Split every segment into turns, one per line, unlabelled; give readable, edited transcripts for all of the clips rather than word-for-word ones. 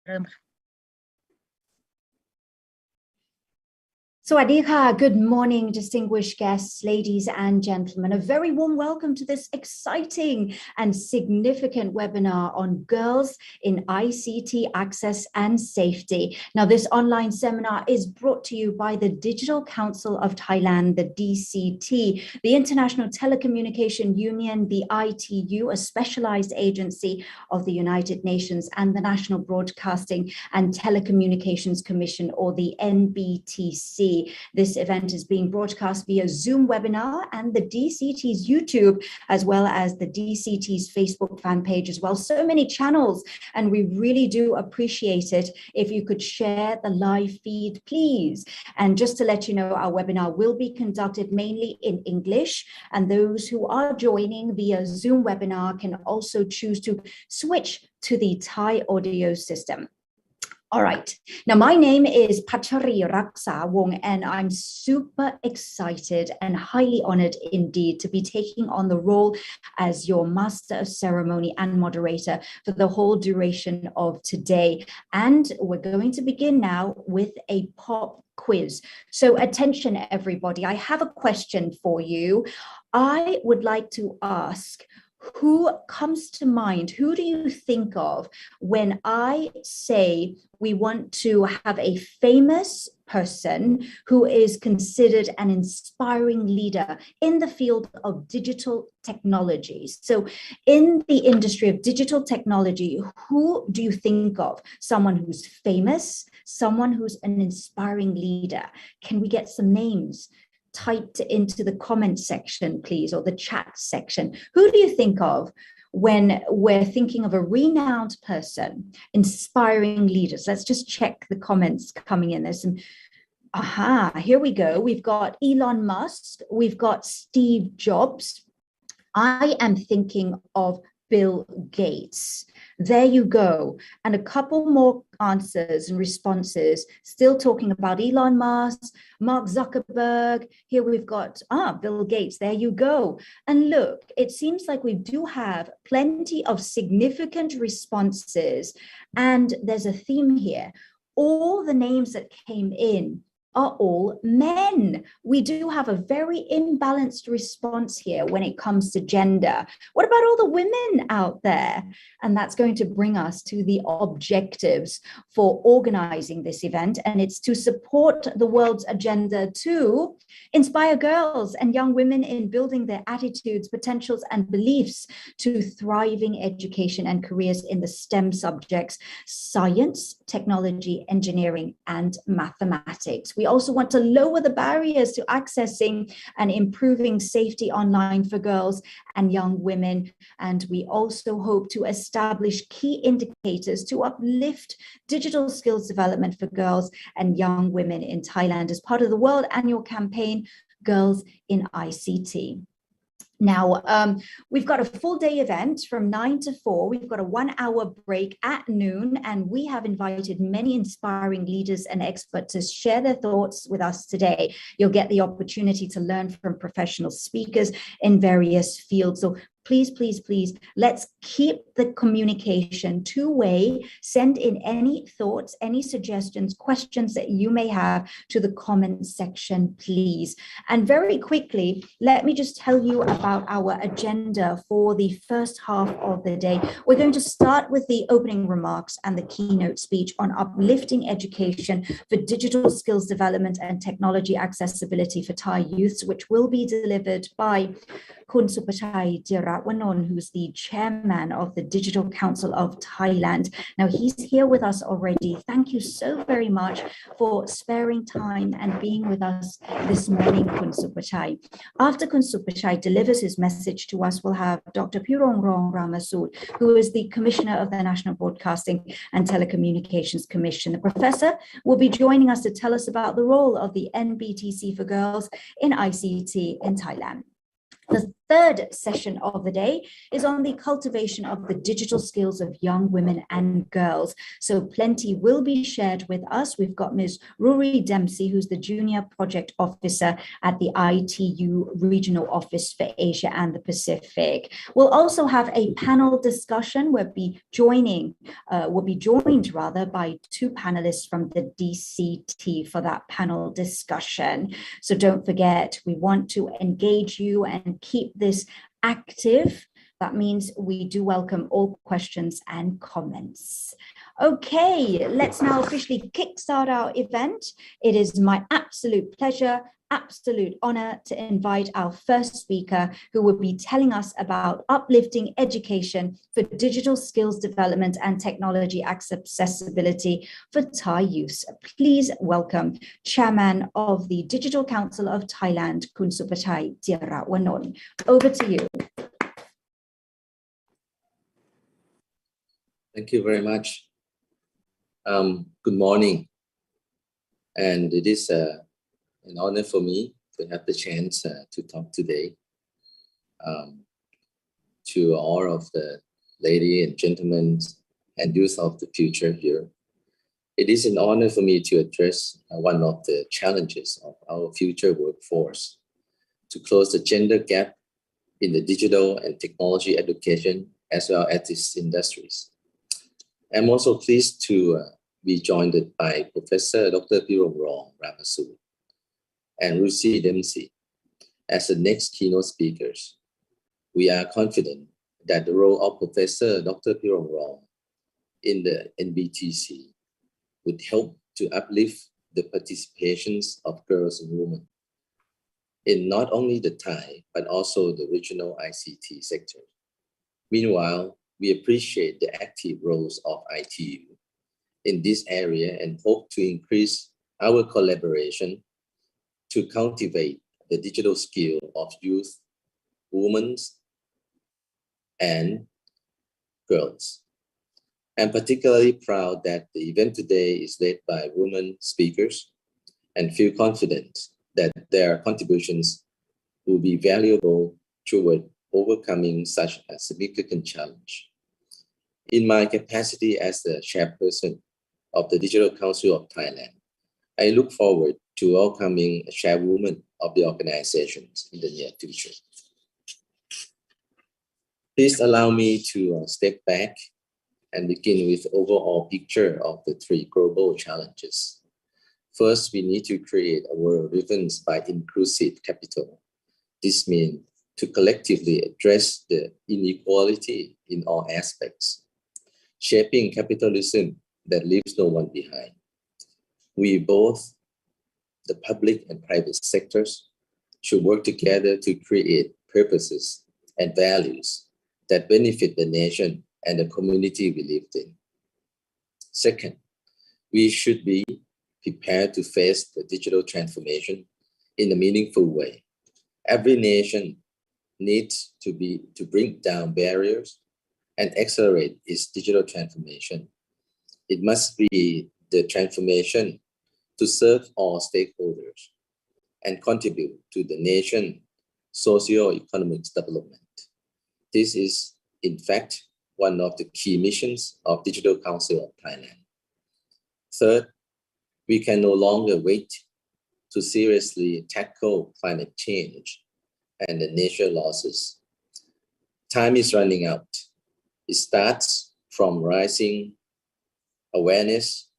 เริ่มค่ะ
Swadika, good morning, distinguished guests, ladies and gentlemen. A very warm welcome to this exciting and significant webinar on girls in ICT Access and Safety. Now, this online seminar is brought to you by the Digital Council of Thailand, the DCT, the International Telecommunication Union, the ITU, a specialized agency of the United Nations, and the National Broadcasting and Telecommunications Commission, or the NBTC. This event is being broadcast via Zoom webinar and the DCT's YouTube, as well as the DCT's Facebook fan page as well. So many channels, and we really do appreciate it if you could share the live feed, please. And just to let you know, our webinar will be conducted mainly in English, and those who are joining via Zoom webinar can also choose to switch to the Thai audio system. All right. Now, my name is Pachari Raksa Wong, and I'm super excited and highly honored indeed to be taking on the role as your master of ceremony and moderator for the whole duration of today. And we're going to begin now with a pop quiz. So attention, everybody. I have a question for you. I would like to ask, who comes to mind? Who do you think of when I say we want to have a famous person who is considered an inspiring leader in the field of digital technologies? So in the industry of digital technology, who do you think of? Someone who's famous, someone who's an inspiring leader. Can we get some names typed into the comment section, please, or the chat section? Who do you think of when we're thinking of a renowned person, inspiring leaders? Let's just check the comments coming in. There's some, here we go. We've got Elon Musk, we've got Steve Jobs. I am thinking of Bill Gates. There you go. And a couple more answers and responses, still talking about Elon Musk, Mark Zuckerberg. Here we've got, Bill Gates. There you go. And look, it seems like we do have plenty of significant responses. And there's a theme here. All the names that came in are all men. We do have a very imbalanced response here when it comes to gender. What about all the women out there? And that's going to bring us to the objectives for organizing this event. And it's to support the world's agenda to inspire girls and young women in building their attitudes, potentials, and beliefs to thriving education and careers in the STEM subjects: science, technology, engineering, and mathematics. We also want to lower the barriers to accessing and improving safety online for girls and young women. And we also hope to establish key indicators to uplift digital skills development for girls and young women in Thailand as part of the World Annual Campaign, Girls in ICT. Now, we've got a full day event from 9 to 4. We've got a 1-hour break at noon, and we have invited many inspiring leaders and experts to share their thoughts with us today. You'll get the opportunity to learn from professional speakers in various fields. So please, please, please, let's keep the communication two-way. Send in any thoughts, any suggestions, questions that you may have to the comment section, please. And very quickly, let me just tell you about our agenda for the first half of the day. We're going to start with the opening remarks and the keynote speech on uplifting education for digital skills development and technology accessibility for Thai youths, which will be delivered by Kun Supachai Jirawanon, who's the chairman of the Digital Council of Thailand. Now, he's here with us already. Thank you so very much for sparing time and being with us this morning, Kun Supachai. After Kun Supachai delivers his message to us, we'll have Dr. Pirongrong Ramasud, who is the Commissioner of the National Broadcasting and Telecommunications Commission. The professor will be joining us to tell us about the role of the NBTC for girls in ICT in Thailand. The third session of the day is on the cultivation of the digital skills of young women and girls. So plenty will be shared with us. We've got Ms. Rory Dempsey, who's the Junior Project Officer at the ITU Regional Office for Asia and the Pacific. We'll also have a panel discussion. We'll be joined by two panelists from the DCT for that panel discussion. So don't forget, we want to engage you and keep this active. That means we do welcome all questions and comments. Okay, let's now officially kickstart our event. It is my absolute pleasure, absolute honor to invite our first speaker who will be telling us about uplifting education for digital skills development and technology accessibility for Thai youth. Please welcome Chairman of the Digital Council of Thailand, Kun Supachai Jiarawanon. Over to you.
Thank you very much. Good morning, and it is an honor for me to have the chance to talk today to all of the ladies and gentlemen and youth of the future here. It is an honor for me to address one of the challenges of our future workforce, to close the gender gap in the digital and technology education as well as its industries. I'm also pleased to be joined by Professor Dr. Piromrong Ramasu and Rory Dempsey as the next keynote speakers. We are confident that the role of Professor Dr. Piromrong in the NBTC would help to uplift the participations of girls and women in not only the Thai, but also the regional ICT sector. Meanwhile, we appreciate the active roles of ITU in this area and hope to increase our collaboration to cultivate the digital skill of youth, women, and girls. I'm particularly proud that the event today is led by women speakers and feel confident that their contributions will be valuable toward overcoming such a significant challenge. In my capacity as the chairperson of the Digital Council of Thailand, I look forward to welcoming a chairwoman of the organizations in the near future. Please allow me to step back and begin with overall picture of the three global challenges. First, we need to create a world driven by inclusive capital. This means to collectively address the inequality in all aspects, shaping capitalism that leaves no one behind. We both, the public and private sectors, should work together to create purposes and values that benefit the nation and the community we live in. Second, we should be prepared to face the digital transformation in a meaningful way. Every nation needs to bring down barriers and accelerate its digital transformation. It must be the transformation to serve all stakeholders and contribute to the nation's socio-economic development. This is, in fact, one of the key missions of Digital Council of Thailand. Third, we can no longer wait to seriously tackle climate change and the nature losses. Time is running out. It starts from rising awareness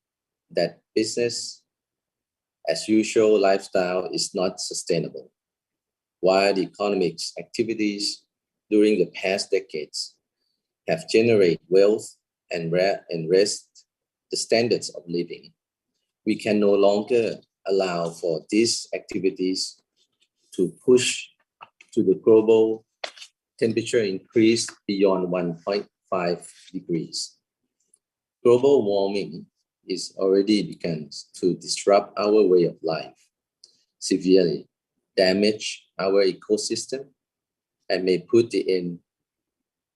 that business as usual lifestyle is not sustainable, while the economic activities during the past decades have generated wealth and raised the standards of living. We can no longer allow for these activities to push to the global temperature increase beyond 1.5 degrees. Global warming is already begun to disrupt our way of life, severely damage our ecosystem, and may put the end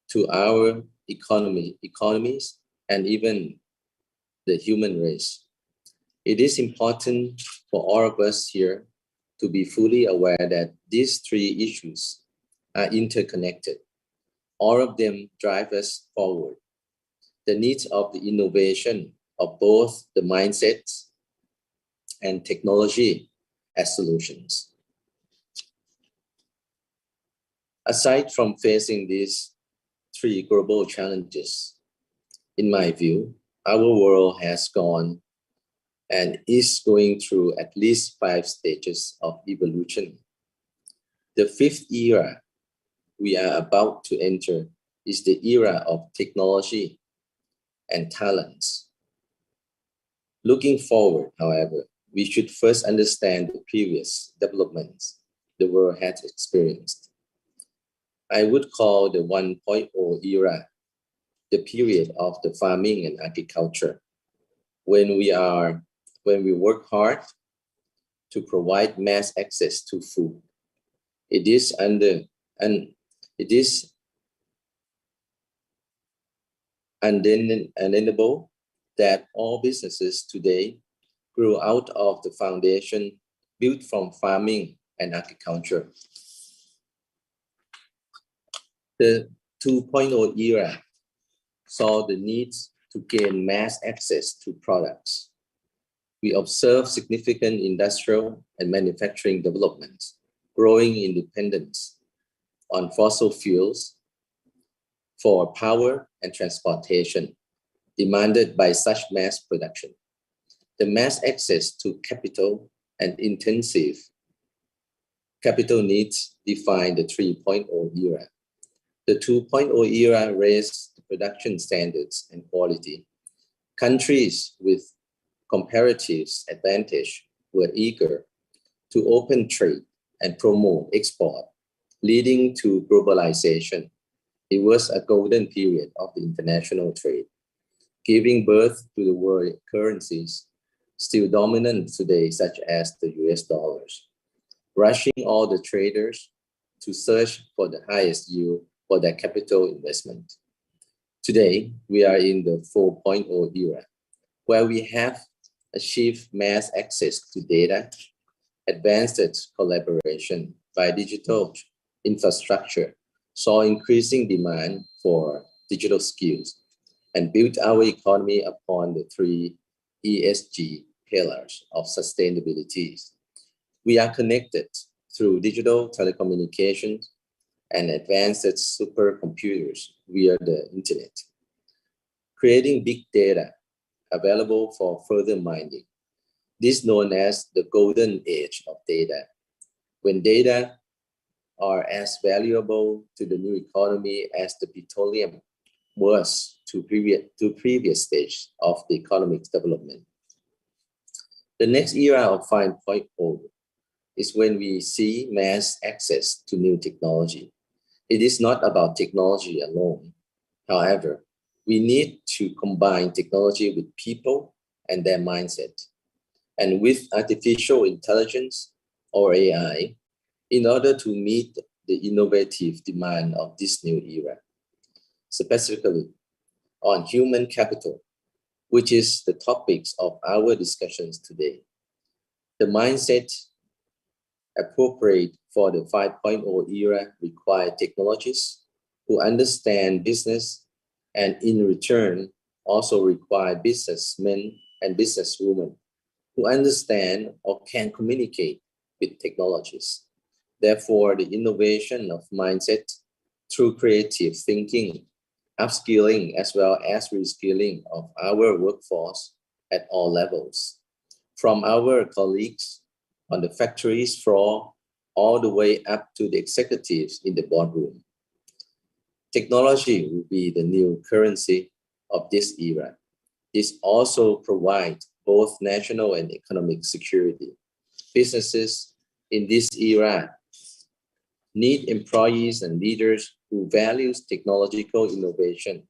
to our economies, and even the human race. It is important for all of us here to be fully aware that these three issues are interconnected. All of them drive us forward. The needs of the innovation of both the mindsets and technology as solutions. Aside from facing these three global challenges, in my view, our world has gone and is going through at least 5 stages of evolution. The 5th era we are about to enter is the era of technology and talents. Looking forward, however, we should first understand the previous developments the world has experienced. I would call the 1.0 era the period of the farming and agriculture, when we work hard to provide mass access to food. It is undeniable that all businesses today grew out of the foundation built from farming and agriculture. The 2.0 era saw the needs to gain mass access to products. We observed significant industrial and manufacturing developments, growing independence on fossil fuels for power and transportation demanded by such mass production. The mass access to capital and intensive capital needs define the 3.0 era. The 2.0 era raised the production standards and quality. Countries with comparative advantage were eager to open trade and promote export, leading to globalization. It was a golden period of the international trade, giving birth to the world currencies still dominant today, such as the US dollars, rushing all the traders to search for the highest yield for their capital investment. Today, we are in the 4.0 era, where we have achieved mass access to data, advanced collaboration by digital infrastructure, saw increasing demand for digital skills, and built our economy upon the 3 ESG pillars of sustainability. We are connected through digital telecommunications and advanced supercomputers via the internet, creating big data available for further mining. This is known as the golden age of data, when data are as valuable to the new economy as the petroleum was to previous stage of the economic development. The next era of 5.0 is when we see mass access to new technology. It is not about technology alone. However, we need to combine technology with people and their mindset, and with artificial intelligence or AI, in order to meet the innovative demand of this new era. Specifically, on human capital, which is the topics of our discussions today. The mindset appropriate for the 5.0 era require technologists who understand business, and in return also require businessmen and businesswomen who understand or can communicate with technologies. Therefore, the innovation of mindset through creative thinking, upskilling as well as reskilling of our workforce at all levels, from our colleagues on the factories floor all the way up to the executives in the boardroom. Technology will be the new currency of this era. This also provides both national and economic security. Businesses in this era need employees and leaders who values technological innovation.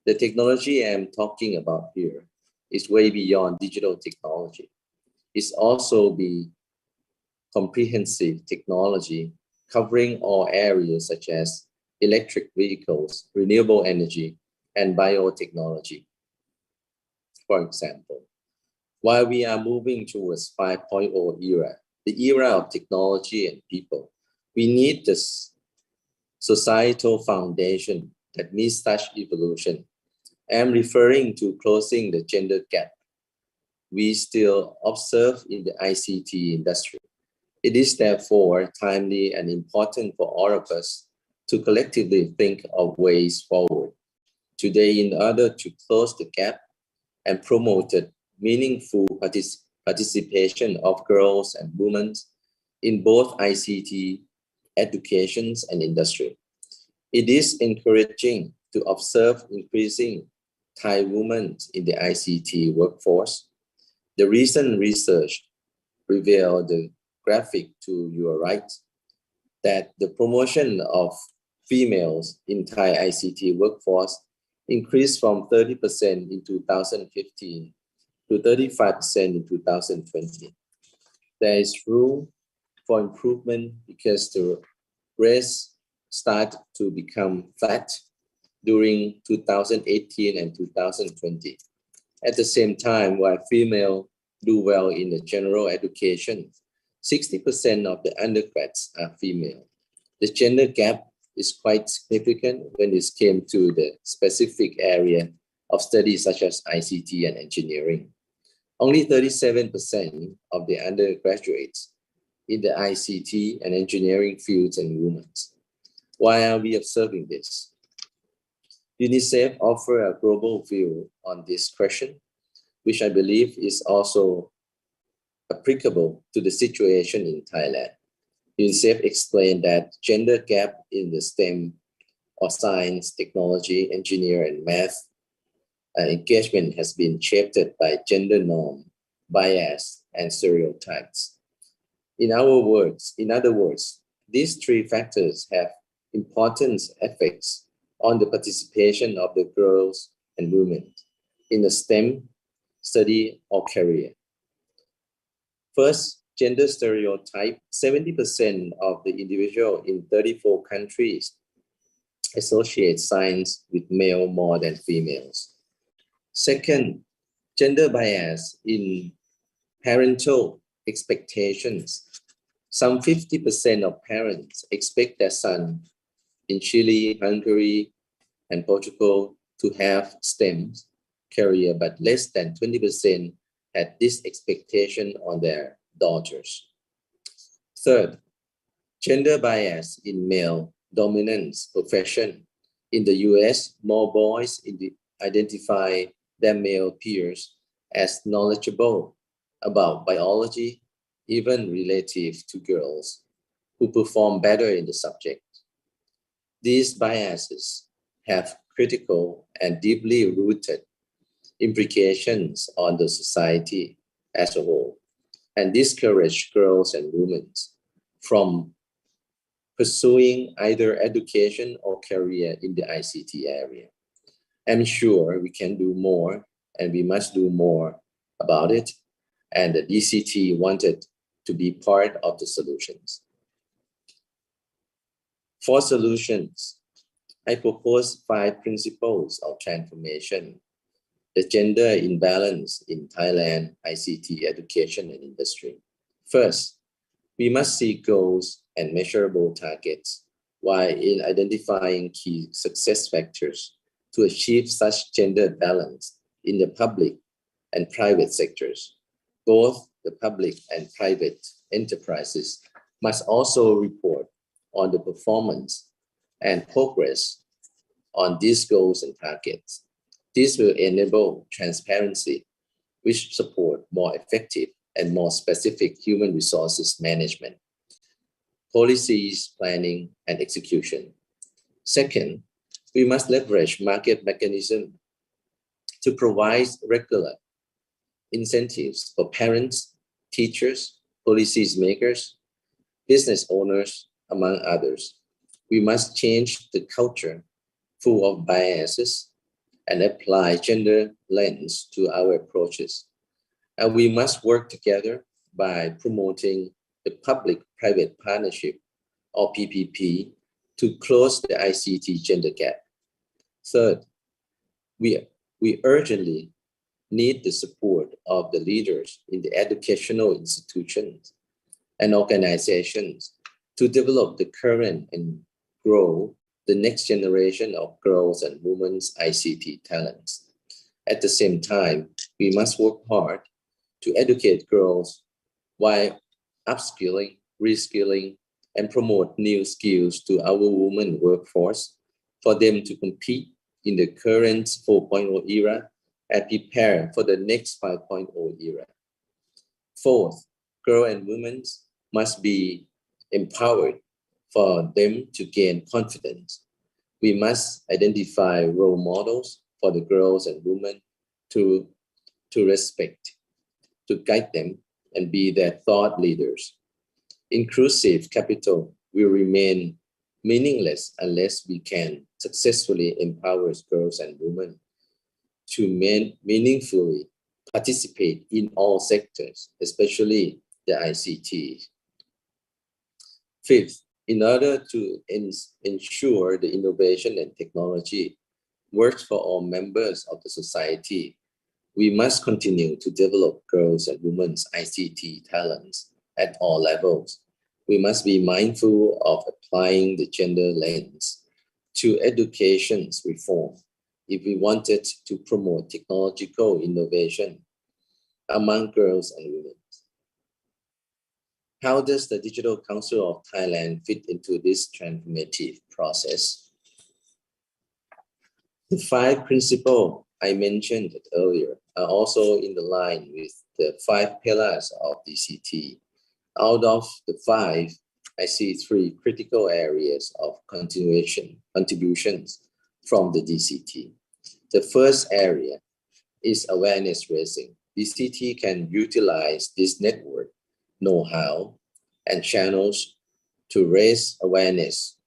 The technology I'm talking about here is way beyond digital technology. It's also the comprehensive technology covering all areas such as electric vehicles, renewable energy, and biotechnology. For example, while we are moving towards 5.0 era, the era of technology and people, we need this societal foundation that needs such evolution. I am referring to closing the gender gap we still observe in the ICT industry. It is therefore timely and important for all of us to collectively think of ways forward today in order to close the gap and promote meaningful participation of girls and women in both ICT, education, and industry. It is encouraging to observe increasing Thai women in the ICT workforce. The recent research revealed the graphic to your right that the promotion of females in Thai ICT workforce increased from 30% in 2015 to 35% in 2020. There is room for improvement because the race started to become flat during 2018 and 2020. At the same time, while females do well in the general education, 60% of the undergrads are female. The gender gap is quite significant when it came to the specific area of studies such as ICT and engineering. Only 37% of the undergraduates in the ICT and engineering fields are women. Why are we observing this? UNICEF offers a global view on this question, which I believe is also applicable to the situation in Thailand. UNICEF explained that gender gap in the STEM or science, technology, engineering, and math engagement has been shaped by gender norm, bias, and stereotypes. In other words, these three factors have important effects on the participation of the girls and women in the STEM study or career. First, gender stereotype. 70% of the individuals in 34 countries associate science with male more than females. Second, gender bias in parental expectations. Some 50% of parents expect their son in Chile, Hungary, and Portugal to have STEM career, but less than 20% had this expectation on their daughters. Third, gender bias in male dominance profession. In the US, more boys identify their male peers as knowledgeable about biology, even relative to girls who perform better in the subject. These biases have critical and deeply rooted implications on the society as a whole and discourage girls and women from pursuing either education or career in the ICT area. I'm sure we can do more and we must do more about it, and the DCT wanted to be part of the solutions. For solutions, I propose 5 principles of transformation. The gender imbalance in Thailand ICT education and industry. First, we must see goals and measurable targets while in identifying key success factors to achieve such gender balance in the public and private sectors. Both the public and private enterprises must also report on the performance and progress on these goals and targets. This will enable transparency, which support more effective and more specific human resources management, policies, planning, and execution. Second, we must leverage market mechanisms to provide regular incentives for parents, teachers, policymakers, business owners, among others. We must change the culture full of biases and apply gender lens to our approaches. And we must work together by promoting the public-private partnership or PPP to close the ICT gender gap. Third, we urgently need the support of the leaders in the educational institutions and organizations to develop the current and grow the next generation of girls and women's ICT talents. At the same time, we must work hard to educate girls while upskilling, reskilling, and promote new skills to our women workforce for them to compete in the current 4.0 era and prepare for the next 5.0 era. Fourth, girls and women must be empowered for them to gain confidence. We must identify role models for the girls and women to respect, to guide them and be their thought leaders. Inclusive capital will remain meaningless unless we can successfully empower girls and women to meaningfully participate in all sectors, especially the ICT. Fifth, in order to ensure the innovation and technology works for all members of the society, we must continue to develop girls and women's ICT talents at all levels. We must be mindful of applying the gender lens to education's reform if we wanted to promote technological innovation among girls and women. How does the Digital Council of Thailand fit into this transformative process? The 5 principles I mentioned earlier are also in the line with the 5 pillars of DCT. Out of the 5, I see 3 critical areas of contributions from the DCT. The first area is awareness raising. DCT can utilize this network, know-how, and channels to raise awareness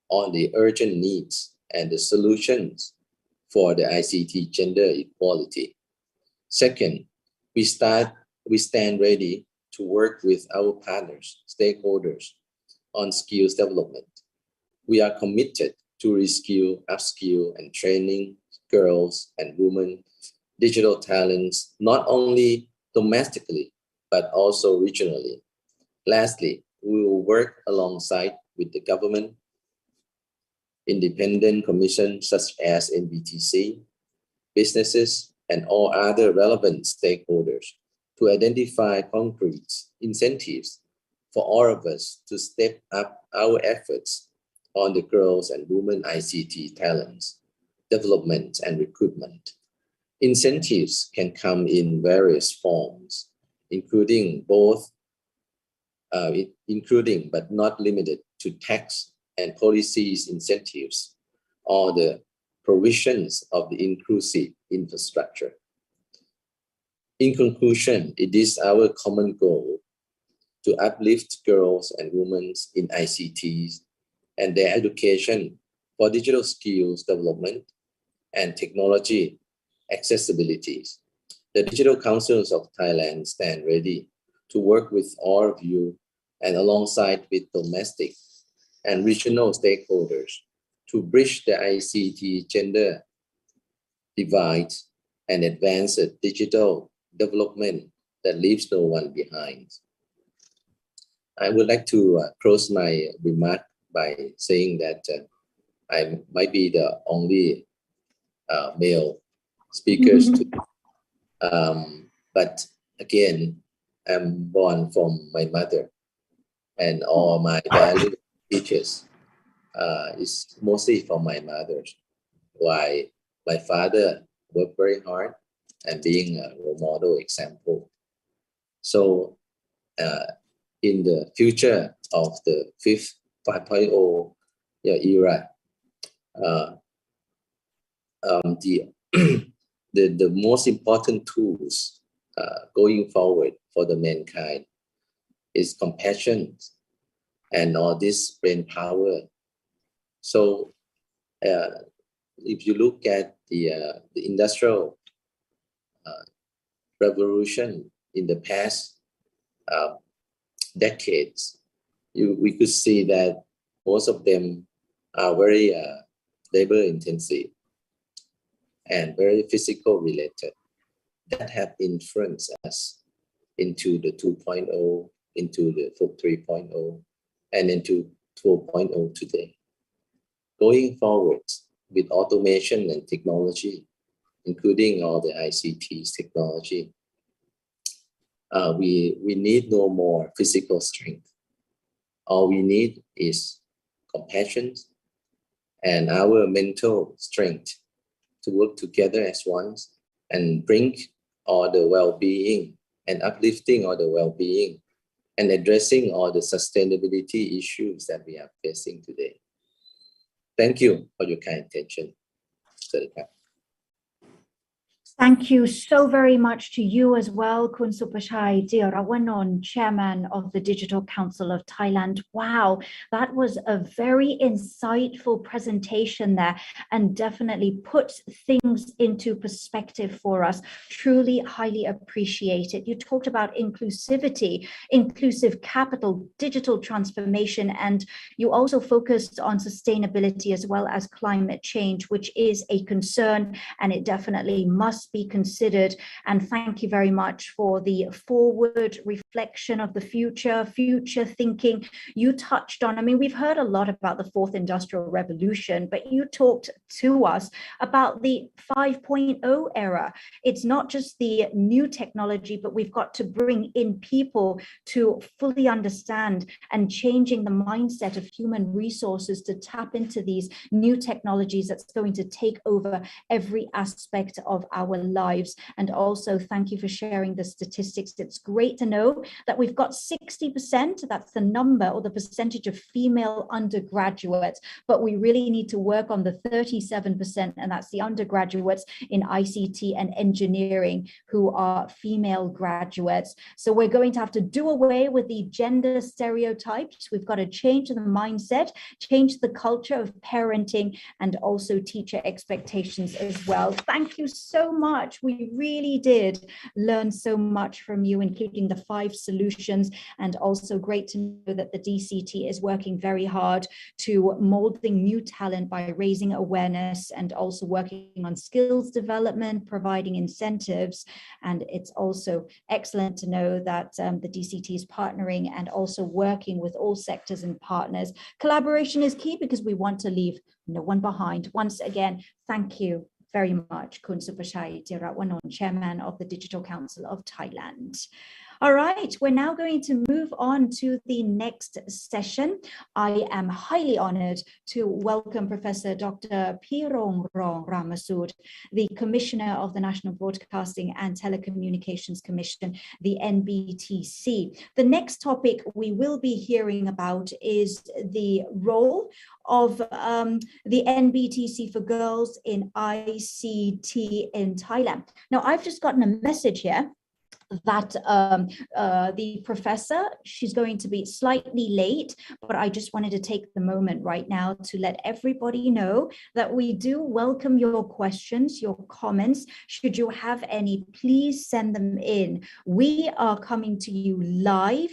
on the urgent needs and the solutions for the ICT gender equality. Second, we stand ready to work with our partners, stakeholders on skills development. We are committed to reskill, upskill, and training girls and women digital talents, not only domestically, but also regionally. Lastly, we will work alongside with the government, independent commissions such as NBTC, businesses, and all other relevant stakeholders to identify concrete incentives for all of us to step up our efforts on the girls and women ICT talents, development and recruitment. Incentives can come in various forms, including but not limited to tax and policies incentives or the provisions of the inclusive infrastructure. In conclusion, it is our common goal to uplift girls and women in ICTs and their education for digital skills development and technology accessibility. The Digital Councils of Thailand stand ready to work with all of you and alongside with domestic and regional stakeholders to bridge the ICT gender divide and advance a digital development that leaves no one behind. I would like to close my remark by saying that I might be the only male speakers, but again, I'm born from my mother, and all my value teachers is mostly from my mother. While my father worked very hard and being a role model example. So in the future of the 5.0 era, the most important tools going forward for the mankind is compassion and all this brain power. So if you look at the industrial revolution in the past decades, we could see that most of them are very labor intensive and very physical related that have influenced us into the 2.0, into the 3.0, and into 4.0 today. going forward with automation and technology, including all the ICT technology, we need no more physical strength. All we need is compassion and our mental strength to work together as one and bring all the well-being and uplifting all the well-being and addressing all the sustainability issues that we are facing today. Thank you for your kind attention.
Thank you so very much to you as well, Kun Supachai Jiarawanon, Chairman of the Digital Council of Thailand. Wow, that was a very insightful presentation there and definitely puts things into perspective for us. Truly highly appreciated. You talked about inclusivity, inclusive capital, digital transformation, and you also focused on sustainability as well as climate change, which is a concern, and it definitely must be considered. And thank you very much for the forward reflection of the future thinking. You touched on, I mean, we've heard a lot about the fourth industrial revolution, but you talked to us about the 5.0 era. It's not just the new technology, but we've got to bring in people to fully understand and changing the mindset of human resources to tap into these new technologies that's going to take over every aspect of our lives. And also thank you for sharing the statistics. It's great to know that we've got 60%, that's the number or the percentage of female undergraduates, but we really need to work on the 37%, and that's the undergraduates in ICT and engineering who are female graduates. So we're going to have to do away with the gender stereotypes. We've got to change the mindset, change the culture of parenting, and also teacher expectations as well. Thank you so much. We really did learn so much from you, including the 5 solutions, and also great to know that the DCT is working very hard to molding new talent by raising awareness and also working on skills development, providing incentives. And it's also excellent to know that the DCT is partnering and also working with all sectors and partners. Collaboration is key because we want to leave no one behind. Once again, thank you very much, Kun Supachai Jiarawanon, Chairman of the Digital Council of Thailand. All right, we're now going to move on to the next session. I am highly honored to welcome Professor Dr. Pirong Rong Ramasud, the Commissioner of the National Broadcasting and Telecommunications Commission, the NBTC. The next topic we will be hearing about is the role of the NBTC for girls in ICT in Thailand. Now, I've just gotten a message here that the professor, she's going to be slightly late, but I just wanted to take the moment right now to let everybody know that we do welcome your questions, your comments. Should you have any, please send them in. We are coming to you live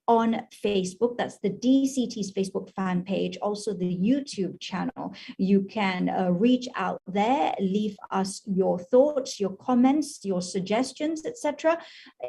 on Facebook. That's the DCT's Facebook fan page, also the YouTube channel. You can reach out there, leave us your thoughts, your comments, your suggestions, etc.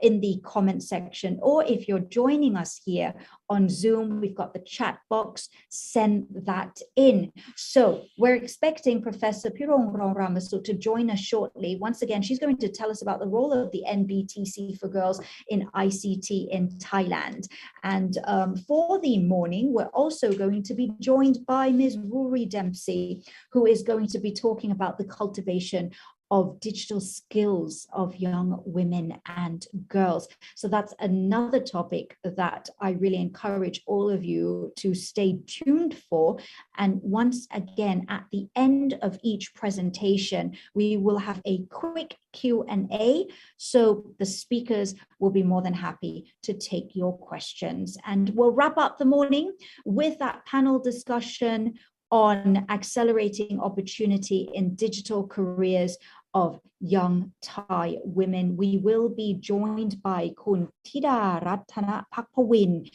in the comment section. Or if you're joining us here on Zoom, we've got the chat box, send that in. So we're expecting Professor Pirong Ramasud to join us shortly. Once again, she's going to tell us about the role of the NBTC for girls in ICT in Thailand. And for the morning, we're also going to be joined by Ms. Rory Dempsey, who is going to be talking about the cultivation of digital skills of young women and girls. So that's another topic that I really encourage all of you to stay tuned for. And once again, at the end of each presentation, we will have a quick Q&A. So the speakers will be more than happy to take your questions. And we'll wrap up the morning with that panel discussion on accelerating opportunity in digital careers of young Thai women. We will be joined by Kun Thida Ratana Pakpawin,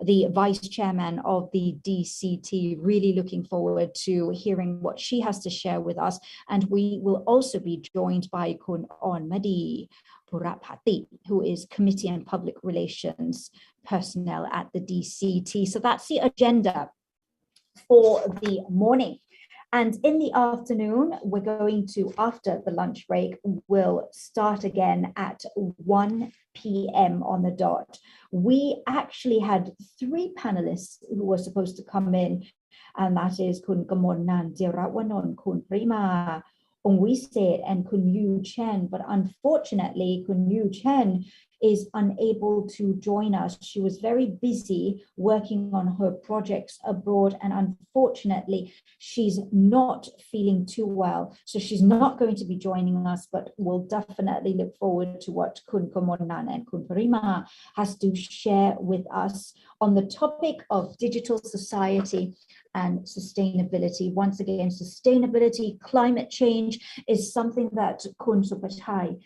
the Vice Chairman of the DCT. Really looking forward to hearing what she has to share with us. And we will also be joined by Kun Onmadi Purapati, who is Committee and Public Relations personnel at the DCT. So that's the agenda for the morning. And in the afternoon, we're going to, after the lunch break, we'll start again at 1 p.m. on the dot. We actually had 3 panelists who were supposed to come in, and that is Kun Gamonan, Jirawanon, Kun Prima, Ongwiset, and Kun Yu Chen. But unfortunately, Kun Yu Chen is unable to join us. She was very busy working on her projects abroad, and unfortunately, she's not feeling too well. So she's not going to be joining us, but we'll definitely look forward to what Kun Komonan and Kun Parima has to share with us on the topic of digital society and sustainability. Once again, sustainability, climate change is something that Kun Supatai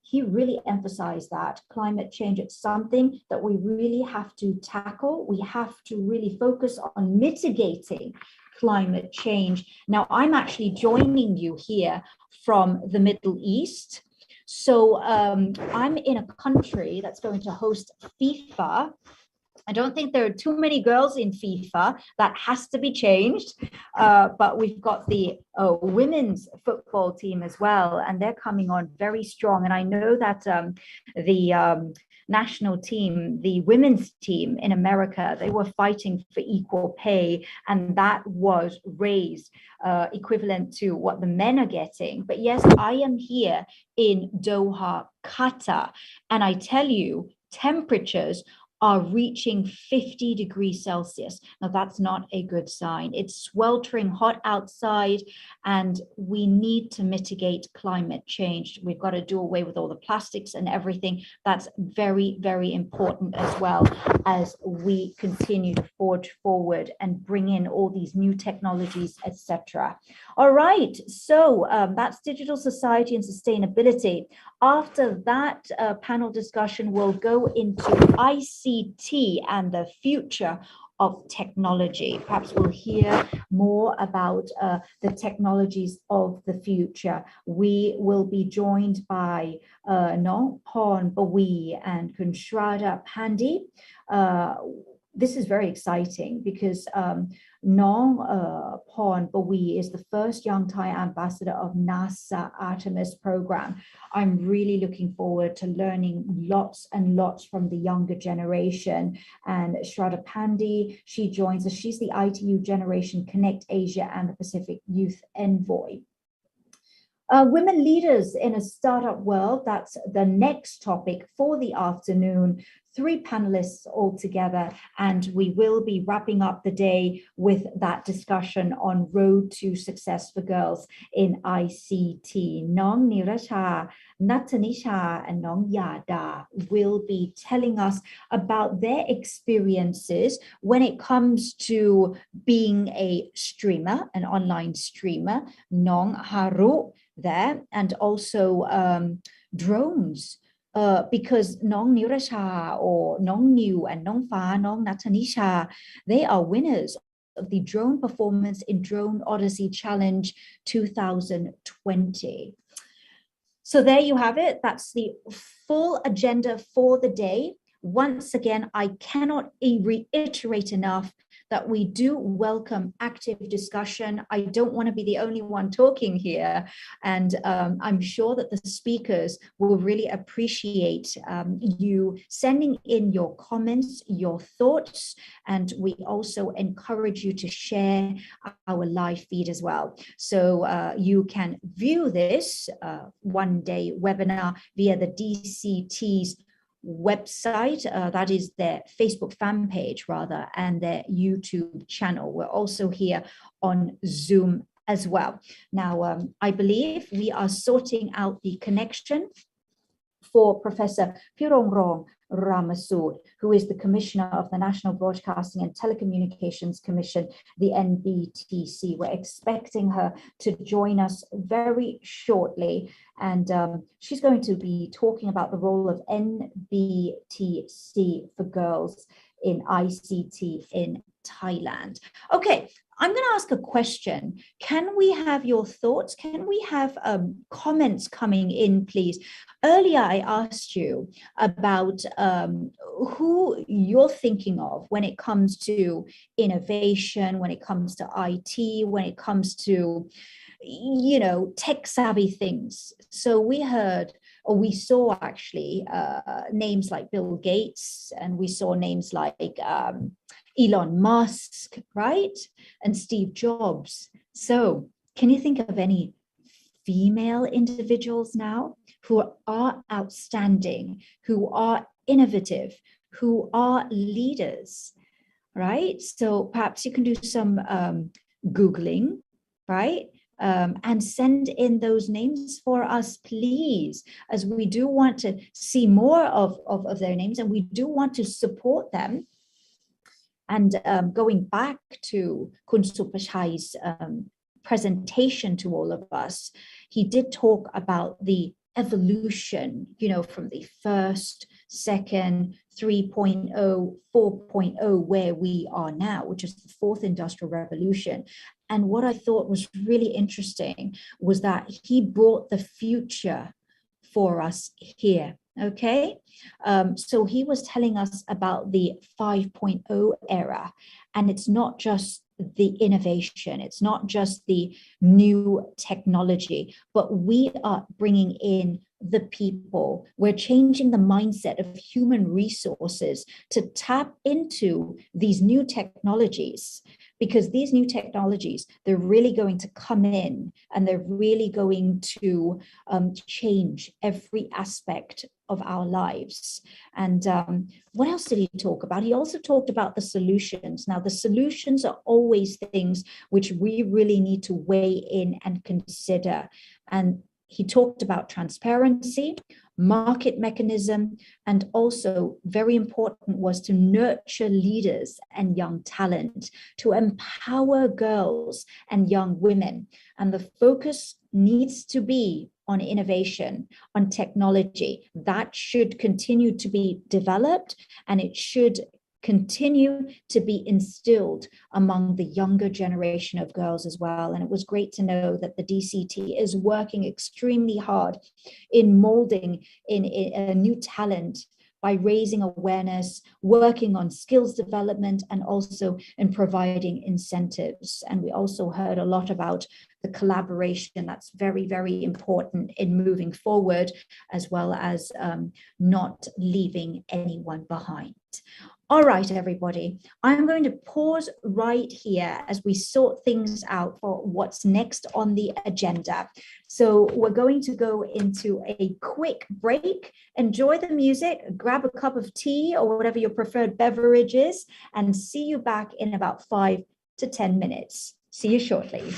he really emphasized that climate change is something that we really have to tackle. We have to really focus on mitigating climate change. Now, I'm actually joining you here from the Middle East. So I'm in a country that's going to host FIFA. I don't think there are too many girls in FIFA. That has to be changed. But we've got the women's football team as well, and they're coming on very strong. And I know that the national team, the women's team in America, they were fighting for equal pay, and that was raised equivalent to what the men are getting. But yes, I am here in Doha, Qatar, and I tell you, temperatures are reaching 50 degrees Celsius. Now, that's not a good sign. It's sweltering hot outside, and we need to mitigate climate change. We've got to do away with all the plastics and everything. That's very, very important, as well as we continue to forge forward and bring in all these new technologies, etc. All right, so that's digital society and sustainability. After that panel discussion, we'll go into ICT and the future of technology. Perhaps we'll hear more about the technologies of the future. We will be joined by Nong Pon Bawi and Kunshrada Pandi. This is very exciting because Nong Pon Bawi is the first young Thai ambassador of NASA Artemis program. I'm really looking forward to learning lots and lots from the younger generation. And Shraddha Pandey, she joins us. She's the ITU Generation Connect Asia and the Pacific Youth Envoy. Women leaders in a startup world, that's the next topic for the afternoon. 3 panelists all together, and we will be wrapping up the day with that discussion on road to success for girls in ICT. Nong Nirasha, Natanisha, and Nong Yada will be telling us about their experiences when it comes to being a streamer, an online streamer. Nong Haru there, and also drones. Because Nong Nirasha or Nong New and Nong Fa, Nong Natanisha, they are winners of the Drone Performance in Drone Odyssey Challenge 2020. So there you have it. That's the full agenda for the day. Once again, I cannot reiterate enough that we do welcome active discussion. I don't want to be the only one talking here. And I'm sure that the speakers will really appreciate you sending in your comments, your thoughts, and we also encourage you to share our live feed as well. So you can view this one-day webinar via the DCT's website, that is their Facebook fan page rather, and their YouTube channel. We're also here on Zoom as well. Now, I believe we are sorting out the connection for Professor Pirongrong Ramasud, who is the Commissioner of the National Broadcasting and Telecommunications Commission, the NBTC. We're expecting her to join us very shortly, and she's going to be talking about the role of NBTC for girls in ICT in Thailand. Okay, I'm going to ask a question. Can we have your thoughts? Can we have comments coming in, please? Earlier, I asked you about who you're thinking of when it comes to innovation, when it comes to IT, when it comes to, you know, tech savvy things. So we heard, or we saw actually names like Bill Gates, and we saw names like Elon Musk, right? And Steve Jobs. So can you think of any female individuals now who are outstanding, who are innovative, who are leaders, right? So perhaps you can do some Googling, right? And send in those names for us, please, as we do want to see more of their names, and we do want to support them. And going back to Kun Supachai's presentation to all of us, he did talk about the evolution, you know, from the first, second, 3.0, 4.0, where we are now, which is the fourth industrial revolution. And what I thought was really interesting was that he brought the future for us here. Okay, so he was telling us about the 5.0 era, and it's not just the innovation, it's not just the new technology, but we are bringing in the people. We're changing the mindset of human resources to tap into these new technologies, because these new technologies, they're really going to come in and they're really going to change every aspect of our lives. And what else did he talk about? He also talked about the solutions. Now, the solutions are always things which we really need to weigh in and consider. And he talked about transparency, market mechanism, and also very important was to nurture leaders and young talent, to empower girls and young women. And the focus needs to be on innovation, on technology. That should continue to be developed, and it should continue to be instilled among the younger generation of girls as well. And it was great to know that the DCT is working extremely hard in molding in a new talent by raising awareness, working on skills development, and also in providing incentives. And we also heard a lot about the collaboration that's very, very important in moving forward, as well as not leaving anyone behind. All right, everybody, I'm going to pause right here as we sort things out for what's next on the agenda. So we're going to go into a quick break, enjoy the music, grab a cup of tea or whatever your preferred beverage is, and see you back in about 5 to 10 minutes. See you shortly.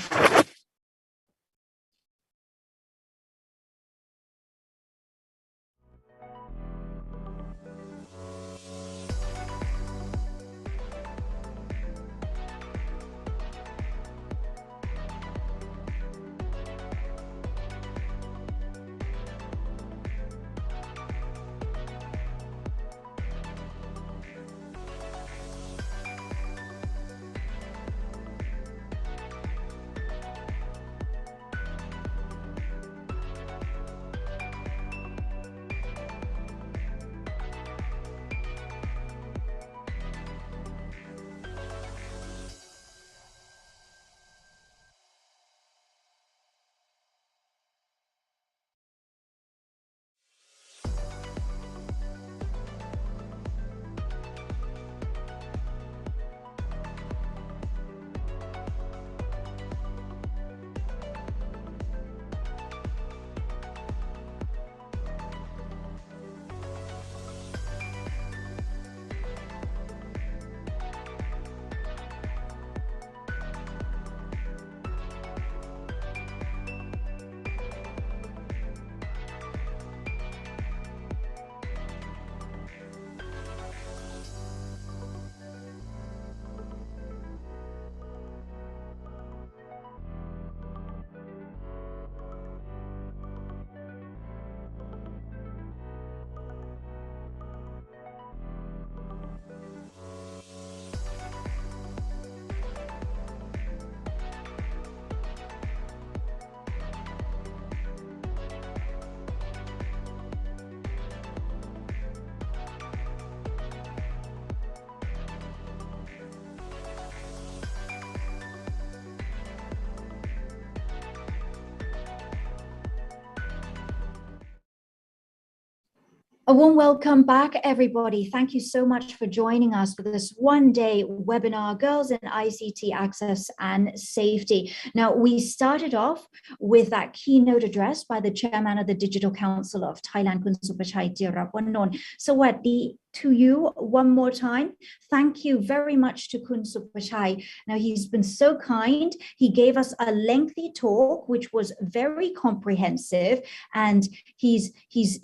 A warm welcome back, everybody. Thank you so much for joining us for this one-day webinar, Girls in ICT Access and Safety. Now, we started off with that keynote address by the chairman of the Digital Council of Thailand, Kun Supachai Jirapanon. Sawasdi to you one more time. Thank you very much to Kun Supachai. Now, he's been so kind. He gave us a lengthy talk, which was very comprehensive, and he's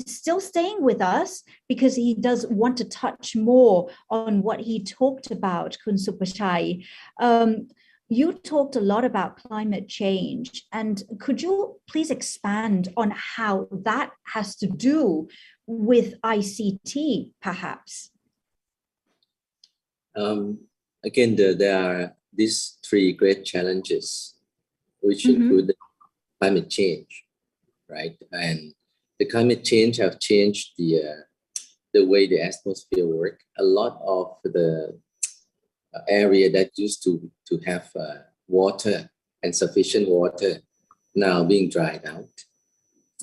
still staying with us because he does want to touch more on what he talked about, Kun Supachai. You talked a lot about climate change, and could you please expand on how that has to do with ICT, perhaps?
Again, there are these three great challenges, which include climate change, right? And the climate change have changed the way the atmosphere work. A lot of the area that used to have water and sufficient water now being dried out.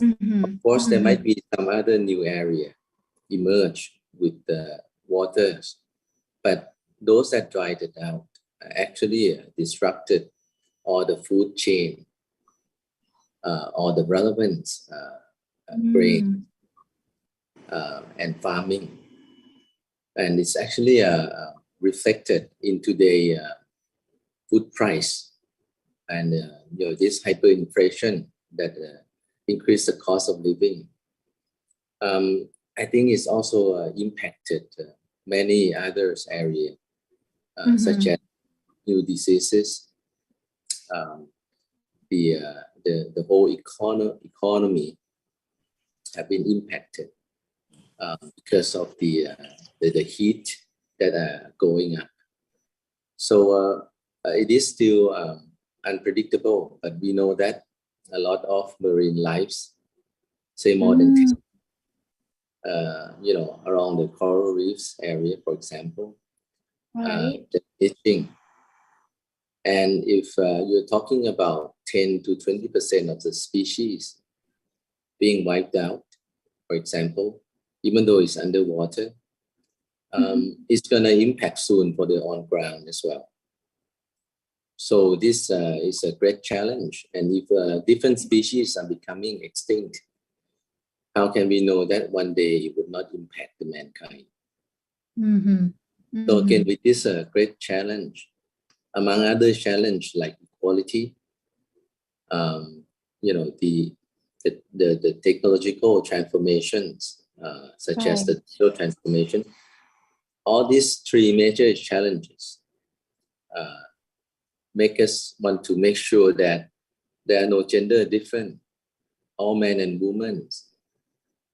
Of course, there might be some other new area emerge with the waters, but those that dried it out actually disrupted all the food chain or the relevance grain and farming, and it's actually reflected into the food price and this hyperinflation that increase the cost of living. I think it's also impacted many other areas, such as new diseases. The whole economy have been impacted because of the heat that are going up. So it is still unpredictable, but we know that a lot of marine lives, say more than 10, around the coral reefs area, for example, they're itching. And if you're talking about 10 to 20% of the species being wiped out, for example, even though it's underwater, it's going to impact soon for the on ground as well. So this is a great challenge. And if different species are becoming extinct, how can we know that one day it would not impact the mankind? So again, with this great challenge, among other challenges like equality, the technological transformations, such as the digital transformation, all these three major challenges make us want to make sure that there are no gender difference. All men and women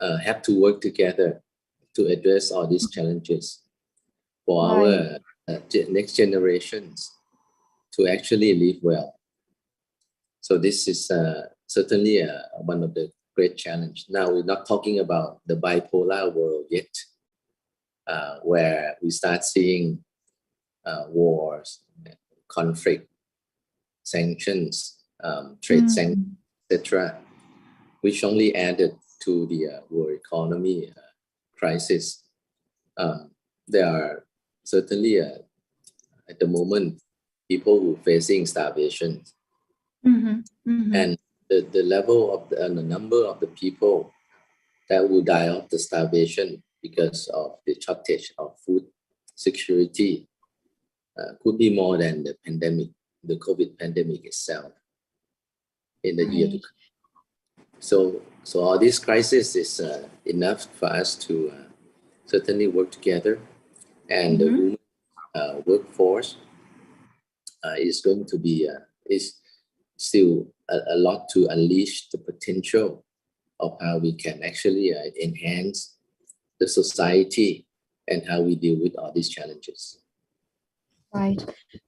have to work together to address all these challenges for our next generations to actually live well. So this is certainly one of the great challenges. Now we're not talking about the bipolar world yet, where we start seeing wars, conflict, sanctions, trade sanctions, etc., which only added to the world economy crisis. There are certainly at the moment people who are facing starvation, and the level of the number of the people that will die of the starvation because of the shortage of food security could be more than the pandemic, the COVID pandemic itself in the year to come. So all this crisis is enough for us to certainly work together, and the women workforce is going to be is still a lot to unleash the potential of how we can actually enhance the society and how we deal with all these challenges.
Right.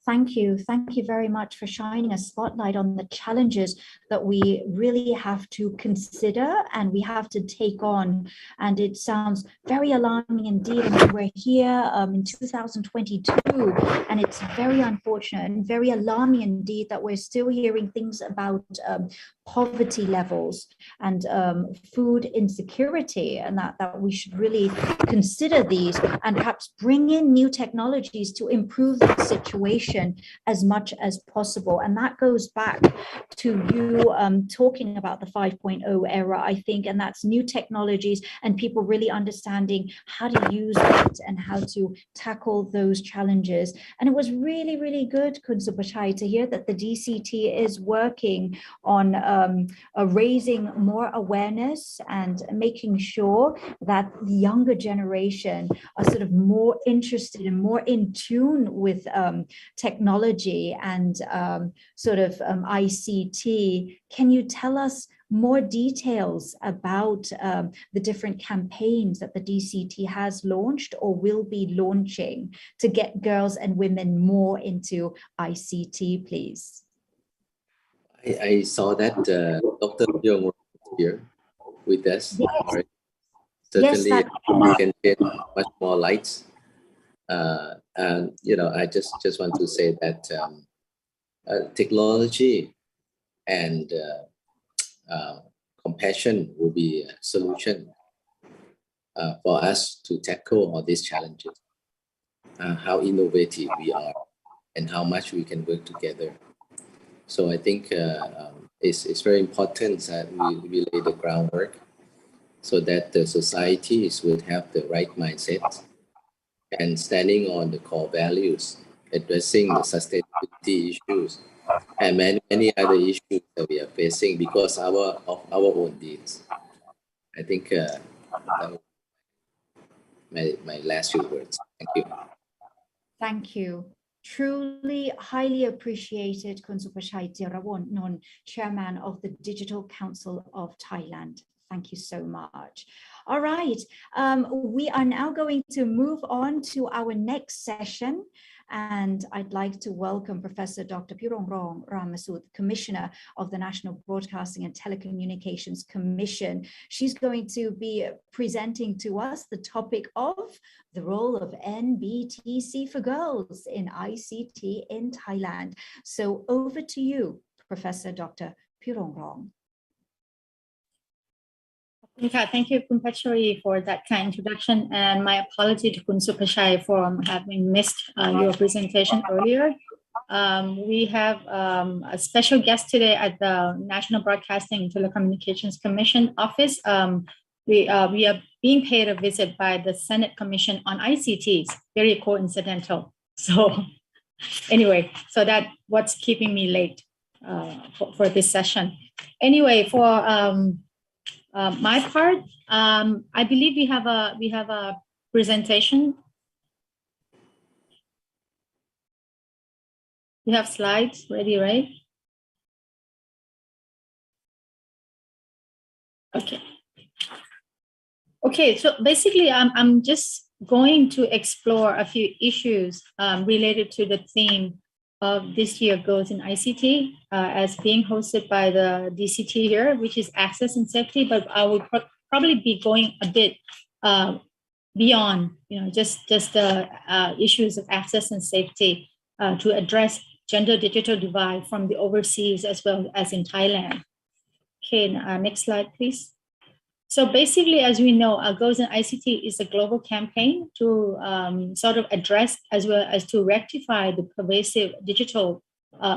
Thank you. Thank you very much for shining a spotlight on the challenges that we really have to consider and we have to take on. And it sounds very alarming indeed. I mean, we're here in 2022, and it's very unfortunate and very alarming indeed that we're still hearing things about poverty levels and food insecurity, and that we should really consider these and perhaps bring in new technologies to improve the situation as much as possible. And that goes back to you talking about the 5.0 era, I think, and that's new technologies and people really understanding how to use it and how to tackle those challenges. And it was really, really good, Kun Supachai, to hear that the DCT is working on raising more awareness and making sure that the younger generation are sort of more interested and more in tune with technology and sort of ICT. Can you tell us more details about the different campaigns that the DCT has launched or will be launching to get girls and women more into ICT, please?
I saw that Dr. Yong was here with us.
Yes.
Certainly,
yes,
you can shed much more light. And I just want to say that technology and compassion will be a solution for us to tackle all these challenges. How innovative we are and how much we can work together. So I think it's very important that we lay the groundwork so that the societies will have the right mindset and standing on the core values, addressing the sustainability issues and many other issues that we are facing because of our own needs. I think that was my last few words. Thank you.
Thank you. Truly highly appreciated, Kun Supachai Jirawon, Chairman of the Digital Council of Thailand. Thank you so much. All right, we are now going to move on to our next session. And I'd like to welcome Professor Dr. Pirongron Ramasud, Commissioner of the National Broadcasting and Telecommunications Commission. She's going to be presenting to us the topic of the role of NBTC for girls in ICT in Thailand. So over to you, Professor Dr. Pirongron.
Thank you, Kun Pachori, for that kind introduction, and my apology to Kun Supachai for having missed your presentation earlier. We have a special guest today at the National Broadcasting and Telecommunications Commission office. We are being paid a visit by the Senate Commission on ICTs. Very coincidental. So anyway, so that's what's keeping me late for this session. Anyway, for my part, I believe we have a presentation. We have slides ready, right? Okay. Okay, so basically, I'm just going to explore a few issues related to the theme of this year Girls in ICT as being hosted by the DCT here, which is Access and Safety, but I will probably be going a bit beyond, just the issues of access and safety to address gender digital divide from the overseas as well as in Thailand. Okay, next slide, please. So basically, as we know, Girls in ICT is a global campaign to sort of address as well as to rectify the pervasive digital,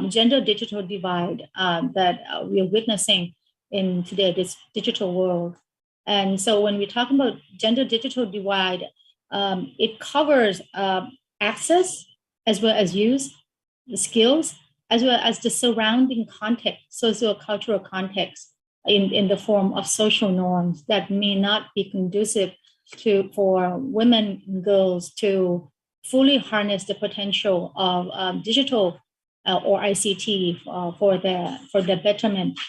gender digital divide that we are witnessing in today, this digital world. And so when we talk about gender digital divide, it covers access as well as use, the skills, as well as the surrounding context, socio-cultural context, in the form of social norms that may not be conducive for women and girls to fully harness the potential of digital or ICT for their betterment.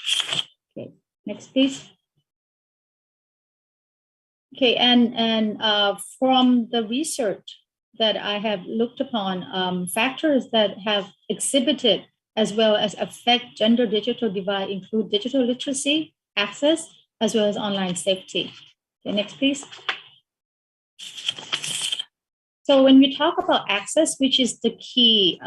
Okay, next please. Okay, and from the research that I have looked upon, factors that have exhibited as well as affect gender digital divide include digital literacy, access, as well as online safety. Okay, next, please. So when we talk about access, which is the key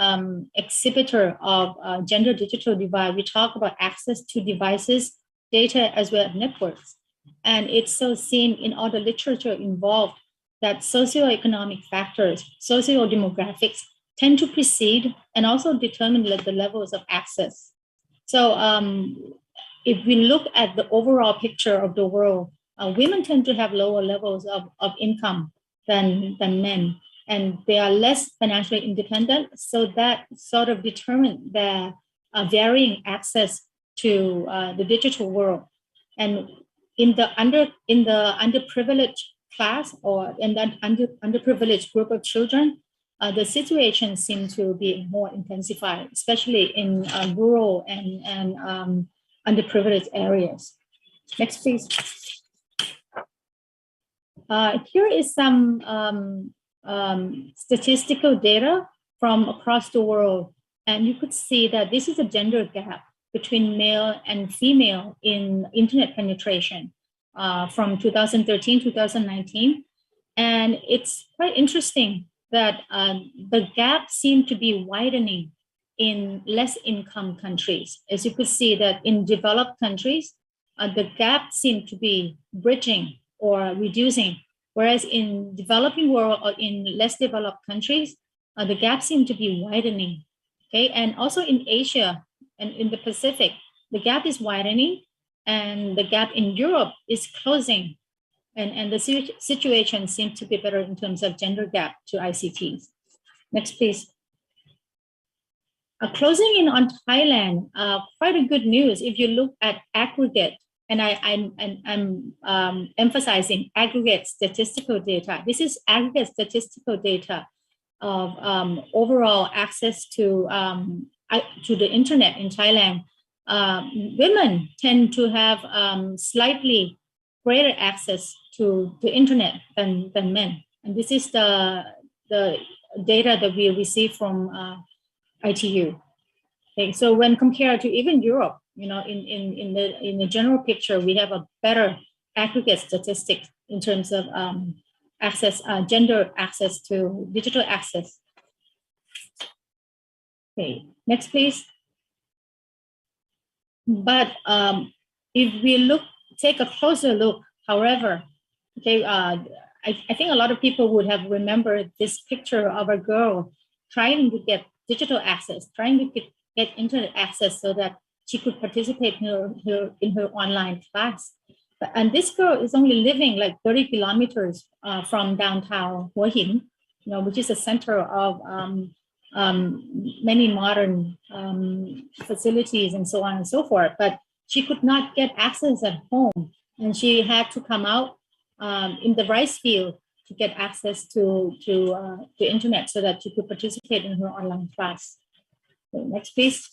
exhibitor of gender digital divide, we talk about access to devices, data, as well as networks. And it's so seen in all the literature involved that socioeconomic factors, socio-demographics tend to precede and also determine the levels of access. So if we look at the overall picture of the world, women tend to have lower levels of income than men, and they are less financially independent. So that sort of determines their varying access to the digital world. And in the underprivileged class or in that underprivileged group of children, the situation seems to be more intensified, especially in rural and underprivileged areas. Next, please. Here is some statistical data from across the world. And you could see that this is a gender gap between male and female in internet penetration from 2013 to 2019. And it's quite interesting that the gap seemed to be widening in less income countries. As you could see that in developed countries, the gap seemed to be bridging or reducing, whereas in developing world or in less developed countries, the gap seemed to be widening. Okay, and also in Asia and in the Pacific, the gap is widening, and the gap in Europe is closing. And the situation seems to be better in terms of gender gap to ICTs. Next, please. Closing in on Thailand, quite a good news if you look at aggregate, and I'm emphasizing aggregate statistical data. This is aggregate statistical data of overall access to the internet in Thailand. Women tend to have slightly greater access to the internet than men. And this is the data that we receive from ITU. Okay, so when compared to even Europe, you know, in the general picture, we have a better aggregate statistics in terms of access, gender access to digital access. Okay, next, please. But if we take a closer look, however, okay, I think a lot of people would have remembered this picture of a girl trying to get digital access, trying to get internet access so that she could participate in her online class. And this girl is only living like 30 kilometers from downtown Hua Hin, you know, which is a center of many modern facilities and so on and so forth. But she could not get access at home, and she had to come out in the rice field to get access to the internet so that she could participate in her online class. Okay, next, please.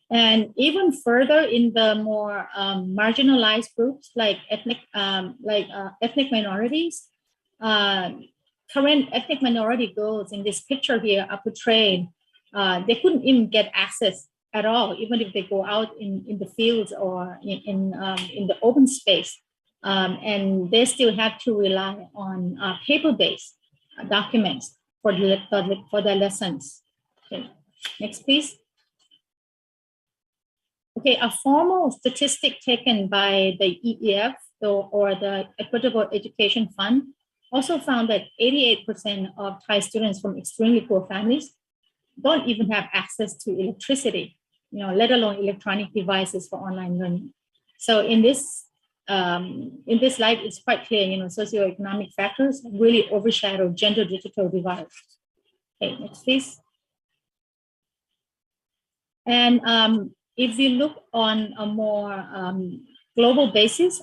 And even further in the more marginalized groups like ethnic minorities, current ethnic minority girls in this picture here are portrayed. They couldn't even get access at all, even if they go out in the fields or in the open space. And they still have to rely on paper-based documents for their lessons. Okay, next, please. Okay, a formal statistic taken by the EEF or the Equitable Education Fund also found that 88% of Thai students from extremely poor families don't even have access to electricity, you know, let alone electronic devices for online learning. So in this light, it's quite clear, you know, socioeconomic factors really overshadow gender digital divide. Okay, next, please. And if we look on a more global basis,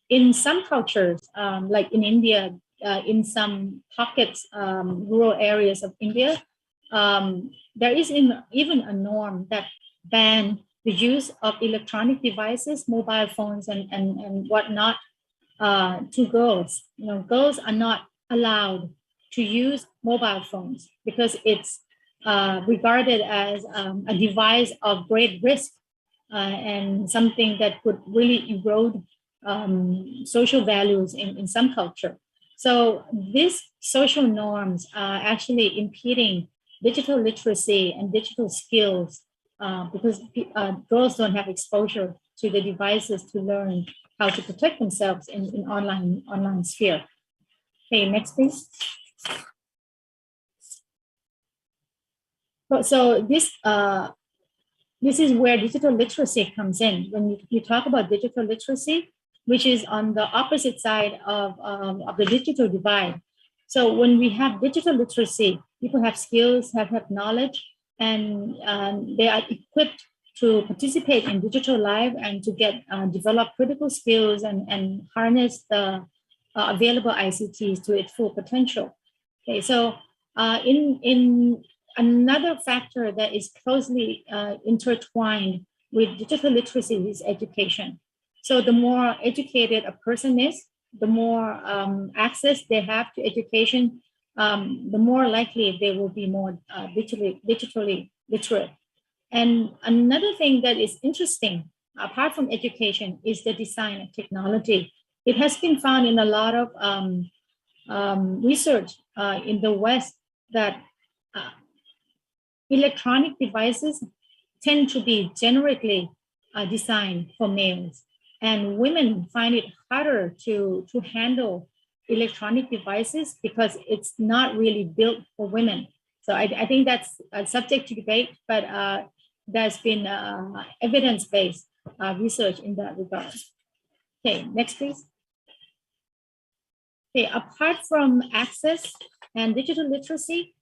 in some cultures, like in India, in some pockets, rural areas of India, there is even a norm that ban the use of electronic devices, mobile phones, and whatnot to girls. You know, girls are not allowed to use mobile phones because it's regarded as a device of great risk and something that could really erode social values in some culture. So these social norms are actually impeding digital literacy and digital skills because girls don't have exposure to the devices to learn how to protect themselves in online sphere. Okay, next please. So this is where digital literacy comes in. When you talk about digital literacy, which is on the opposite side of the digital divide. So when we have digital literacy, people have skills, have knowledge, and they are equipped to participate in digital life and to get develop critical skills and harness the available ICTs to its full potential. Okay, so in another factor that is closely intertwined with digital literacy is education. So the more educated a person is, the more access they have to education, the more likely they will be more digitally literate. And another thing that is interesting, apart from education, is the design of technology. It has been found in a lot of research in the West that electronic devices tend to be generically designed for males, and women find it harder to handle electronic devices because it's not really built for women. So I think that's subject to debate, but there's been evidence-based research in that regard. Okay, next please. Okay, apart from access and digital literacy,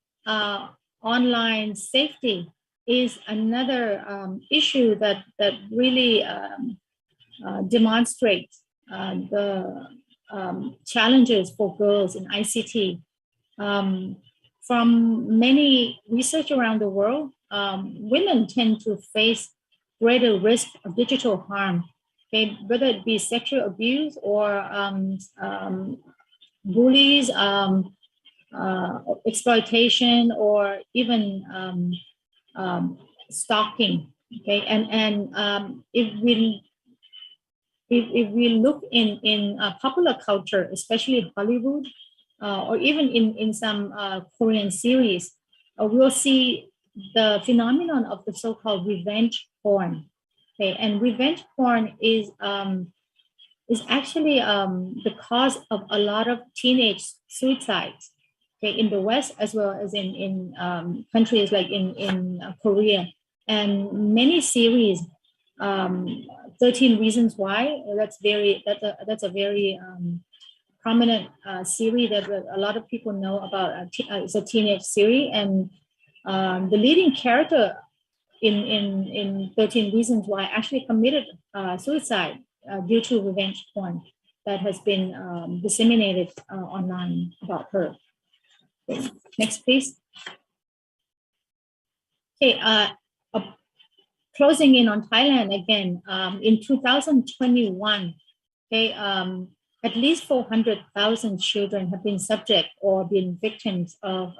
online safety is another issue that really demonstrates the challenges for girls in ICT. From many research around the world, women tend to face greater risk of digital harm, okay, whether it be sexual abuse or bullies, exploitation, or even stalking. Okay, and if we look in popular culture, especially Hollywood, or even in some Korean series, we'll see the phenomenon of the so-called revenge porn. Okay, and revenge porn is actually the cause of a lot of teenage suicides. Okay, in the West as well as in countries like in Korea, and many series. 13 Reasons Why. That's a very prominent series that a lot of people know about. It's a teenage series, and the leading character in 13 Reasons Why actually committed suicide due to revenge porn that has been disseminated online about her. Okay, next, please. Okay, closing in on Thailand again, in 2021, okay, at least 400,000 children have been subject or been victims of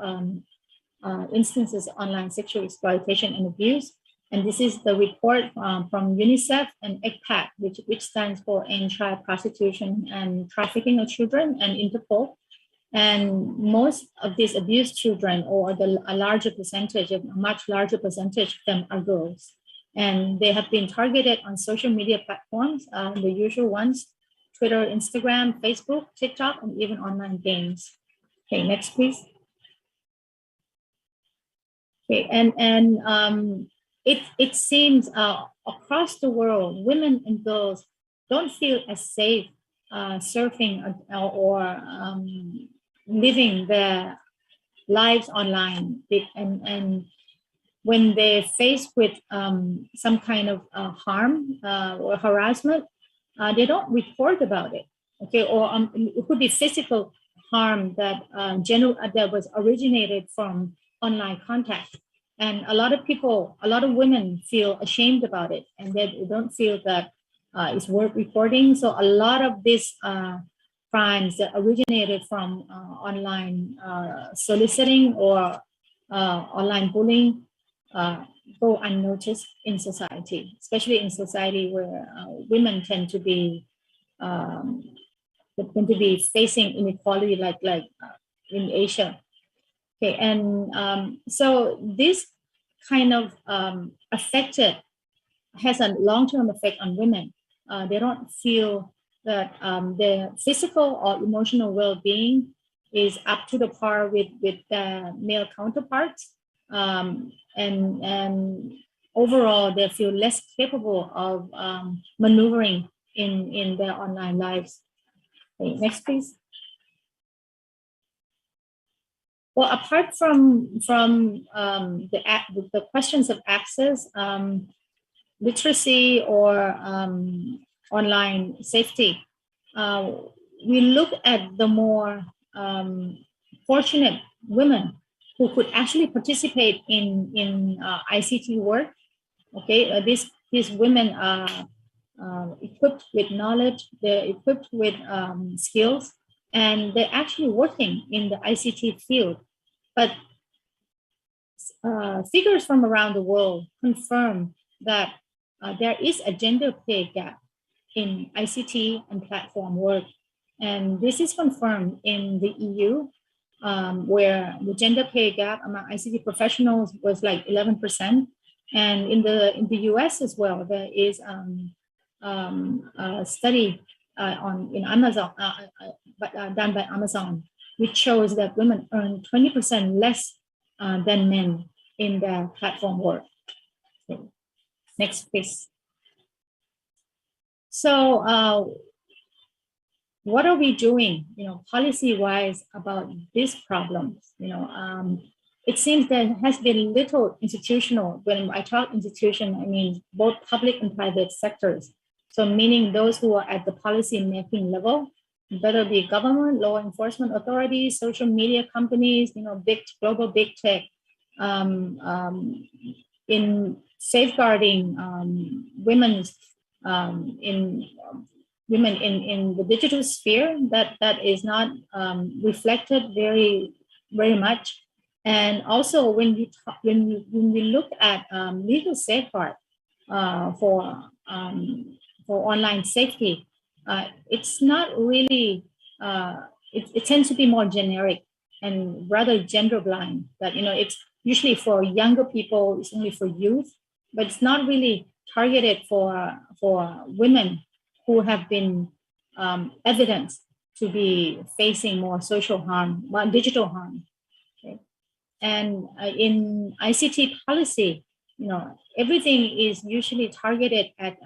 instances of online sexual exploitation and abuse. And this is the report from UNICEF and ECPAT, which stands for End Child Prostitution and Trafficking of Children, and Interpol. And most of these abused children, or a larger percentage, a much larger percentage of them, are girls. And they have been targeted on social media platforms, the usual ones: Twitter, Instagram, Facebook, TikTok, and even online games. Okay, next, please. Okay, and it seems across the world, women and girls don't feel as safe surfing or living their lives online, and when they're faced with some kind of harm or harassment, they don't report about it. Okay, or it could be physical harm that that was originated from online contact, and a lot of women feel ashamed about it, and they don't feel that it's worth reporting. So a lot of this crimes that originated from online soliciting or online bullying go unnoticed in society, especially in society where women tend to be facing inequality like in Asia. Okay, and so this kind of has a long-term effect on women. They don't feel that their physical or emotional well-being is up to the par with their male counterparts, and overall they feel less capable of maneuvering in their online lives. Okay, next, please. Well, apart from the questions of access, literacy, or online safety, we look at the more fortunate women who could actually participate in ICT work. Okay, these women are equipped with knowledge, they're equipped with skills, and they're actually working in the ICT field. But figures from around the world confirm that there is a gender pay gap in ICT and platform work. And this is confirmed in the EU, where the gender pay gap among ICT professionals was like 11%. And in the US as well, there is a study in Amazon, done by Amazon, which shows that women earn 20% less than men in their platform work. Okay. Next, please. So what are we doing, policy-wise about these problems? It seems there has been little institutional. When I talk institution, I mean both public and private sectors. So meaning those who are at the policy-making level, whether it be government, law enforcement authorities, social media companies, global big tech, in safeguarding women in the digital sphere, that is not reflected very much. And also when we look at legal safeguard for online safety, it's not really, it tends to be more generic and rather gender blind, that it's usually for younger people, it's only for youth, but it's not really targeted for women who have been evidenced to be facing more social harm, more digital harm. Okay? And in ICT policy, everything is usually targeted at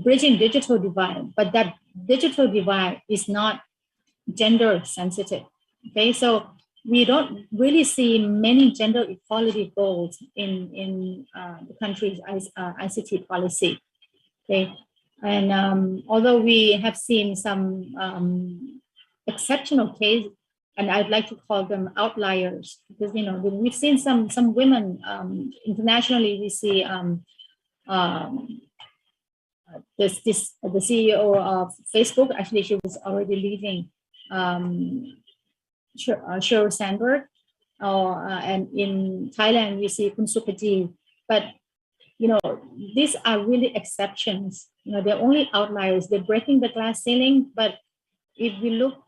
bridging digital divide, but that digital divide is not gender sensitive. Okay, so we don't really see many gender equality goals in the country's ICT policy. Okay, and although we have seen some exceptional cases, and I'd like to call them outliers, because we've seen some women internationally. We see the CEO of Facebook. Actually, she was already leaving. Sheryl Sandberg, and in Thailand we see Kun Supaji. But these are really exceptions. They're only outliers. They're breaking the glass ceiling. But if we look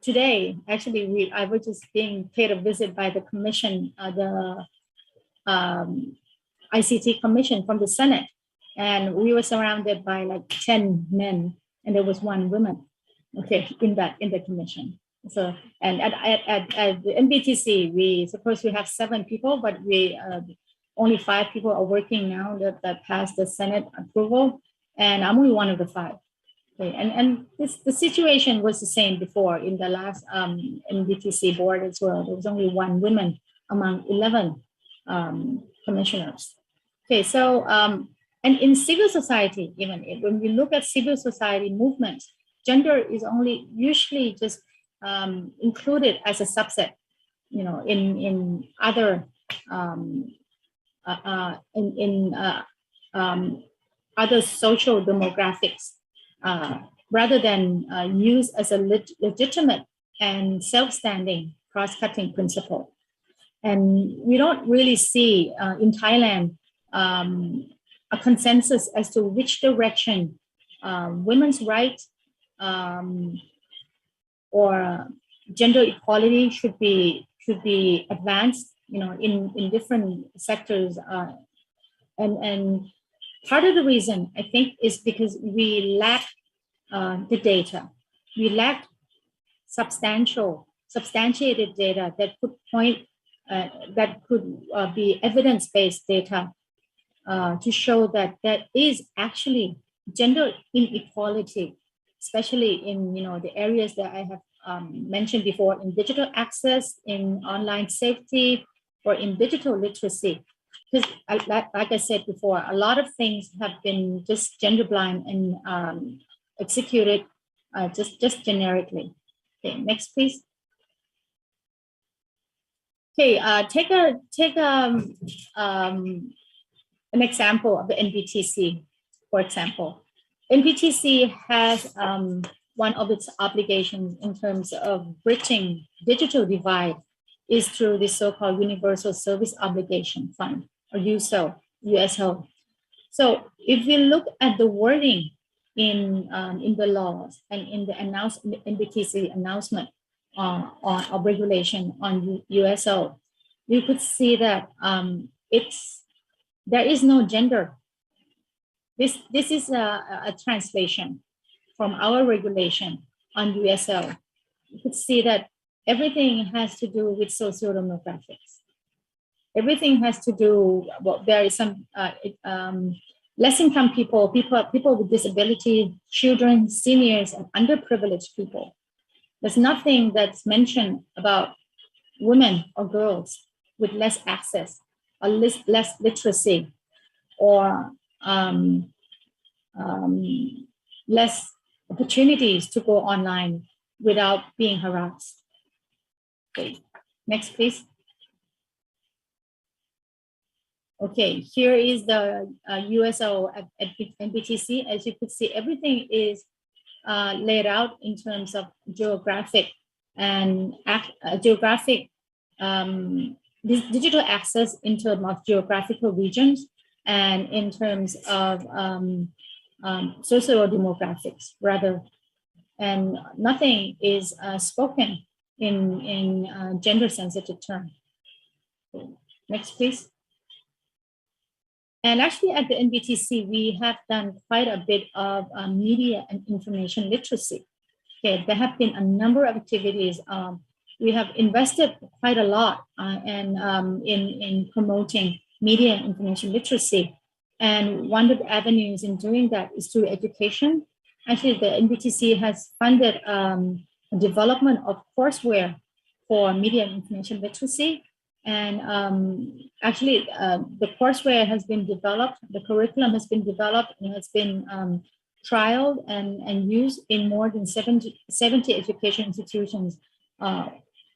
today, actually, I was just being paid a visit by the commission, the ICT commission from the Senate, and we were surrounded by like 10 men, and there was one woman. Okay, in the commission. So, and at the NBTC, we suppose we have 7 people, but we only 5 people are working now that passed the Senate approval, and I'm only one of the 5. Okay, and the situation was the same before in the last NBTC board as well. There was only 1 woman among 11 commissioners. Okay, so and in civil society, even when we look at civil society movements, gender is only usually just included as a subset, in other other social demographics rather than used as a legitimate and self-standing cross-cutting principle. And we don't really see in Thailand a consensus as to which direction women's rights or gender equality should be advanced, in different sectors. And part of the reason, I think, is because we lack the data. We lack substantiated data that could point, that could be evidence-based data to show that there is actually gender inequality, especially in the areas that I have mentioned before, in digital access, in online safety, or in digital literacy. Because like I said before, a lot of things have been just gender blind and executed just generically. Okay, next please. Okay, take an example of the NBTC, for example. NBTC has one of its obligations in terms of bridging digital divide is through the so-called Universal Service Obligation Fund, or USO. So if we look at the wording in the laws and in the NBTC announcement of regulation on USO, you could see that there is no gender. This is a translation from our regulation on USO. You could see that everything has to do with socio-demographics. Everything has to do, well, there is some less income people with disability, children, seniors, and underprivileged people. There's nothing that's mentioned about women or girls with less access or less literacy or less opportunities to go online without being harassed. Okay, next please. Okay, here is the USO at NBTC. As you could see, everything is laid out in terms of geographic and digital access in terms of geographical regions and in terms of socio-demographics rather, and nothing is spoken in gender-sensitive terms. Next, please. And actually at the NBTC, we have done quite a bit of media and information literacy. Okay, there have been a number of activities. We have invested quite a lot in promoting media and information literacy. And one of the avenues in doing that is through education. Actually, the NBTC has funded development of courseware for media and information literacy. And actually, the courseware has been developed, the curriculum has been developed, and has been trialed and used in more than 70 education institutions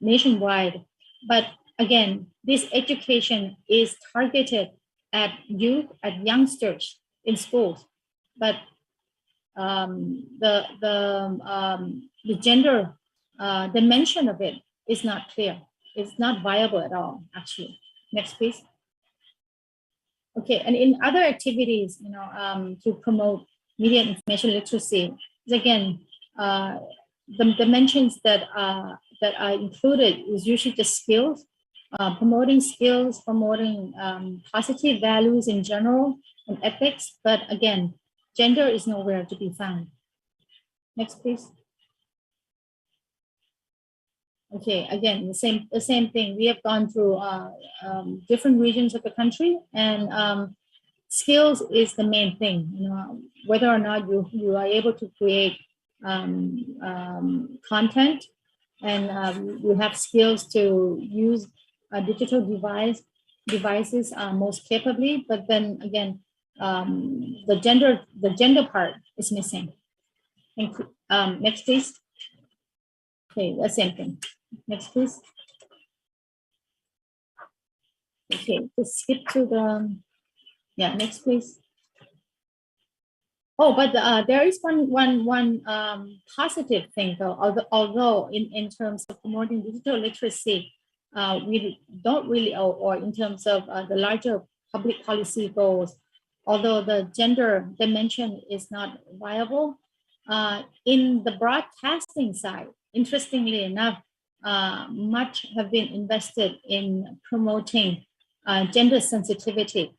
nationwide. But again, this education is targeted at youth, at youngsters in schools. But the gender dimension of it is not clear. It's not viable at all, actually. Next, please. Okay, and in other activities, to promote media and information literacy, again, the dimensions that are included is usually just skills, promoting skills, promoting positive values in general and ethics. But again, gender is nowhere to be found. Next, please. Okay, again, the same thing. We have gone through different regions of the country, and skills is the main thing. Whether or not you are able to create content, and you have skills to use digital devices most capably. But then again, the gender part is missing. Next, please. Okay, the same thing. Next, please. Okay, just skip to the, next, please. Oh, but there is one positive thing though. Although in terms of promoting digital literacy, we don't really, or in terms of the larger public policy goals, although the gender dimension is not viable, in the broadcasting side, interestingly enough, much have been invested in promoting gender sensitivity.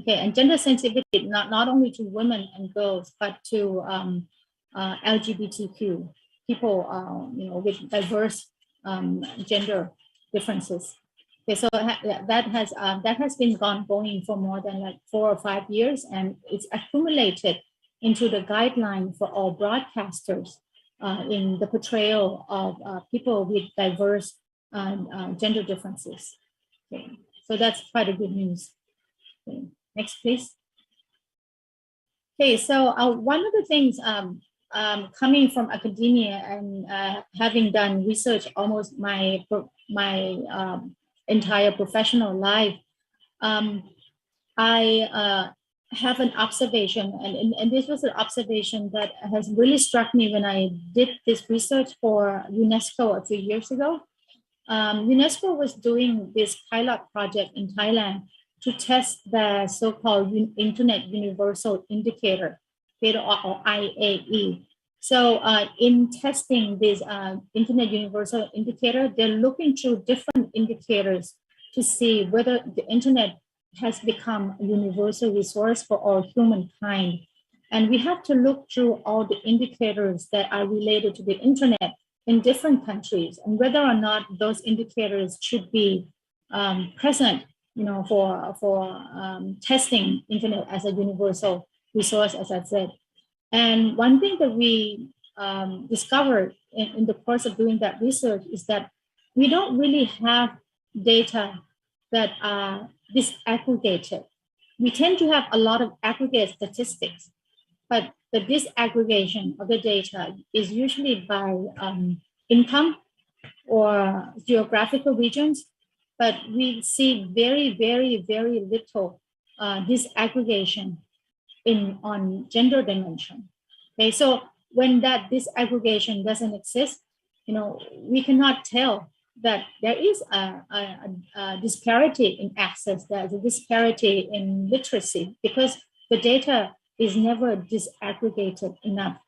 Okay, and gender sensitivity not only to women and girls, but to LGBTQ people, with diverse gender differences. Okay, so that has been going for more than like 4 or 5 years, and it's accumulated into the guideline for all broadcasters in the portrayal of people with diverse gender differences. Okay, so that's quite a good news. Okay. Next, please. Okay, so one of the things coming from academia and having done research almost my entire professional life, I have an observation, and this was an observation that has really struck me when I did this research for UNESCO a few years ago. UNESCO was doing this pilot project in Thailand to test the so-called Internet Universal Indicator, or IAE. So in testing this Internet Universal Indicator, they're looking through different indicators to see whether the Internet has become a universal resource for all humankind. And we have to look through all the indicators that are related to the Internet in different countries, and whether or not those indicators should be present, for testing Internet as a universal resource, as I said. And one thing that we discovered in the course of doing that research is that we don't really have data that are disaggregated. We tend to have a lot of aggregate statistics, but the disaggregation of the data is usually by income or geographical regions, but we see very, very, very little disaggregation on gender dimension. Okay, so when that disaggregation doesn't exist, we cannot tell that there is a disparity in access, there's a disparity in literacy, because the data is never disaggregated enough.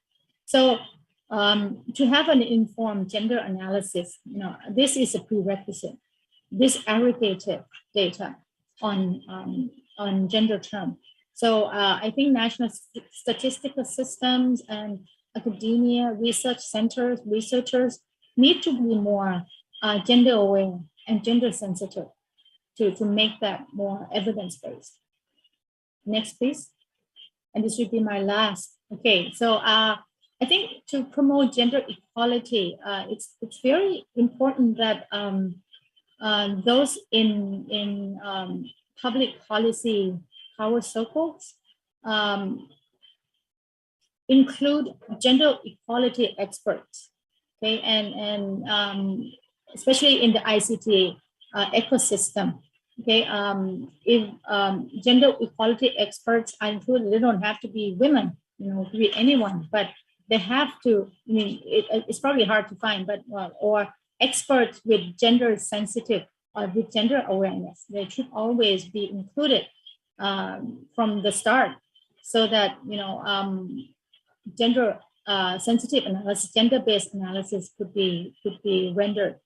So to have an informed gender analysis, this is a prerequisite, disaggregated data on gender term. So I think national statistical systems and academia, research centers, researchers need to be more gender aware and gender sensitive to make that more evidence-based. Next, please. And this should be my last. Okay, so I think to promote gender equality, it's very important that those in public policy power circles include gender equality experts, okay, and especially in the ICT ecosystem. Okay, if gender equality experts are included, they don't have to be women, it could be anyone, but they have to. I mean, it's probably hard to find, but or experts with gender sensitive or with gender awareness, they should always be included from the start, so that gender sensitive analysis, gender-based analysis could be rendered.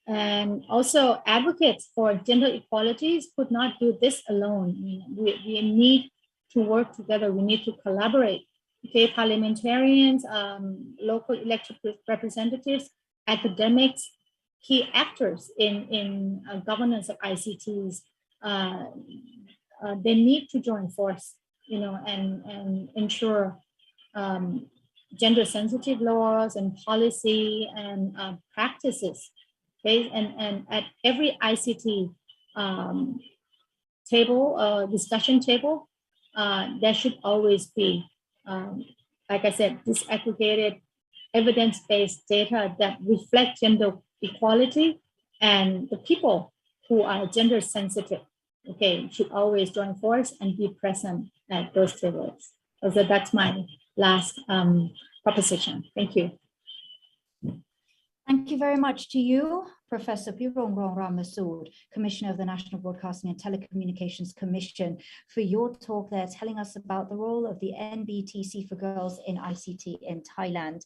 And also advocates for gender equalities could not do this alone. We need to work together. We need to collaborate. Okay, parliamentarians, local elected representatives, academics, key actors in governance of ICTs, they need to join force, and ensure gender sensitive laws and policy and practices. Okay, and at every ICT table, discussion table, there should always be, like I said, disaggregated evidence-based data that reflect gender equality, and the people who are gender sensitive, okay, should always join force and be present at those tables. So that's my last proposition. Thank you.
Thank you very much to you, Professor Pirongrong Ramasood, Commissioner of the National Broadcasting and Telecommunications Commission, for your talk there, telling us about the role of the NBTC for girls in ICT in Thailand.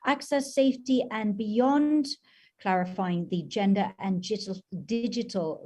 Access, safety, and beyond, clarifying the gender and digital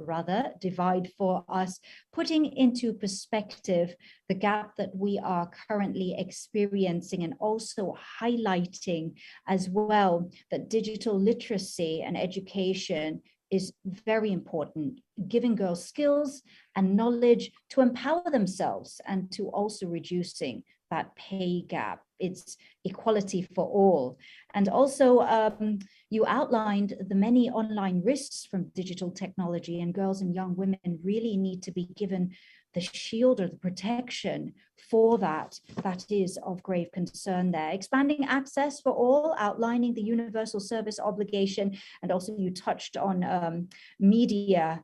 divide for us, putting into perspective the gap that we are currently experiencing, and also highlighting as well that digital literacy and education is very important, giving girls skills and knowledge to empower themselves and to also reducing that pay gap. It's equality for all. And also you outlined the many online risks from digital technology, and girls and young women really need to be given the shield or the protection for that. That is of grave concern there. Expanding access for all, outlining the universal service obligation, and also you touched on media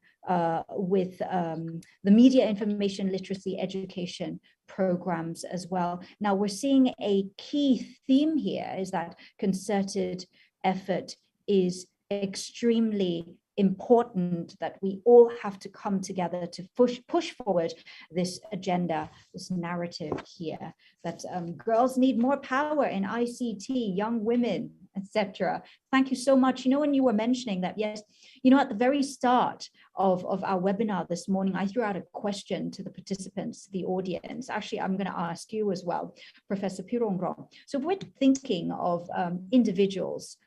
with the media information literacy education programs as well. Now we're seeing a key theme here is that concerted effort is extremely important, that we all have to come together to push forward this agenda, this narrative here, that girls need more power in ICT, young women, etc. Thank you so much. You know, when you were mentioning that, yes, you know, at the very start of our webinar this morning, I threw out a question to the participants, the audience. Actually, I'm going to ask you as well, Professor Pirongrong. So if we're thinking of individuals,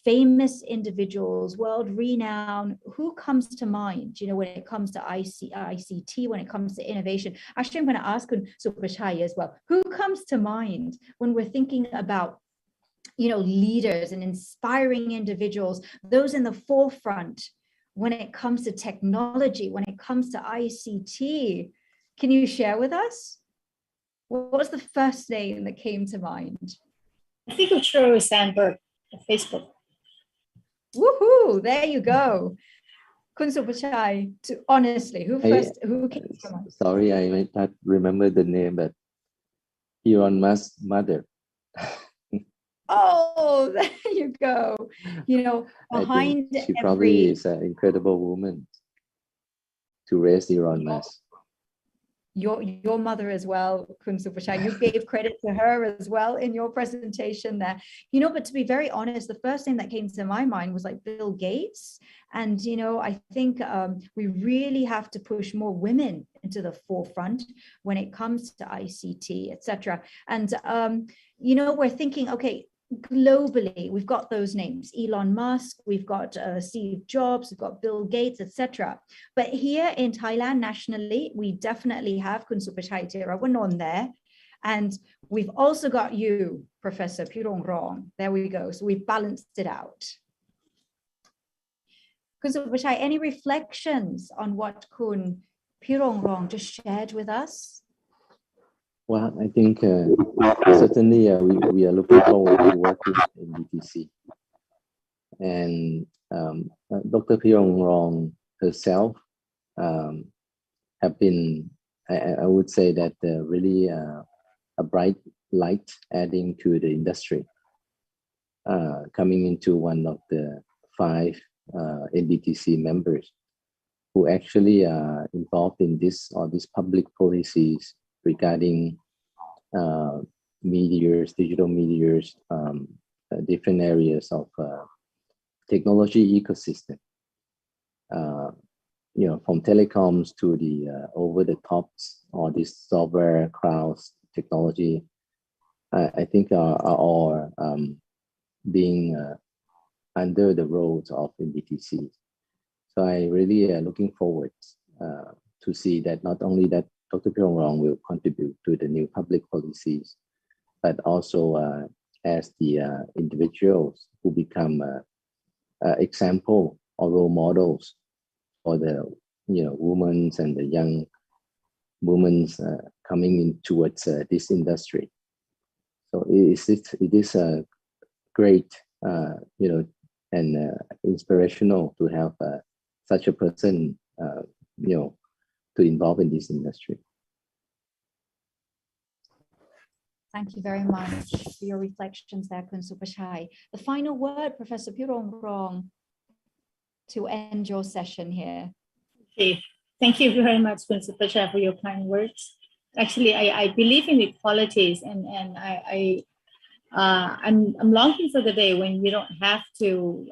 famous individuals, world renowned, who comes to mind, you know, when it comes to ICT, when it comes to innovation? Actually, I'm going to ask Suprachai as well. Who comes to mind when we're thinking about, you know, leaders and inspiring individuals, those in the forefront when it comes to technology, when it comes to ICT? Can you share with us? What was the first name that came to mind?
I think of Sheryl Sandberg of Facebook.
Woohoo! There you go. Kun Suprachai, honestly, who came to mind?
Sorry, I might not remember the name, but Elon Musk's mother.
Oh, there you go. You know, behind
she probably is an incredible woman to raise Elon Musk.
Your mother as well, Kun Suprachai, you gave credit to her as well in your presentation there. You know, but to be very honest, the first thing that came to my mind was like Bill Gates. And, you know, I think we really have to push more women into the forefront when it comes to ICT, etc. And, you know, we're thinking, okay, globally, we've got those names, Elon Musk, we've got Steve Jobs, we've got Bill Gates, etc. But here in Thailand, nationally, we definitely have Kun Suprachai Therawanon there. And we've also got you, Professor Pirongrong. There we go. So we've balanced it out. Kun Suprachai, any reflections on what Kun Pirongrong just shared with us?
Well, I think certainly we are looking forward to working in BTC. And Dr. Pirongrong herself have been, I would say that really a bright light adding to the industry, coming into one of the 5 NBTC members who actually are involved in this or these public policies regarding digital medias, different areas of technology ecosystem. You know, from telecoms to the over-the-tops or this software cloud technology, I think are all being under the roles of NBTC. So I really looking forward to see that not only that Dr. Pirongrong will contribute to the new public policies, but also as the individuals who become example or role models for the women and the young women coming in towards this industry. So it is a great and inspirational to have such a person to involve in this industry.
Thank you very much for your reflections there, Kun Supachai. The final word, Professor Pirong, to end your session here.
Okay. Thank you very much, Kun Supachai, for your kind words. Actually, I believe in equalities, and I'm longing for the day when we don't have to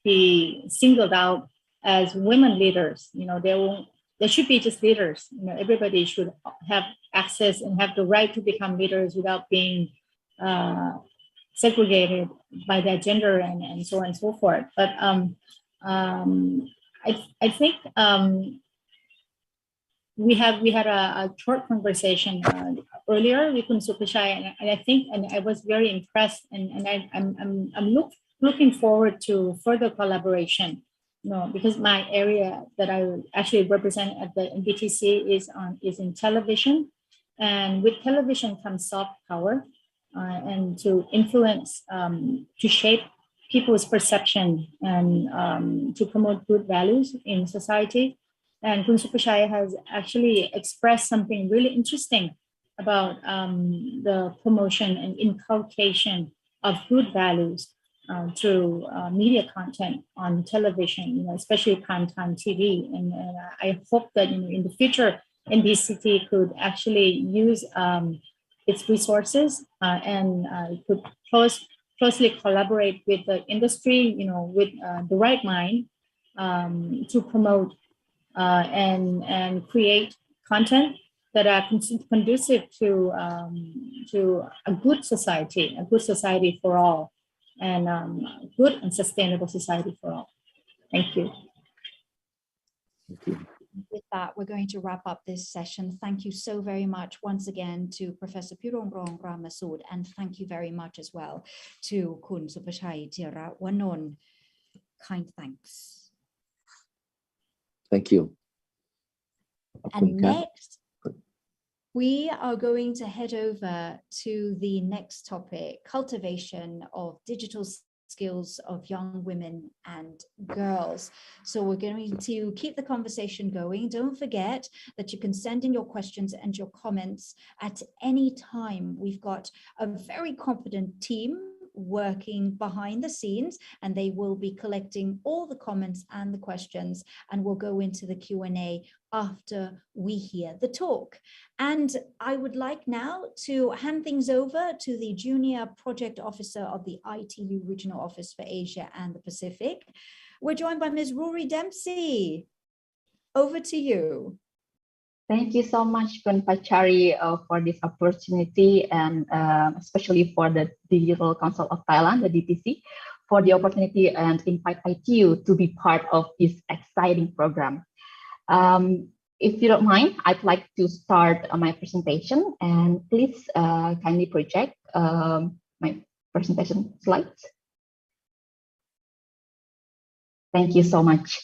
be singled out as women leaders. You know, there should be just leaders. You know, everybody should have access and have the right to become leaders without being segregated by their gender and so on and so forth. But I think we had a short conversation earlier with Kun Supachai, and I think, and I was very impressed, and I'm looking forward to further collaboration. You know, because my area that I actually represent at the NBTC is in television, and with television comes soft power, and to influence, to shape people's perception, and to promote good values in society. And Kun Supachai has actually expressed something really interesting about the promotion and inculcation of good values through media content on television, you know, especially primetime TV. And I hope that in the future, NBCT could actually use its resources and could closely collaborate with the industry, you know, with the right mind to promote and create content that are conducive to a good society for all, and good and sustainable society for all. Thank you.
Thank you.
With that, we're going to wrap up this session. Thank you so very much once again to Professor Pirongrong Ramasood, and thank you very much as well to Kun Supachai Jirawanon. Kind thanks.
Thank you.
And next, we are going to head over to the next topic, cultivation of digital skills of young women and girls. So we're going to keep the conversation going. Don't forget that you can send in your questions and your comments at any time. We've got a very competent team working behind the scenes, and they will be collecting all the comments and the questions, and we'll go into the Q&A after we hear the talk. And I would like now to hand things over to the Junior Project Officer of the ITU Regional Office for Asia and the Pacific. We're joined by Ms. Rory Dempsey. Over to you.
Thank you so much, Kun Pachari, for this opportunity, and especially for the Digital Council of Thailand, the DTC, for the opportunity and invite ITU to be part of this exciting program. If you don't mind, I'd like to start my presentation, and please kindly project my presentation slides. Thank you so much.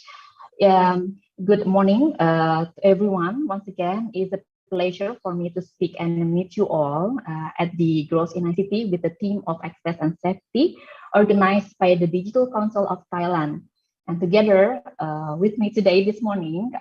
Good morning to everyone. Once again, it's a pleasure for me to speak and meet you all at the Growth in ICT with the theme of Access and Safety, organized by the Digital Council of Thailand. And together with me today this morning,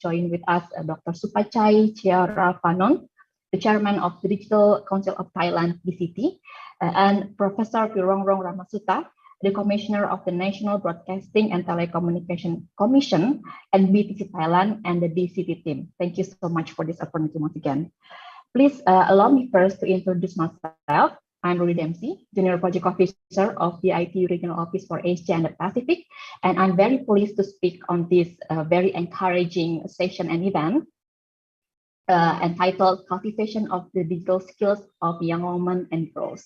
join with us Dr. Supachai Chiarapanon, the chairman of the Digital Council of Thailand, DCT, and Professor Pirongrong Ramasuta, the Commissioner of the National Broadcasting and Telecommunication Commission, and BTC Thailand, and the DCT team. Thank you so much for this opportunity once again. Please allow me first to introduce myself. I'm Rory Dempsey, Junior Project Officer of the ITU Regional Office for Asia and the Pacific, and I'm very pleased to speak on this very encouraging session and event entitled Cultivation of the Digital Skills of Young Women and Girls.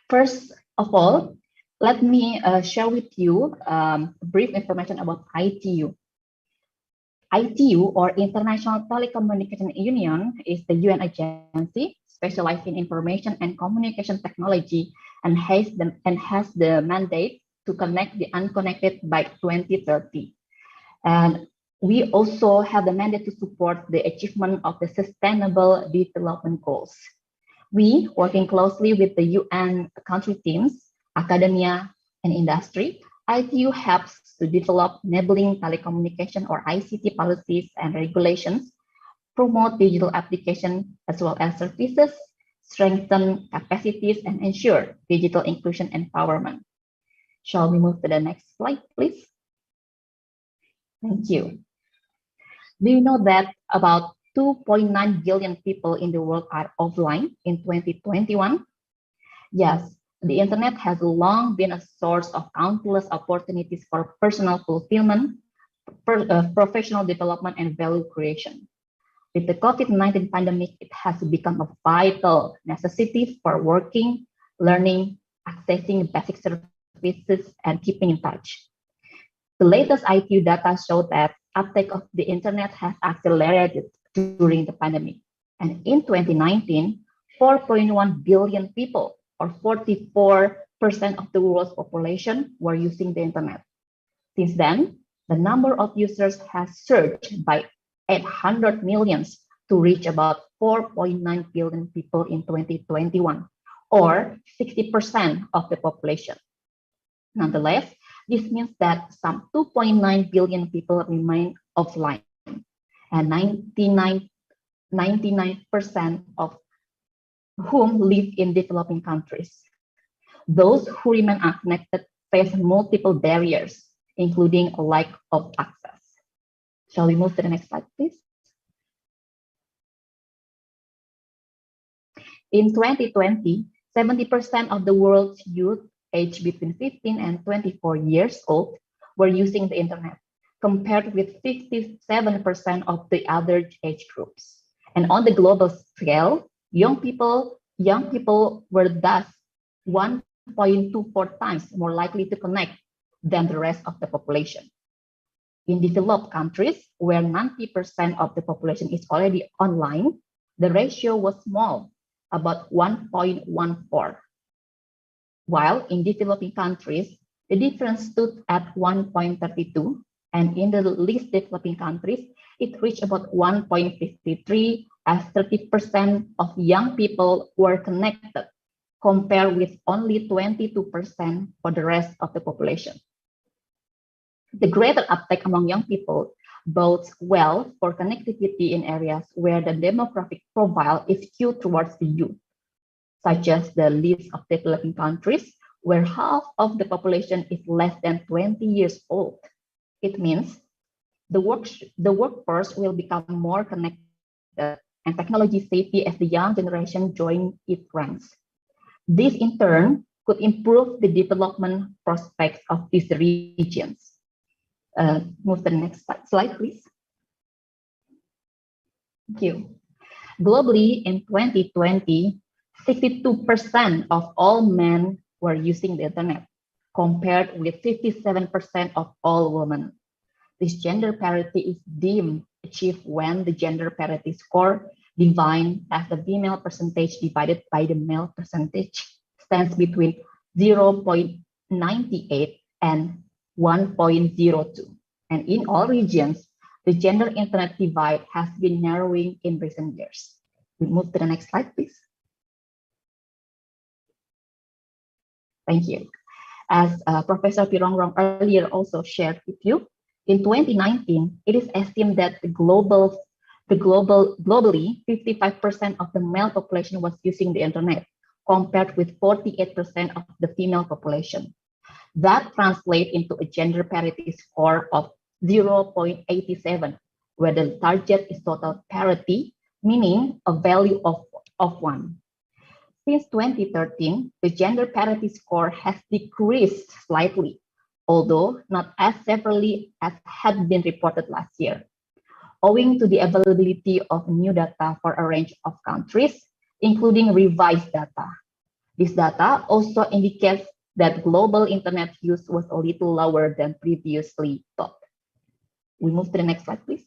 First of all, let me share with you brief information about ITU. ITU, or International Telecommunication Union, is the UN agency specialized in information and communication technology, and has the mandate to connect the unconnected by 2030. And we also have the mandate to support the achievement of the Sustainable Development Goals. We, working closely with the UN country teams, academia, and industry, ITU helps to develop enabling telecommunication or ICT policies and regulations, promote digital application as well as services, strengthen capacities, and ensure digital inclusion empowerment. Shall we move to the next slide, please? Thank you. Do you know that about 2.9 billion people in the world are offline in 2021? Yes, the internet has long been a source of countless opportunities for personal fulfillment, professional development, and value creation. With the COVID-19 pandemic, it has become a vital necessity for working, learning, accessing basic services, and keeping in touch. The latest ITU data show that uptake of the internet has accelerated during the pandemic. And in 2019, 4.1 billion people, or 44% of the world's population, were using the internet. Since then, the number of users has surged by 800 million to reach about 4.9 billion people in 2021, or 60% of the population. Nonetheless, this means that some 2.9 billion people remain offline, and 99% of whom live in developing countries. Those who remain unconnected face multiple barriers, including a lack of access. Shall we move to the next slide, please? In 2020, 70% of the world's youth aged between 15 and 24 years old were using the internet, compared with 57% of the other age groups. And on the global scale, young people were thus 1.24 times more likely to connect than the rest of the population. In developed countries, where 90% of the population is already online, the ratio was small, about 1.14. While in developing countries, the difference stood at 1.32, and in the least developing countries, it reached about 1.53, as 30% of young people were connected, compared with only 22% for the rest of the population. The greater uptake among young people bodes well for connectivity in areas where the demographic profile is skewed towards the youth, such as the list of developing countries, where half of the population is less than 20 years old. It means the workforce will become more connected and technology savvy as the young generation join its ranks. This in turn could improve the development prospects of these regions. Move to the next slide, please. Thank you. Globally, in 2020, 62% of all men were using the internet, compared with 57% of all women. This gender parity is deemed achieved when the gender parity score, defined as the female percentage divided by the male percentage, stands between 0.98 and 1.02. And in all regions, the gender internet divide has been narrowing in recent years. We move to the next slide, please. Thank you. As Professor Pirongrong earlier also shared with you, in 2019, it is estimated that globally, 55% of the male population was using the internet, compared with 48% of the female population. That translates into a gender parity score of 0.87, where the target is total parity, meaning a value of 1. Since 2013, the gender parity score has decreased slightly, although not as severely as had been reported last year, owing to the availability of new data for a range of countries, including revised data. This data also indicates that global internet use was a little lower than previously thought. We move to the next slide, please.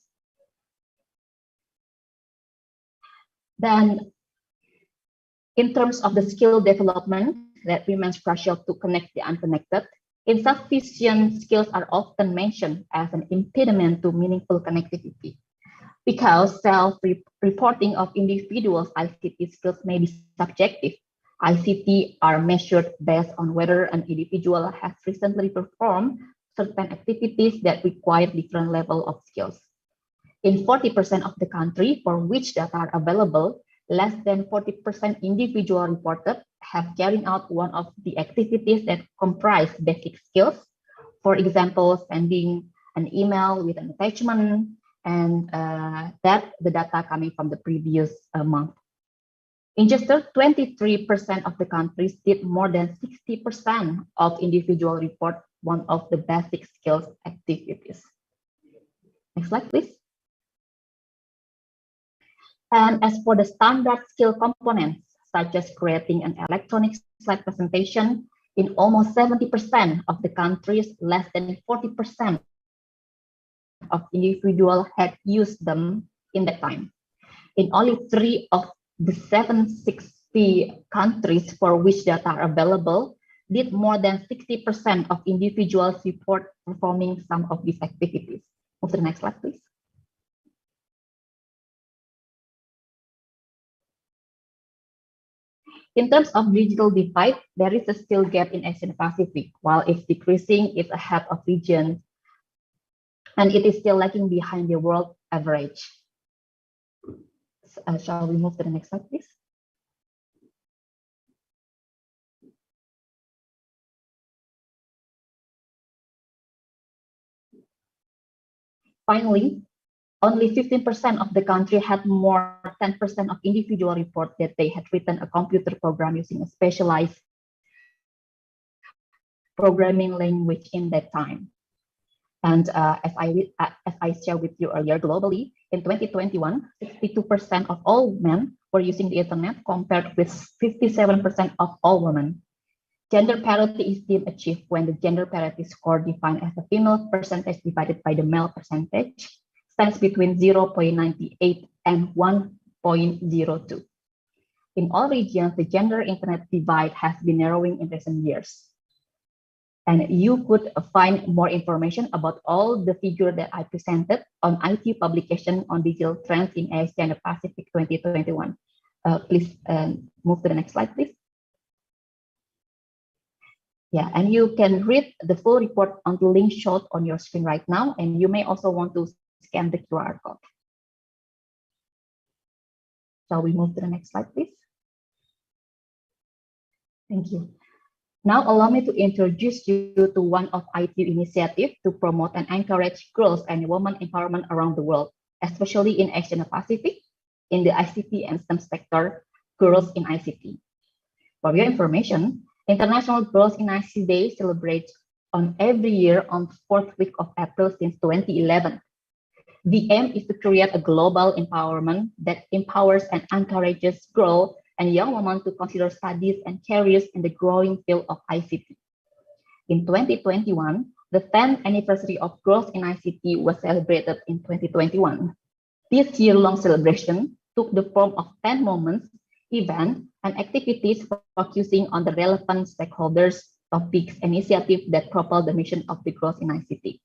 Then, in terms of the skill development that remains crucial to connect the unconnected, insufficient skills are often mentioned as an impediment to meaningful connectivity. Because self-reporting of individuals' ICT skills may be subjective, ICT are measured based on whether an individual has recently performed certain activities that require different level of skills. In 40% of the country for which data are available, less than 40% individual reported have carried out one of the activities that comprise basic skills. For example, sending an email with an attachment, and that the data coming from the previous month. In just 23% of the countries did more than 60% of individual report one of the basic skills activities. Next slide, please. And as for the standard skill components, such as creating an electronic slide presentation, in almost 70% of the countries, less than 40% of individuals had used them in that time. In only 3 of the 760 countries for which data are available, did more than 60% of individuals report performing some of these activities. Move to the next slide, please. In terms of digital divide, there is a still gap in Asia Pacific. While it's decreasing, it's ahead of regions, and it is still lagging behind the world average. Shall we move to the next slide, please? Finally, only 15% of the country had more than 10% of individual report that they had written a computer program using a specialized programming language in that time. And as I shared with you earlier, globally, in 2021, 62% of all men were using the internet compared with 57% of all women. Gender parity is still achieved when the gender parity score defined as the female percentage divided by the male percentage stands between 0.98 and 1.02. In all regions, the gender internet divide has been narrowing in recent years. And you could find more information about all the figures that I presented on IT publication on digital trends in Asia and the Pacific 2021. Please move to the next slide, please. Yeah, and you can read the full report on the link shown on your screen right now, and you may also want to scan the QR code. Shall we move to the next slide, please? Thank you. Now allow me to introduce you to one of ITU initiatives to promote and encourage girls and women empowerment around the world, especially in Asia and Pacific, in the ICT and STEM sector, Girls in ICT. For your information, International Girls in ICT Day celebrates on every year on 4th week of April since 2011. The aim is to create a global empowerment that empowers and encourages girls and young women to consider studies and careers in the growing field of ICT. In 2021, the 10th anniversary of Girls in ICT was celebrated in 2021. This year-long celebration took the form of 10 moments, events, and activities focusing on the relevant stakeholders, topics, and initiatives that propel the mission of the Girls in ICT.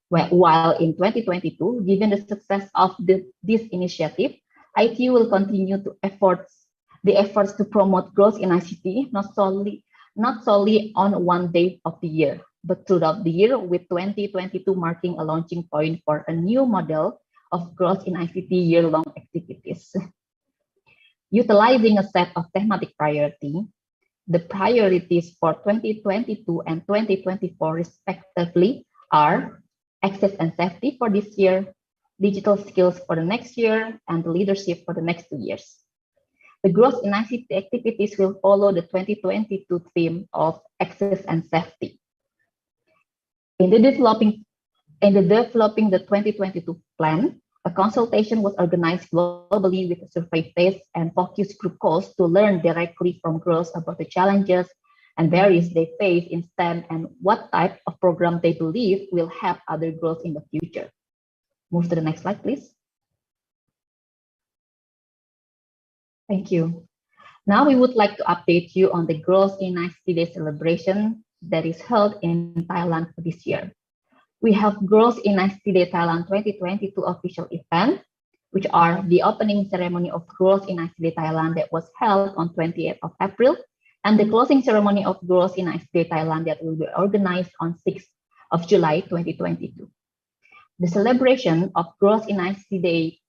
While in 2022, given the success of this initiative, ITU will continue the efforts to promote girls in ICT, not solely on one day of the year, but throughout the year, with 2022 marking a launching point for a new model of girls in ICT year-long activities. Utilizing a set of thematic priorities, the priorities for 2022 and 2024 respectively are access and safety for this year, digital skills for the next year, and leadership for the next 2 years. The Girls in ICT activities will follow the 2022 theme of access and safety. In developing the 2022 plan, a consultation was organized globally with a survey phase and focus group calls to learn directly from girls about the challenges and barriers they face in STEM and what type of program they believe will help other girls in the future. Move to the next slide, please. Thank you. Now we would like to update you on the Girls in ICT Day celebration that is held in Thailand for this year. We have Girls in ICT Day Thailand 2022 official event, which are the opening ceremony of Girls in ICT Day Thailand that was held on 28th of April, and the closing ceremony of Girls in ICT Day Thailand that will be organized on 6th of July 2022. The celebration of Girls in ICT Day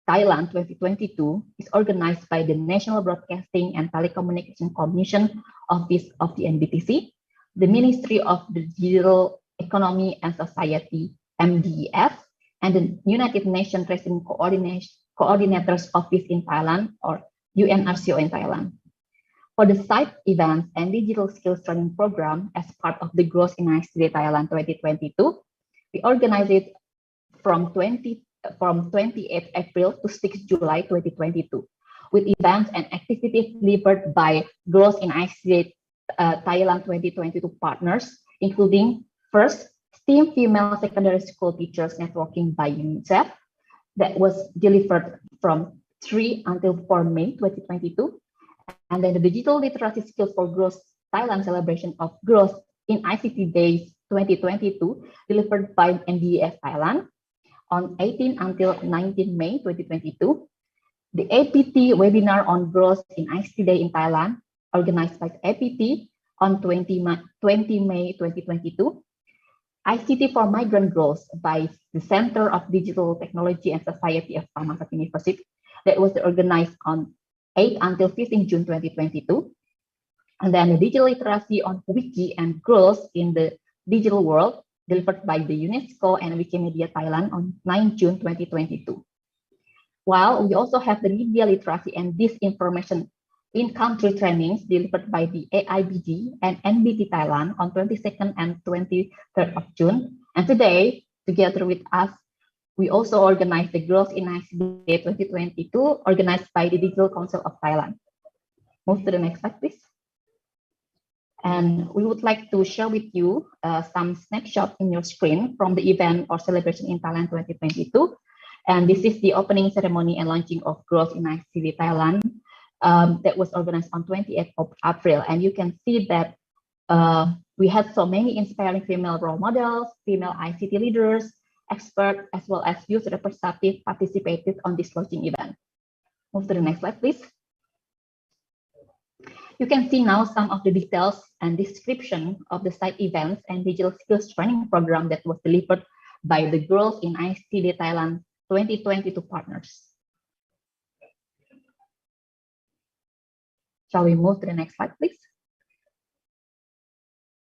Thailand 2022 is organized by the National Broadcasting and Telecommunication Commission Office of the NBTC, the Ministry of the Digital Economy and Society, MDEF, and the United Nations Resident Coordinator's Office in Thailand, or UNRCO in Thailand. For the side events and digital skills training program as part of the Growth in ICT Thailand 2022, we organized it from 28 April to 6 July 2022, with events and activities delivered by Growth in ICT Thailand 2022 partners, including first, STEAM Female Secondary School Teachers Networking by UNICEF, that was delivered from 3 until 4 May 2022, and then the Digital Literacy Skills for Growth Thailand celebration of Growth in ICT Days 2022, delivered by NDF Thailand on 18 until 19 May 2022. The APT webinar on Growth in ICT Day in Thailand, organized by APT on 20 May 2022. ICT for Migrant Growth by the Center of Digital Technology and Society of Thammasat University, that was organized on 8 until 15 June 2022. And then the digital literacy on Wiki and growth in the digital world, delivered by the UNESCO and Wikimedia Thailand on 9 June 2022. While we also have the media literacy and disinformation in-country trainings delivered by the AIBG and NBT Thailand on 22nd and 23rd of June. And today, together with us, we also organized the Growth in ICT Day 2022, organized by the Digital Council of Thailand. Move to the next slide, please. And we would like to share with you some snapshots in your screen from the event or celebration in Thailand 2022. And this is the opening ceremony and launching of Growth in ICT Thailand that was organized on 28th of April. And you can see that we had so many inspiring female role models, female ICT leaders, experts, as well as youth representatives participated on this launching event. Move to the next slide, please. You can see now some of the details and description of the side events and digital skills training program that was delivered by the Growth in ICT Thailand 2022 partners. Shall we move to the next slide, please?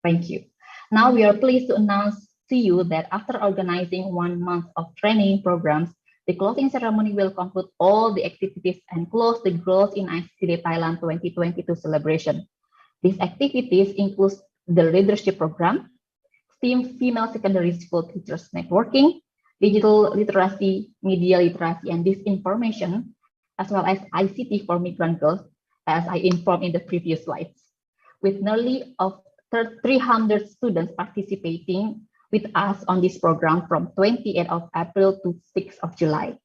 Thank you. Now we are pleased to announce to you that after organizing 1 month of training programs, the closing ceremony will conclude all the activities and close the Growth in ICT Thailand 2022 celebration. These activities include the leadership program, STEAM Female Secondary School Teachers Networking, digital literacy, media literacy, and disinformation, as well as ICT for migrant girls, as I informed in the previous slides, with nearly 300 students participating with us on this program from 28th of April to 6th of July.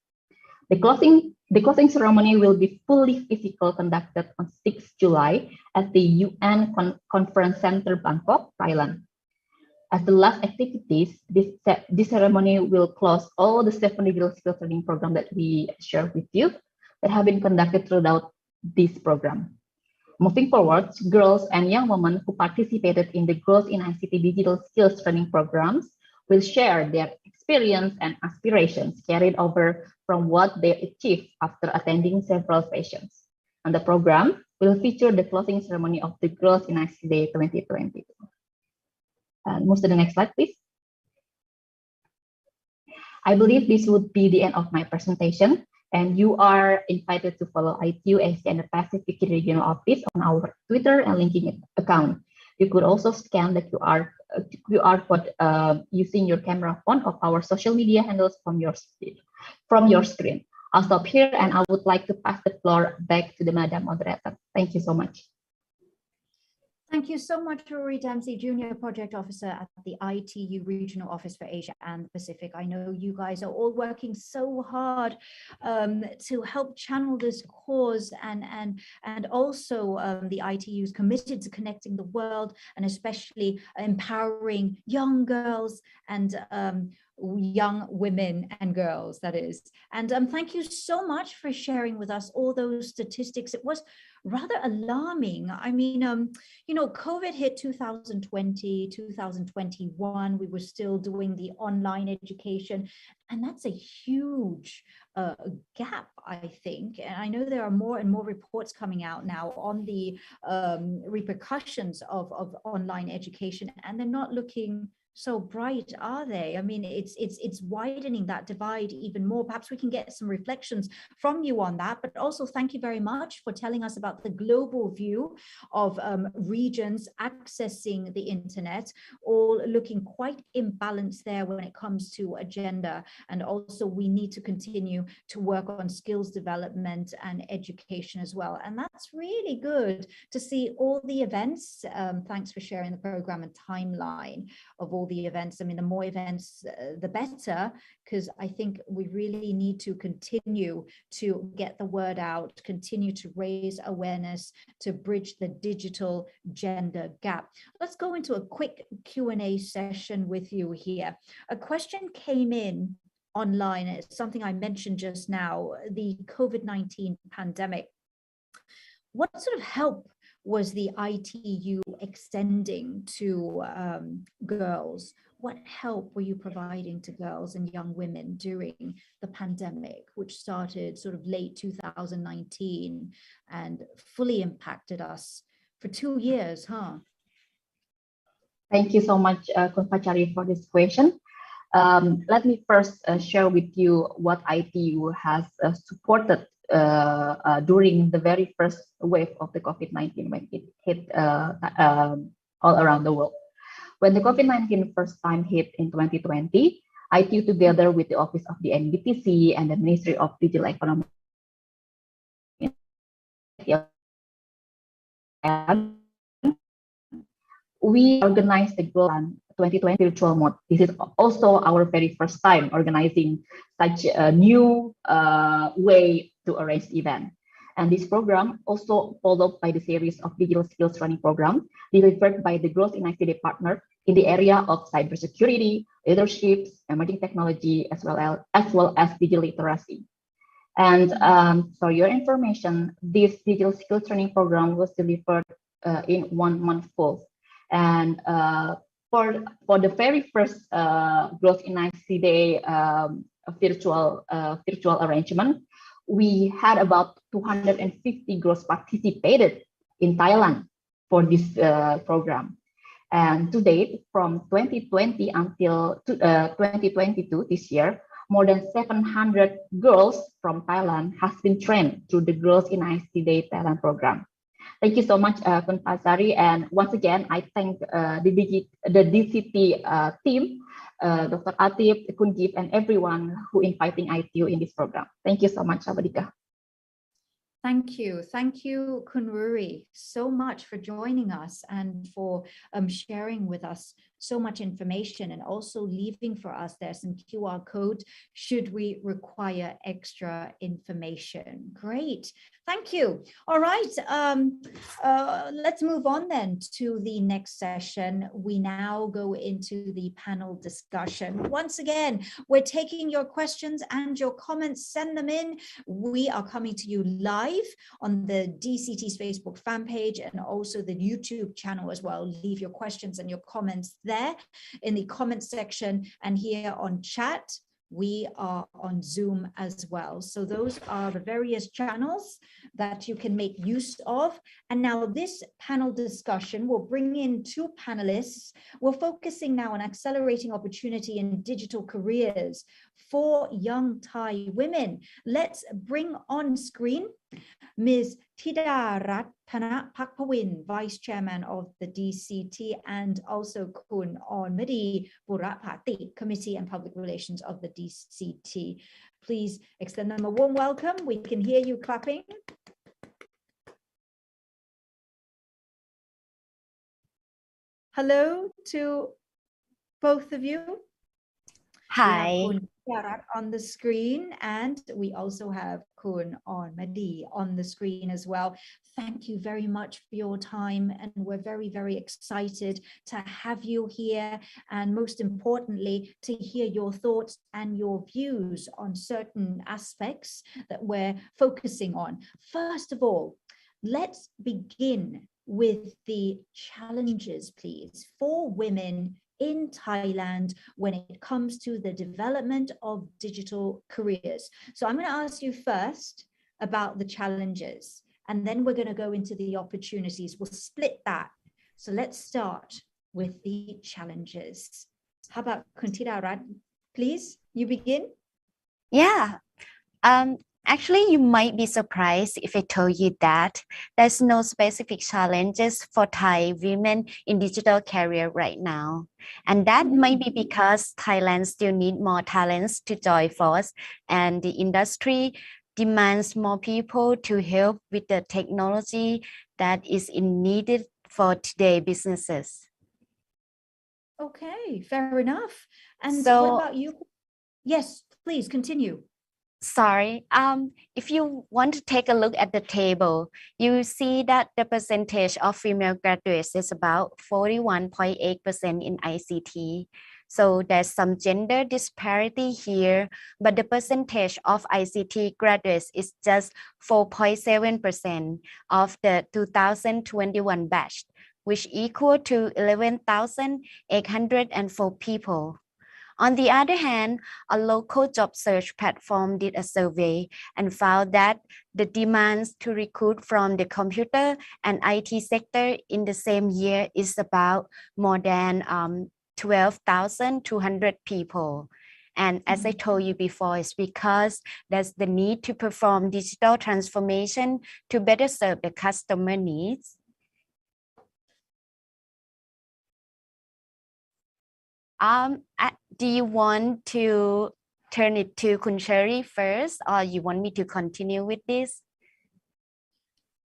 The closing ceremony will be fully physical, conducted on 6th July at the UN Conference Center, Bangkok, Thailand. As the last activities, this ceremony will close all the 7 digital skills training programs that we shared with you that have been conducted throughout this program. Moving forward, girls and young women who participated in the Growth in ICT digital skills training programs will share their experience and aspirations carried over from what they achieved after attending several sessions. And the program will feature the closing ceremony of the Growth in ICT Day 2022. Move to the next slide, please. I believe this would be the end of my presentation. And you are invited to follow ITU Asia and the Pacific Regional Office on our Twitter and LinkedIn account. You could also scan the QR code using your camera phone of our social media handles from your screen. I'll stop here and I would like to pass the floor back to the Madam Moderator. Thank you so much.
Thank you so much, Rory Dempsey, Junior Project Officer at the ITU Regional Office for Asia and the Pacific. I know you guys are all working so hard to help channel this cause, and also the ITU is committed to connecting the world and especially empowering young girls and young women and girls, that is. And thank you so much for sharing with us all those statistics. It was rather alarming. I mean, you know, COVID hit 2020, 2021. We were still doing the online education, and that's a huge gap, I think. And I know there are more and more reports coming out now on the repercussions of online education, and they're not looking so bright, are they? I mean, it's widening that divide even more. Perhaps we can get some reflections from you on that, but also thank you very much for telling us about the global view of regions accessing the internet, all looking quite imbalanced there when it comes to agenda. And also we need to continue to work on skills development and education as well. And that's really good to see all the events. Thanks for sharing the program and timeline of all the events. I mean, the more events, the better, because I think we really need to continue to get the word out, continue to raise awareness, to bridge the digital gender gap. Let's go into a quick Q&A session with you here. A question came in online. It's something I mentioned just now, the COVID-19 pandemic. What sort of help was the ITU extending to girls? What help were you providing to girls and young women during the pandemic, which started sort of late 2019 and fully impacted us for 2 years, huh?
Thank you so much, Kun Pachari, for this question. Let me first share with you what ITU has supported during the very first wave of the COVID-19 when it hit all around the world. When the COVID-19 first time hit in 2020, ITU together with the Office of the NBTC and the Ministry of Digital Economy we organized the Global 2020 virtual mode. This is also our very first time organizing such a new way to arrange the event. And this program also followed by the series of digital skills training program delivered by the Growth in ICT partner in the area of cybersecurity, leadership, emerging technology, as well as digital literacy. And for your information, this digital skills training program was delivered in 1 month full. And for the very first Growth in ICT Day virtual arrangement, we had about 250 girls participated in Thailand for this program. And to date, from 2020 until 2022, this year, more than 700 girls from Thailand has been trained through the Growth in ICT Day Thailand program. Thank you so much, Kun Pasari. And once again, I thank the DCT team, Dr. Atif, Kun Gif, and everyone who inviting ITU in this program. Thank you so much, Abadika.
Thank you. Thank you, Kunruri, so much for joining us and for sharing with us so much information, and also leaving for us there some QR code should we require extra information. Great. Thank you. All right. Let's move on then to the next session. We now go into the panel discussion. Once again, we're taking your questions and your comments. Send them in. We are coming to you live on the DCT's Facebook fan page and also the YouTube channel as well. Leave your questions and your comments there in the comment section, and here on chat. We are on Zoom as well. So those are the various channels that you can make use of. And now this panel discussion will bring in 2 panelists. We're focusing now on accelerating opportunity in digital careers for young Thai women. Let's bring on screen Ms. Thidarat Thanaphakpawin, Vice Chairman of the DCT, and also Kun Onmadi Burapati, Committee and Public Relations of the DCT. Please extend them a warm welcome. We can hear you clapping. Hello to both of you.
Hi.
On the screen, and we also have Kun Onmadi on the screen as well. Thank you very much for your time, and we're very, very excited to have you here, and most importantly, to hear your thoughts and your views on certain aspects that we're focusing on. First of all, let's begin with the challenges, please, for women in Thailand when it comes to the development of digital careers. So I'm going to ask you first about the challenges, and then we're going to go into the opportunities. We'll split that. So let's start with the challenges. How about Kuntidarat? Please, you begin.
Yeah. Actually, you might be surprised if I told you that there's no specific challenges for Thai women in digital career right now. And that might be because Thailand still need more talents to join force, and the industry demands more people to help with the technology that is needed for today's businesses.
Okay, fair enough. And
So,
what about you? Yes, please continue.
Sorry, if you want to take a look at the table, you see that the percentage of female graduates is about 41.8% in ICT. So there's some gender disparity here, but the percentage of ICT graduates is just 4.7% of the 2021 batch, which equal to 11,804 people. On the other hand, a local job search platform did a survey and found that the demands to recruit from the computer and IT sector in the same year is about more than 12,200 people. And as I told you before, it's because there's the need to perform digital transformation to better serve the customer needs. Do you want to turn it to Kun Cherry first, or you want me to continue with this?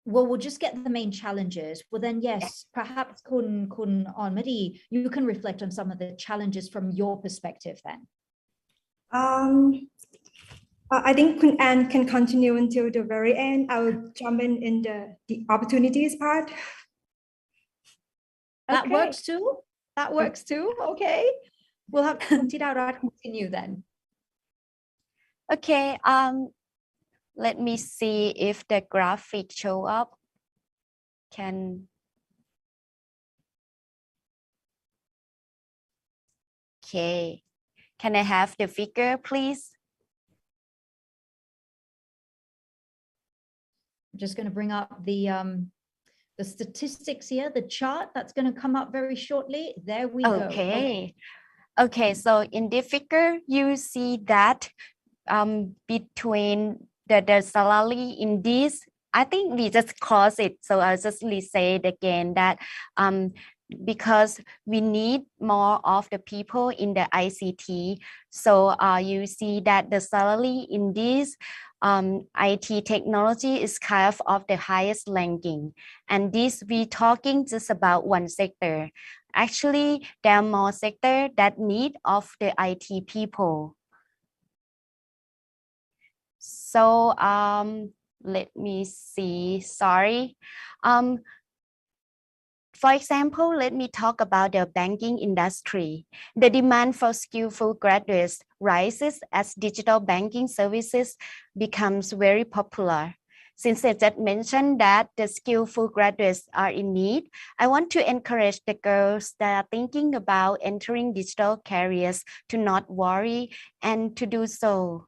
Well, we'll just get the main challenges. Well, then, yes, perhaps Kun Onmadi, you can reflect on some of the challenges from your perspective then.
I think Kun Ann can continue until the very end. I'll jump in the opportunities part.
That
Okay.
works too? That works too? Okay. We'll have Kuntidarat continue then.
Okay, let me see if the graphic show up. Okay, can I have the figure, please?
I'm just going to bring up the statistics here, the chart that's going to come up very shortly. There we go.
Okay, so in the figure, you see that between the salary in this, I think we just cross it. So I'll just say it again that because we need more of the people in the ICT. So you see that the salary in this IT technology is kind of the highest ranking. And this we talking just about one sector. Actually, there are more sectors that need of the IT people. So let me see, sorry. For example, let me talk about the banking industry. The demand for skillful graduates rises as digital banking services becomes very popular. Since I just mentioned that the skillful graduates are in need, I want to encourage the girls that are thinking about entering digital careers to not worry and to do so.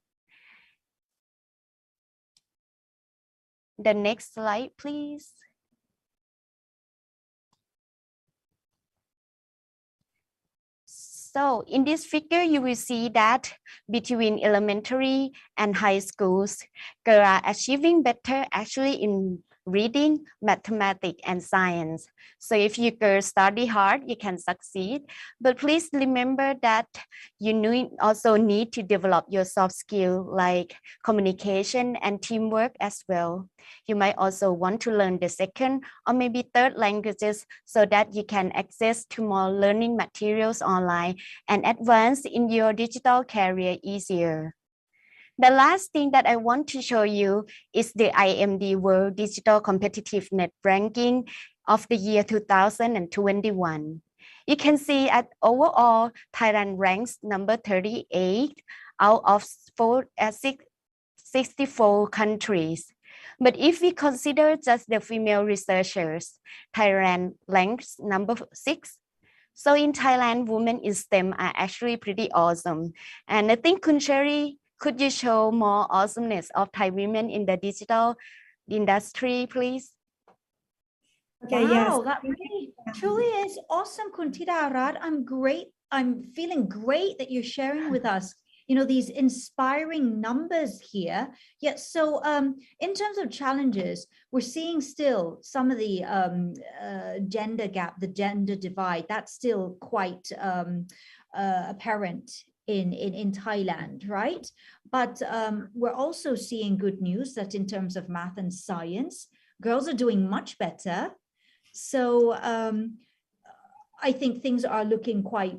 The next slide, please. So in this figure, you will see that between elementary and high schools, girls are achieving better actually in reading, mathematics, and science. So if you girls study hard, you can succeed. But please remember that you also need to develop your soft skill like communication and teamwork as well. You might also want to learn the second or maybe third languages so that you can access to more learning materials online and advance in your digital career easier. The last thing that I want to show you is the IMD World Digital Competitiveness Ranking of the year 2021. You can see that overall, Thailand ranks number 38 out of 64 countries. But if we consider just the female researchers, Thailand ranks number 6, So in Thailand, women in STEM are actually pretty awesome. And I think Kun Cherry, could you show more awesomeness of Thai women in the digital industry, please?
Okay,
Wow,
yes.
that really truly is awesome, Kuntida Arad. I'm feeling great that you're sharing with us, you know, these inspiring numbers here. Yeah, so in terms of challenges, we're seeing still some of the gender gap, the gender divide, that's still quite apparent in Thailand, right? But we're also seeing good news that in terms of math and science, girls are doing much better. So I think things are looking quite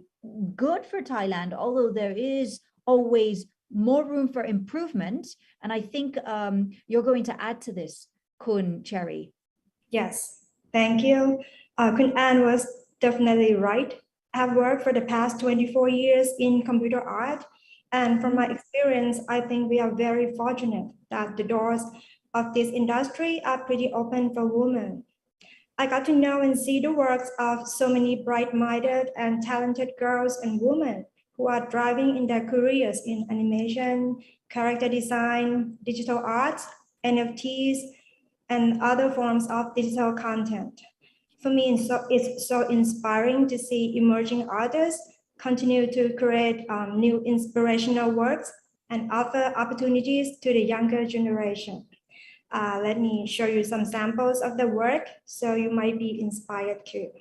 good for Thailand, although there is always more room for improvement. And I think you're going to add to this, Kun Cherry.
Yes, thank you. Kun Ann was definitely right. I have worked for the past 24 years in computer art. And from my experience, I think we are very fortunate that the doors of this industry are pretty open for women. I got to know and see the works of so many bright-minded and talented girls and women who are thriving in their careers in animation, character design, digital arts, NFTs, and other forms of digital content. For me, it's so inspiring to see emerging artists continue to create new inspirational works and offer opportunities to the younger generation. Let me show you some samples of the work so you might be inspired too.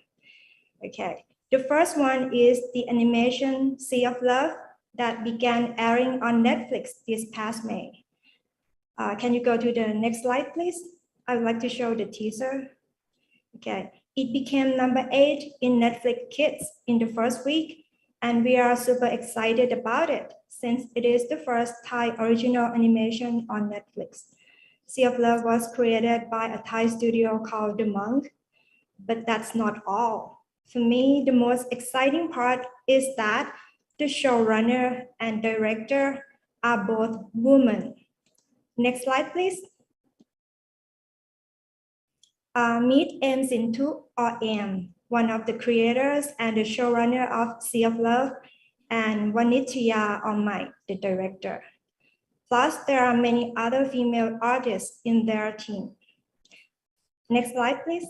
Okay, the first one is the animation Sea of Love that began airing on Netflix this past May. Can you go to the next slide, please? I would like to show the teaser. Okay, it became number 8 in Netflix Kids in the first week, and we are super excited about it since it is the first Thai original animation on Netflix. Sea of Love was created by a Thai studio called The Monk, but that's not all. For me, the most exciting part is that the showrunner and director are both women. Next slide, please. Meet M. Sintu or M, one of the creators and the showrunner of Sea of Love, and Vanitya or Mike, the director. Plus, there are many other female artists in their team. Next slide, please.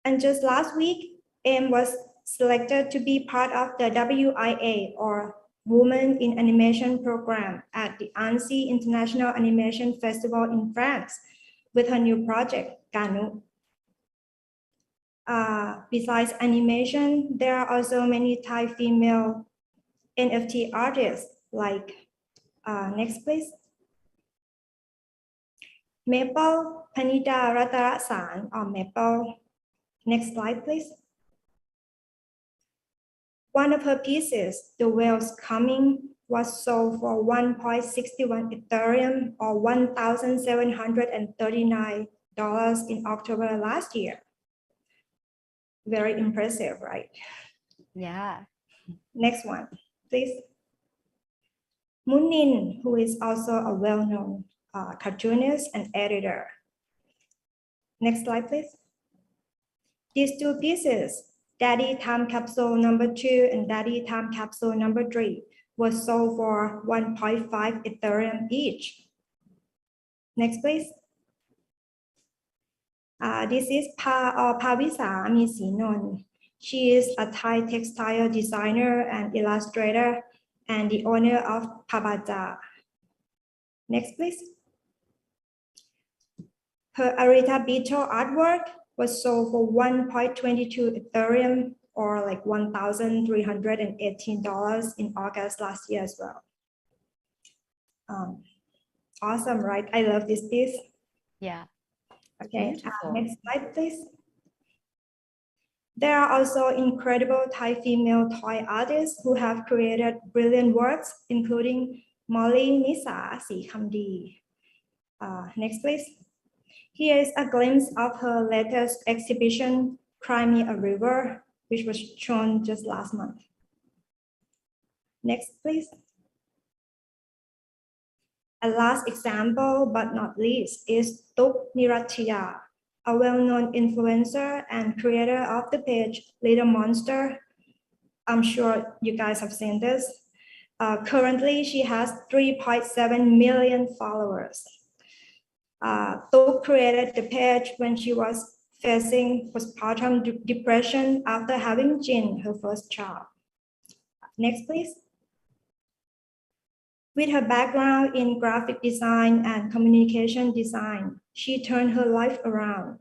And just last week, M was selected to be part of the WIA or Women in Animation program at the Annecy International Animation Festival in France with her new project, Kanu. Besides animation, there are also many Thai female NFT artists like, next please. Maple Panida Ratarasan or Maple. Next slide, please. One of her pieces, The Whale's Coming, was sold for 1.61 Ethereum or $1,739 in October last year. Very impressive, right?
Yeah.
Next one, please. Munin, who is also a well-known cartoonist and editor. Next slide, please. These two pieces, Daddy Time Capsule number 2 and Daddy Time Capsule number 3, was sold for 1.5 Ethereum each. Next, please. This is Pavisa Misinon. She is a Thai textile designer and illustrator and the owner of Pabaja. Next, please. Her Arita Beetle artwork was sold for 1.22 Ethereum or like $1,318 in August last year as well. Awesome, right? I love this piece.
Yeah.
Okay, next slide, please. There are also incredible Thai female toy artists who have created brilliant works, including Molly Nisa Sikamdi. Next, please. Here is a glimpse of her latest exhibition, Cry Me a River, which was shown just last month. Next, please. A last example, but not least, is Tuk Niratiya, a well-known influencer and creator of the page Little Monster. I'm sure you guys have seen this. Currently, she has 3.7 million followers. Tuk created the page when she was facing postpartum depression after having Jin, her first child. Next, please. With her background in graphic design and communication design, she turned her life around.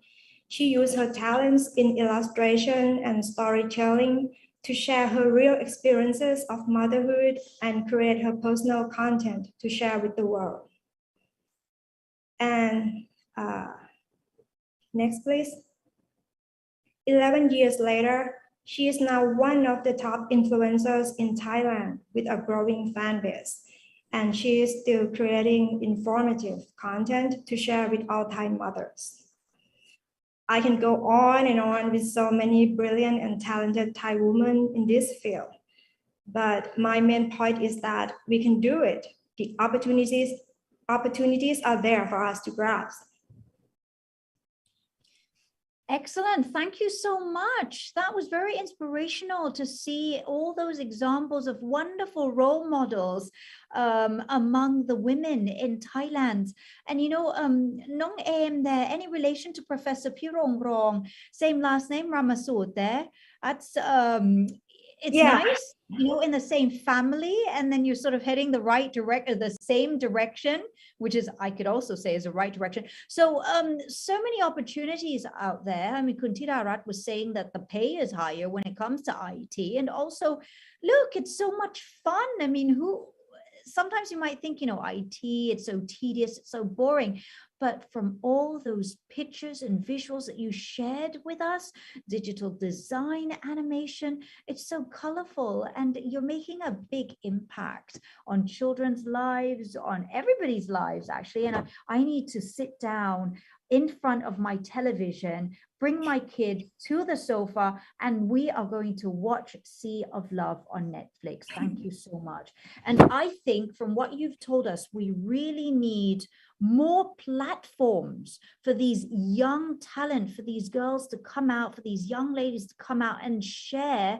She used her talents in illustration and storytelling to share her real experiences of motherhood and create her personal content to share with the world. And next, please. 11 years later, she is now one of the top influencers in Thailand with a growing fan base. And she is still creating informative content to share with all Thai mothers. I can go on and on with so many brilliant and talented Thai women in this field. But my main point is that we can do it. The opportunities are there for us to grasp.
Excellent. Thank you so much. That was very inspirational to see all those examples of wonderful role models among the women in Thailand. And you know, Nong Aim there, any relation to Professor Pirong Rong, same last name, Ramasud there. That's it's nice, you know, in the same family, and then you're sort of heading the same direction, which is, I could also say, is the right direction. So, so many opportunities out there. I mean, Kuntira Rat was saying that the pay is higher when it comes to IT, and also, look, it's so much fun. I mean, sometimes you might think, you know, IT, it's so tedious, it's so boring. But from all those pictures and visuals that you shared with us, digital design, animation, it's so colorful, and you're making a big impact on children's lives, on everybody's lives, actually. And I need to sit down in front of my television, bring my kid to the sofa, and we are going to watch Sea of Love on Netflix. Thank you so much. And I think from what you've told us, we really need more platforms for these young talent, for these girls to come out, for these young ladies to come out and share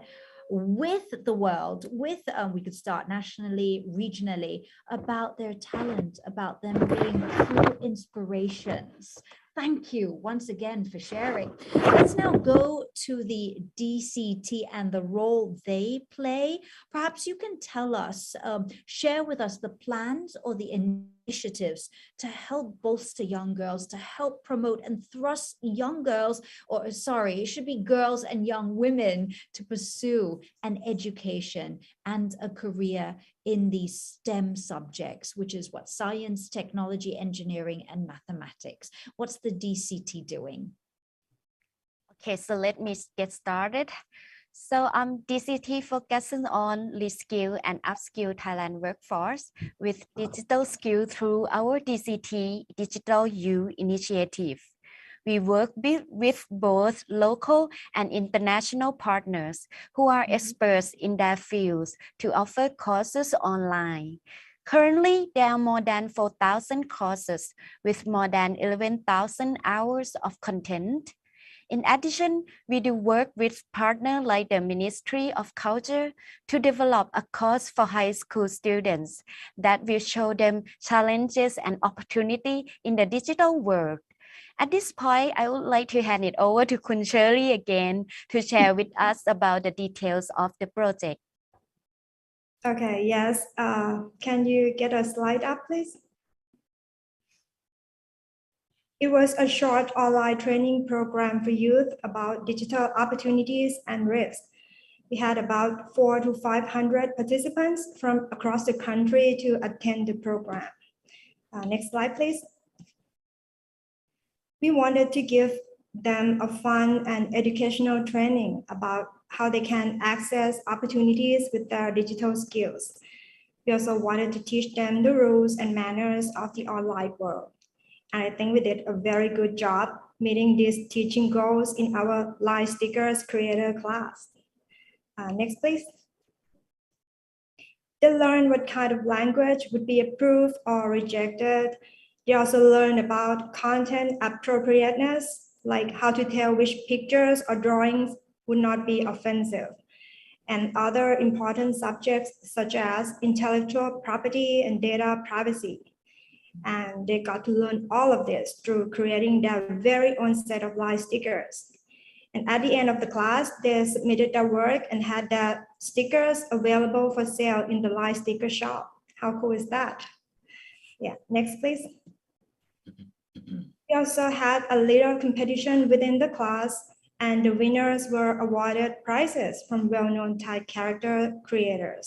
with the world, with we could start nationally, regionally, about their talent, about them being true inspirations. Thank you once again for sharing. Let's now go to the DCT and the role they play. Perhaps you can tell us, share with us the plans or the initiatives to help bolster young girls, to help promote and thrust young girls, or sorry, it should be girls and young women, to pursue an education and a career in these STEM subjects, which is what science, technology, engineering, and mathematics. What's the DCT doing?
Okay, so let me get started. So DCT focuses on reskill and upskill Thailand workforce with digital skill through our DCT Digital U initiative. We work with both local and international partners who are experts in their fields to offer courses online. Currently, there are more than 4,000 courses with more than 11,000 hours of content. In addition, we do work with partners like the Ministry of Culture to develop a course for high school students that will show them challenges and opportunity in the digital world. At this point, I would like to hand it over to Kun Shirley again to share with us about the details of the project.
Okay, yes. Can you get a slide up, please? It was a short online training program for youth about digital opportunities and risks. We had about 400 to 500 participants from across the country to attend the program. Next slide, please. We wanted to give them a fun and educational training about how they can access opportunities with their digital skills. We also wanted to teach them the rules and manners of the online world. And I think we did a very good job meeting these teaching goals in our Live Stickers Creator class. Next, please. They learned what kind of language would be approved or rejected. They also learned about content appropriateness, like how to tell which pictures or drawings would not be offensive, and other important subjects such as intellectual property and data privacy. And they got to learn all of this through creating their very own set of light stickers. And at the end of the class, they submitted their work and had their stickers available for sale in the light sticker shop. How cool is that? Yeah, next please. We also had a little competition within the class, and the winners were awarded prizes from well-known Thai character creators.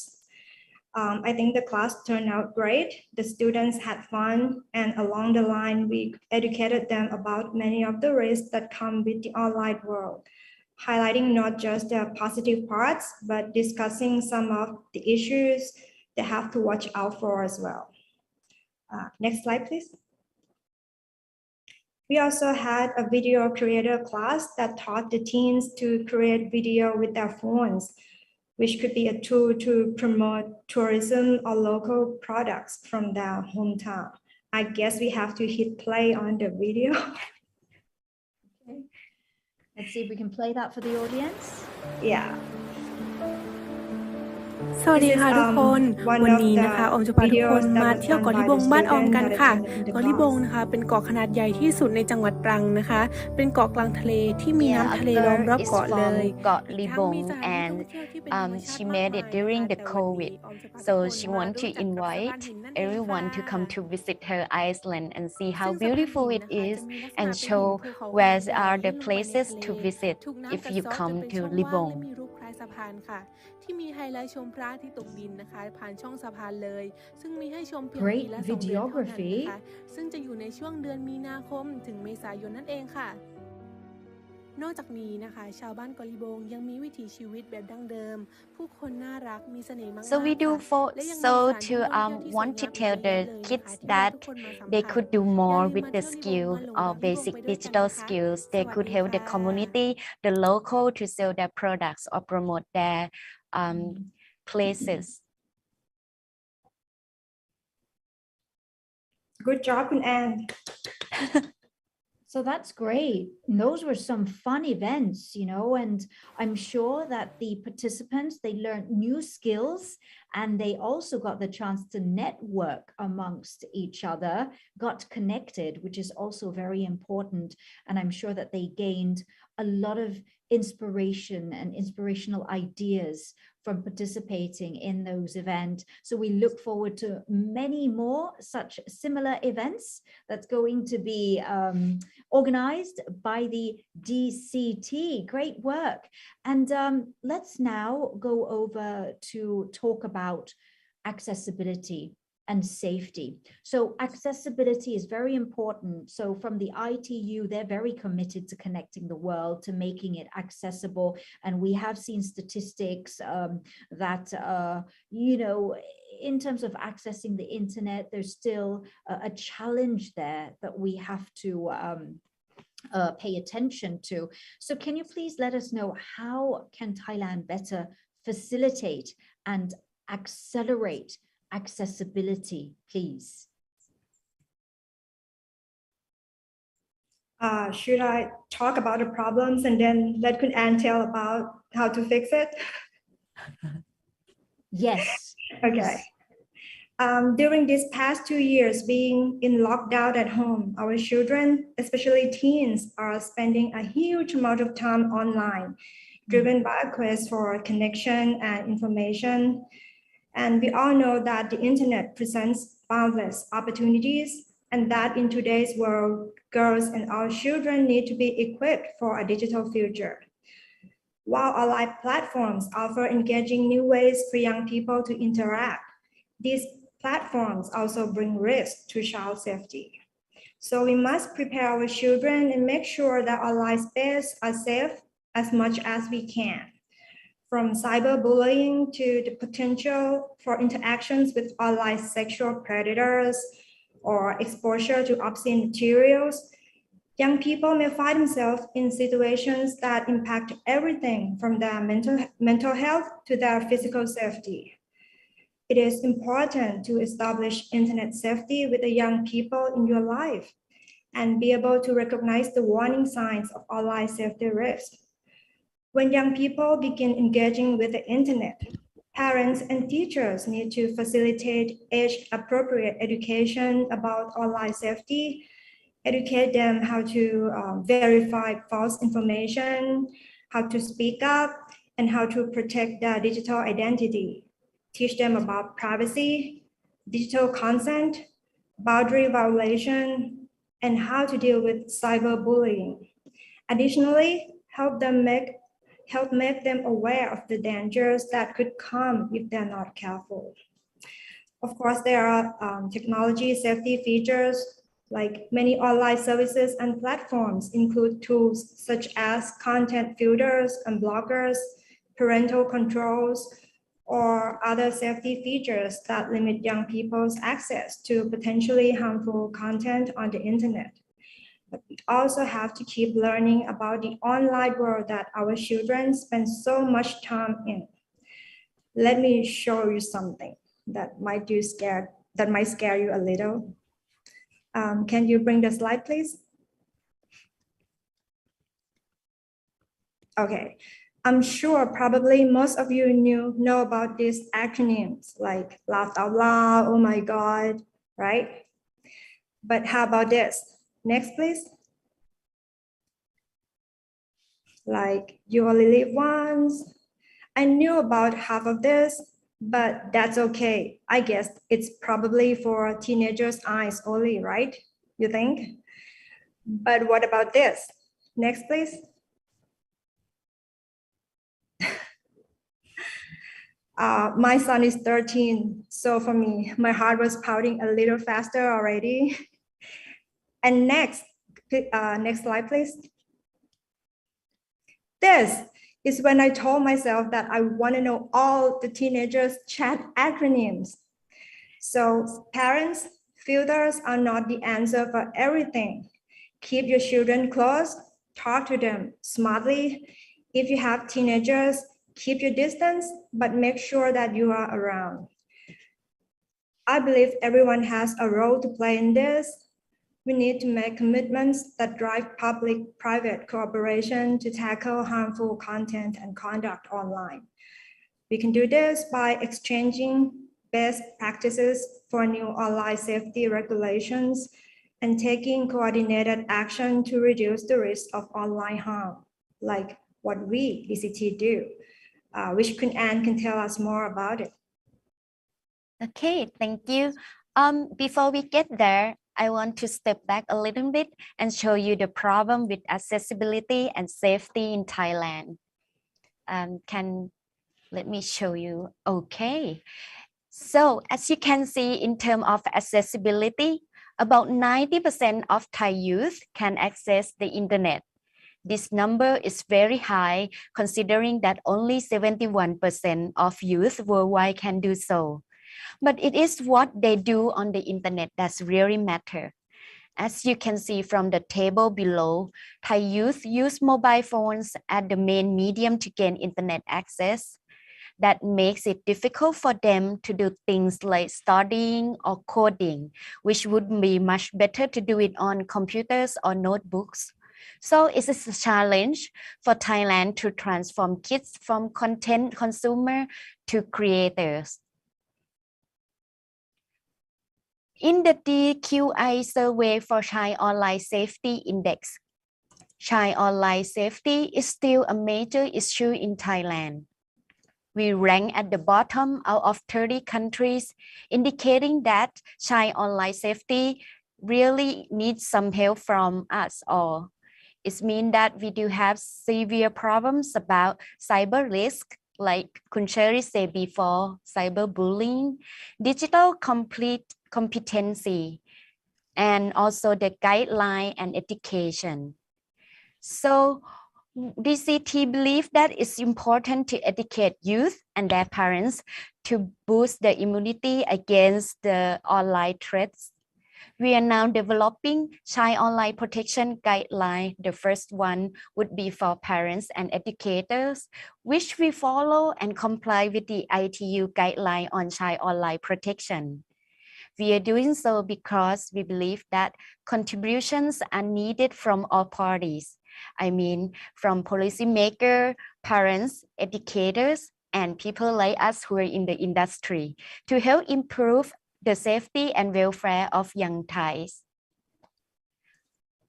I think the class turned out great. The students had fun, and along the line, we educated them about many of the risks that come with the online world, highlighting not just the positive parts, but discussing some of the issues they have to watch out for as well. Next slide, please. We also had a video creator class that taught the teens to create video with their phones, which could be a tool to promote tourism or local products from their hometown. I guess we have to hit play on the video.
Okay. Let's see if we can play that for the audience.
Yeah.
สวัสดีค่ะทุกคนวันนี้นะคะออมจะพาทุกคนมาเที่ยวเกาะลิบงบ้านออมกันค่ะเกาะลิบงนะคะเป็นเกาะขนาดใหญ่ที่สุดในจังหวัดตรังนะคะเป็นเกาะกลางทะเลที่มีน้ำทะเลล้อมรอบเกาะเลย
Libong and she made it during the COVID, so she want to invite everyone to come to visit her island and see how beautiful it is and show where are the places to visit if you come to Libong.
สะพานค่ะที่มีไฮไลท์ชมพระอาทิตย์ตกดินนะคะผ่านช่องสะพานเลยซึ่งมีให้ชมเพียงปีละ2 เดือนเท่านั้นนะคะซึ่งจะอยู่ในช่วงเดือนมีนาคมถึงเมษายนนั่นเองค่ะนอกจากนี้นะคะชาวบ้านเกาะลิบงยังมีวิถีชีวิตแบบดั้งเดิมผู้คนน่ารักมีเสน่ห์มากๆ
So we do to want to tell the kids that they could do more with the skill or basic digital skills. They could help the community, the local to sell their products or promote their places.
Good job, Kun Ann.
So that's great. Those were some fun events, you know, and I'm sure that the participants, they learned new skills and they also got the chance to network amongst each other, got connected, which is also very important. And I'm sure that they gained a lot of inspiration and inspirational ideas from participating in those events. So we look forward to many more such similar events that's going to be organized by the DCT. Great work. And let's now go over to talk about accessibility and safety. So accessibility is very important. So from the ITU, they're very committed to connecting the world, to making it accessible. And we have seen statistics that, you know, in terms of accessing the internet, there's still a challenge there that we have to pay attention to. So can you please let us know how can Thailand better facilitate and accelerate accessibility, please?
Should I talk about the problems and then let Kun Ann tell about how to fix it?
Yes.
Okay. During these past 2 years being in lockdown at home, our children, especially teens, are spending a huge amount of time online, driven by a quest for connection and information. And we all know that the internet presents boundless opportunities, and that in today's world, girls and our children need to be equipped for a digital future. While online platforms offer engaging new ways for young people to interact, these platforms also bring risks to child safety. So we must prepare our children and make sure that online spaces are safe as much as we can. From cyberbullying to the potential for interactions with online sexual predators or exposure to obscene materials, young people may find themselves in situations that impact everything from their mental health to their physical safety. It is important to establish internet safety with the young people in your life. and be able to recognize the warning signs of online safety risk. When young people begin engaging with the internet, parents and teachers need to facilitate age-appropriate education about online safety, educate them how to verify false information, how to speak up, and how to protect their digital identity. Teach them about privacy, digital consent, boundary violation, and how to deal with cyberbullying. Additionally, help make them aware of the dangers that could come if they're not careful. Of course, there are technology safety features, like many online services and platforms include tools such as content filters and blockers, parental controls, or other safety features that limit young people's access to potentially harmful content on the internet. But we also have to keep learning about the online world that our children spend so much time in. Let me show you something that might scare you a little. Can you bring the slide, please? Okay, I'm sure probably most of you know about these acronyms like laugh out loud, oh my God, right? But how about this? Next, please. Like you only live once. I knew about half of this, but that's okay. I guess it's probably for teenagers' eyes only, right? You think? But what about this? Next, please. My son is 13, so for me, my heart was pounding a little faster already. And next slide, please. This is when I told myself that I want to know all the teenagers' chat acronyms. So parents, filters are not the answer for everything. Keep your children close, talk to them smartly. If you have teenagers, keep your distance, but make sure that you are around. I believe everyone has a role to play in this. We need to make commitments that drive public-private cooperation to tackle harmful content and conduct online. We can do this by exchanging best practices for new online safety regulations and taking coordinated action to reduce the risk of online harm, like what we, ICT, do, which Kun Ann can tell us more about it.
Okay, thank you. Before we get there, I want to step back a little bit and show you the problem with accessibility and safety in Thailand. Let me show you. Okay. So as you can see, in terms of accessibility, about 90% of Thai youth can access the internet. This number is very high, considering that only 71% of youth worldwide can do so. But it is what they do on the internet that really matter. As you can see from the table below, Thai youth use mobile phones as the main medium to gain internet access. That makes it difficult for them to do things like studying or coding, which would be much better to do it on computers or notebooks. So it is a challenge for Thailand to transform kids from content consumer to creators. In the DQI survey for Child Online Safety Index, child online safety is still a major issue in Thailand. We rank at the bottom out of 30 countries, indicating that child online safety really needs some help from us all. It means that we do have severe problems about cyber risk, like Kun Cherry said before, cyberbullying, digital competency, and also the guideline and education. So DCT believes that it's important to educate youth and their parents to boost the immunity against the online threats. We are now developing child online protection guideline. The first one would be for parents and educators, which we follow and comply with the ITU guideline on child online protection. We are doing so because we believe that contributions are needed from all parties. I mean, from policymakers, parents, educators, and people like us who are in the industry to help improve the safety and welfare of young Thais.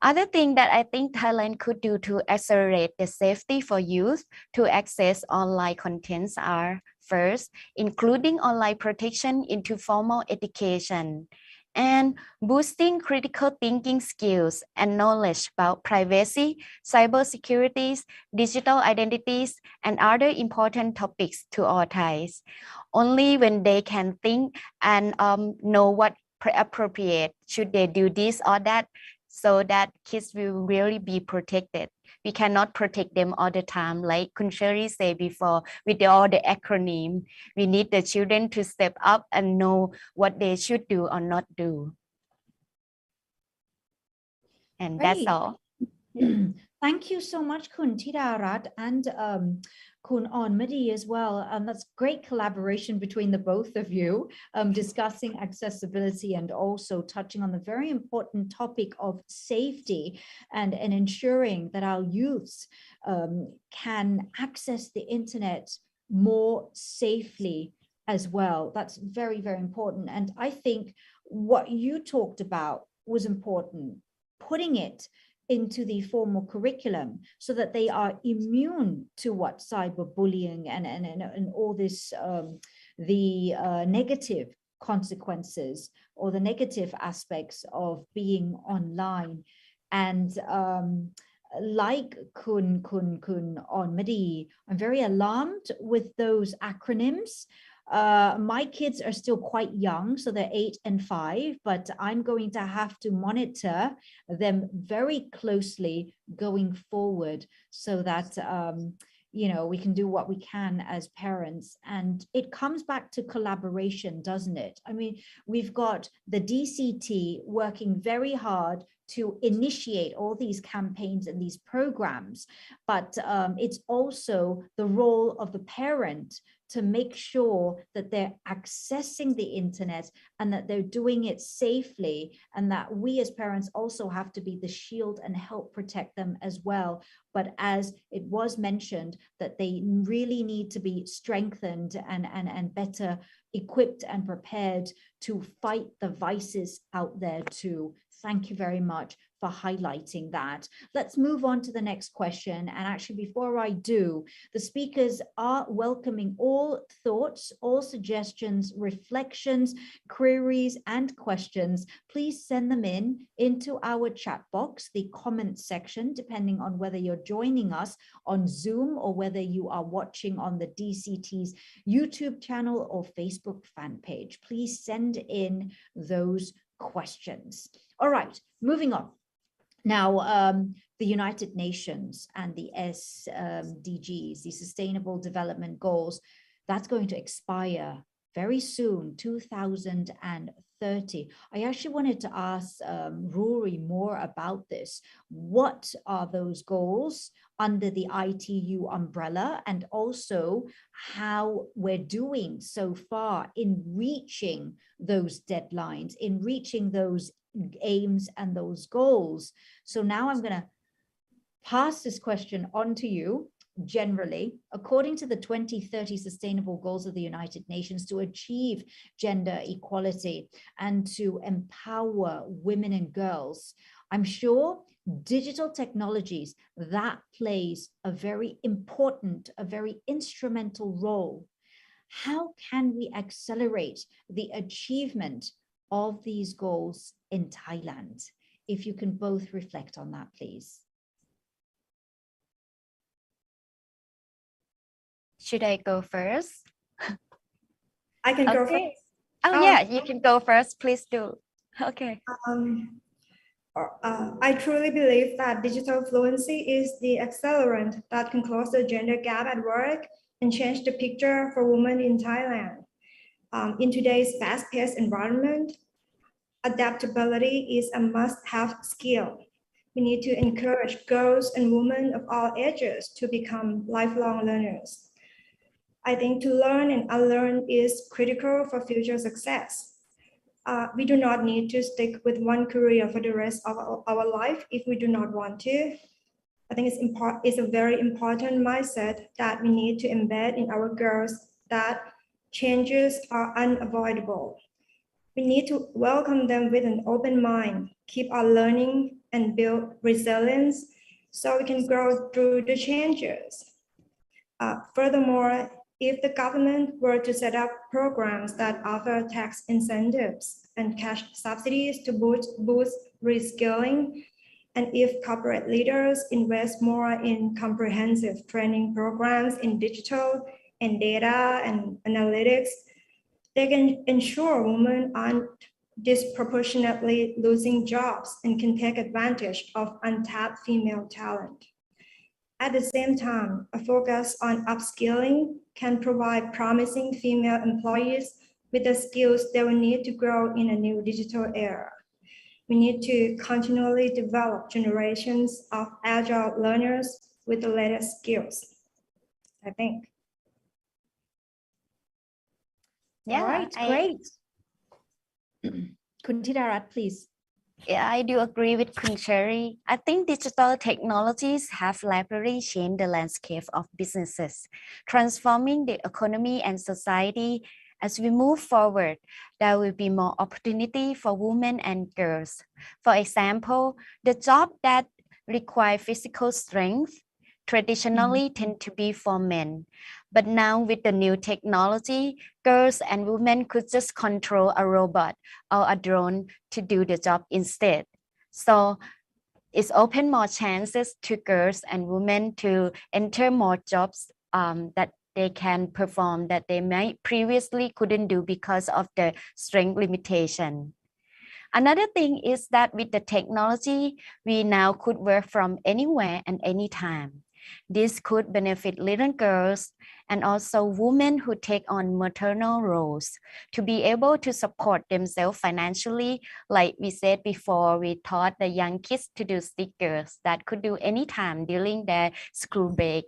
Other thing that I think Thailand could do to accelerate the safety for youth to access online contents are, first, including online protection into formal education, and boosting critical thinking skills and knowledge about privacy, cybersecurity, digital identities, and other important topics to all Thais. Only when they can think and know what appropriate, should they do this or that, so that kids will really be protected. We cannot protect them all the time, like Kun Sherry said before, with all the acronym. We need the children to step up and know what they should do or not do. And that's all.
Thank you so much, Kun Tirarat and Kun Onmadi as well. That's great collaboration between the both of you, discussing accessibility and also touching on the very important topic of safety and ensuring that our youths can access the internet more safely as well. That's very, very important. And I think what you talked about was important, putting it into the formal curriculum so that they are immune to what cyberbullying and all this, the negative consequences or the negative aspects of being online. And like Kun Onmadi, I'm very alarmed with those acronyms. My kids are still quite young, so they're 8 and 5, but I'm going to have to monitor them very closely going forward so that, you know, we can do what we can as parents. And it comes back to collaboration, doesn't it? I mean, we've got the DCT working very hard to initiate all these campaigns and these programs, but it's also the role of the parent to make sure that they're accessing the internet and that they're doing it safely, and that we as parents also have to be the shield and help protect them as well. But as it was mentioned, that they really need to be strengthened and better equipped and prepared to fight the vices out there too. Thank you very much for highlighting that. Let's move on to the next question. And actually, before I do, the speakers are welcoming all thoughts, all suggestions, reflections, queries, and questions. Please send them into our chat box, the comment section, depending on whether you're joining us on Zoom or whether you are watching on the DCT's YouTube channel or Facebook fan page. Please send in those questions. All right, moving on. Now, the United Nations and the SDGs, the Sustainable Development Goals, that's going to expire very soon, 2030. I actually wanted to ask Rory more about this. What are those goals under the ITU umbrella, and also how we're doing so far in reaching those deadlines, in reaching those aims and those goals. So now I'm going to pass this question on to you. Generally, according to the 2030 Sustainable Goals of the United Nations, to achieve gender equality and to empower women and girls, I'm sure digital technologies, that plays a very important, a very instrumental role. How can we accelerate the achievement of these goals in Thailand? If you can both reflect on that, please.
Should I go first?
I can go first.
Oh, yeah, you can go first. Please do. Okay.
I truly believe that digital fluency is the accelerant that can close the gender gap at work and change the picture for women in Thailand. In today's fast-paced environment, adaptability is a must-have skill. We need to encourage girls and women of all ages to become lifelong learners. I think to learn and unlearn is critical for future success. We do not need to stick with one career for the rest of our life if we do not want to. I think it's a very important mindset that we need to embed in our girls, that changes are unavoidable. We need to welcome them with an open mind, keep on learning and build resilience so we can grow through the changes. Furthermore, if the government were to set up programs that offer tax incentives and cash subsidies to boost reskilling, and if corporate leaders invest more in comprehensive training programs in digital and data and analytics, they can ensure women aren't disproportionately losing jobs and can take advantage of untapped female talent. At the same time, a focus on upskilling can provide promising female employees with the skills they will need to grow in a new digital era. We need to continually develop generations of agile learners with the latest skills, I think.
Yeah, all right, great. Kuntidarat, please.
Yeah, I do agree with Kun Cherry. I think digital technologies have rapidly changed the landscape of businesses, transforming the economy and society. As we move forward, there will be more opportunity for women and girls. For example, the jobs that require physical strength traditionally tend to be for men. But now with the new technology, girls and women could just control a robot or a drone to do the job instead. So it's open more chances to girls and women to enter more jobs that they can perform that they might previously couldn't do because of the strength limitation. Another thing is that with the technology, we now could work from anywhere and anytime. This could benefit little girls and also women who take on maternal roles to be able to support themselves financially. Like we said before, we taught the young kids to do stickers that could do anytime during their school break.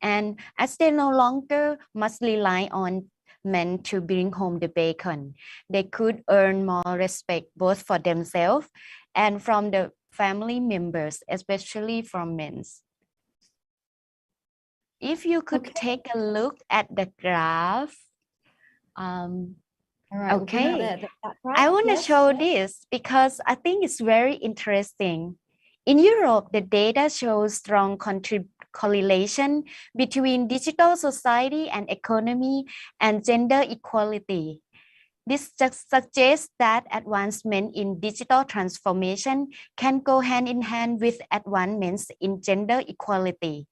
And as they no longer must rely on men to bring home the bacon, they could earn more respect both for themselves and from the family members, especially from men. If you could take a look at the graph. Okay, I want to show this because I think it's very interesting. In Europe, the data shows strong correlation between digital society and economy and gender equality. This just suggests that advancement in digital transformation can go hand in hand with advancements in gender equality.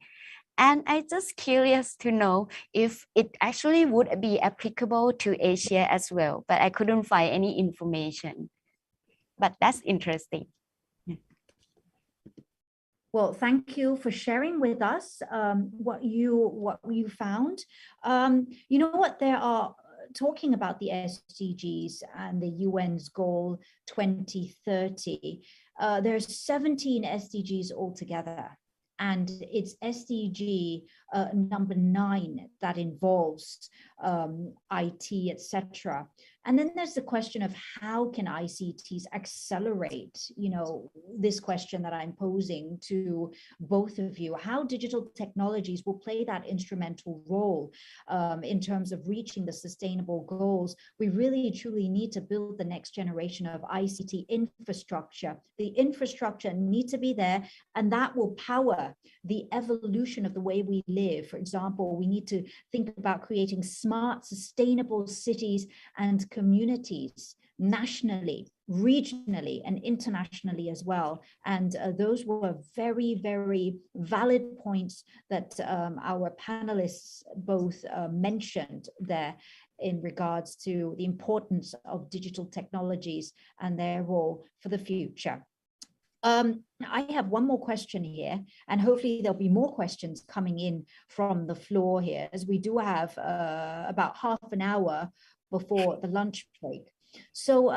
And I'm just curious to know if it actually would be applicable to Asia as well, but I couldn't find any information. But that's interesting.
Well, thank you for sharing with us what you found. You know what, there are talking about the SDGs and the UN's goal 2030. There's 17 SDGs altogether. And it's SDG number 9 that involves IT, etc. And then there's the question of how can ICTs accelerate, you know, this question that I'm posing to both of you, how digital technologies will play that instrumental role in terms of reaching the sustainable goals. We really truly need to build the next generation of ICT infrastructure. The infrastructure needs to be there, and that will power the evolution of the way we live. For example, we need to think about creating smart, sustainable cities and communities nationally, regionally, and internationally as well. And those were very, very valid points that our panelists both mentioned there in regards to the importance of digital technologies and their role for the future. I have one more question here, and hopefully there'll be more questions coming in from the floor here, as we do have about half an hour before the lunch break. So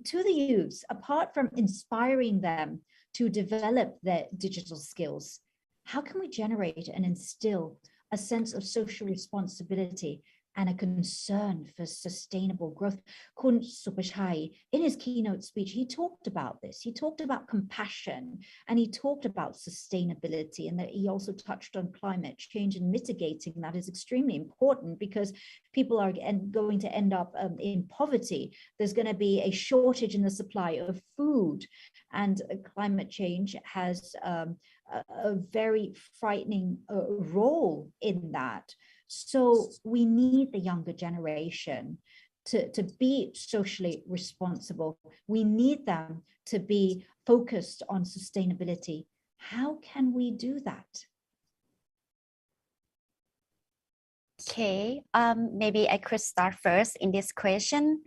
to the youths, apart from inspiring them to develop their digital skills, how can we generate and instill a sense of social responsibility and a concern for sustainable growth. Kun Supachai, in his keynote speech, he talked about this. He talked about compassion and he talked about sustainability, and that he also touched on climate change and mitigating that is extremely important because people are going to end up in poverty. There's going to be a shortage in the supply of food, and climate change has a very frightening role in that. So we need the younger generation to be socially responsible. We need them to be focused on sustainability. How can we do that?
Okay, maybe I could start first in this question.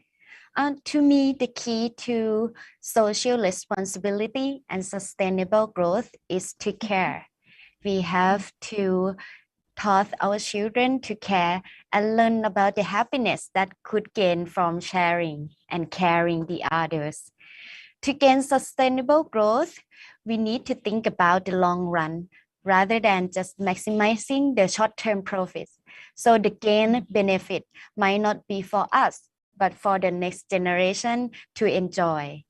To me, the key to social responsibility and sustainable growth is to care. We have to taught our children to care and learn about the happiness that could gain from sharing and caring the others. To gain sustainable growth, we need to think about the long run rather than just maximizing the short-term profits. So the gain benefit might not be for us, but for the next generation to enjoy.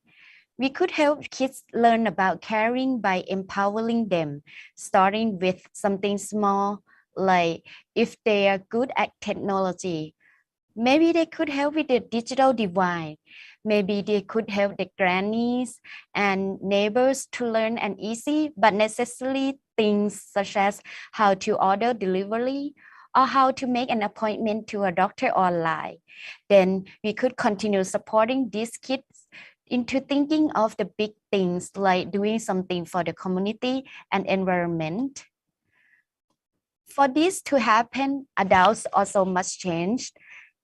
We could help kids learn about caring by empowering them, starting with something small, like if they are good at technology, maybe they could help with the digital divide. Maybe they could help the grannies and neighbors to learn an easy but necessary things such as how to order delivery or how to make an appointment to a doctor online. Then we could continue supporting these kids into thinking of the big things like doing something for the community and environment. For this to happen, adults also must change.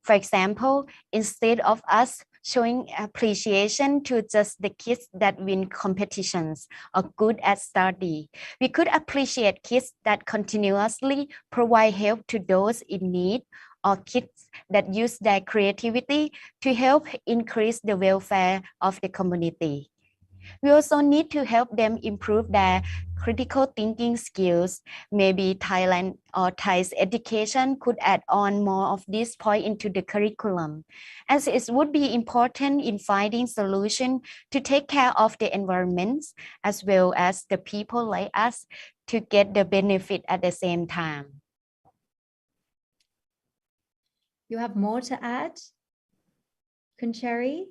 For example, instead of us showing appreciation to just the kids that win competitions or good at study, we could appreciate kids that continuously provide help to those in need or kids that use their creativity to help increase the welfare of the community. We also need to help them improve their critical thinking skills. Maybe Thailand or Thai's education could add on more of this point into the curriculum, as it would be important in finding solutions to take care of the environment as well as the people like us to get the benefit at the same time.
You have more to add, Kun Cherry?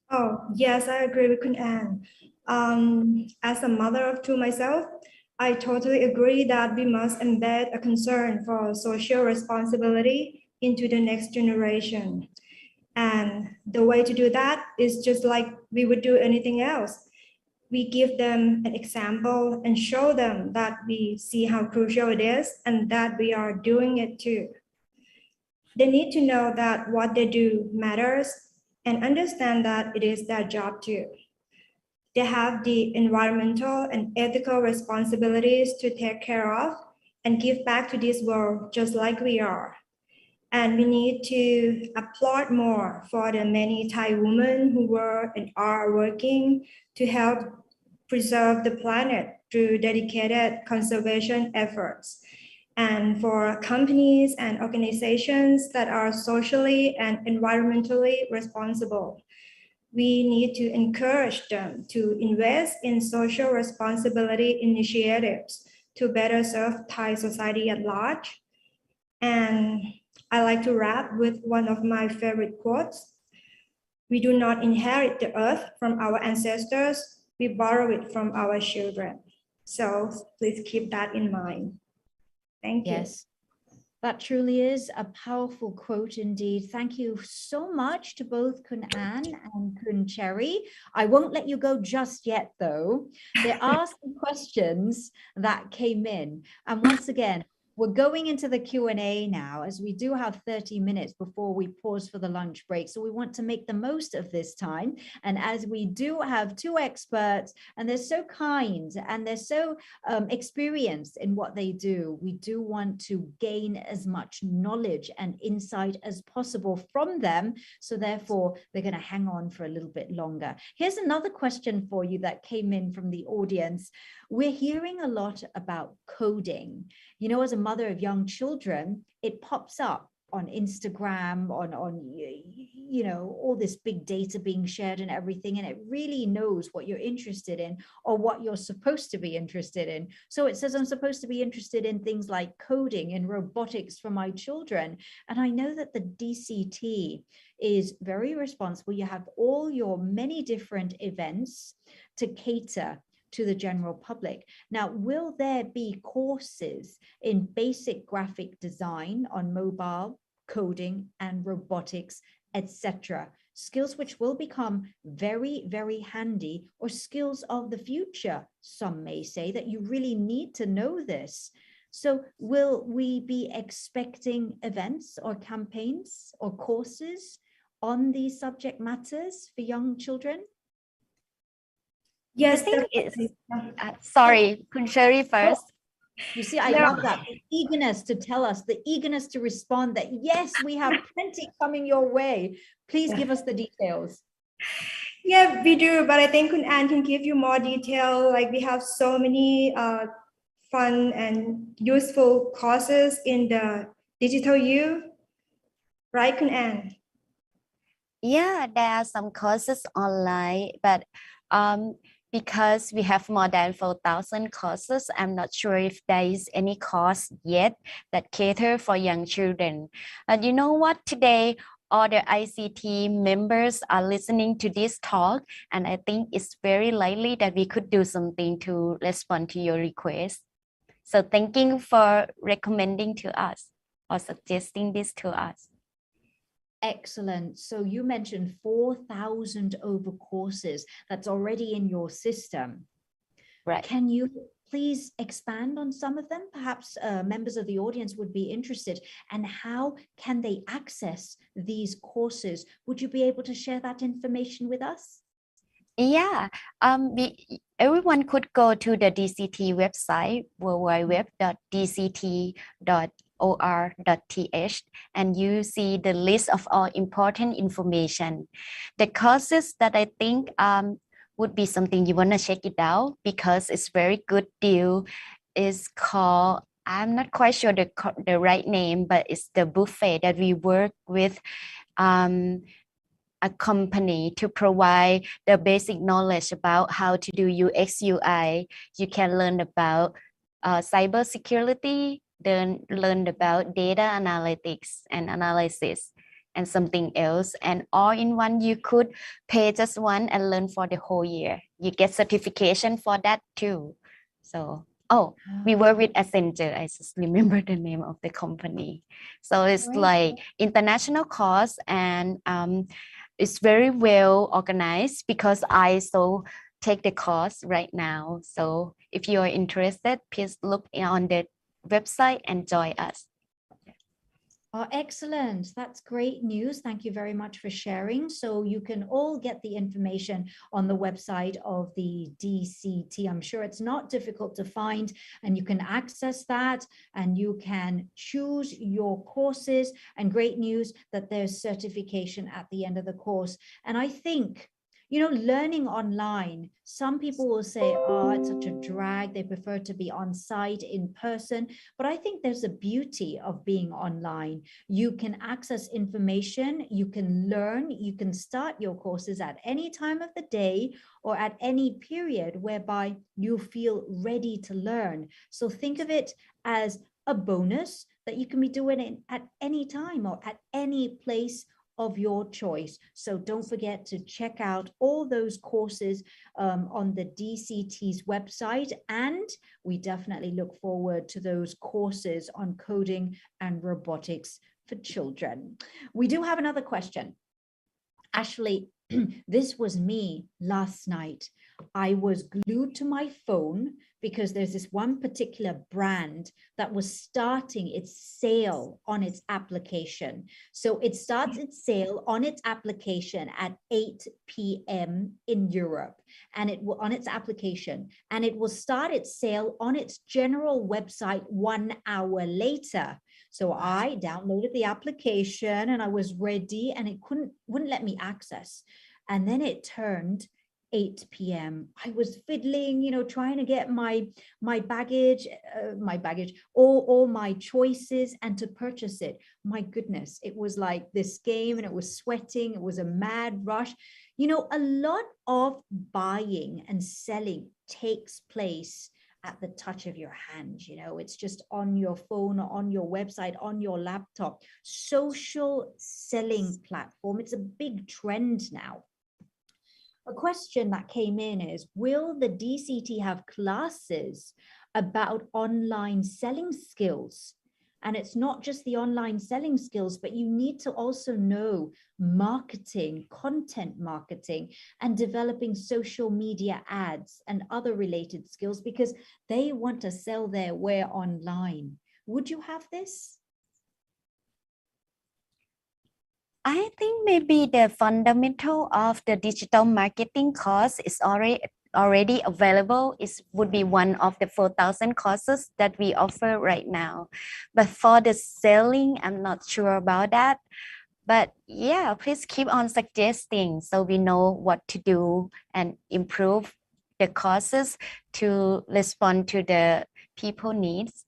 Oh, yes, I agree with Kun Ann. As a mother of two myself, I totally agree that we must embed a concern for social responsibility into the next generation. And the way to do that is just like we would do anything else. We give them an example and show them that we see how crucial it is and that we are doing it too. They need to know that what they do matters and understand that it is their job too. They have the environmental and ethical responsibilities to take care of and give back to this world just like we are. And we need to applaud more for the many Thai women who were and are working to help preserve the planet through dedicated conservation efforts. And for companies and organizations that are socially and environmentally responsible, we need to encourage them to invest in social responsibility initiatives to better serve Thai society at large. And I like to wrap with one of my favorite quotes. We do not inherit the earth from our ancestors, we borrow it from our children. So please keep that in mind. Thank you.
Yes, that truly is a powerful quote indeed. Thank you so much to both Kun Ann and Kun Cherry. I won't let you go just yet though. There are some questions that came in. And once again, we're going into the Q&A now, as we do have 30 minutes before we pause for the lunch break. So we want to make the most of this time. And as we do have two experts, and they're so kind and they're so experienced in what they do, we do want to gain as much knowledge and insight as possible from them. So therefore, they're going to hang on for a little bit longer. Here's another question for you that came in from the audience. We're hearing a lot about coding. You know, as a mother of young children, it pops up on Instagram, on you know, all this big data being shared and everything, and it really knows what you're interested in or what you're supposed to be interested in. So it says I'm supposed to be interested in things like coding and robotics for my children. And I know that the DCT is very responsible. You have all your many different events to cater to the general public. Now, will there be courses in basic graphic design on mobile, coding and robotics, etc.? Skills which will become very, very handy, or skills of the future. Some may say that you really need to know this. So will we be expecting events or campaigns or courses on these subject matters for young children?
Yes,
I think it's, sorry, Kun Sherry first.
You see, I love that, the eagerness to tell us, the eagerness to respond that, yes, we have plenty coming your way. Please give us the details.
Yeah, we do, but I think Kun Ann can give you more detail. Like we have so many fun and useful courses in the digital youth, right, Kun Ann?
Yeah, there are some courses online, but because we have more than 4,000 courses, I'm not sure if there is any course yet that cater for young children. But you know what? Today, all the ICT members are listening to this talk, and I think it's very likely that we could do something to respond to your request. So thank you for recommending to us or suggesting this to us.
Excellent. So you mentioned 4,000 over courses that's already in your system.
Right.
Can you please expand on some of them? Perhaps members of the audience would be interested. And how can they access these courses? Would you be able to share that information with us?
Yeah, everyone could go to the DCT website, www.dct.or.th, and you see the list of all important information. The courses that I think would be something you want to check it out because it's very good deal is called, I'm not quite sure the right name, but it's the buffet that we work with a company to provide the basic knowledge about how to do UX UI. You can learn about cyber security, then learn about data analytics and analysis and something else. And all in one, you could pay just one and learn for the whole year. You get certification for that too. So, we work with Accenture. I just remember the name of the company. So it's like international course, and it's very well organized because I take the course right now. So if you are interested, please look on the website and join us.
Oh, excellent. That's great news. Thank you very much for sharing. So you can all get the information on the website of the DCT. I'm sure it's not difficult to find, and you can access that and you can choose your courses, and great news that there's certification at the end of the course. And I think, you know, learning online, some people will say, oh, it's such a drag. They prefer to be on site in person. But I think there's a beauty of being online. You can access information, you can learn, you can start your courses at any time of the day or at any period whereby you feel ready to learn. So think of it as a bonus that you can be doing it at any time or at any place of your choice. So don't forget to check out all those courses on the DCT's website, and we definitely look forward to those courses on coding and robotics for children. We do have another question. Ashley, this was me last night. I was glued to my phone because there's this one particular brand that was starting its sale on its application. So it starts its sale on its application at 8 p.m. in Europe, and it will on its application, and it will start its sale on its general website 1 hour later. So I downloaded the application and I was ready, and it wouldn't let me access. And then it turned 8 p.m. I was fiddling, you know, trying to get my baggage, all my choices and to purchase it. My goodness, it was like this game and it was sweating. It was a mad rush. You know, a lot of buying and selling takes place at the touch of your hand. You know, it's just on your phone, on your website, on your laptop. Social selling platform. It's a big trend now. A question that came in is, will the DCT have classes about online selling skills? And it's not just the online selling skills, but you need to also know marketing, content marketing, and developing social media ads and other related skills because they want to sell their wear online. Would you have this?
I think maybe the fundamental of the digital marketing course is already available. It would be one of the 4,000 courses that we offer right now. But for the selling, I'm not sure about that. But yeah, please keep on suggesting so we know what to do and improve the courses to respond to the people needs.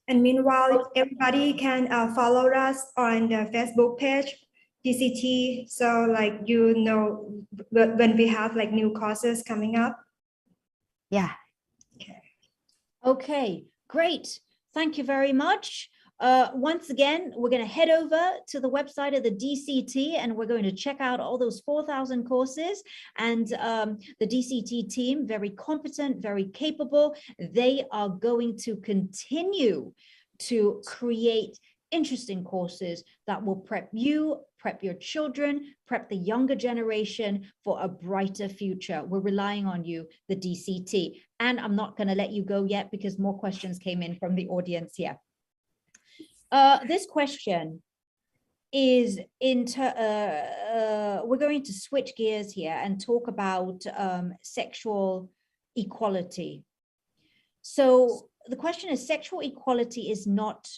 And meanwhile, everybody can follow us on the Facebook page, DCT. So like, you know, when we have like new courses coming up.
Yeah.
Okay, great. Thank you very much. Once again, we're going to head over to the website of the DCT and we're going to check out all those 4,000 courses. And the DCT team, very competent, very capable, they are going to continue to create interesting courses that will prep you, prep your children, prep the younger generation for a brighter future. We're relying on you, the DCT. And I'm not going to let you go yet because more questions came in from the audience here. This question is we're going to switch gears here and talk about sexual equality. So the question is, sexual equality is not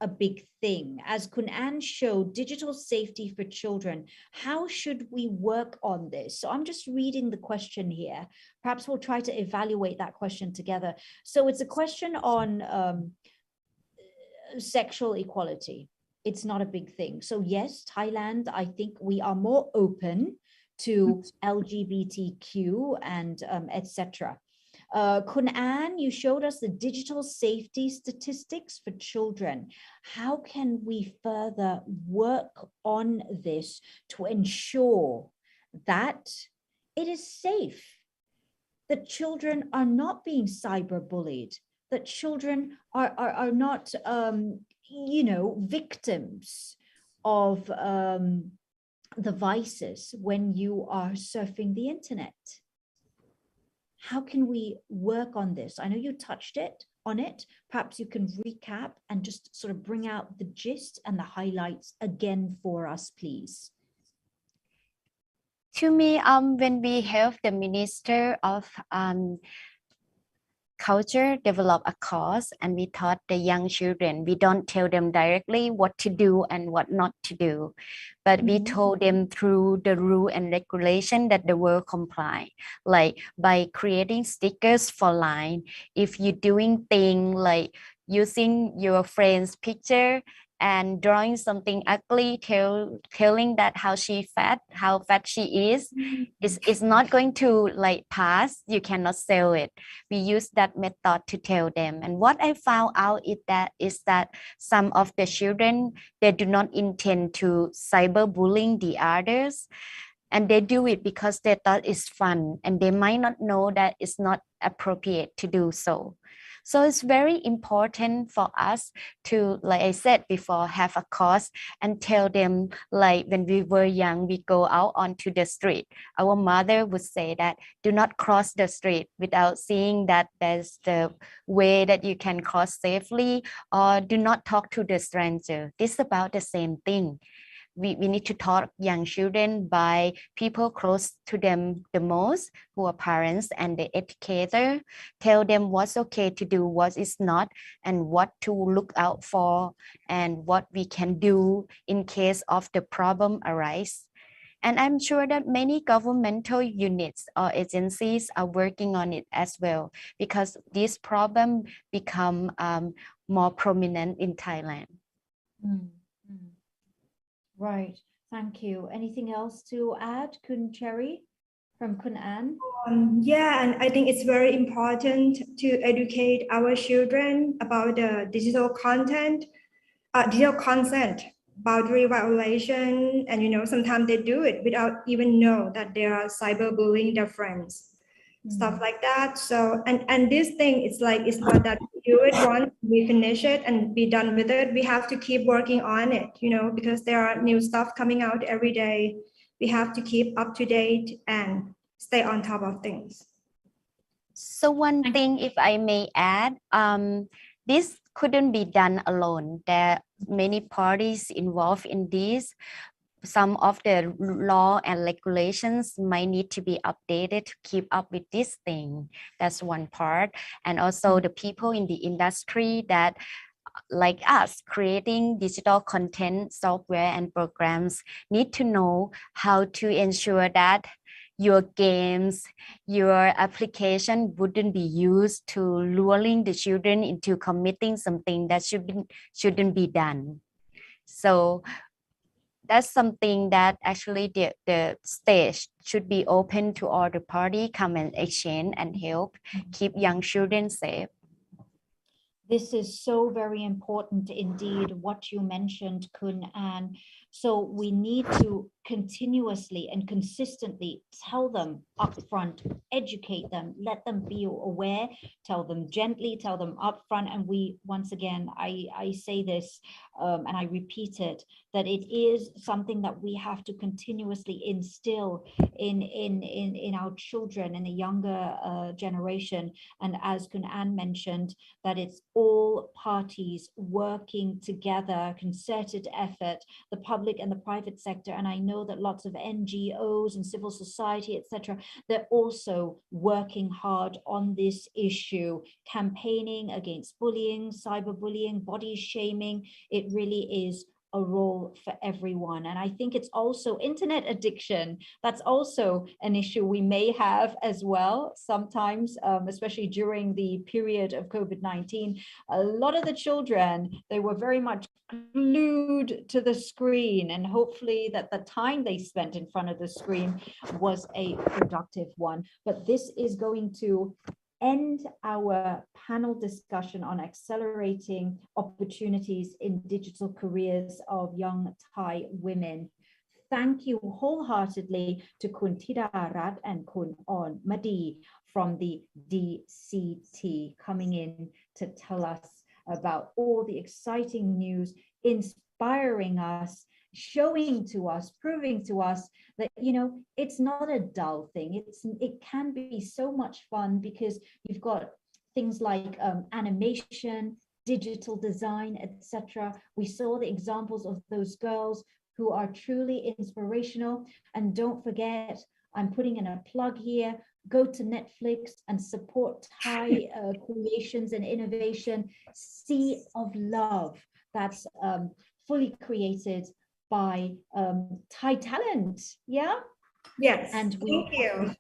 a big thing. As Kun An showed, digital safety for children, how should we work on this? So I'm just reading the question here. Perhaps we'll try to evaluate that question together. So it's a question on sexual equality. It's not a big thing. So yes, Thailand, I think we are more open to LGBTQ and etc. Kun An, you showed us the digital safety statistics for children. How can we further work on this to ensure that it is safe, that children are not being cyberbullied, that children are not, you know, victims of the vices when you are surfing the internet? How can we work on this? I know you touched on it. Perhaps you can recap and just sort of bring out the gist and the highlights again for us, please.
To me, when we help the Minister of Culture develop a course and we taught the young children, we don't tell them directly what to do and what not to do, but we told them through the rule and regulation that the world comply, like by creating stickers for line. If you're doing things like using your friend's picture and drawing something ugly, telling that how fat she is not going to like pass. You cannot sell it. We use that method to tell them. And what I found out is that some of the children, they do not intend to cyberbullying the others, and they do it because they thought it's fun, and they might not know that it's not appropriate to do so. So it's very important for us to, like I said before, have a course and tell them, like when we were young, we go out onto the street. Our mother would say that do not cross the street without seeing that there's the way that you can cross safely, or do not talk to the stranger. This is about the same thing. We need to taught young children by people close to them the most, who are parents and the educator, tell them what's okay to do, what is not, and what to look out for, and what we can do in case of the problem arise. And I'm sure that many governmental units or agencies are working on it as well, because this problem become more prominent in Thailand.
Right, thank you. Anything else to add, Kun Cherry, from Kun An?
Yeah, and I think it's very important to educate our children about the digital content, digital consent, boundary violation, and sometimes they do it without even know that they are cyberbullying their friends, stuff like that. So and this thing, it's not that we do it once, we finish it and be done with it. We have to keep working on it, because there are new stuff coming out every day. We have to keep up to date and stay on top of things.
So one thing, if I may add, this couldn't be done alone. There are many parties involved in this. Some of the law and regulations might need to be updated to keep up with this thing. That's one part. And also the people in the industry that, like us, creating digital content, software and programs, need to know how to ensure that your games, your application wouldn't be used to luring the children into committing something that shouldn't be done. So that's something that actually the stage should be open to all the party, come and exchange and help keep young children safe.
This is so very important indeed, what you mentioned, Kun An. So we need to continuously and consistently tell them upfront, educate them, let them be aware, tell them gently, tell them upfront. And we, once again, I say this and I repeat it, that it is something that we have to continuously instill in our children, in the younger generation. And as Kun An mentioned, that it's all parties working together, concerted effort, the public and the private sector. And I know that lots of NGOs and civil society, etc., they're also working hard on this issue, campaigning against bullying, cyberbullying, body shaming. It really is a role for everyone. And I think it's also internet addiction. That's also an issue we may have as well sometimes, especially during the period of COVID-19. A lot of the children, they were very much glued to the screen, and hopefully that the time they spent in front of the screen was a productive one. But this is going to end our panel discussion on accelerating opportunities in digital careers of young Thai women. Thank you wholeheartedly to Kun Thidarat and Kun On Madi from the DCT coming in to tell us about all the exciting news, inspiring us, showing to us, proving to us that, it's not a dull thing. It can be so much fun, because you've got things like animation, digital design, etc. We saw the examples of those girls who are truly inspirational. And don't forget, I'm putting in a plug here, go to Netflix and support Thai creations and innovation. Sea of Love, that's fully created by Thai talent. Yeah.
Yes.
And
thank you.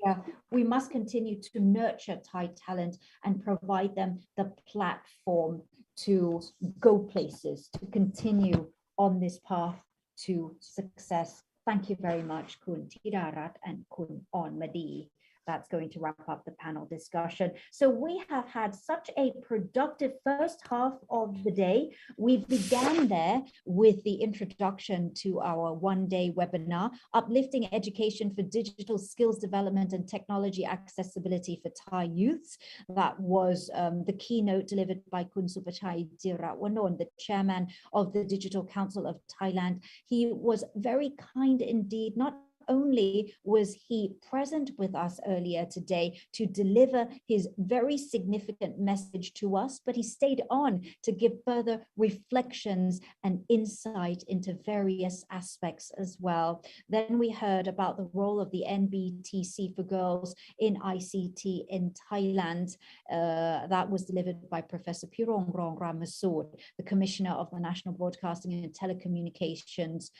Yeah, we must continue to nurture Thai talent and provide them the platform to go places, to continue on this path to success. Thank you very much, Kun Thidarat and Kun On Madi. That's going to wrap up the panel discussion. So we have had such a productive first half of the day. We began there with the introduction to our one-day webinar, Uplifting Education for Digital Skills Development and Technology Accessibility for Thai Youths. That was the keynote delivered by Kun Supachai Jirawanon, the chairman of the Digital Council of Thailand. He was very kind indeed. Not only was he present with us earlier today to deliver his very significant message to us, but he stayed on to give further reflections and insight into various aspects as well. Then we heard about the role of the NBTC for girls in ICT in Thailand. That was delivered by Professor Pirong Ramasud, the Commissioner of the National Broadcasting and Telecommunications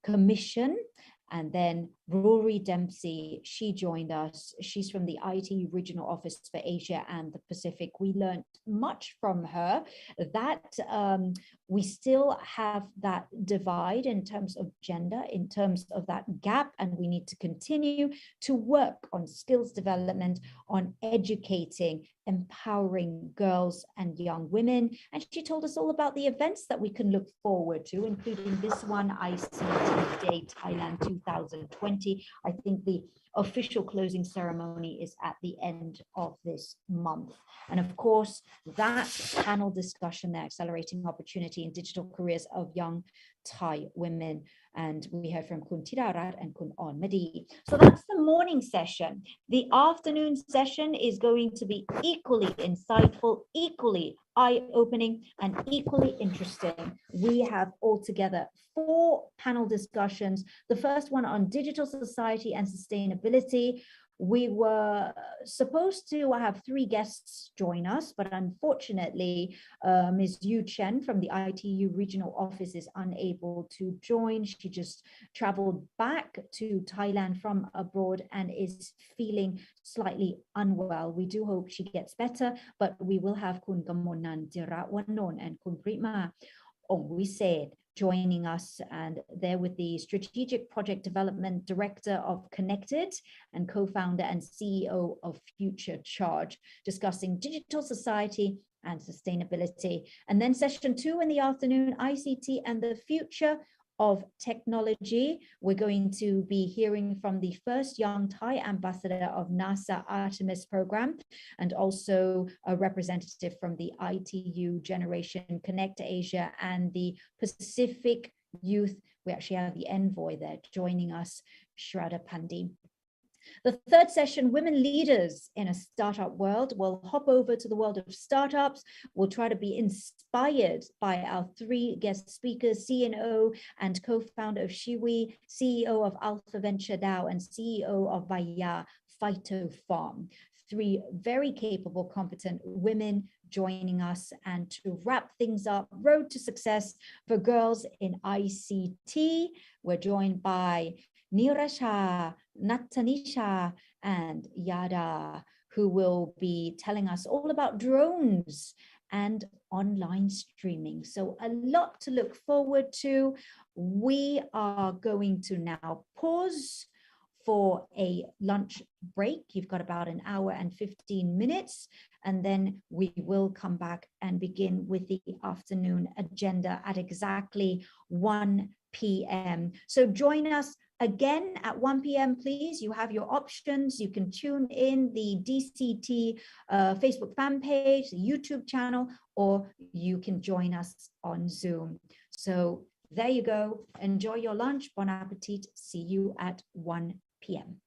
Commission. And then Rory Dempsey, she joined us. She's from the IT Regional Office for Asia and the Pacific. We learned much from her that we still have that divide in terms of gender, in terms of that gap, and we need to continue to work on skills development, on educating, empowering girls and young women. And she told us all about the events that we can look forward to, including this one, ICT Day Thailand 2020. I think the official closing ceremony is at the end of this month. And of course, that panel discussion, the accelerating opportunity in digital careers of young Thai women. And we heard from Kun Tirarat and Kun Onmadi. So that's the morning session. The afternoon session is going to be equally insightful, equally eye-opening, and equally interesting. We have altogether 4 panel discussions. The first one on digital society and sustainability. We were supposed to have 3 guests join us, but unfortunately, Ms. Yu Chen from the ITU regional office is unable to join. She just traveled back to Thailand from abroad and is feeling slightly unwell. We do hope she gets better, but we will have Kun Gamonan Dirawanon and Kun Prima Ongwised joining us, and they're with the Strategic Project Development Director of Connected and co-founder and CEO of Future Charge, discussing digital society and sustainability. And then session 2 in the afternoon, ICT and the future of technology. We're going to be hearing from the first young Thai ambassador of NASA Artemis program, and also a representative from the ITU Generation Connect Asia and the Pacific Youth. We actually have the envoy there joining us, Shraddha Pandey. The third session, Women Leaders in a Startup World. We'll hop over to the world of startups. We'll try to be inspired by our 3 guest speakers, CNO and co-founder of Shiwi, CEO of Alpha Venture DAO, and CEO of Vaya Phyto Farm. 3 very capable, competent women joining us. And to wrap things up, Road to Success for Girls in ICT. We're joined by Nirasha, Natanisha, and Yada, who will be telling us all about drones and online streaming. So a lot to look forward to. We are going to now pause for a lunch break. You've got about an hour and 15 minutes, and then we will come back and begin with the afternoon agenda at exactly 1 p.m. So join us again at 1 p.m. please. You have your options. You can tune in the DCT Facebook fan page, the YouTube channel, or you can join us on Zoom. So there you go. Enjoy your lunch. Bon appetit. See you at 1 p.m.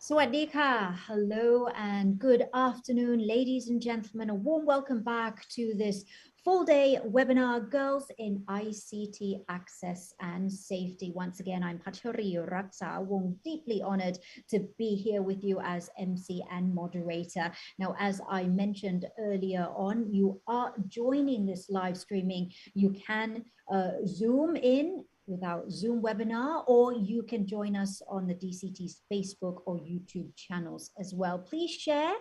Swadika, hello and good afternoon, ladies and gentlemen. A warm welcome back to this full-day webinar, Girls in ICT Access and Safety. Once again, I'm Pachari Raksa Wong, deeply honored to be here with you as MC and moderator. Now, as I mentioned earlier on, you are joining this live streaming. You can zoom in with our Zoom webinar, or you can join us on the DCT's Facebook or YouTube channels as well. Please share,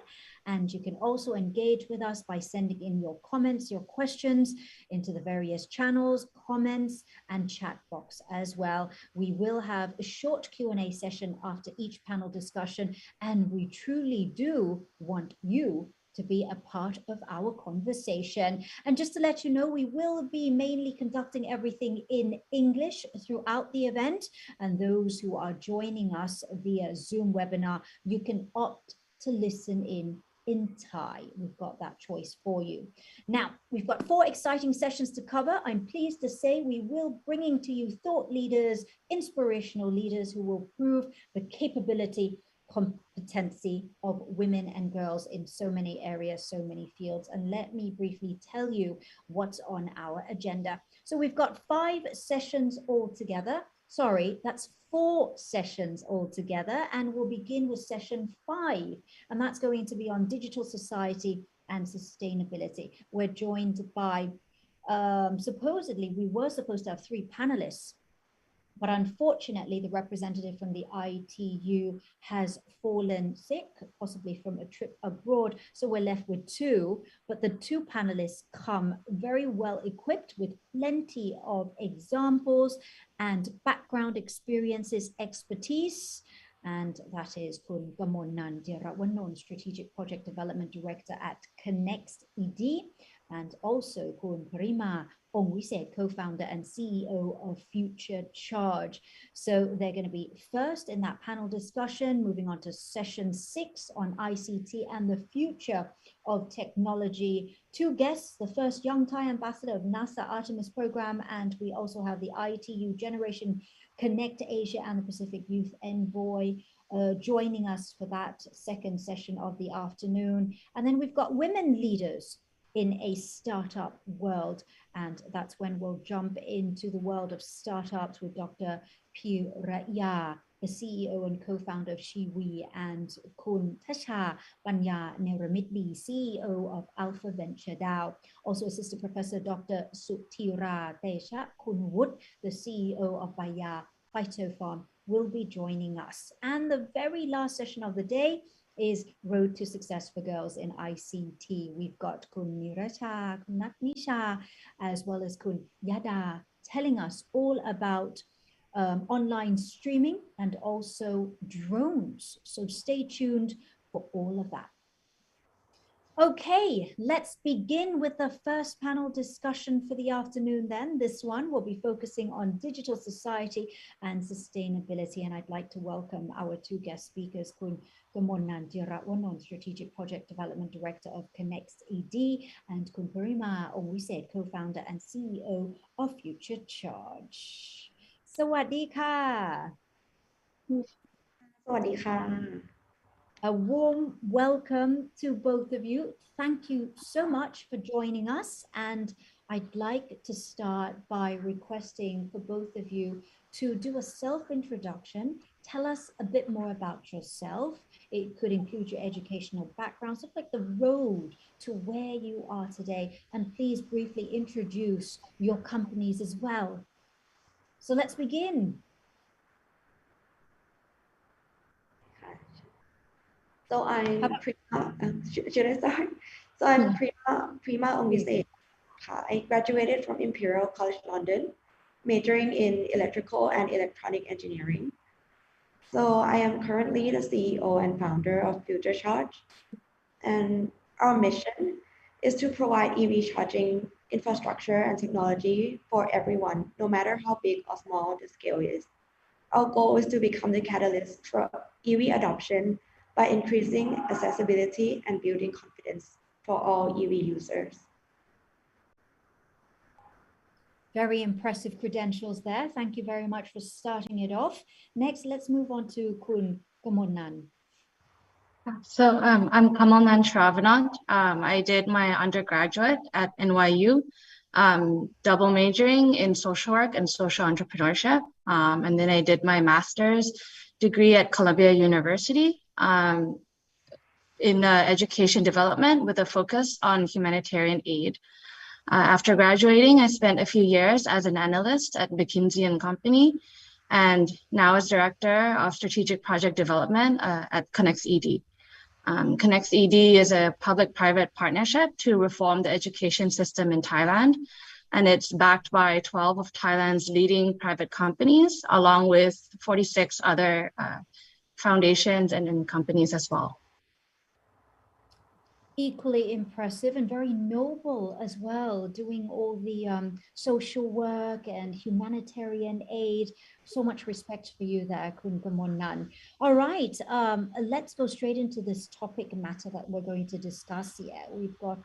and you can also engage with us by sending in your comments, your questions into the various channels, comments, and chat box as well. We will have a short Q&A session after each panel discussion, and we truly do want you to be a part of our conversation. And just to let you know, we will be mainly conducting everything in English throughout the event. And those who are joining us via Zoom webinar, you can opt to listen in Thai. We've got that choice for you. Now, we've got 4 exciting sessions to cover. I'm pleased to say we will bringing to you thought leaders, inspirational leaders who will prove the capability, competency of women and girls in so many areas, so many fields. And let me briefly tell you what's on our agenda. So we've got 5 sessions altogether. Sorry, that's 4 sessions altogether. And we'll begin with session 5. And that's going to be on digital society and sustainability. We're joined by, supposedly, we were supposed to have 3 panelists, but unfortunately, the representative from the ITU has fallen sick, possibly from a trip abroad. So we're left with 2, but the 2 panelists come very well equipped with plenty of examples and background experiences, expertise. And that is Kun Gamonan Dirawanon, Strategic Project Development Director at Connect ED, and also Kun Parima Ongwiset, co-founder and CEO of Future Charge. So they're going to be first in that panel discussion, moving on to session 6 on ICT and the future of technology. 2 guests, the first young Thai ambassador of NASA Artemis program, and we also have the ITU Generation Connect Asia and the Pacific Youth Envoy joining us for that second session of the afternoon. And then we've got women leaders in a startup world, and that's when we'll jump into the world of startups with Dr. Piraya, the CEO and co-founder of Shiwi, and Kun Tasha Panya Neramitli, CEO of Alpha Venture DAO. Also Assistant Professor Dr. Sutira Tesha Kunwut, the CEO of Baya Phytofarm, will be joining us. And the very last session of the day is Road to Success for Girls in ICT. We've got Kun Niracha, Kun Natnisha, as well as Kun Yada, telling us all about online streaming and also drones. So stay tuned for all of that. Okay, let's begin with the first panel discussion for the afternoon then. This one will be focusing on digital society and sustainability. And I'd like to welcome our 2 guest speakers, Kun Gamonan Dirawanon, Strategic Project Development Director of Connect ED, and Kun Parima Ongwiset, co-founder and CEO of Future Charge. Sawadika.
Sawadika.
A warm welcome to both of you. Thank you so much for joining us. And I'd like to start by requesting for both of you to do a self-introduction. Tell us a bit more about yourself. It could include your educational background, sort of like the road to where you are today. And please briefly introduce your companies as well. So let's begin.
So I'm Prima, should I start? So I'm Prima Ongwiset. I graduated from Imperial College London, majoring in electrical and electronic engineering. So I am currently the CEO and founder of Future Charge. And our mission is to provide EV charging infrastructure and technology for everyone, no matter how big or small the scale is. Our goal is to become the catalyst for EV adoption by increasing accessibility and building confidence for all EV users.
Very impressive credentials there. Thank you very much for starting it off. Next, let's move on to Kun Gamonan.
So I'm Kamalnan Shravanant. I did my undergraduate at NYU, double majoring in social work and social entrepreneurship. And then I did my master's degree at Columbia University in education development with a focus on humanitarian aid. After graduating, I spent a few years as an analyst at McKinsey & Company, and now as Director of Strategic Project Development at Connects ED. Connects ED is a public-private partnership to reform the education system in Thailand, and it's backed by 12 of Thailand's leading private companies, along with 46 other foundations and companies as well.
Equally impressive and very noble as well, doing all the social work and humanitarian aid. So much respect for you there, Kun Kamonnan. All right, let's go straight into this topic matter that we're going to discuss here. We've got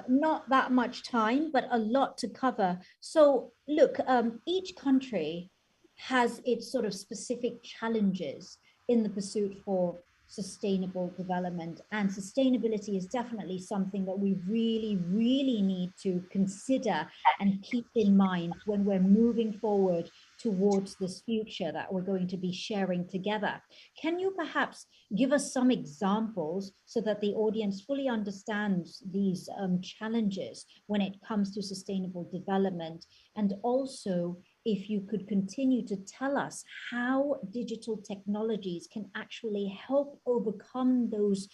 not that much time, but a lot to cover. So look, each country has its sort of specific challenges in the pursuit for sustainable development, and sustainability is definitely something that we really need to consider and keep in mind when we're moving forward towards this future that we're going to be sharing together. Can you perhaps give us some examples so that the audience fully understands these challenges when it comes to sustainable development, and also if you could continue to tell us how digital technologies can actually help overcome those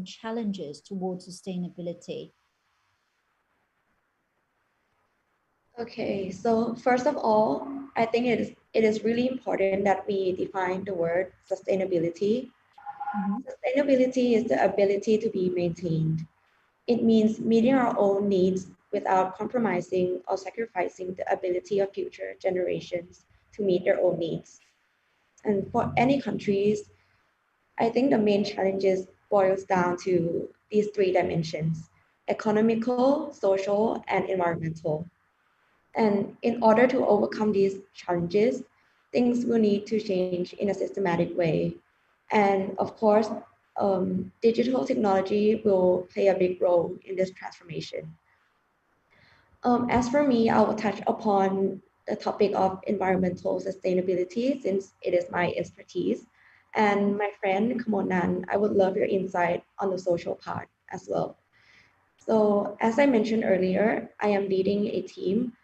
challenges towards sustainability?
Okay, so first of all, I think it is really important that we define the word sustainability. Sustainability is the ability to be maintained. It means meeting our own needs without compromising or sacrificing the ability of future generations to meet their own needs. And for any countries, I think the main challenges boils down to these three dimensions: economical, social, and environmental. And in order to overcome these challenges, things will need to change in a systematic way. And of course, digital technology will play a big role in this transformation. As for me, I will touch upon the topic of environmental sustainability since it is my expertise. And my friend Kamonnan, I would love your insight on the social part as well. So as I mentioned earlier, I am leading a team,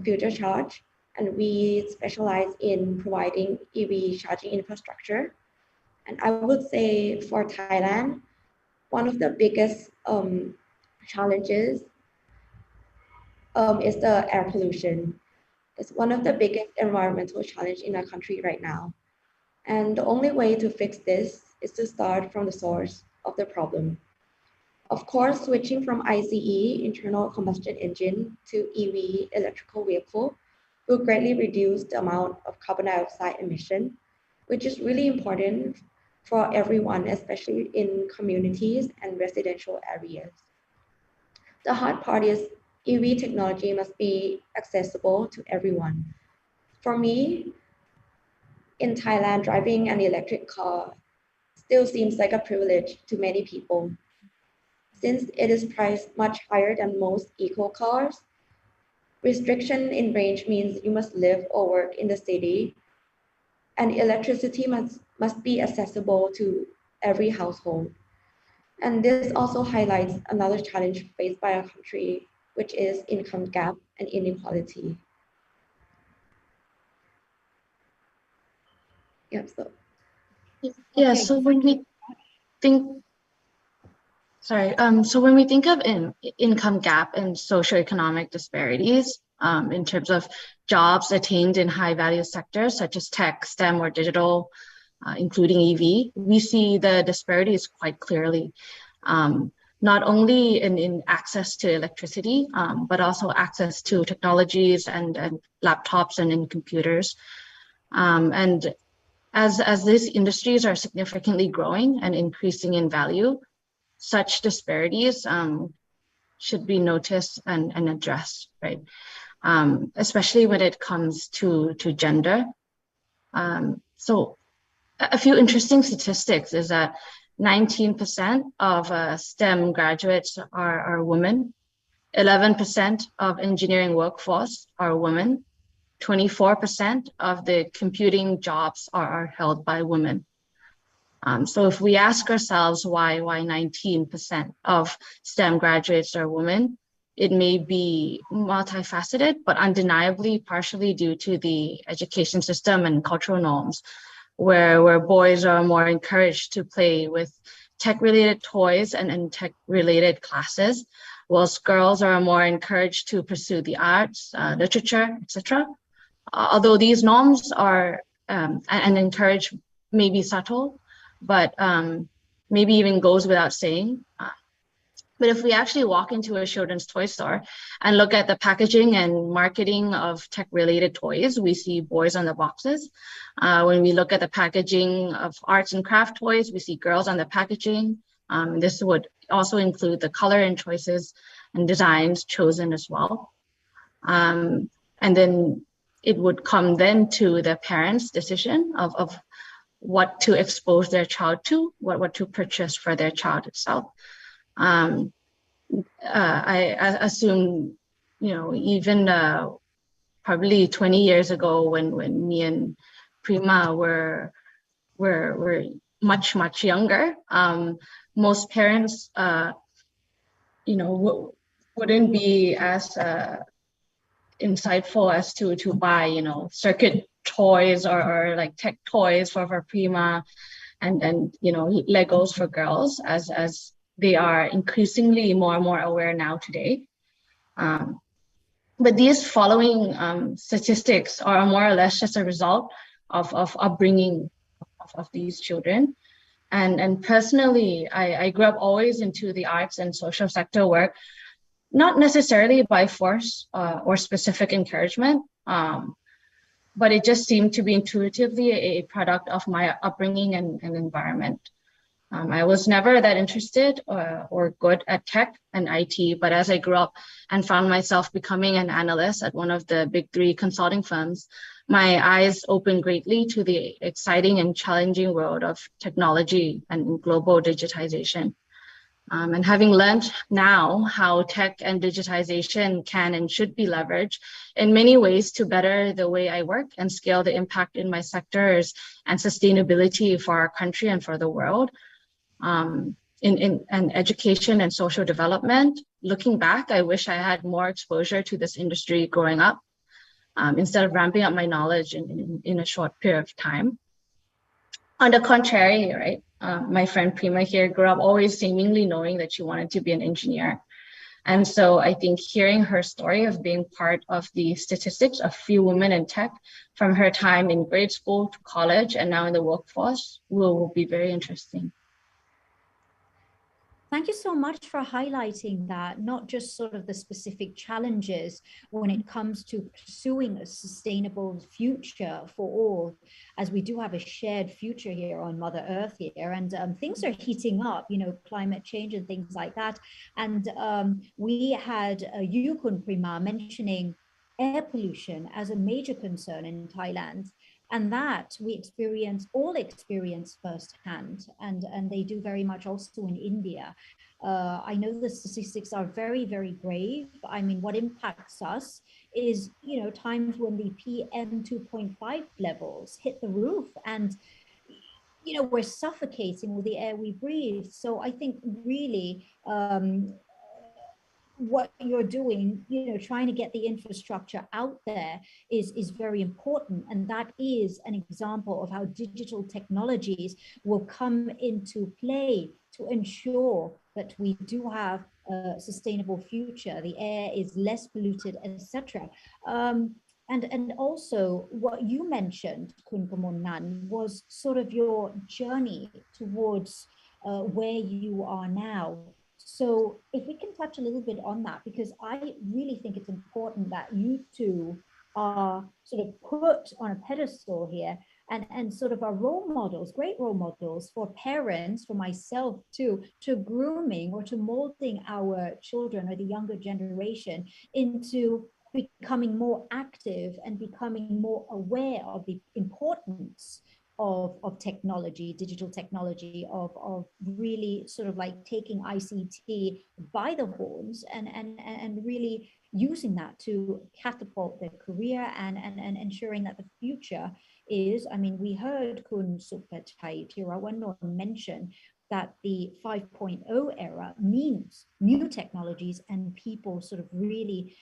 Future Charge, and we specialize in providing EV charging infrastructure. And I would say for Thailand, one of the biggest challenges is the air pollution. It's one of the biggest environmental challenges in our country right now. And the only way to fix this is to start from the source of the problem. Of course, switching from ICE, internal combustion engine, to EV, electrical vehicle, will greatly reduce the amount of carbon dioxide emission, which is really important for everyone, especially in communities and residential areas. The hard part is EV technology must be accessible to everyone. For me, in Thailand, driving an electric car still seems like a privilege to many people. Since it is priced much higher than most eco cars, restriction in range means you must live or work in the city, and electricity must be accessible to every household. And this also highlights another challenge faced by our country, which is income gap and inequality. Yep, so.
Yeah, okay. So when we think, so when we think of income gap and socioeconomic disparities in terms of jobs attained in high value sectors such as tech, STEM, or digital, including EV, we see the disparities quite clearly, not only in access to electricity, but also access to technologies and laptops and in computers. And as these industries are significantly growing and increasing in value, such disparities should be noticed and addressed, right? Especially when it comes to gender. So a few interesting statistics is that 19% of STEM graduates are women, 11% of engineering workforce are women, 24% of the computing jobs are held by women. So if we ask ourselves why 19% of STEM graduates are women, it may be multifaceted, but undeniably partially due to the education system and cultural norms, where boys are more encouraged to play with tech-related toys and tech-related classes, whilst girls are more encouraged to pursue the arts, literature, etc. Although these norms are and encourage may be subtle, but maybe even goes without saying. But if we actually walk into a children's toy store and look at the packaging and marketing of tech-related toys, we see boys on the boxes. When we look at the packaging of arts and craft toys, we see girls on the packaging. This would also include the color and choices and designs chosen as well. And then it would come then to the parents' decision of what to expose their child to, what to purchase for their child itself. I assume, even probably 20 years ago when me and Prima were much younger, most parents, wouldn't be as insightful as to buy, circuit toys or like tech toys for Prima and Legos for girls as they are increasingly more and more aware now today. But these following statistics are more or less just a result of upbringing of these children. And personally, I grew up always into the arts and social sector work, not necessarily by force or specific encouragement, but it just seemed to be intuitively a product of my upbringing and environment. I was never that interested or good at tech and IT, but as I grew up and found myself becoming an analyst at one of the big 3 consulting firms, my eyes opened greatly to the exciting and challenging world of technology and global digitization. And having learned now how tech and digitization can and should be leveraged in many ways to better the way I work and scale the impact in my sectors and sustainability for our country and for the world, in education and social development, looking back, I wish I had more exposure to this industry growing up, instead of ramping up my knowledge in a short period of time. On the contrary, right, my friend Prima here grew up always seemingly knowing that she wanted to be an engineer. And so I think hearing her story of being part of the statistics of few women in tech from her time in grade school to college and now in the workforce will be very interesting.
Thank you so much for highlighting that, not just sort of the specific challenges when it comes to pursuing a sustainable future for all, as we do have a shared future here on Mother Earth here, and things are heating up, climate change and things like that. And we had Yukun Prima mentioning air pollution as a major concern in Thailand. And that we all experience firsthand, and they do very much also in India. I know the statistics are very, very grave. I mean, what impacts us is, times when the PM 2.5 levels hit the roof and, we're suffocating with the air we breathe. So I think really, what you're doing, trying to get the infrastructure out there is very important. And that is an example of how digital technologies will come into play to ensure that we do have a sustainable future. The air is less polluted, etc. And also what you mentioned, Kun Kamonan, was sort of your journey towards where you are now. So if we can touch a little bit on that, because I really think it's important that you two are sort of put on a pedestal here and sort of are role models, great role models for parents, for myself too, to grooming or to molding our children or the younger generation into becoming more active and becoming more aware of the importance of technology, digital technology, of really sort of like taking ICT by the horns and really using that to catapult their career and ensuring that the future is, I mean, we heard Kun Supachai Tirawanon mention that the 5.0 era means new technologies and people sort of really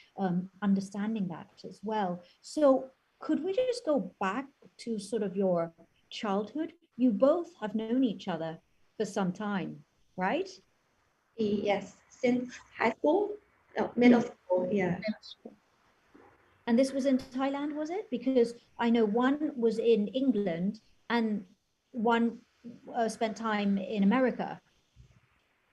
understanding that as well. So could we just go back to sort of your childhood? You both have known each other for some time, right?
Yes, since high school, no, middle school, yeah.
And this was in Thailand, was it? Because I know one was in England and one spent time in America.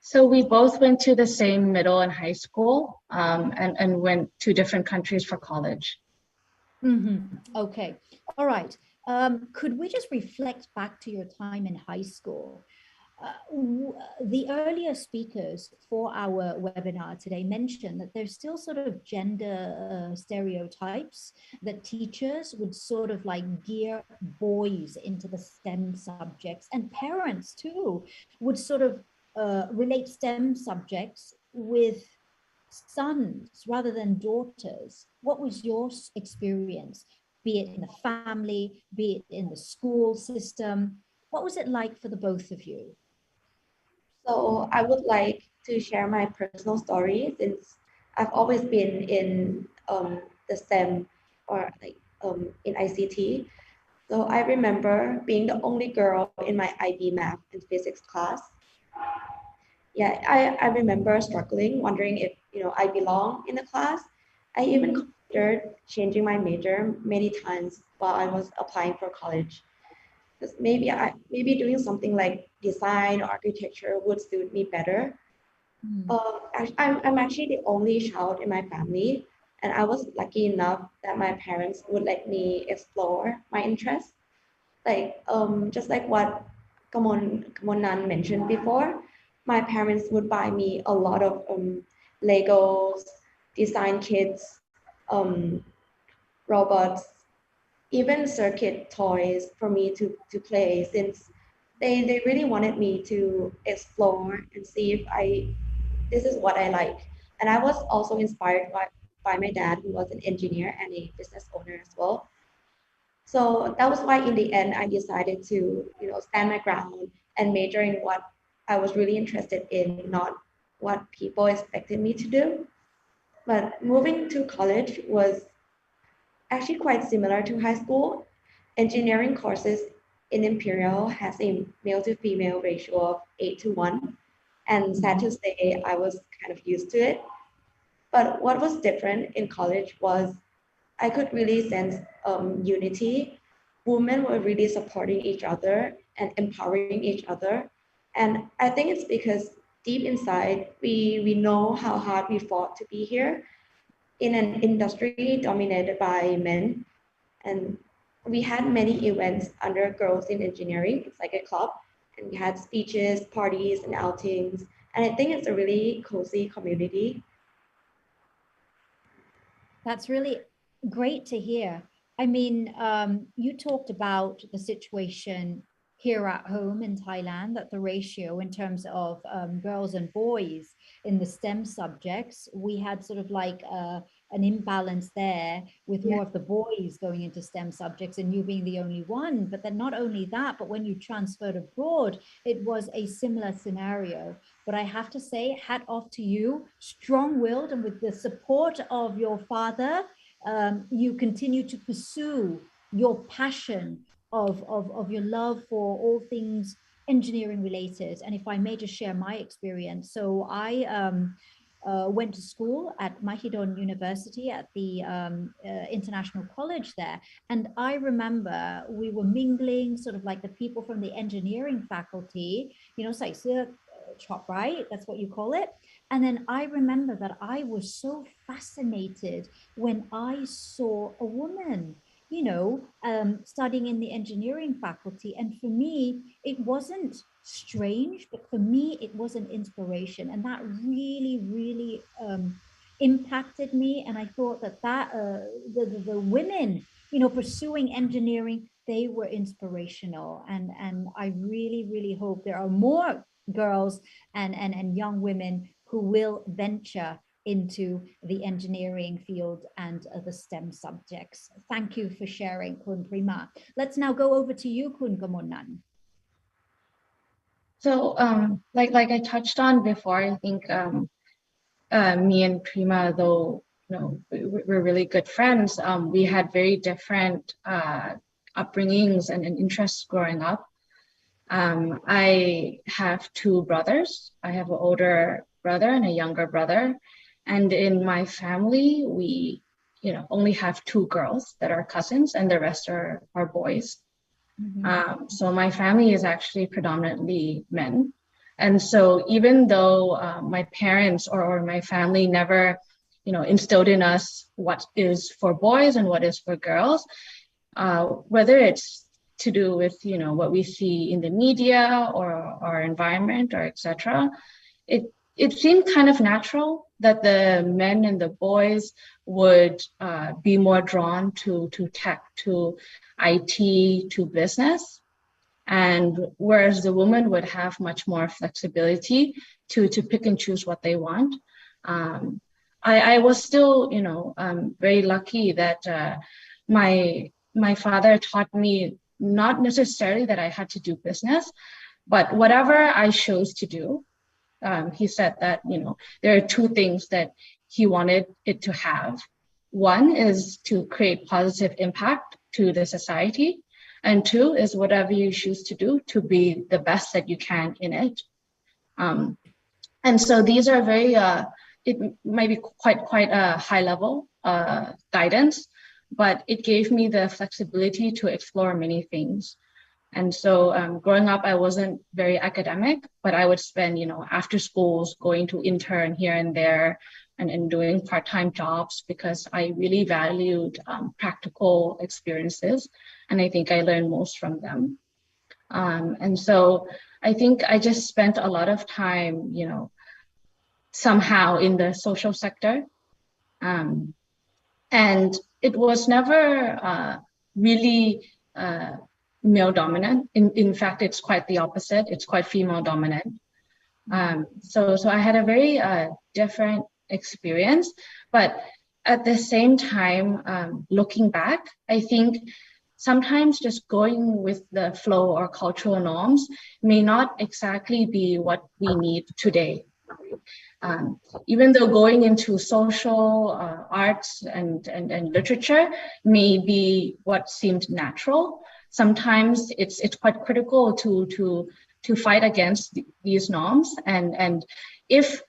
So we both went to the same middle and high school and went to different countries for college.
Okay, all right. Could we just reflect back to your time in high school? The earlier speakers for our webinar today mentioned that there's still sort of gender stereotypes that teachers would sort of like gear boys into the STEM subjects, and parents too would sort of relate STEM subjects with sons rather than daughters. What was your experience, be it in the family, be it in the school system? What was it like for the both of you?
So I would like to share my personal story, since I've always been in the STEM or like in ICT. So I remember being the only girl in my IB math and physics class. Yeah, I remember struggling, wondering if I belong in the class. I even considered changing my major many times while I was applying for college. Because maybe doing something like design or architecture would suit me better. I'm actually the only child in my family, and I was lucky enough that my parents would let me explore my interests. Like just like what Kamonan mentioned before, my parents would buy me a lot of Legos, design kits, robots, even circuit toys for me to play, since they really wanted me to explore and see if this is what I like. And I was also inspired by my dad, who was an engineer and a business owner as well. So that was why in the end I decided to stand my ground and major in what I was really interested in, not what people expected me to do. But moving to college was actually quite similar to high school. Engineering courses in Imperial has a male to female ratio of 8:1. And sad to say, I was kind of used to it. But what was different in college was I could really sense unity. Women were really supporting each other and empowering each other. And I think it's because deep inside, we know how hard we fought to be here in an industry dominated by men. And we had many events under Girls in Engineering. It's like a club. And we had speeches, parties, and outings. And I think it's a really cozy community.
That's really great to hear. I mean, you talked about the situation here at home in Thailand, that the ratio in terms of girls and boys in the STEM subjects, we had sort of like an imbalance there with more of the boys going into STEM subjects and you being the only one. But then not only that, but when you transferred abroad, it was a similar scenario. But I have to say, hat off to you, strong-willed, and with the support of your father, you continue to pursue your passion of your love for all things engineering related. And if I may just share my experience. So I went to school at Mahidol University at the International College there. And I remember we were mingling, sort of like the people from the engineering faculty, sai สื้อchop, right? That's what you call it. And then I remember that I was so fascinated when I saw a woman studying in the engineering faculty. And for me, it wasn't strange, but for me, it was an inspiration. And that really, really impacted me. And I thought that the women pursuing engineering, they were inspirational. And I really hope there are more girls and young women who will venture into the engineering field and the STEM subjects. Thank you for sharing, Kun Prima. Let's now go over to you, Kun Gamonan.
So like I touched on before, I think me and Prima, though we're really good friends, we had very different upbringings and interests growing up. I have two brothers. I have an older brother and a younger brother. And in my family, we, only have two girls that are cousins and the rest are boys. Mm-hmm. So my family is actually predominantly men. And so even though my parents or my family never, instilled in us what is for boys and what is for girls, whether it's to do with, what we see in the media or our environment or etc., it seemed kind of natural that the men and the boys would be more drawn to tech, to IT, to business. And whereas the women would have much more flexibility to pick and choose what they want. I was still, very lucky that my father taught me not necessarily that I had to do business, but whatever I chose to do, he said that, there are two things that he wanted it to have. One is to create positive impact to the society. And two is whatever you choose to do to be the best that you can in it. And so these are very, it might be quite a high level guidance, but it gave me the flexibility to explore many things. And so growing up, I wasn't very academic, but I would spend, after schools going to intern here and there and doing part-time jobs because I really valued practical experiences. And I think I learned most from them. And so I think I just spent a lot of time, somehow in the social sector. And it was never really male dominant. In fact, it's quite the opposite. It's quite female dominant. So I had a very different experience, but at the same time, looking back, I think sometimes just going with the flow or cultural norms may not exactly be what we need today. Even though going into social arts and literature may be what seemed natural, sometimes it's quite critical to fight against these norms. And if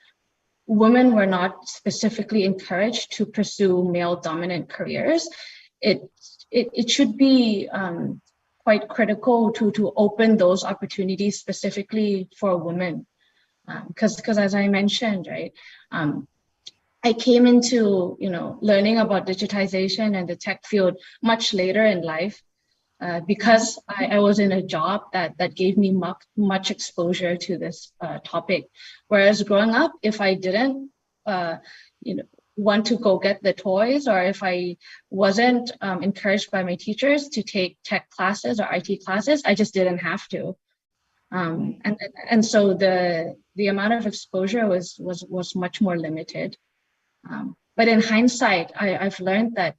women were not specifically encouraged to pursue male dominant careers, it should be quite critical to open those opportunities specifically for women. Because as I mentioned, right, I came into, learning about digitization and the tech field much later in life because I was in a job that gave me much exposure to this topic. Whereas growing up, if I didn't, want to go get the toys, or if I wasn't encouraged by my teachers to take tech classes or IT classes, I just didn't have to. And so the amount of exposure was much more limited. But in hindsight, I've learned that,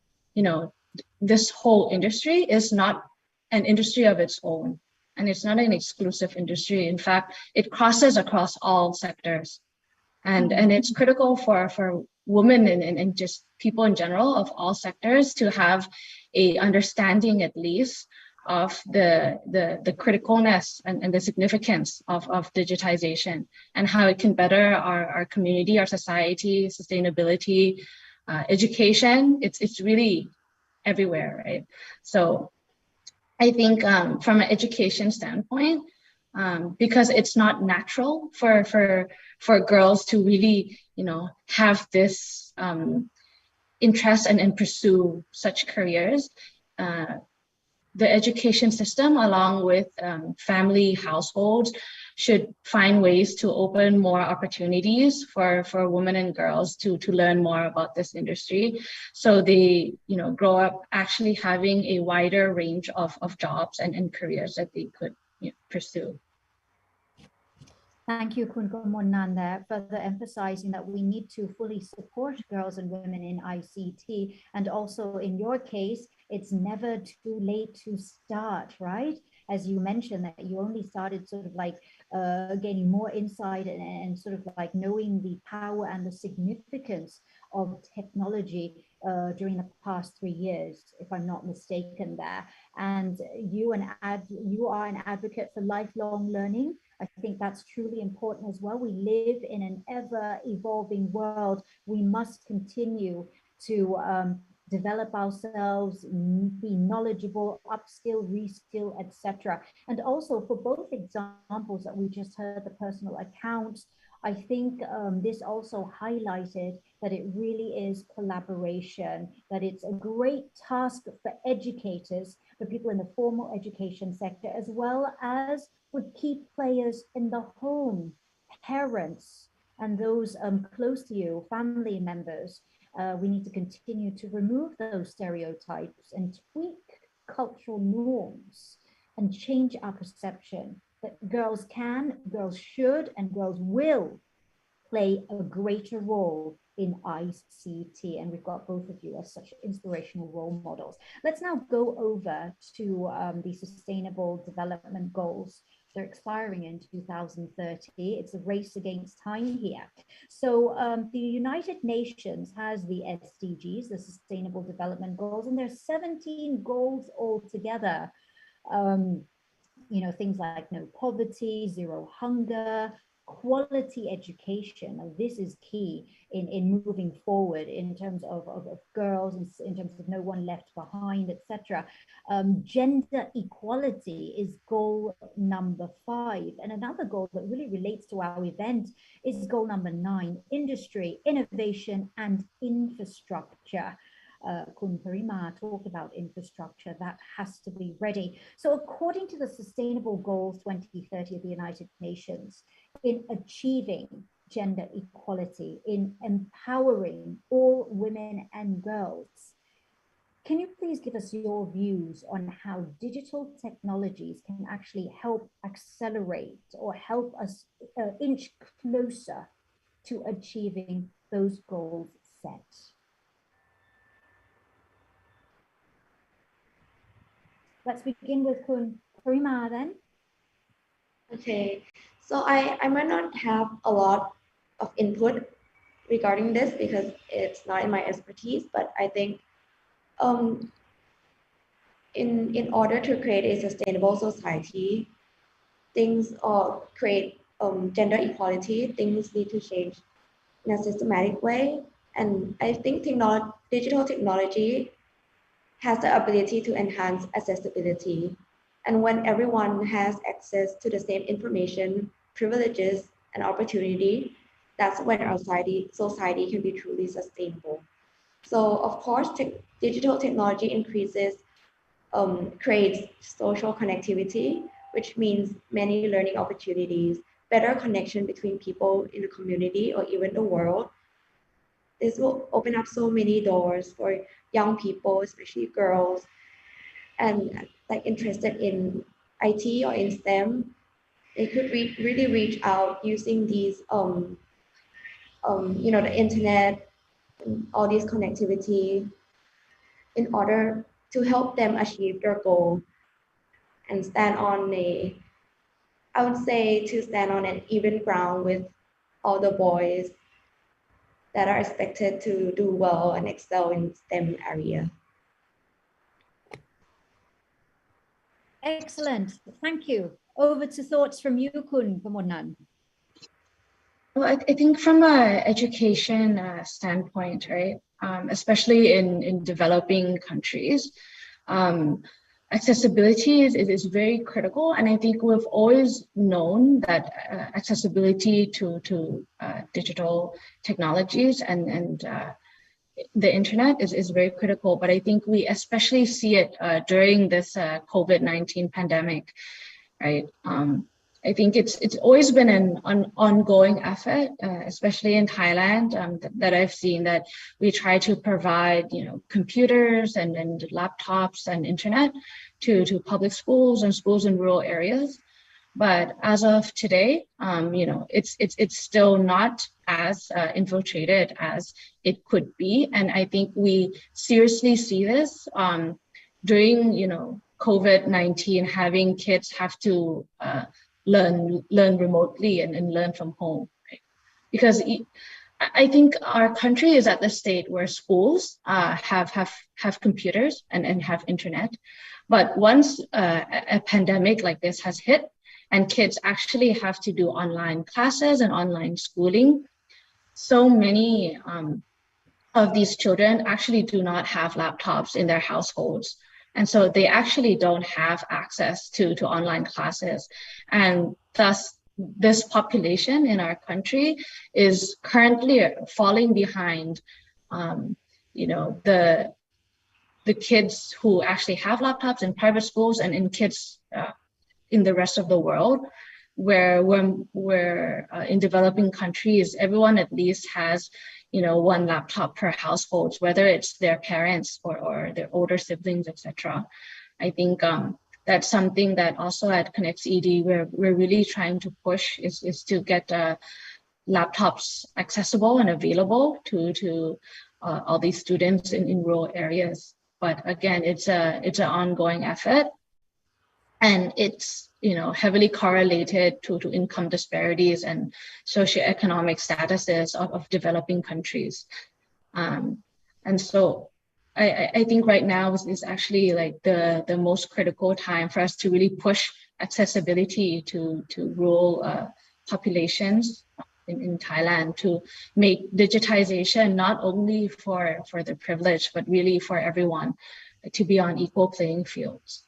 this whole industry is not an industry of its own, and it's not an exclusive industry. In fact, it crosses across all sectors. And it's critical for women and just people in general of all sectors to have a understanding at least of the criticalness and the significance of digitization and how it can better our community, our society, sustainability, education. It's really everywhere, right? So I think from an education standpoint, because it's not natural for girls to really, have this interest and pursue such careers. The education system, along with family households, should find ways to open more opportunities for women and girls to learn more about this industry, so they grow up actually having a wider range of jobs and careers that they could pursue.
Thank you, Kun Kamonnan, there, further emphasizing that we need to fully support girls and women in ICT. And also in your case, it's never too late to start, right? As you mentioned that you only started sort of like gaining more insight and sort of like knowing the power and the significance of technology during the past 3 years, if I'm not mistaken there. And you are an advocate for lifelong learning. I think that's truly important as well. We live in an ever-evolving world. We must continue to develop ourselves, be knowledgeable, upskill, reskill, etc. And also for both examples that we just heard, the personal accounts, I think this also highlighted that it really is collaboration, that it's a great task for educators, for people in the formal education sector, as well as for key players in the home, parents, and those close to you, family members. We need to continue to remove those stereotypes and tweak cultural norms and change our perception that girls can, girls should, and girls will play a greater role in ICT. And we've got both of you as such inspirational role models. Let's now go over to the Sustainable Development Goals. They're expiring in 2030. It's a race against time here. So the United Nations has the SDGs, the Sustainable Development Goals, and there's 17 goals altogether. Things like no poverty, zero hunger, quality education. Now, this is key in moving forward in terms of girls, in terms of no one left behind, etc. Gender equality is goal number 5. And another goal that really relates to our event is goal number 9, industry, innovation, and infrastructure. Kun Parima talked about infrastructure that has to be ready. So according to the Sustainable Goals 2030 of the United Nations, in achieving gender equality, in empowering all women and girls, can you please give us your views on how digital technologies can actually help accelerate or help us inch closer to achieving those goals set? Let's begin with Kun Parima then.
Okay, so I might not have a lot of input regarding this because it's not in my expertise, but I think in order to create a sustainable society, or create gender equality, things need to change in a systematic way. And I think digital technology has the ability to enhance accessibility. And when everyone has access to the same information, privileges, and opportunity, that's when our society can be truly sustainable. So of course, digital technology creates social connectivity, which means many learning opportunities, better connection between people in the community or even the world. This will open up so many doors for young people, especially girls, and like interested in IT or in STEM. They could really reach out using these, the internet, and all these connectivity in order to help them achieve their goal and stand on an even ground with all the boys that are expected to do well and excel in STEM area.
Excellent, thank you. Over to thoughts from you, Kun Kamonnan.
Well, I think from an education standpoint, right, especially in developing countries, accessibility is very critical. And I think we've always known that accessibility to digital technologies and the internet is very critical. But I think we especially see it during this COVID-19 pandemic, right? I think it's always been an ongoing effort, especially in Thailand, that I've seen that we try to provide, computers and laptops and internet to public schools and schools in rural areas. But as of today, it's still not as infiltrated as it could be, and I think we seriously see this during COVID-19, having kids have to learn remotely and learn from home, right? Because I think our country is at the state where schools have computers and have internet, but once a pandemic like this has hit and kids actually have to do online classes and online schooling, so many of these children actually do not have laptops in their households. And so they actually don't have access to online classes. And thus, this population in our country is currently falling behind, the kids who actually have laptops in private schools and in kids in the rest of the world, where in developing countries, everyone at least has one laptop per household, whether it's their parents or their older siblings, etc. I think that's something that also at Connects ED we're really trying to push is to get laptops accessible and available to all these students in rural areas. But again, it's an ongoing effort, and it's heavily correlated to income disparities and socioeconomic statuses of developing countries. And so I think right now is actually like the most critical time for us to really push accessibility to rural populations in Thailand, to make digitization not only for the privileged, but really for everyone to be on equal playing fields.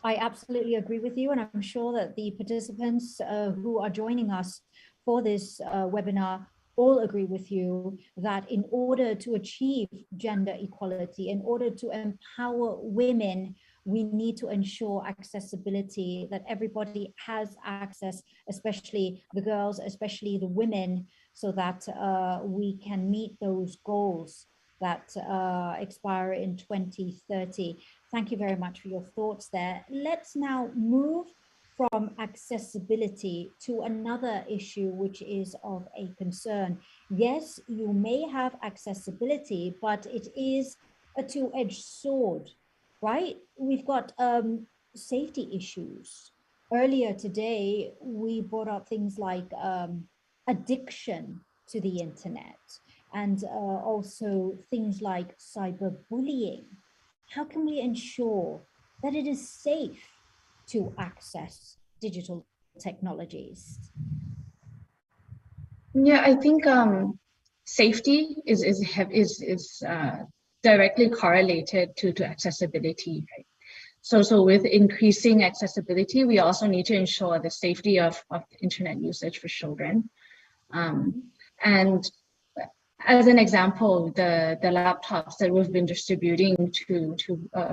I absolutely agree with you, and I'm sure that the participants who are joining us for this webinar all agree with you that in order to achieve gender equality, in order to empower women, we need to ensure accessibility, that everybody has access, especially the girls, especially the women, so that we can meet those goals that expire in 2030. Thank you very much for your thoughts there. Let's now move from accessibility to another issue which is of a concern. Yes, you may have accessibility, but it is a two-edged sword, right? We've got safety issues. Earlier today, we brought up things like addiction to the internet, and also things like cyberbullying. How can we ensure that it is safe to access digital technologies?
Yeah, I think safety is directly correlated to accessibility, right? So with increasing accessibility, we also need to ensure the safety of internet usage for children. And as an example, the laptops that we've been distributing to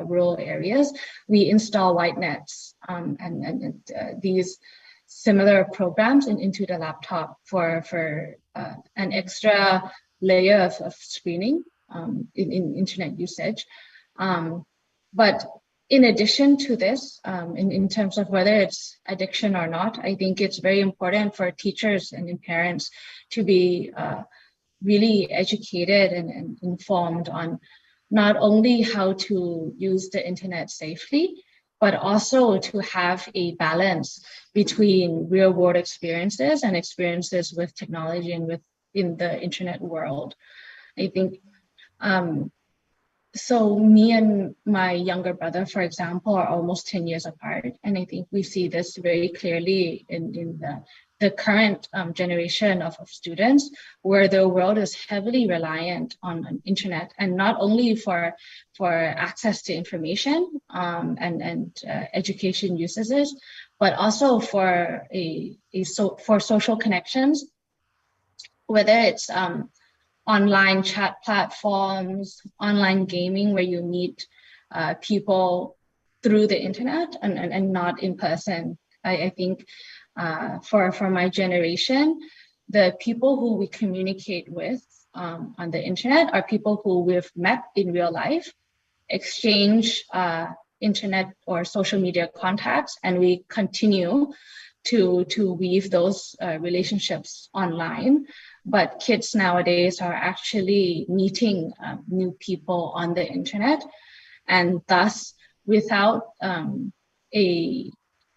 rural areas, we install white nets and these similar programs into the laptop for an extra layer of screening in internet usage. But in addition to this, in terms of whether it's addiction or not, I think it's very important for teachers and parents to be really educated and informed on not only how to use the internet safely, but also to have a balance between real world experiences and experiences with technology and within the internet world. I think, so me and my younger brother, for example, are almost 10 years apart. And I think we see this very clearly in the current generation of students, where the world is heavily reliant on internet, and not only for access to information and education usages, but also for for social connections, whether it's online chat platforms, online gaming where you meet people through the internet and not in person. I think for my generation, the people who we communicate with on the internet are people who we've met in real life, exchange internet or social media contacts, and we continue to weave those relationships online. But kids nowadays are actually meeting new people on the internet, and thus without a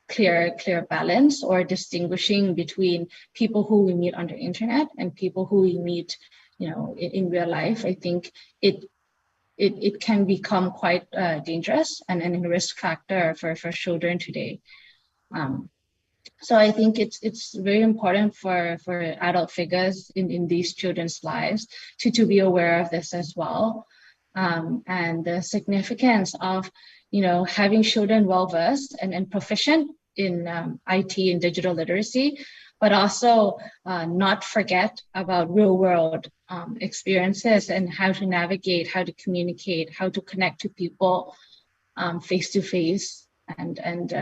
clear balance or distinguishing between people who we meet on the internet and people who we meet, in real life, I think it can become quite dangerous and a risk factor for children today. So I think it's very important for adult figures in these children's lives to be aware of this as well, and the significance of having children well versed and proficient in IT and digital literacy, but also not forget about real world experiences and how to navigate, how to communicate, how to connect to people face to face. And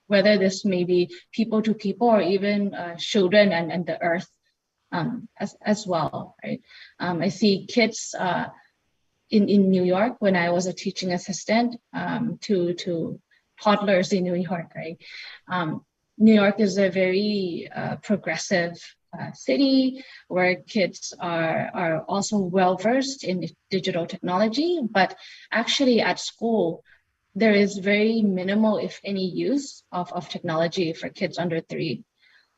whether this may be people to people or even children and the earth as well, right? I see kids in New York when I was a teaching assistant to toddlers in New York, right? New York is a very progressive city where kids are also well versed in digital technology, but actually at school, there is very minimal, if any, use of technology for kids under 3.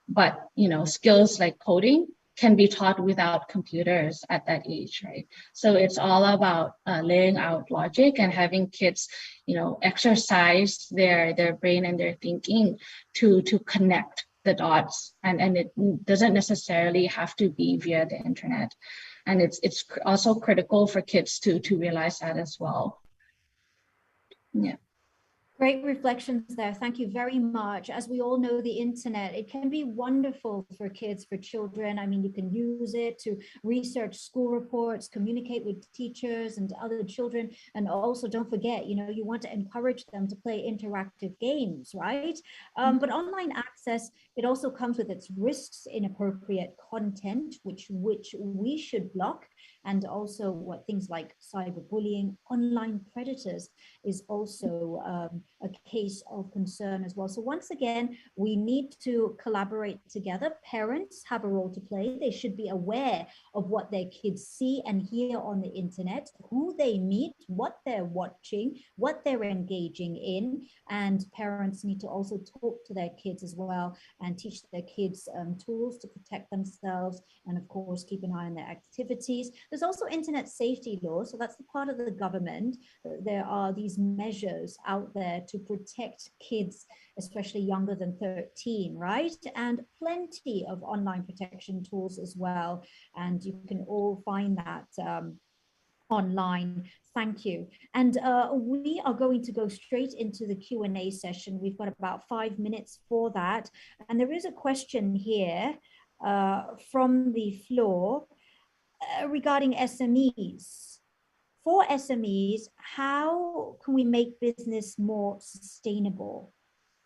But skills like coding can be taught without computers at that age, right? So it's all about laying out logic and having kids, exercise their brain and their thinking to connect the dots, and it doesn't necessarily have to be via the internet. And it's also critical for kids to realize that as well. Yeah.
Great reflections there. Thank you very much. As we all know, the internet, it can be wonderful for kids, for children. I mean, you can use it to research school reports, communicate with teachers and other children. And also don't forget, you want to encourage them to play interactive games, right? But online access, it also comes with its risks, inappropriate content, which we should block. And also what things like cyberbullying, online predators is also a case of concern as well. So once again, we need to collaborate together. Parents have a role to play. They should be aware of what their kids see and hear on the internet, who they meet, what they're watching, what they're engaging in. And parents need to also talk to their kids as well and teach their kids tools to protect themselves, and of course, keep an eye on their activities. There's also internet safety laws. So that's the part of the government. There are these measures out there to protect kids, especially younger than 13, right? And plenty of online protection tools as well. And you can all find that online. Thank you. And we are going to go straight into the Q&A session. We've got about 5 minutes for that. And there is a question here from the floor regarding SMEs. For SMEs, how can we make business more sustainable?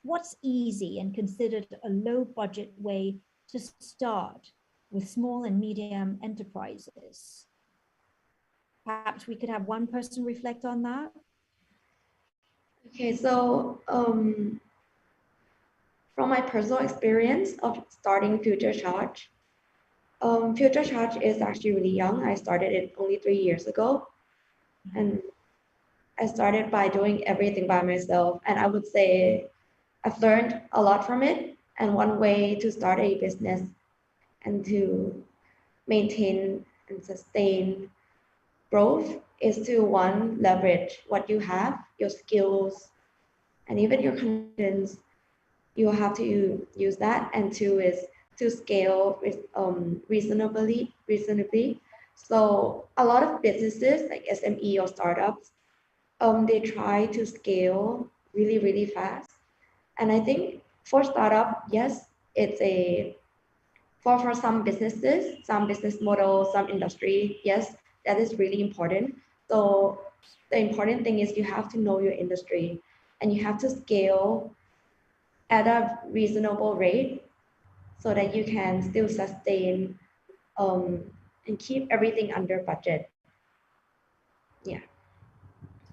What's easy and considered a low budget way to start with small and medium enterprises? Perhaps we could have one person reflect on that.
Okay, so from my personal experience of starting Future Charge, Future Charge is actually really young. I started it only 3 years ago. And I started by doing everything by myself. And I would say I've learned a lot from it. And one way to start a business and to maintain and sustain growth is to, one, leverage what you have, your skills, and even your confidence. You have to use that. And two is to scale reasonably. So a lot of businesses like SME or startups, they try to scale really, really fast. And I think for startup, yes, it's for some businesses, some business models, some industry, yes, that is really important. So the important thing is you have to know your industry. and you have to scale at a reasonable rate so that you can still sustain and keep everything under budget. Yeah.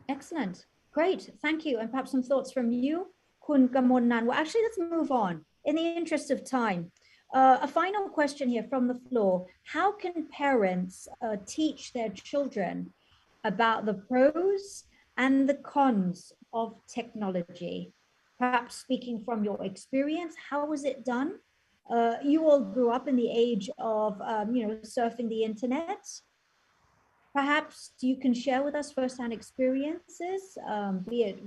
Excellent. Great. Thank you. And perhaps some thoughts from you, Kun Gamonnan. Well, actually, let's move on in the interest of time. A final question here from the floor. How can parents teach their children about the pros and the cons of technology? Perhaps speaking from your experience, how was it done? You all grew up in the age of, surfing the internet. Perhaps you can share with us firsthand experiences, be it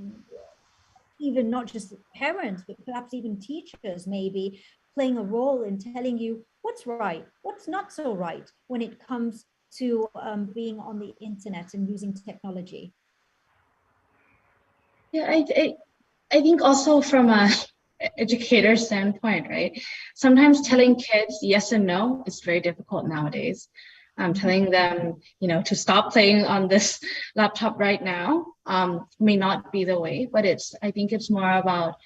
even not just parents, but perhaps even teachers maybe playing a role in telling you what's right, what's not so right when it comes to being on the internet and using technology.
Yeah, I think also from a educator standpoint, right? Sometimes telling kids yes and no is very difficult nowadays. Telling them, to stop playing on this laptop right now may not be the way, but I think it's more about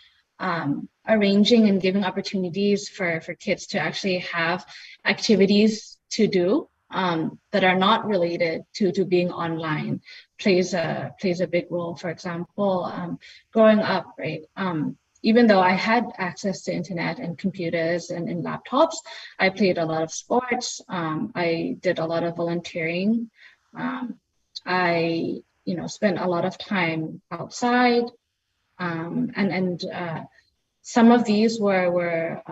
arranging and giving opportunities for kids to actually have activities to do that are not related to being online plays a big role. For example, growing up, right? Even though I had access to internet and computers and laptops, I played a lot of sports. I did a lot of volunteering. I, spent a lot of time outside. And some of these were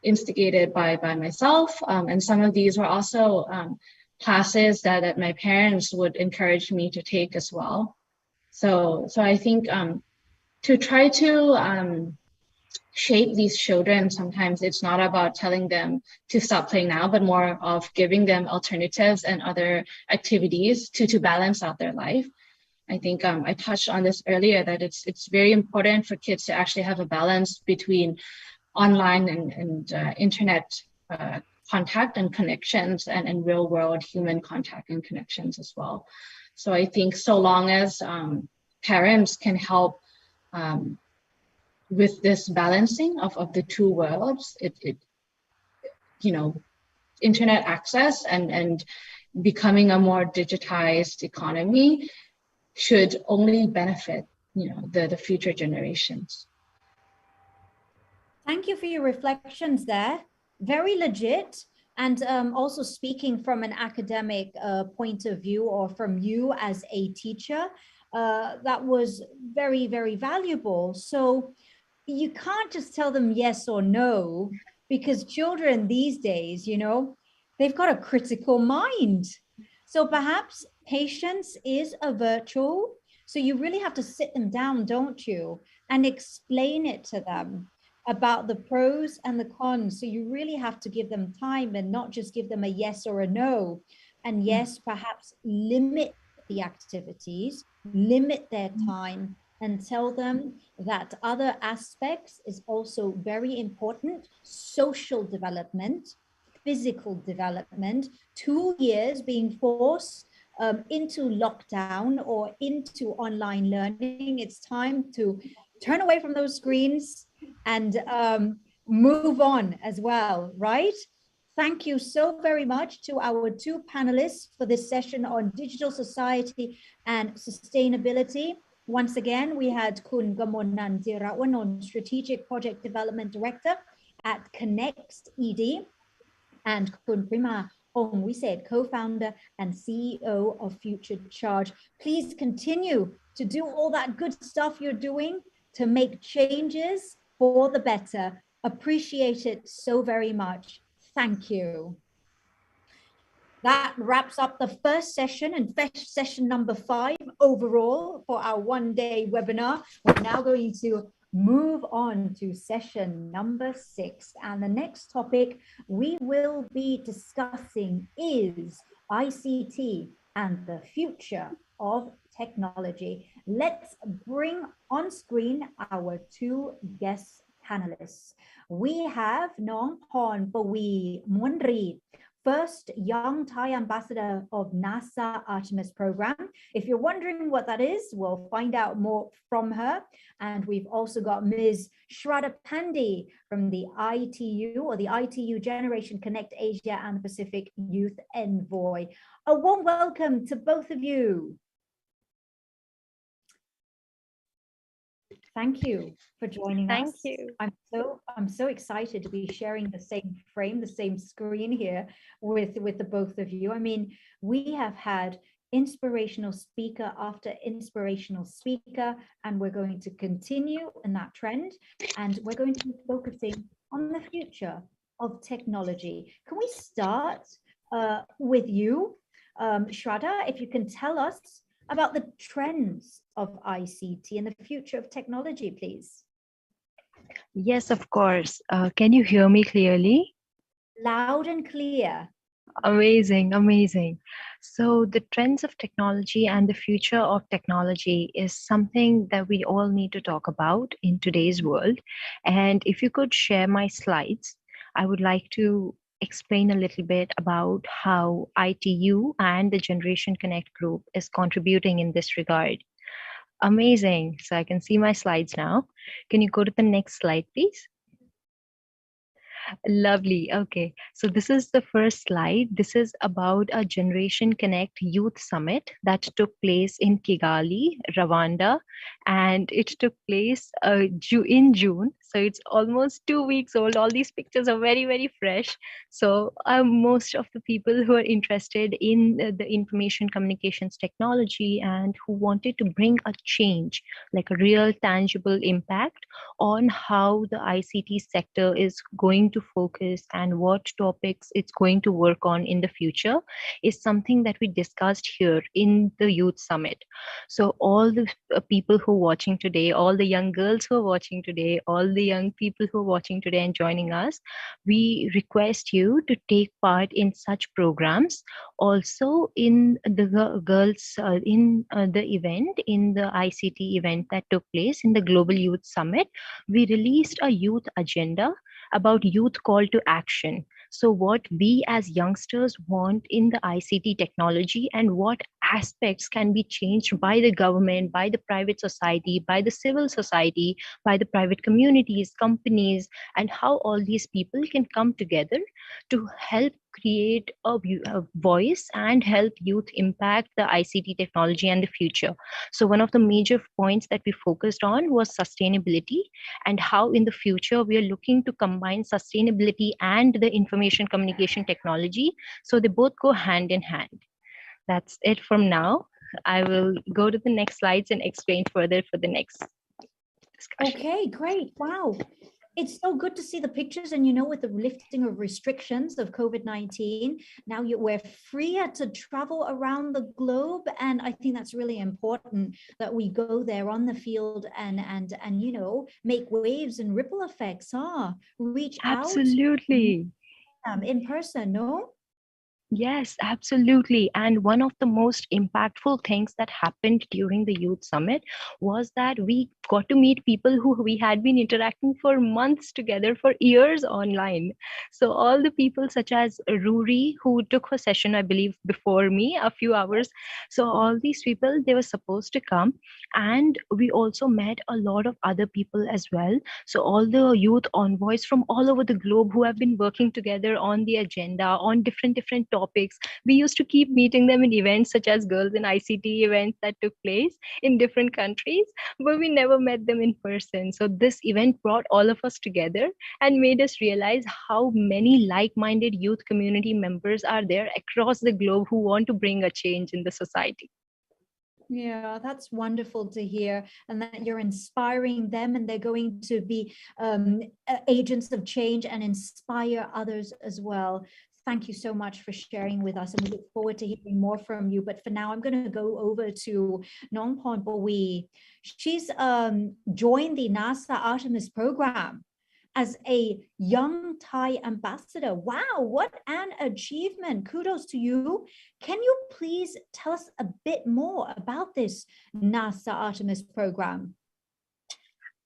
instigated by myself. And some of these were also classes that my parents would encourage me to take as well. So I think to try to shape these children, sometimes it's not about telling them to stop playing now, but more of giving them alternatives and other activities to balance out their life. I think I touched on this earlier, that it's very important for kids to actually have a balance between online and internet contact and connections and real world human contact and connections as well. So I think so long as parents can help with this balancing of the two worlds, internet access and becoming a more digitized economy should only benefit, the future generations.
Thank you for your reflections there. Very legit. And also speaking from an academic point of view, or from you as a teacher, that was very, very valuable. So you can't just tell them yes or no, because children these days, they've got a critical mind. So perhaps patience is a virtue. So you really have to sit them down, don't you? And explain it to them about the pros and the cons. So you really have to give them time and not just give them a yes or a no. And yes, perhaps limit the activities, limit their time, and tell them that other aspects is also very important. Social development, physical development, 2 years being forced into lockdown or into online learning. It's time to turn away from those screens and move on as well, right? Thank you so very much to our two panelists for this session on digital society and sustainability. Once again, we had Kun Gamonnan Jirawanon, Strategic Project Development Director at Connect ED, and Kun Prima Ongwiset, co-founder and CEO of Future Charge. Please continue to do all that good stuff you're doing to make changes for the better. Appreciate it so very much. Thank you. That wraps up the first session and session number 5 overall for our one-day webinar. We're now going to move on to session number 6. And the next topic we will be discussing is ICT and the future of technology. Let's bring on screen our two guest panelists. We have Nong Porn Pawi Munri first young Thai ambassador of NASA Artemis program. If you're wondering what that is, we'll find out more from her. And we've also got Ms. Shraddha Pandey from the ITU, or the ITU Generation Connect Asia and Pacific Youth Envoy. A warm welcome to both of you. Thank you for joining us.
Thank you.
I'm so excited to be sharing the same frame, the same screen here with the both of you. I mean, we have had inspirational speaker after inspirational speaker, and we're going to continue in that trend, and we're going to be focusing on the future of technology. Can we start with you, Shraddha, if you can tell us about the trends of ICT and the future of technology, please.
Yes, of course. Can you hear me clearly?
Loud and clear.
Amazing, amazing. So the trends of technology and the future of technology is something that we all need to talk about in today's world. And if you could share my slides, I would like to explain a little bit about how ITU and the Generation Connect group is contributing in this regard. Amazing. So I can see my slides now. Can you go to the next slide, please? Lovely. Okay, so this is the first slide. This is about a Generation Connect Youth Summit that took place in Kigali, Rwanda, and it took place in June. So it's almost 2 weeks old. All these pictures are very, very fresh. So most of the people who are interested in the information communications technology and who wanted to bring a change, like a real tangible impact on how the ICT sector is going to focus and what topics it's going to work on in the future, is something that we discussed here in the Youth Summit. So all the people who are watching today, all the young girls who are watching today, all the young people who are watching today and joining us, we request you to take part in such programs. Also in the girls, in the event, in the ICT event that took place in the Global Youth Summit, we released a youth agenda about youth call to action. So what we as youngsters want in the ICT technology and what aspects can be changed by the government, by the private society, by the civil society, by the private communities, companies, and how all these people can come together to help create a voice and help youth impact the ICT technology and the future. So one of the major points that we focused on was sustainability, and how in the future we are looking to combine sustainability and the information communication technology, so they both go hand in hand. That's it from now. I will go to the next slides and explain further for the next discussion.
Okay, great. Wow. It's so good to see the pictures, and with the lifting of restrictions of COVID-19, now we're freer to travel around the globe, and I think that's really important that we go there on the field and make waves and ripple effects, reach
Absolutely.
out in person, no?
Yes, absolutely. And one of the most impactful things that happened during the Youth Summit was that we got to meet people who we had been interacting for months together, for years online. So all the people such as Ruri, who took her session, I believe, before me, a few hours. So all these people, they were supposed to come. And we also met a lot of other people as well. So all the youth envoys from all over the globe who have been working together on the agenda, on different topics. We used to keep meeting them in events such as Girls in ICT events that took place in different countries, but we never met them in person. So this event brought all of us together and made us realize how many like-minded youth community members are there across the globe who want to bring a change in the society.
Yeah, that's wonderful to hear, and that you're inspiring them, and they're going to be agents of change and inspire others as well. Thank you so much for sharing with us, and we look forward to hearing more from you. But for now, I'm going to go over to Nong Pornpawi. She's joined the NASA Artemis program as a young Thai ambassador. Wow, what an achievement. Kudos to you. Can you please tell us a bit more about this NASA Artemis program?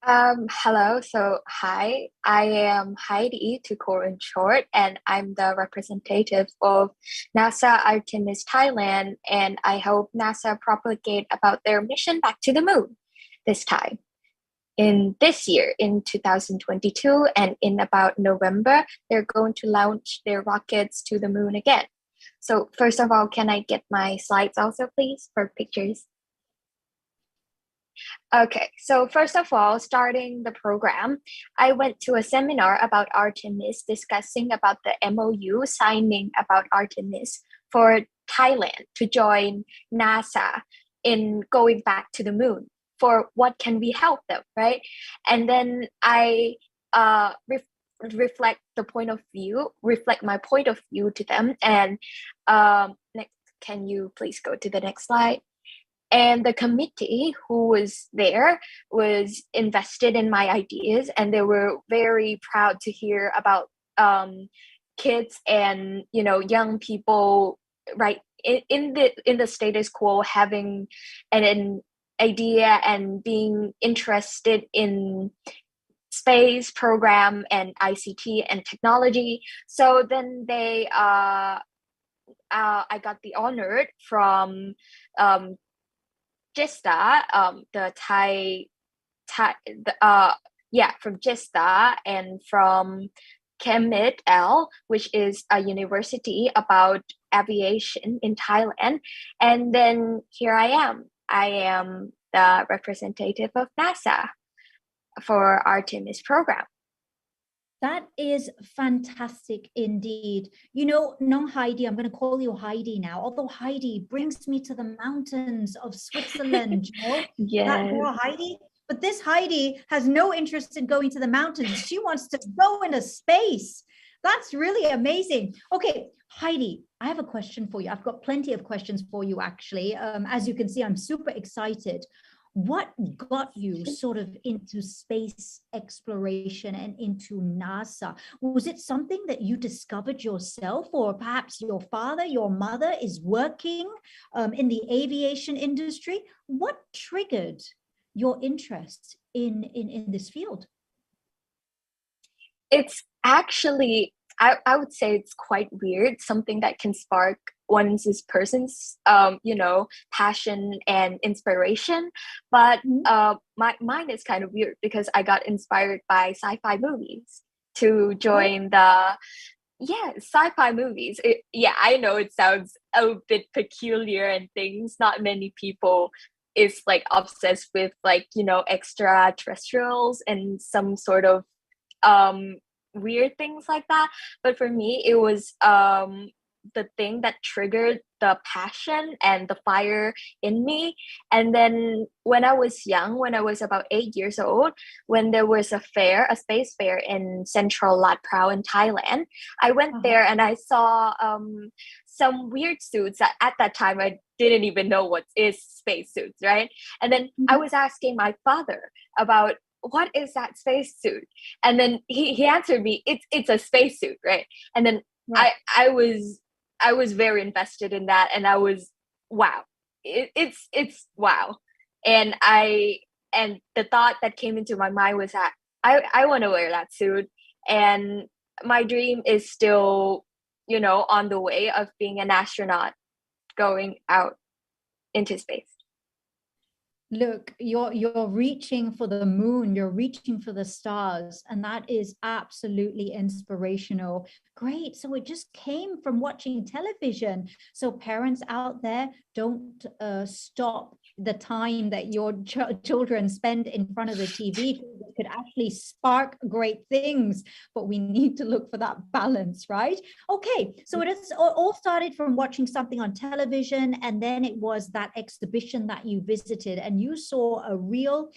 Hello, so hi, I am Heidi to call in short, and I'm the representative of NASA Artemis Thailand, and I help NASA propagate about their mission back to the moon this time. In this year, in 2022, and in about November, they're going to launch their rockets to the moon again. So first of all, can I get my slides also, please, for pictures? Okay, so first of all, starting the program, I went to a seminar about Artemis discussing about the MOU signing about Artemis for Thailand to join NASA in going back to the moon for what can we help them, right? And then I reflect my point of view to them. And next, can you please go to the next slide? And the committee who was there was invested in my ideas, and they were very proud to hear about kids and young people, right, in the status quo, having an idea and being interested in space program and ICT and technology. So then they I got the honor from GISTA, the from GISTA and from ChemIT-L, which is a university about aviation in Thailand. And then here I am the representative of NASA for Artemis program.
That is fantastic indeed. You know, Nong Heidi, I'm going to call you Heidi now, although Heidi brings me to the mountains of Switzerland, you know?
Yes.
That girl Heidi. But this Heidi has no interest in going to the mountains. She wants to go into space. That's really amazing. Okay, Heidi, I have a question for you. I've got plenty of questions for you, actually. As you can see, I'm super excited. What got you sort of into space exploration and into NASA? Was it something that you discovered yourself, or perhaps your father, your mother is working in the aviation industry? What triggered your interest in this field?
It's actually, I would say it's quite weird, something that can spark one's person's passion and inspiration. But mine is kind of weird because I got inspired by sci-fi movies to join sci-fi movies. I know it sounds a bit peculiar and things. Not many people is like obsessed with extraterrestrials and some sort of weird things like that. But for me, it was the thing that triggered the passion and the fire in me. And then when I was young, when I was about 8 years old, when there was a space fair in central Lat Phrao in Thailand, I went there and I saw some weird suits that at that time I didn't even know what is space suits, right? And then I was asking my father about what is that space suit, and then he answered me, it's a space suit, right? And then I was very invested in that, and I was wow, it's wow. And the thought that came into my mind was that I want to wear that suit, and my dream is still on the way of being an astronaut going out into space.
Look, you're reaching for the moon, you're reaching for the stars, and that is absolutely inspirational. Great. So it just came from watching television. So parents out there, don't stop the time that your children spend in front of the TV. It could actually spark great things, but we need to look for that balance, right? Okay, so it all started from watching something on television, and then it was that exhibition that you visited, and you saw a real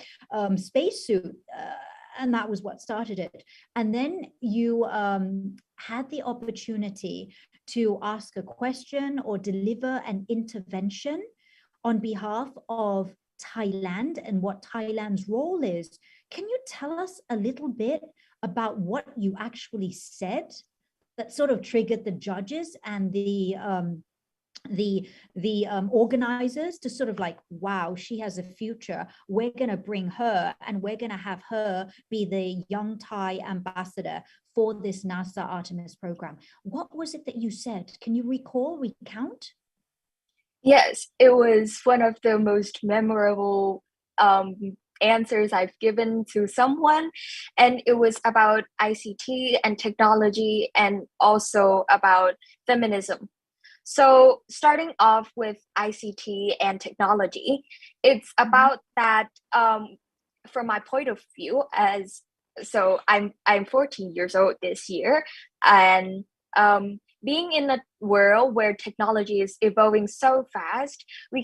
spacesuit, and that was what started it. And then you had the opportunity to ask a question or deliver an intervention on behalf of Thailand and what Thailand's role is. Can you tell us a little bit about what you actually said that sort of triggered the judges and the the organizers to sort of like, wow, she has a future. We're going to bring her and we're going to have her be the young Thai ambassador for this NASA Artemis program. What was it that you said? Can you recount?
Yes, it was one of the most memorable answers I've given to someone, and it was about ICT and technology and also about feminism. So starting off with ICT and technology, it's about that from my point of view so I'm 14 years old this year, and being in a world where technology is evolving so fast, we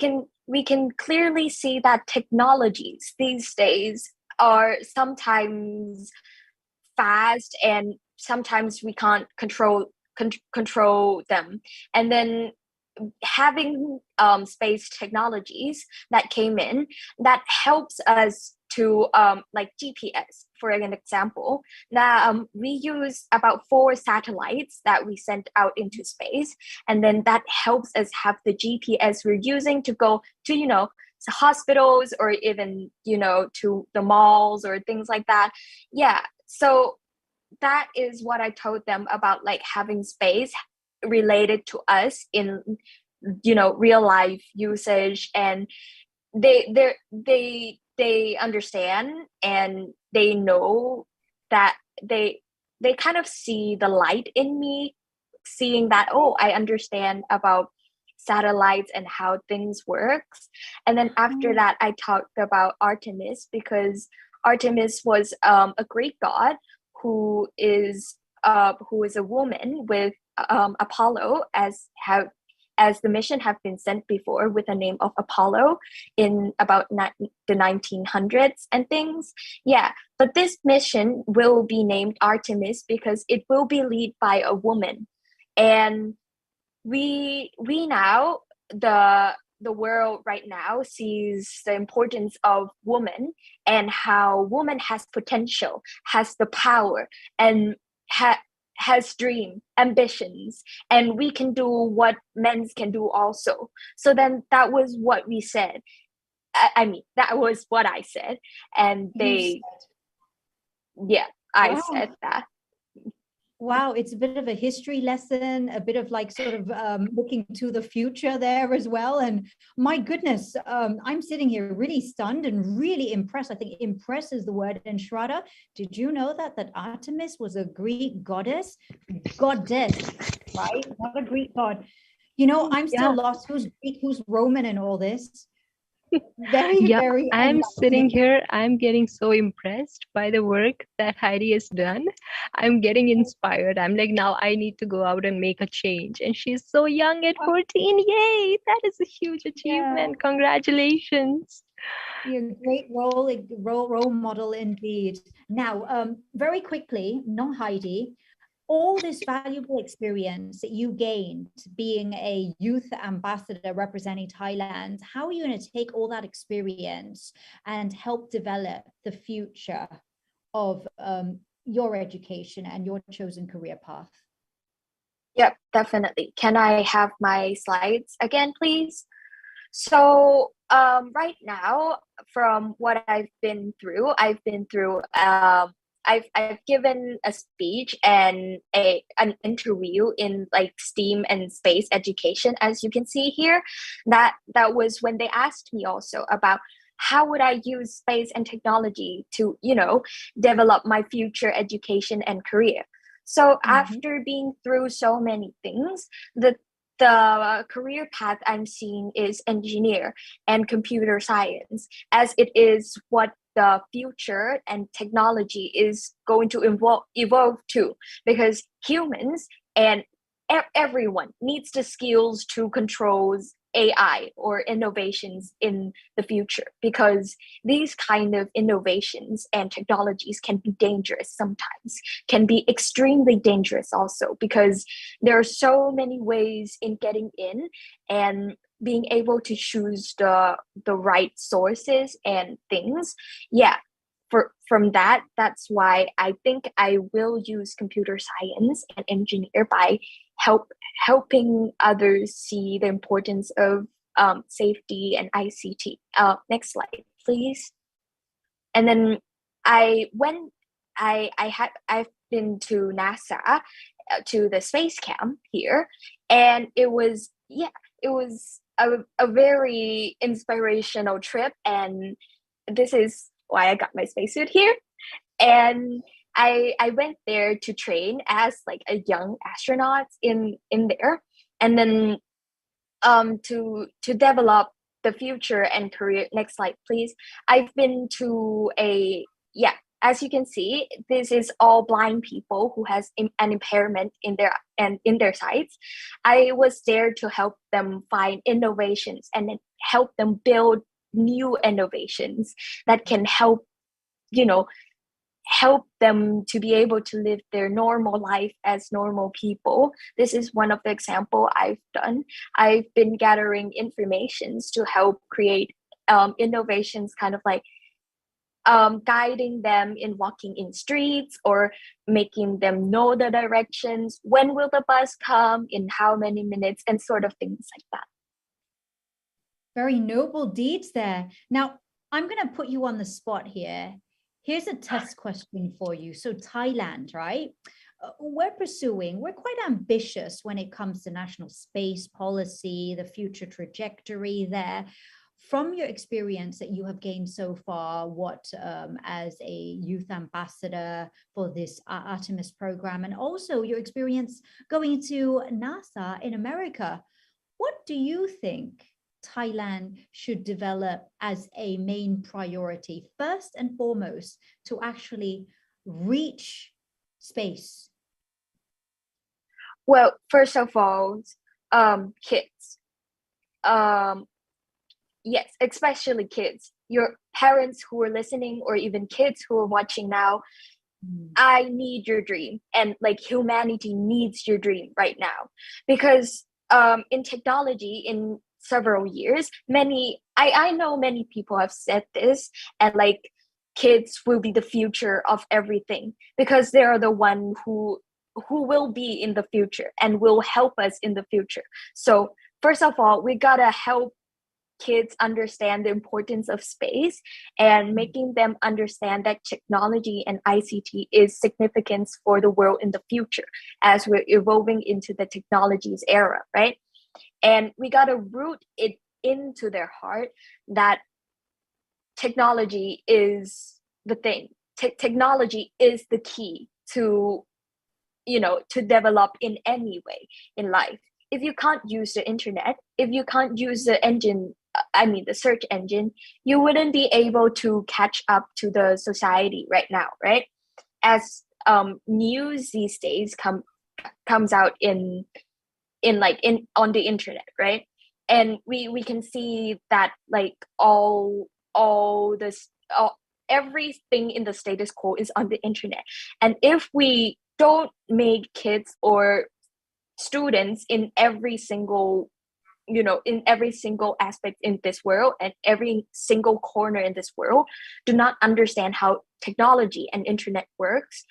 can clearly see that technologies these days are sometimes fast and sometimes we can't control them. And then having space technologies that came in that helps us to like GPS, for an example. Now we use about 4 satellites that we send out into space, and then that helps us have the GPS we're using to go to hospitals or even to the malls or things like that. Yeah, so that is what I told them about, like having space related to us in real life usage, and they understand and they know that they kind of see the light in me, seeing that, oh, I understand about satellites and how things works. And then after that, I talked about Artemis, because Artemis was a Greek god who is a woman with Apollo, as the mission have been sent before with the name of Apollo in about the 1900s and things. Yeah, but this mission will be named Artemis because it will be led by a woman. And we now, the world right now sees the importance of women and how woman has potential, has the power, and has dream, ambitions, and we can do what men can do also. So then that was what we said. I mean, that was what I said, and I said that.
Wow, it's a bit of a history lesson, a bit of like sort of looking to the future there as well. And my goodness, I'm sitting here really stunned and really impressed. I think impress is the word. And Shraddha, did you know that Artemis was a Greek goddess, right? Not a Greek god. I'm still lost. Who's Greek, who's Roman in all this? Very
I'm sitting here, I'm getting so impressed by the work that Heidi has done. I'm getting inspired. I'm like, now I need to go out and make a change. And she's so young at 14. Yay, that is a huge achievement. Yeah. Congratulations.
You're a great role model indeed. Now, very quickly, Nong Heidi, all this valuable experience that you gained being a youth ambassador representing Thailand, how are you going to take all that experience and help develop the future of your education and your chosen career path?
Yep, definitely. Can I have my slides again, please? So right now, from what I've been through, I've given a speech and an interview in like STEAM and space education, as you can see here. That was when they asked me also about how would I use space and technology to, develop my future education and career. So after being through so many things, the career path I'm seeing is engineer and computer science, as it is what the future and technology is going to evolve to, because humans and everyone needs the skills to control AI or innovations in the future, because these kind of innovations and technologies can be dangerous sometimes, can be extremely dangerous also, because there are so many ways in getting in and being able to choose the right sources and things. Yeah, from that's why I think I will use computer science and engineer by helping others see the importance of safety and ICT. Next slide, please. And then I've been to NASA, to the space camp here, and it was a very inspirational trip, and this is why I got my spacesuit here. And I went there to train as like a young astronaut in there, and then to develop the future and career. Next slide, please. I've been to as you can see, this is all blind people who has an impairment in their sights. I was there to help them find innovations and then help them build new innovations that can help them to be able to live their normal life as normal people. This is one of the example I've done. I've been gathering informations to help create innovations, kind of like guiding them in walking in streets or making them know the directions. When will the bus come? In how many minutes? And sort of things like that.
Very noble deeds there. Now, I'm going to put you on the spot here. Here's a test question for you. So Thailand, right? We're quite ambitious when it comes to national space policy, the future trajectory there. From your experience that you have gained so far, as a youth ambassador for this Artemis program, and also your experience going to NASA in America, what do you think Thailand should develop as a main priority, first and foremost, to actually reach space?
Well, first of all, kids. Yes, especially kids. Your parents who are listening, or even kids who are watching now, I need your dream, and like humanity needs your dream right now, because in technology, in several years, I know many people have said this, and like kids will be the future of everything, because they are the one who will be in the future and will help us in the future. So first of all, we gotta help kids understand the importance of space, and making them understand that technology and ICT is significant for the world in the future as we're evolving into the technologies era, right? And we got to root it into their heart that technology is the thing. Technology is the key to develop in any way in life. If you can't use the internet, if you can't use the search engine, you wouldn't be able to catch up to the society right now, right? As news these days comes out on the internet, right? And we can see that like everything in the status quo is on the internet. And if we don't make kids or students in every single aspect in this world and every single corner in this world do not understand how technology and internet works,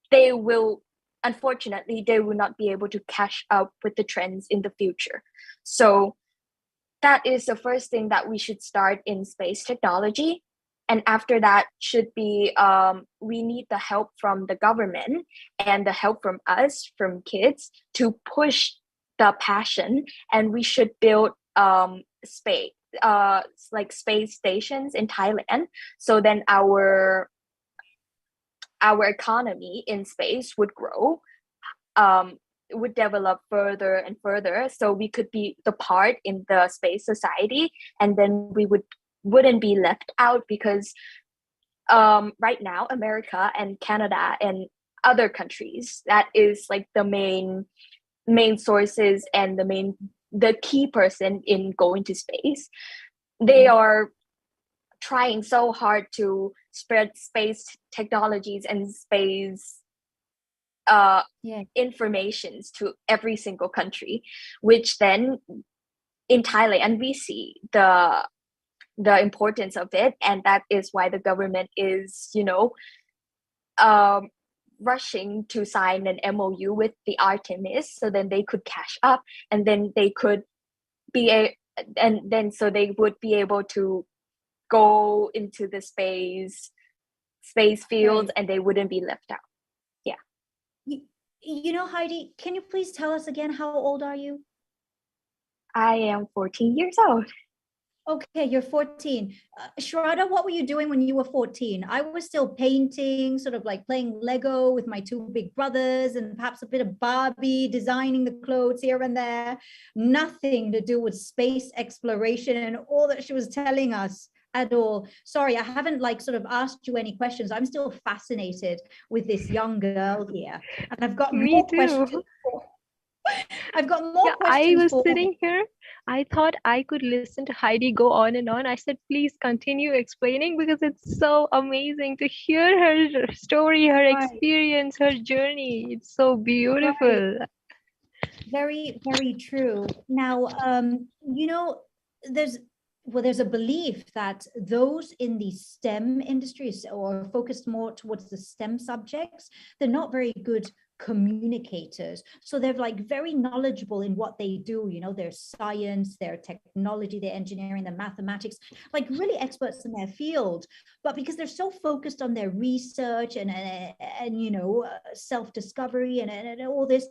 they will not be able to catch up with the trends in the future. So that is the first thing that we should start in space technology. And after that should be, we need the help from the government and the help from us, from kids, to push the passion. And we should build space stations in Thailand. So then our economy in space would grow, would develop further and further. So we could be the part in the space society, and then we wouldn't be left out, because right now America and Canada and other countries, that is like the main sources and the key person in going to space. They are trying so hard to spread space technologies and space informations to every single country, which then in Thailand we see the importance of it. And that is why the government is rushing to sign an MOU with the Artemis so then they could cash up and then they could so they would be able to go into the space fields and they wouldn't be left out.
You know, Heidi, can you please tell us again, how old are you?
I am 14 years old.
Okay, you're 14. Shraddha, what were you doing when you were 14? I was still painting, sort of like playing Lego with my two big brothers and perhaps a bit of Barbie, designing the clothes here and there. Nothing to do with space exploration and all that she was telling us at all. Sorry, I haven't like sort of asked you any questions. I'm still fascinated with this young girl here. And I've got more questions. I've got more questions.
I was sitting here. I thought I could listen to Heidi go on and on. I said, please continue explaining because it's so amazing to hear her story, her experience, her journey. It's so beautiful.
Very, very true. Now, you know, there's a belief that those in the STEM industries or focused more towards the STEM subjects, they're not very good communicators. So they're like very knowledgeable in what they do, you know, their science, their technology, their engineering, their mathematics, like really experts in their field. But because they're so focused on their research and you know, self-discovery and all this,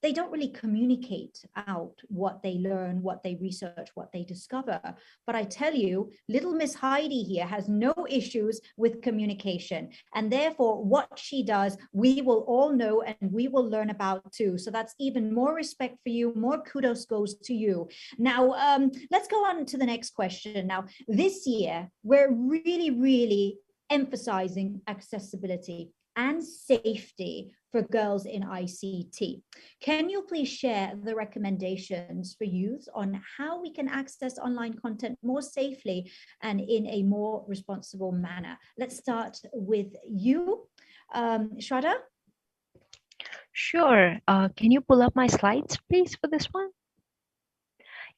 they don't really communicate out what they learn, what they research, what they discover. But I tell you, little Miss Heidi here has no issues with communication. And therefore, what she does, we will all know and we will learn about too. So that's even more respect for you, more kudos goes to you. Now, let's go on to the next question. Now, this year, we're really emphasizing accessibility and safety for girls in ICT. Can you please share the recommendations for youth on how we can access online content more safely and in a more responsible manner? Let's start with you, Shraddha.
Sure. Can you pull up my slides, please, for this one?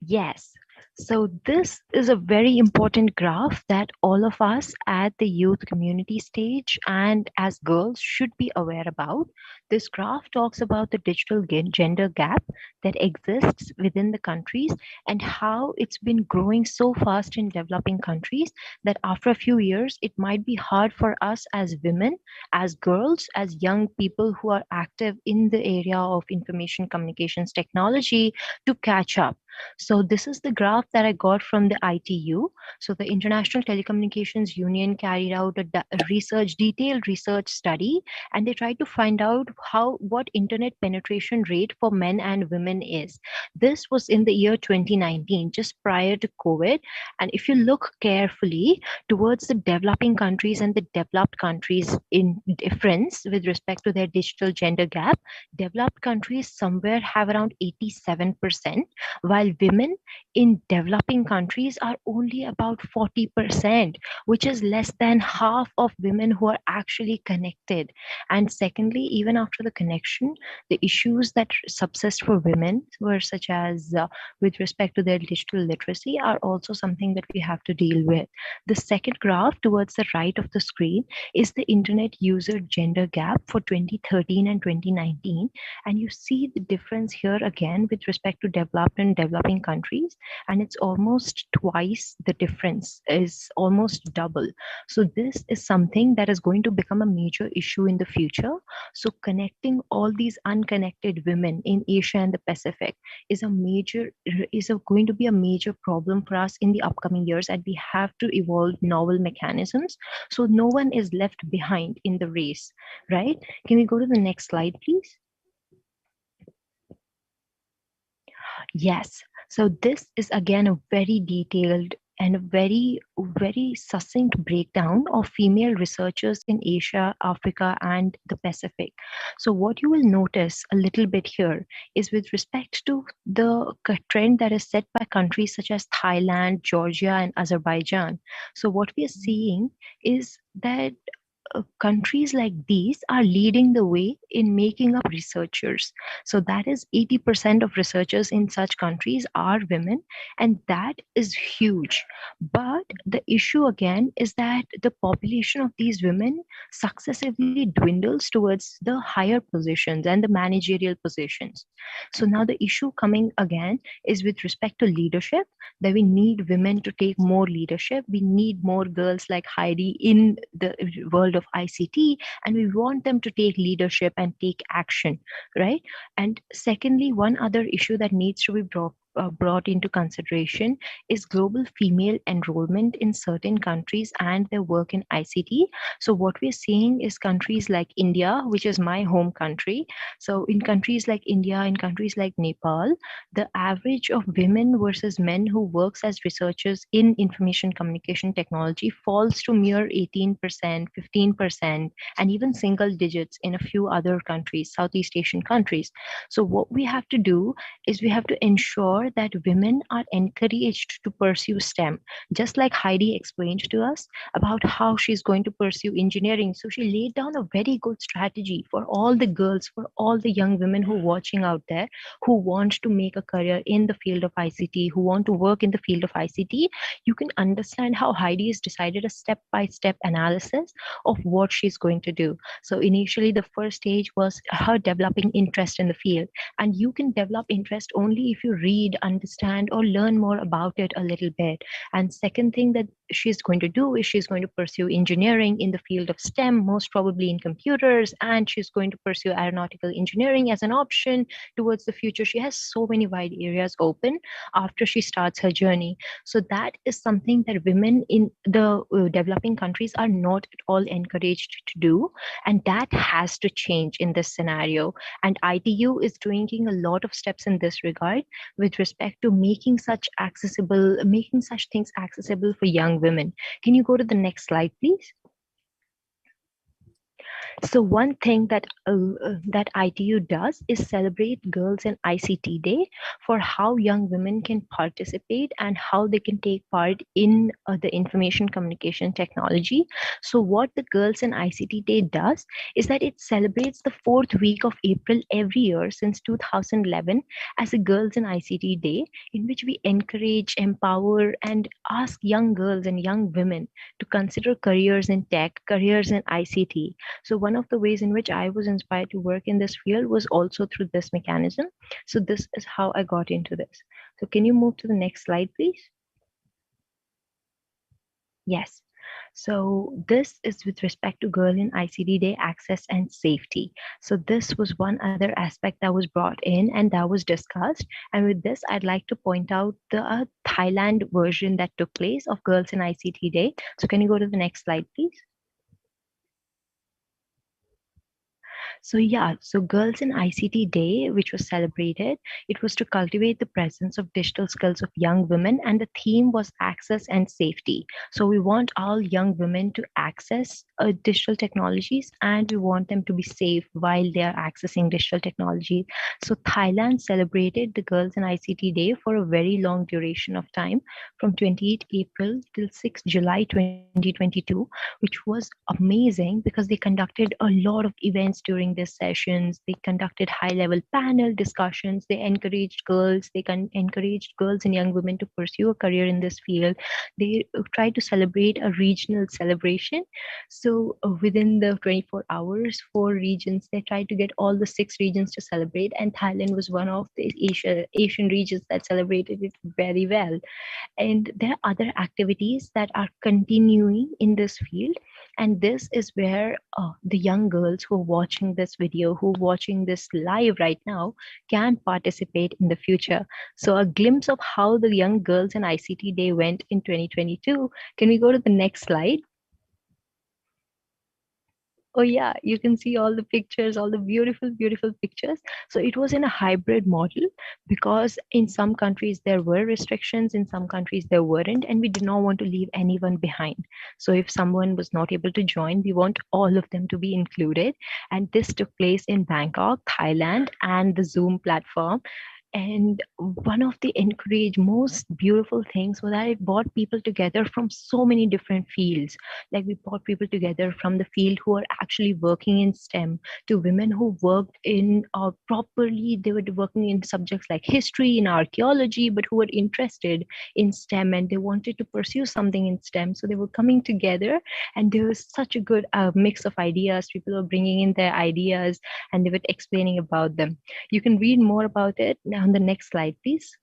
Yes. So this is a very important graph that all of us at the youth community stage and as girls should be aware about. This graph talks about the digital gender gap that exists within the countries and how it's been growing so fast in developing countries that after a few years, it might be hard for us as women, as girls, as young people who are active in the area of information communications technology to catch up. So this is the graph that I got from the ITU. So the International Telecommunications Union carried out a detailed research study, and they tried to find out what internet penetration rate for men and women is. This was in the year 2019, just prior to COVID. And if you look carefully towards the developing countries and the developed countries in difference with respect to their digital gender gap, developed countries somewhere have around 87%, while women in developing countries are only about 40%, which is less than half of women who are actually connected. And secondly, even after the connection, the issues that subsist for women were such as with respect to their digital literacy are also something that we have to deal with. The second graph towards the right of the screen is the internet user gender gap for 2013 and 2019. And you see the difference here again with respect to developed and developing countries, and it's almost twice the difference, is almost double. So this is something that is going to become a major issue in the future. So connecting all these unconnected women in Asia and the Pacific is going to be a major problem for us in the upcoming years, and we have to evolve novel mechanisms so no one is left behind in the race, right? Can we go to the next slide, please? Yes. So this is again a very detailed and a very succinct breakdown of female researchers in Asia, Africa, and the Pacific. So what you will notice a little bit here is with respect to the trend that is set by countries such as Thailand, Georgia, and Azerbaijan. So what we are seeing is that countries like these are leading the way in making up researchers. So that is 80% of researchers in such countries are women, and that is huge. But the issue again is that the population of these women successively dwindles towards the higher positions and the managerial positions. So now the issue coming again is with respect to leadership, that we need women to take more leadership. We need more girls like Heidi in the world of ICT, and we want them to take leadership and take action, right? And secondly, one other issue that needs to be brought into consideration is global female enrollment in certain countries and their work in ICT. So what we're seeing is countries like India, which is my home country. So in countries like India, in countries like Nepal, the average of women versus men who works as researchers in information communication technology falls to mere 18%, 15%, and even single digits in a few other countries, Southeast Asian countries. So what we have to do is we have to ensure that women are encouraged to pursue STEM, just like Heidi explained to us about how she's going to pursue engineering. So she laid down a very good strategy for all the girls, for all the young women who are watching out there, who want to make a career in the field of ICT, who want to work in the field of ICT. You can understand how Heidi has decided a step-by-step analysis of what she's going to do. So initially, the first stage was her developing interest in the field. And you can develop interest only if you read, understand, or learn more about it a little bit. And second thing that she's going to do is she's going to pursue engineering in the field of STEM, most probably in computers, and she's going to pursue aeronautical engineering as an option towards the future. She has so many wide areas open after she starts her journey. So that is something that women in the developing countries are not at all encouraged to do. And that has to change in this scenario. And ITU is taking a lot of steps in this regard with respect to making such things accessible for young women. Can you go to the next slide, please? So one thing that ITU does is celebrate Girls in ICT Day for how young women can participate and how they can take part in the information communication technology. So what the Girls in ICT Day does is that it celebrates the 4th week of April every year since 2011 as a Girls in ICT Day, in which we encourage, empower, and ask young girls and young women to consider careers in tech, careers in ICT. So one of the ways in which I was inspired to work in this field was also through this mechanism. So this is how I got into this. So can you move to the next slide, please? Yes. So this is with respect to Girl in ICT Day Access and Safety. So this was one other aspect that was brought in and that was discussed. And with this, I'd like to point out the Thailand version that took place of Girls in ICT Day. So can you go to the next slide, please? So yeah, so Girls in ICT Day, which was celebrated, it was to cultivate the presence of digital skills of young women, and the theme was access and safety. So we want all young women to access digital technologies, and we want them to be safe while they are accessing digital technology. So Thailand celebrated the Girls in ICT Day for a very long duration of time, from 28 April till 6 July 2022, which was amazing because they conducted a lot of events during these sessions. They conducted high-level panel discussions. They encouraged girls. They encouraged girls and young women to pursue a career in this field. They tried to celebrate a regional celebration. So within the 24 hours, 4 regions, they tried to get all the 6 regions to celebrate. And Thailand was one of the Asian regions that celebrated it very well. And there are other activities that are continuing in this field. And this is where the young girls who are watching this video, who are watching this live right now, can participate in the future. So a glimpse of how the young girls in ICT Day went in 2022. Can we go to the next slide? Oh yeah, you can see all the pictures, all the beautiful, beautiful pictures. So it was in a hybrid model because in some countries there were restrictions, in some countries there weren't, and we did not want to leave anyone behind. So if someone was not able to join, we want all of them to be included. And this took place in Bangkok, Thailand, and the Zoom platform. And one of the most beautiful things was that it brought people together from so many different fields. Like we brought people together from the field who are actually working in STEM to women who worked in properly, they were working in subjects like history and archaeology, but who were interested in STEM and they wanted to pursue something in STEM. So they were coming together and there was such a good mix of ideas. People were bringing in their ideas and they were explaining about them. You can read more about it on the next slide, please.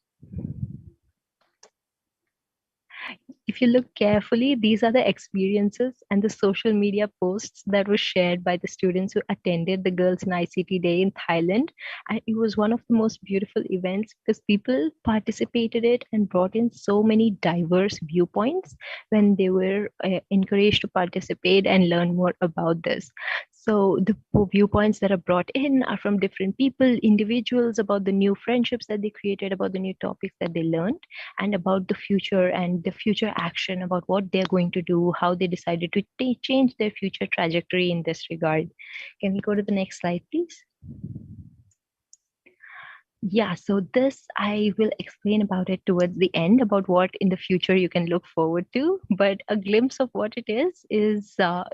If you look carefully, these are the experiences and the social media posts that were shared by the students who attended the Girls in ICT Day in Thailand. And it was one of the most beautiful events because people participated in it and brought in so many diverse viewpoints when they were encouraged to participate and learn more about this. So the viewpoints that are brought in are from different people, individuals, about the new friendships that they created, about the new topics that they learned, and about the future and the future action, about what they're going to do, how they decided to change their future trajectory in this regard. Can we go to the next slide, please? Yeah, so this I will explain about it towards the end, about what in the future you can look forward to. But a glimpse of what it is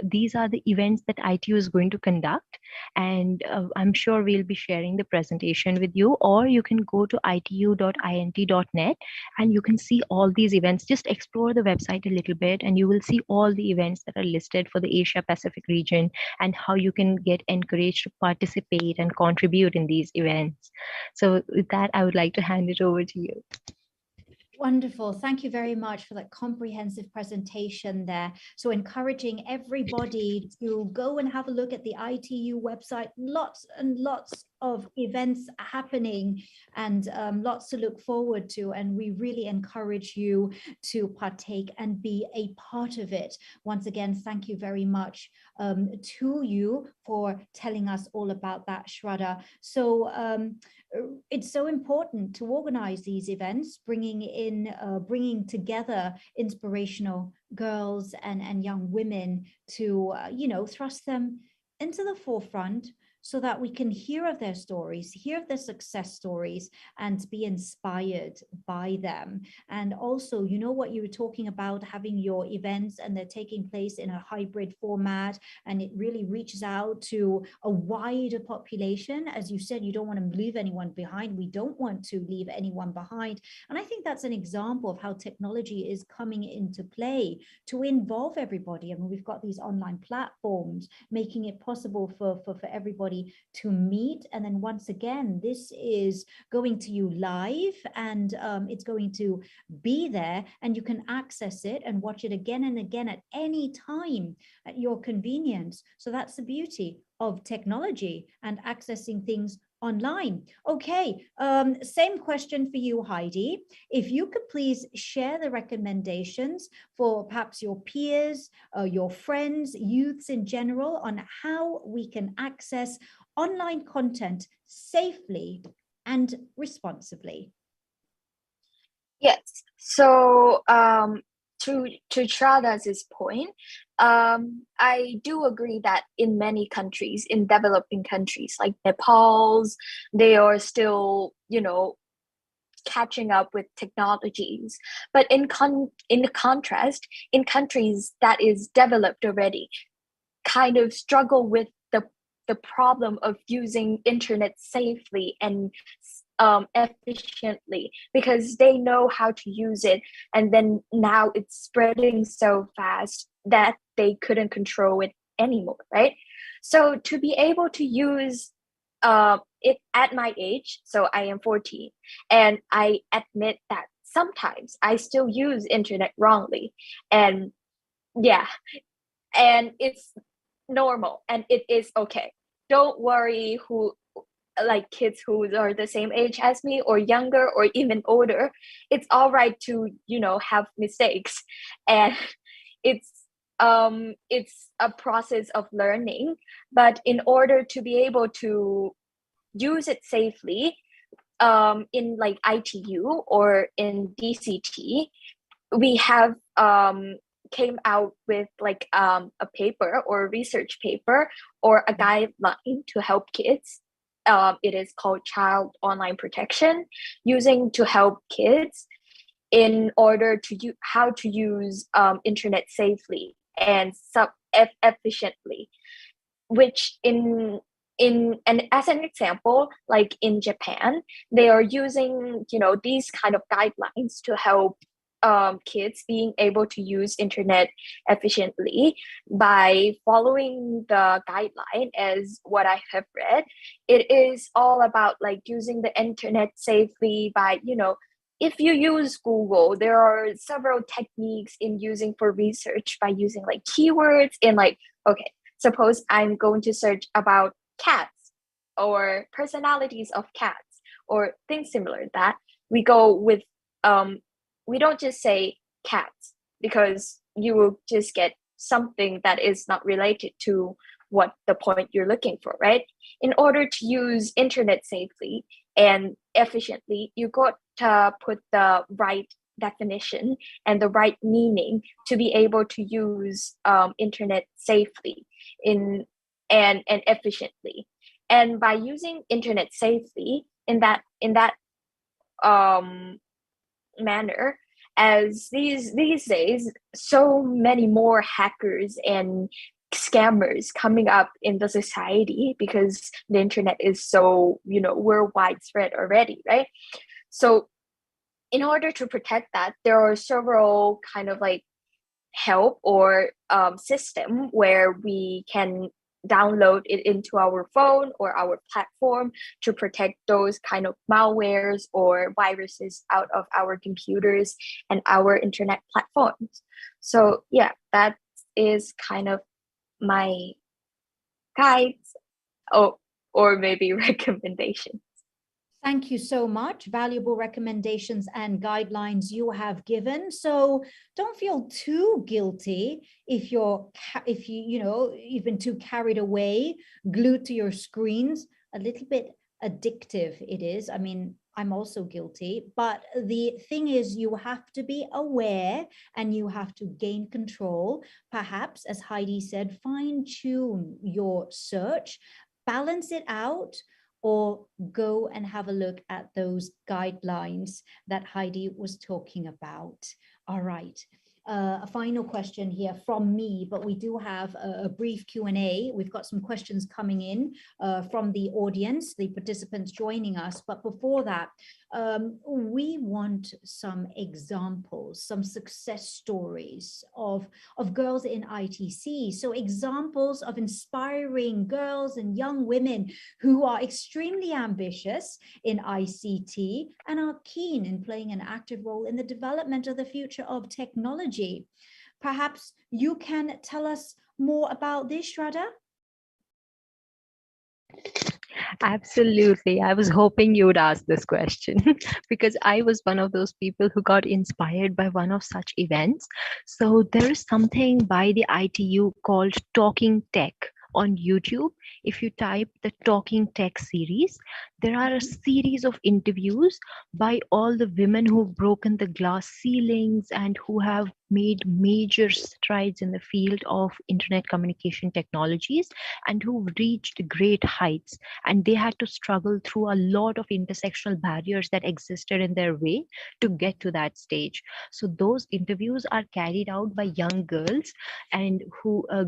these are the events that ITU is going to conduct. And I'm sure we'll be sharing the presentation with you, or you can go to itu.int.net and you can see all these events. Just explore the website a little bit and you will see all the events that are listed for the Asia Pacific region and how you can get encouraged to participate and contribute in these events. So with that, I would like to hand it over to you.
Wonderful. Thank you very much for that comprehensive presentation there. So encouraging everybody to go and have a look at the ITU website. Lots and lots of events happening and lots to look forward to. And we really encourage you to partake and be a part of it. Once again, thank you very much to you for telling us all about that, Shraddha. So it's so important to organize these events, bringing together inspirational girls and young women to, thrust them into the forefront so that we can hear of their stories, hear of their success stories, and be inspired by them. And also, you know what you were talking about, having your events and they're taking place in a hybrid format, and it really reaches out to a wider population. As you said, you don't want to leave anyone behind. We don't want to leave anyone behind. And I think that's an example of how technology is coming into play to involve everybody. I mean, we've got these online platforms making it possible for everybody to meet. And then once again, this is going to you live and it's going to be there and you can access it and watch it again and again at any time at your convenience. So that's the beauty of technology and accessing things online. Okay, same question for you, Heidi. If you could please share the recommendations for perhaps your peers, your friends, youths in general, on how we can access online content safely and responsibly.
Yes, so to Shraddha's point, I do agree that in many countries, in developing countries like Nepal's, they are still, catching up with technologies. But in contrast, in countries that is developed already, kind of struggle with the problem of using internet safely and efficiently, because they know how to use it, and then now it's spreading so fast that they couldn't control it anymore, right? So to be able to use it at my age, so I am 14, and I admit that sometimes I still use internet wrongly, and yeah, and it's normal and it is okay. Don't worry who, like kids who are the same age as me or younger or even older. It's all right to, have mistakes, and it's a process of learning. But in order to be able to use it safely, in like ITU or in DCT, we have came out with like a paper or a research paper or a guideline to help kids it is called child online protection, using to help kids in order to how to use internet safely and efficiently, which and as an example, like in Japan, they are using these kind of guidelines to help kids being able to use internet efficiently by following the guideline. As what I have read, it is all about like using the internet safely by if you use Google, there are several techniques in using for research by using like keywords in like, okay, suppose I'm going to search about cats or personalities of cats or things similar to that. We go with we don't just say cats because you will just get something that is not related to what the point you're looking for, right? In order to use internet safely and efficiently, you got to put the right definition and the right meaning to be able to use internet safely and efficiently. And by using internet safely in that manner, as these days so many more hackers and scammers coming up in the society because the internet is so we're widespread already, right? So in order to protect that, there are several kind of like help or system where we can download it into our phone or our platform to protect those kind of malwares or viruses out of our computers and our internet platforms. So yeah, that is kind of my guides or maybe recommendations.
Thank you so much. Valuable recommendations and guidelines you have given. So don't feel too guilty if you've been too carried away, glued to your screens. A little bit addictive it is. I mean, I'm also guilty, but the thing is you have to be aware and you have to gain control. Perhaps, as Heidi said, fine-tune your search, balance it out, or go and have a look at those guidelines that Heidi was talking about. All right. A final question here from me, but we do have a brief Q&A. We've got some questions coming in from the audience, the participants joining us. But before that, we want some examples, some success stories of girls in ITC. So examples of inspiring girls and young women who are extremely ambitious in ICT and are keen in playing an active role in the development of the future of technology. Perhaps you can tell us more about this, Shraddha?
Absolutely. I was hoping you would ask this question because I was one of those people who got inspired by one of such events. So there is something by the ITU called Talking Tech on YouTube. If you type the Talking Tech series, there are a series of interviews by all the women who've broken the glass ceilings and who have made major strides in the field of internet communication technologies and who've reached great heights. And they had to struggle through a lot of intersectional barriers that existed in their way to get to that stage. So those interviews are carried out by young girls and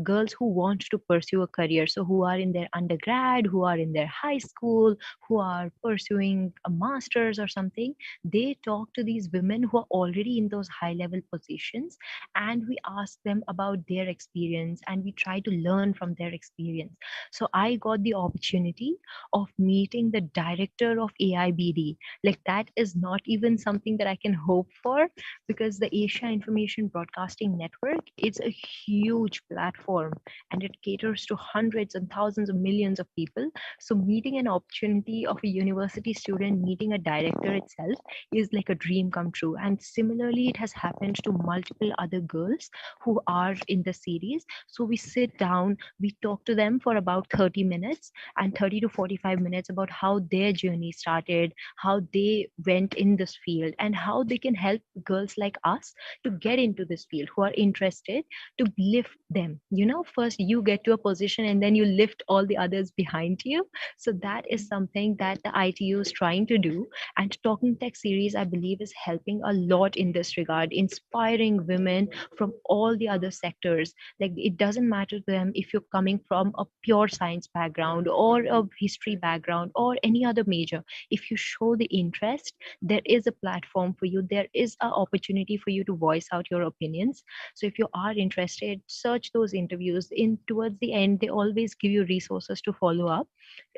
girls who want to pursue a career. So who are in their undergrad, who are in their high school, who are pursuing a master's or something. They talk to these women who are already in those high level positions, and we ask them about their experience and we try to learn from their experience. So I got the opportunity of meeting the director of AIBD. Like, that is not even something that I can hope for, because the Asia Information Broadcasting Network is a huge platform and it caters to hundreds and thousands of millions of people. So meeting an opportunity of a university student meeting a director itself is like a dream come true. And similarly, it has happened to multiple other girls who are in the series. So we sit down, we talk to them for about 30 minutes and 30 to 45 minutes about how their journey started, how they went in this field, and how they can help girls like us to get into this field who are interested, to lift them. You know, first you get to a position competition and then you lift all the others behind you. So that is something that the ITU is trying to do. And Talking Tech series, I believe, is helping a lot in this regard, inspiring women from all the other sectors. Like, it doesn't matter to them if you're coming from a pure science background or a history background or any other major. If you show the interest, there is a platform for you. There is an opportunity for you to voice out your opinions. So if you are interested, search those interviews. Towards the end, they always give you resources to follow up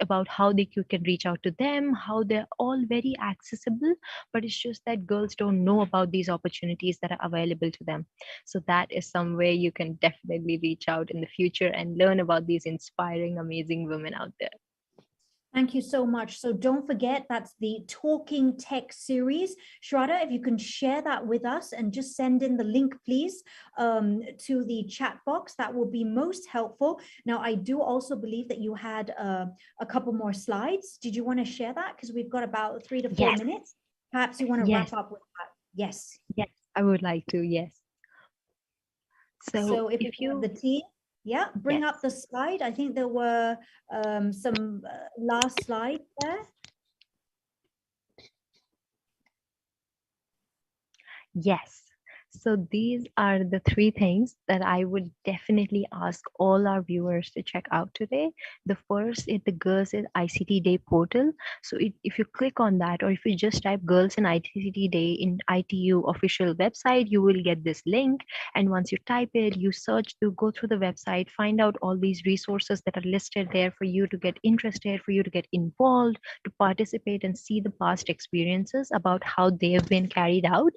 about how you can reach out to them, how they're all very accessible, but it's just that girls don't know about these opportunities that are available to them. So that is some way you can definitely reach out in the future and learn about these inspiring, amazing women out there.
Thank you so much. So don't forget, that's the Talking Tech series. Shraddha, if you can share that with us and just send in the link, please, to the chat box, that will be most helpful. Now, I do also believe that you had a couple more slides. Did you want to share that? Because we've got about 3 to 4 minutes. Perhaps you want to wrap up with that. Yes.
Yes, I would like to. Yes.
So if you have the team, yeah, bring up the slide. I think there were some last slides there.
Yes. So these are the 3 things that I would definitely ask all our viewers to check out today. The first is the Girls in ICT Day portal. So if you click on that, or if you just type Girls in ICT Day in ITU official website, you will get this link. And once you type it, you search to go through the website, find out all these resources that are listed there for you to get interested, for you to get involved, to participate and see the past experiences about how they have been carried out.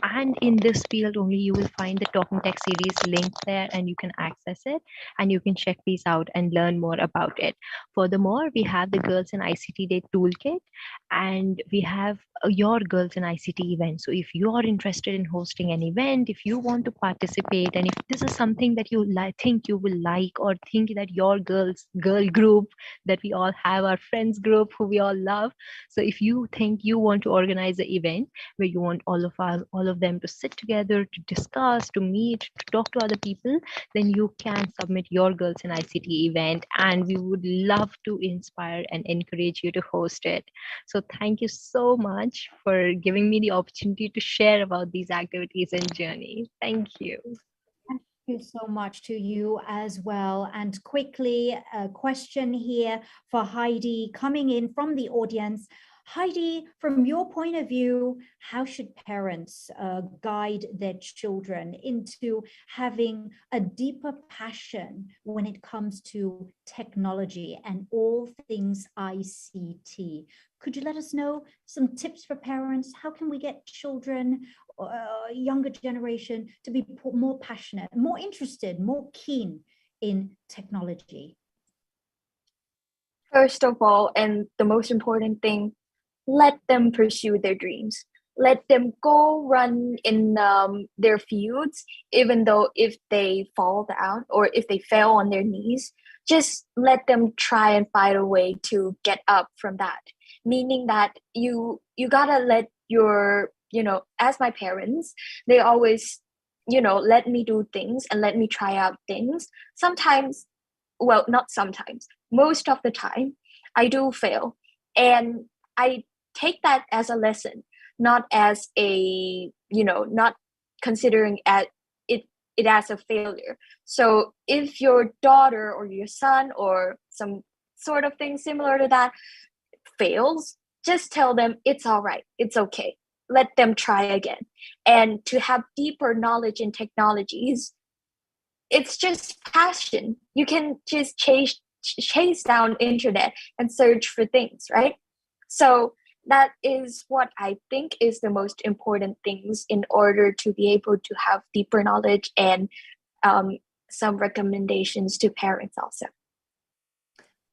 And in this field only, you will find the Talking Tech series link there, and you can access it and you can check these out and learn more about it. Furthermore, we have the Girls in ICT Day toolkit, and we have your Girls in ICT event. So if you are interested in hosting an event, if you want to participate, and if this is something that you think you will like, or think that your girl group that we all have, our friends group who we all love, so if you think you want to organize an event where you want all of them to sit together, to discuss, to meet, to talk to other people, then you can submit your Girls in ICT event, and we would love to inspire and encourage you to host it. So thank you so much for giving me the opportunity to share about these activities and journey. Thank you.
Thank you so much to you as well. And quickly, a question here for Heidi coming in from the audience. Heidi, from your point of view, how should parents guide their children into having a deeper passion when it comes to technology and all things ICT? Could you let us know some tips for parents? How can we get children, younger generation, to be more passionate, more interested, more keen in technology?
First of all, and the most important thing, let them pursue their dreams. Let them go run in their fields, even though if they fall down or if they fail on their knees, just let them try and find a way to get up from that. Meaning that you gotta let your, as my parents, they always, let me do things and let me try out things. Sometimes, well, not sometimes, most of the time, I do fail. And I take that as a lesson, not as a, not considering it as a failure. So if your daughter or your son or some sort of thing similar to that fails, just tell them it's all right, it's okay. Let them try again. And to have deeper knowledge in technologies, it's just passion. You can just chase down internet and search for things, right? So that is what I think is the most important things in order to be able to have deeper knowledge and some recommendations to parents also.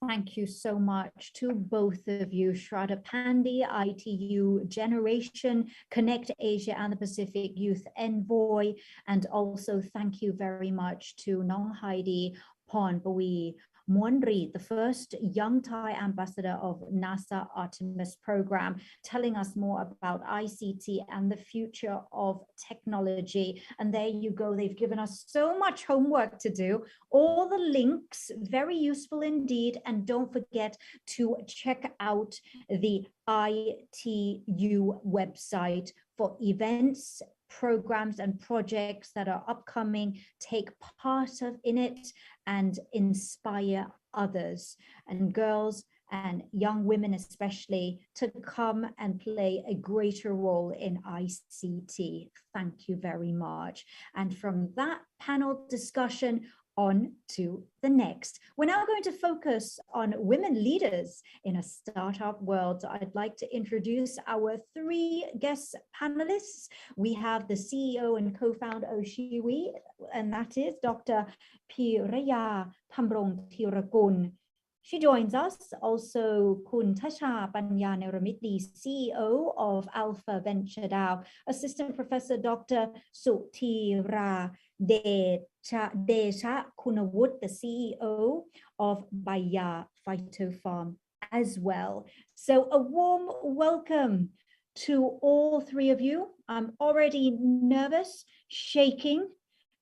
Thank you so much to both of you, Shraddha Pandey, ITU Generation Connect Asia and the Pacific Youth Envoy, and also thank you very much to Nong Heidi Pornpawi, Mwanri, the first young Thai ambassador of NASA Artemis program, telling us more about ICT and the future of technology. And there you go. They've given us so much homework to do. All the links, very useful indeed. And don't forget to check out the ITU website for events, programs and projects that are upcoming. Take part in it and inspire others and girls and young women especially to come and play a greater role in ICT. Thank you very much. And from that panel discussion on to the next. We're now going to focus on women leaders in a startup world. I'd like to introduce our three guest panelists. We have the CEO and co-founder of Shiwi, and that is Dr. Piraya Thamrong Thiragun. She joins us. Also, Kun Tasha Panya Neramitli, CEO of Alpha Venture DAO, Assistant Professor Dr. Sutira Desha Kunawut, the CEO of Baya Phytofarm as well. So a warm welcome to all three of you. I'm already nervous, shaking,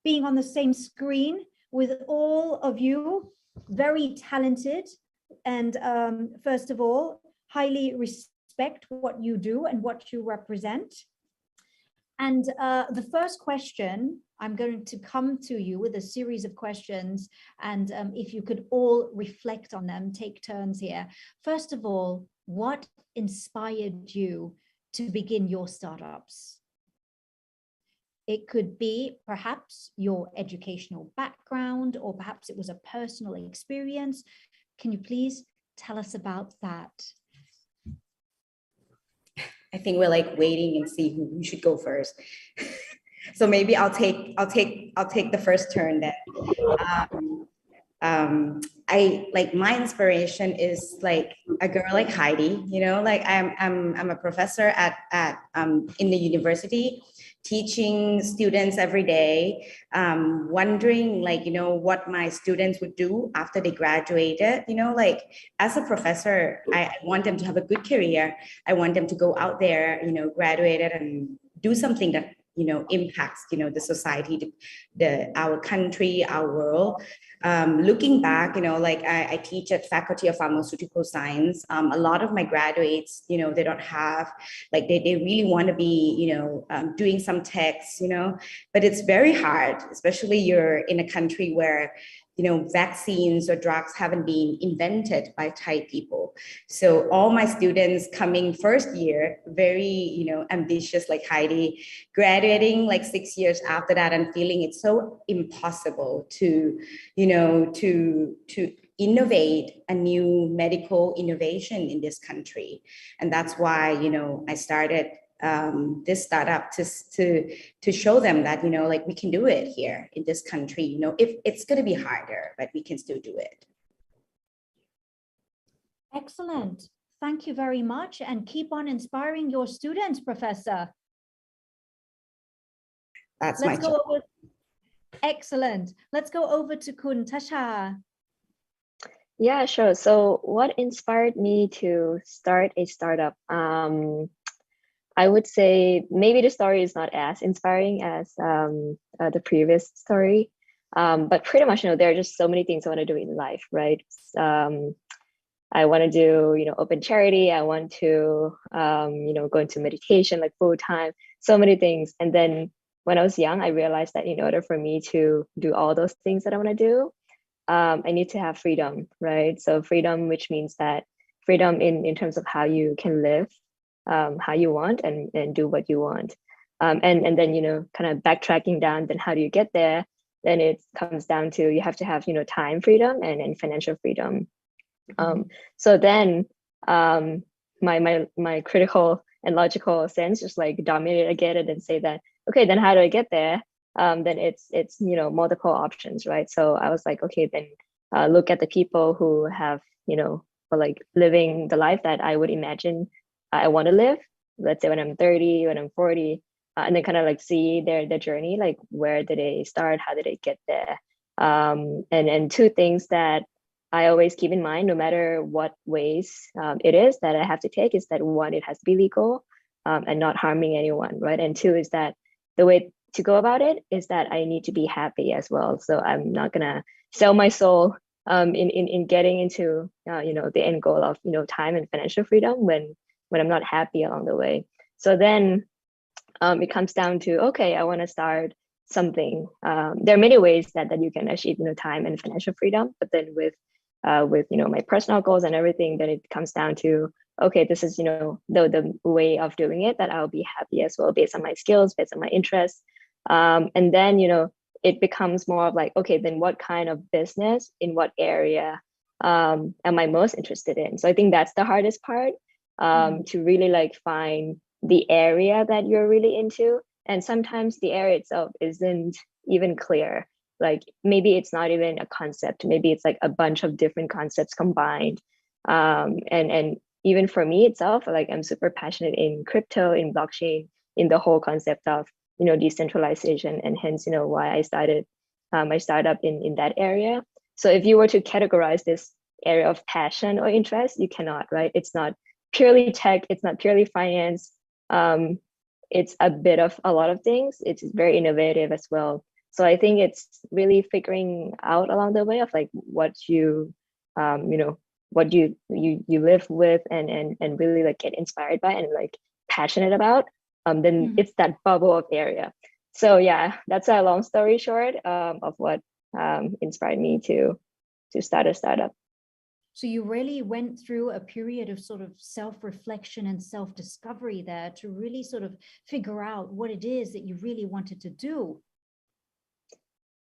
being on the same screen with all of you. Very talented, and first of all, highly respect what you do and what you represent. And the first question, I'm going to come to you with a series of questions, and if you could all reflect on them, take turns here. First of all, what inspired you to begin your startups? It could be perhaps your educational background, or perhaps it was a personal experience. Can you please tell us about that?
I think we're like waiting and see who should go first. So maybe I'll take the first turn then. I like, my inspiration is like a girl like Heidi, you know, like I'm a professor at in the university, teaching students every day, wondering like, you know, what my students would do after they graduated. You know, like as a professor, I want them to have a good career. I want them to go out there, you know, graduated and do something that, you know, impacts, you know, the society, our country, our world. Looking back, you know, like I teach at Faculty of Pharmaceutical Science. A lot of my graduates, you know, they don't have, like they really want to be, you know, doing some techs, you know, but it's very hard, especially you're in a country where, you know, vaccines or drugs haven't been invented by Thai people. So all my students coming first year, very, you know, ambitious like Heidi, graduating like 6 years after that and feeling it's so impossible to, you know, to innovate a new medical innovation in this country. And that's why, you know, I started this startup to show them that, you know, like we can do it here in this country, you know, if it's going to be harder, but we can still do it.
Excellent. Thank you very much, and keep on inspiring your students, Professor.
That's my job.
Excellent. Let's go over to Kun Tasha.
Yeah, sure. So what inspired me to start a startup? I would say maybe the story is not as inspiring as the previous story, but pretty much, you know, there are just so many things I want to do in life, right? I want to do, you know, open charity. I want to, you know, go into meditation like full time, so many things. And then when I was young, I realized that in order for me to do all those things that I want to do, I need to have freedom, right? So freedom, which means that freedom in terms of how you can live, how you want and do what you want. And then, you know, kind of backtracking down, then how do you get there? Then it comes down to, you have to have, you know, time freedom and financial freedom. So then my critical and logical sense just like dominated again and then say that, okay, then how do I get there? Then it's, you know, multiple options, right? So I was like, okay, then look at the people who have, you know, like living the life that I would imagine I want to live, let's say when I'm 30, when I'm 40, and then kind of like see their journey, like where did they start, how did they get there? And two things that I always keep in mind, no matter what ways it is that I have to take, is that one, it has to be legal and not harming anyone, right? And two is that the way to go about it is that I need to be happy as well. So I'm not gonna sell my soul in getting into the end goal of time and financial freedom when I'm not happy along the way. So then it comes down to, okay, I want to start something. There are many ways that you can achieve time and financial freedom, but then with my personal goals and everything, then it comes down to, okay, this is the way of doing it that I'll be happy as well, based on my skills, based on my interests. And then it becomes more of like, okay, then what kind of business in what area am I most interested in? So I think that's the hardest part, to really like find the area that you're really into. And sometimes the area itself isn't even clear. Like maybe it's not even a concept, maybe it's like a bunch of different concepts combined. And even for me itself, like I'm super passionate in crypto, in blockchain, in the whole concept of decentralization, and hence why I started my startup in that area. So if you were to categorize this area of passion or interest, you cannot, right? It's not purely tech, it's not purely finance. It's a bit of a lot of things. It's very innovative as well. So I think it's really figuring out along the way of like what you what you live with and really like get inspired by and like passionate about. Then it's that bubble of area. So yeah, that's a long story short of what inspired me to start a startup.
So you really went through a period of sort of self-reflection and self-discovery there to really sort of figure out what it is that you really wanted to do.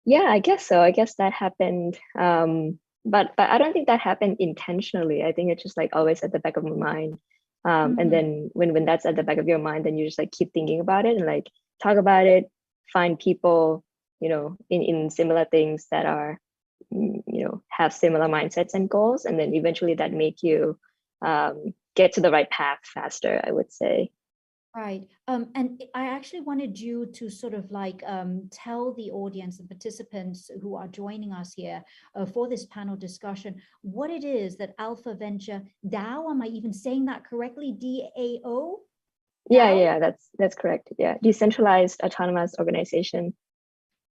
Yeah, I guess so. I guess that happened. But I don't think that happened intentionally. I think it's just like always at the back of my mind. And then when that's at the back of your mind, then you just like keep thinking about it and like talk about it, find people, in similar things that are, have similar mindsets and goals. And then eventually that make you get to the right path faster, I would say.
Right. And I actually wanted you to sort of like tell the audience, the participants who are joining us here for this panel discussion, what it is that Alpha Venture DAO, am I even saying that correctly? DAO?
Yeah, that's correct. Yeah, decentralized autonomous organization.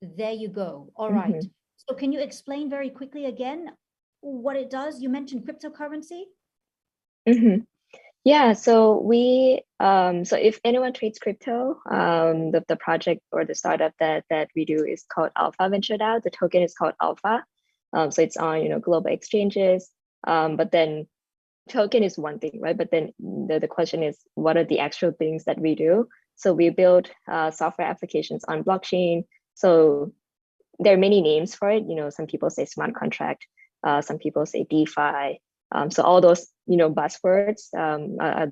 There you go. All right. So can you explain very quickly again what it does? You mentioned cryptocurrency.
Yeah, so we so if anyone trades crypto, the project or the startup that we do is called Alpha Venture DAO. The token is called Alpha. So it's on global exchanges. But then token is one thing, right? But then the question is, what are the actual things that we do? So we build software applications on blockchain. So there are many names for it. Some people say smart contract, some people say DeFi. So all those buzzwords,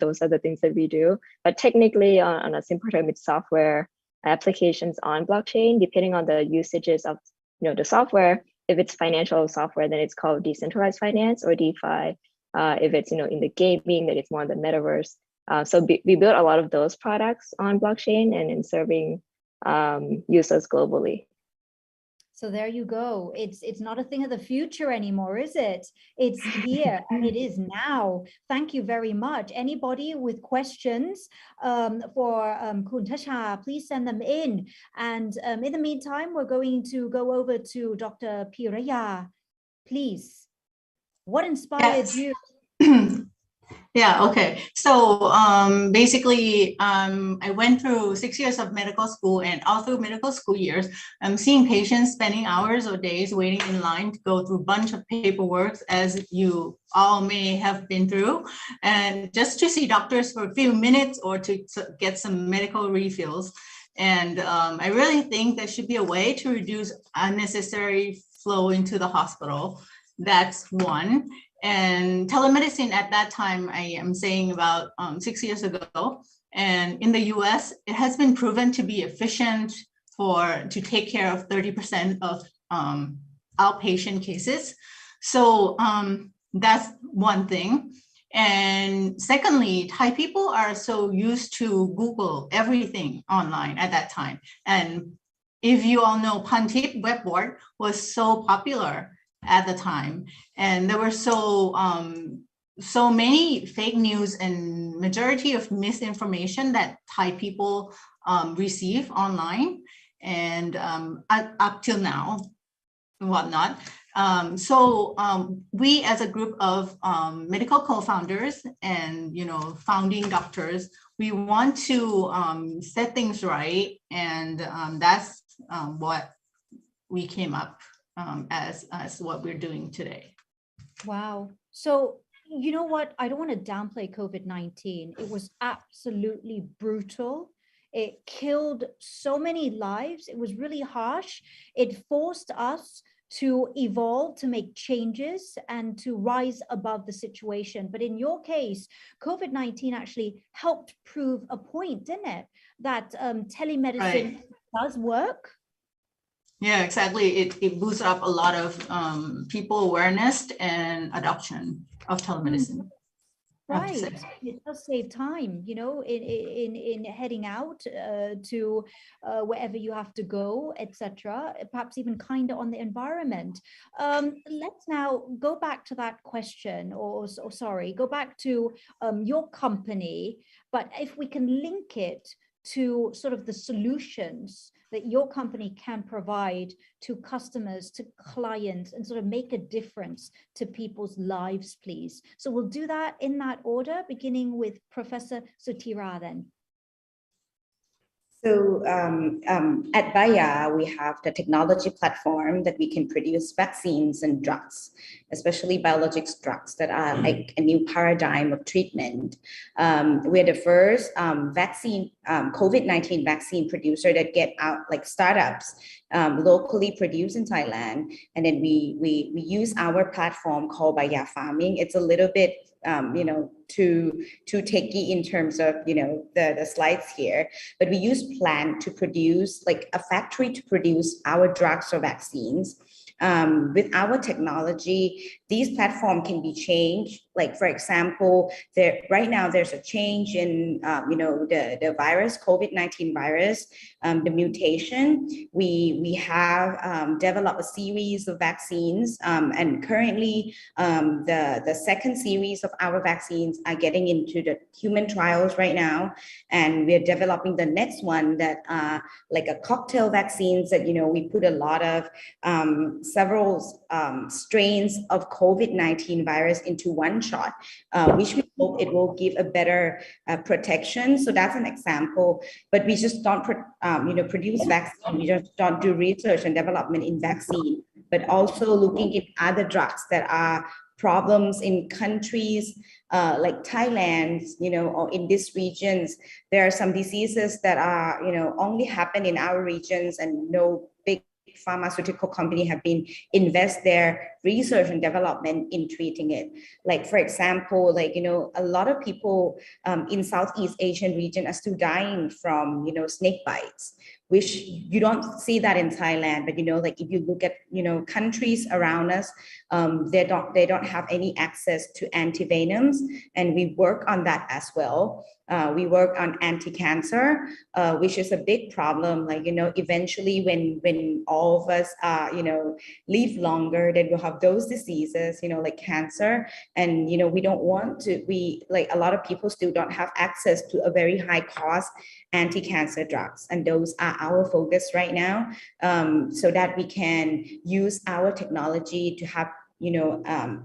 those are the things that we do. But technically, on a simple term, it's software applications on blockchain. Depending on the usages of the software, if it's financial software, then it's called decentralized finance or DeFi. If it's in the gaming, then it's more in the metaverse. So we built a lot of those products on blockchain and in serving users globally.
So there you go. It's not a thing of the future anymore, is it? It's here and it is now. Thank you very much. Anybody with questions for Kun Tasha, please send them in. And in the meantime, we're going to go over to Dr. Piraya. Please, what inspired you?
Yeah, okay. So basically, I went through 6 years of medical school, and all through medical school years, I'm seeing patients spending hours or days waiting in line to go through a bunch of paperwork, as you all may have been through, and just to see doctors for a few minutes or to get some medical refills. And I really think there should be a way to reduce unnecessary flow into the hospital. That's one. And telemedicine at that time, I am saying about 6 years ago, and in the US, it has been proven to be efficient to take care of 30% of outpatient cases. So that's one thing. And secondly, Thai people are so used to Google everything online at that time. And if you all know, Pantip web board was so popular at the time, and there were so many fake news and majority of misinformation that Thai people receive online, and up till now and whatnot. We as a group of medical co-founders and founding doctors, we want to set things right, and that's what we came up as what we're doing today.
Wow. So you know what? I don't want to downplay COVID-19. It was absolutely brutal. It killed so many lives. It was really harsh. It forced us to evolve, to make changes, and to rise above the situation. But in your case, COVID-19 actually helped prove a point, didn't it? That telemedicine does work.
Yeah, exactly. It boosts up a lot of people awareness and adoption of telemedicine.
Right. It does save time, in heading out to wherever you have to go, etc. Perhaps even kinder on the environment. Let's now go back to that question, or sorry, go back to your company. But if we can link it to sort of the solutions that your company can provide to customers, to clients, and sort of make a difference to people's lives, please. So we'll do that in that order, beginning with Professor Sutira then.
So at Baya, we have the technology platform that we can produce vaccines and drugs, especially biologics drugs that are like a new paradigm of treatment. We're the first vaccine, COVID-19 vaccine producer that get out like startups locally produced in Thailand. And then we use our platform called Baya Farming. It's a little bit too techy in terms of the slides here, but we use plant to produce, like a factory to produce our drugs or vaccines. With our technology, these platforms can be changed. Like, for example, right now there's a change in the virus, COVID-19 virus, the mutation. We have developed a series of vaccines, and currently the second series of our vaccines are getting into the human trials right now, and we're developing the next one that are like a cocktail vaccines that we put a lot of several strains of COVID-19 virus into one shot, which we hope it will give a better protection. So that's an example, but we just don't produce vaccine. We just don't do research and development in vaccine, but also looking at other drugs that are problems in countries like Thailand, or in these regions. There are some diseases that are, only happen in our regions, and no big pharmaceutical company have been invest their research and development in treating it. Like, for example, a lot of people in Southeast Asian region are still dying from, snake bites, which you don't see that in Thailand. But, like if you look at, countries around us, they don't have any access to antivenoms, and we work on that as well. We work on anti-cancer, which is a big problem. Like, eventually when all of us, live longer, then we'll have those diseases, like cancer. And, we don't want to, a lot of people still don't have access to a very high cost anti-cancer drugs. And those are our focus right now, so that we can use our technology to have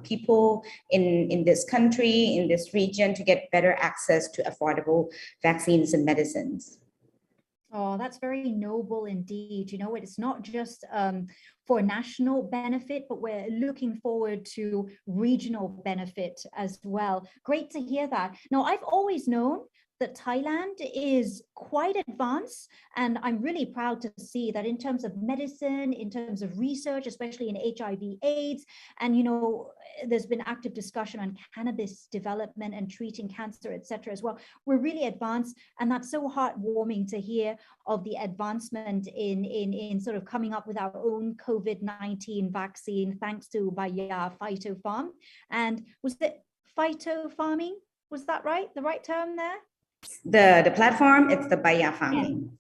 people in this country, in this region, to get better access to affordable vaccines and medicines.
Oh, that's very noble indeed. It's not just for national benefit, but we're looking forward to regional benefit as well. Great to hear that. Now, I've always known that Thailand is quite advanced, and I'm really proud to see that in terms of medicine, in terms of research, especially in HIV/AIDS, and there's been active discussion on cannabis development and treating cancer, etc. as well. We're really advanced, and that's so heartwarming to hear of the advancement in sort of coming up with our own COVID-19 vaccine, thanks to Baya Phyto Farm. And was it phyto farming? Was that right? The right term there?
The platform, it's the Baya Farming.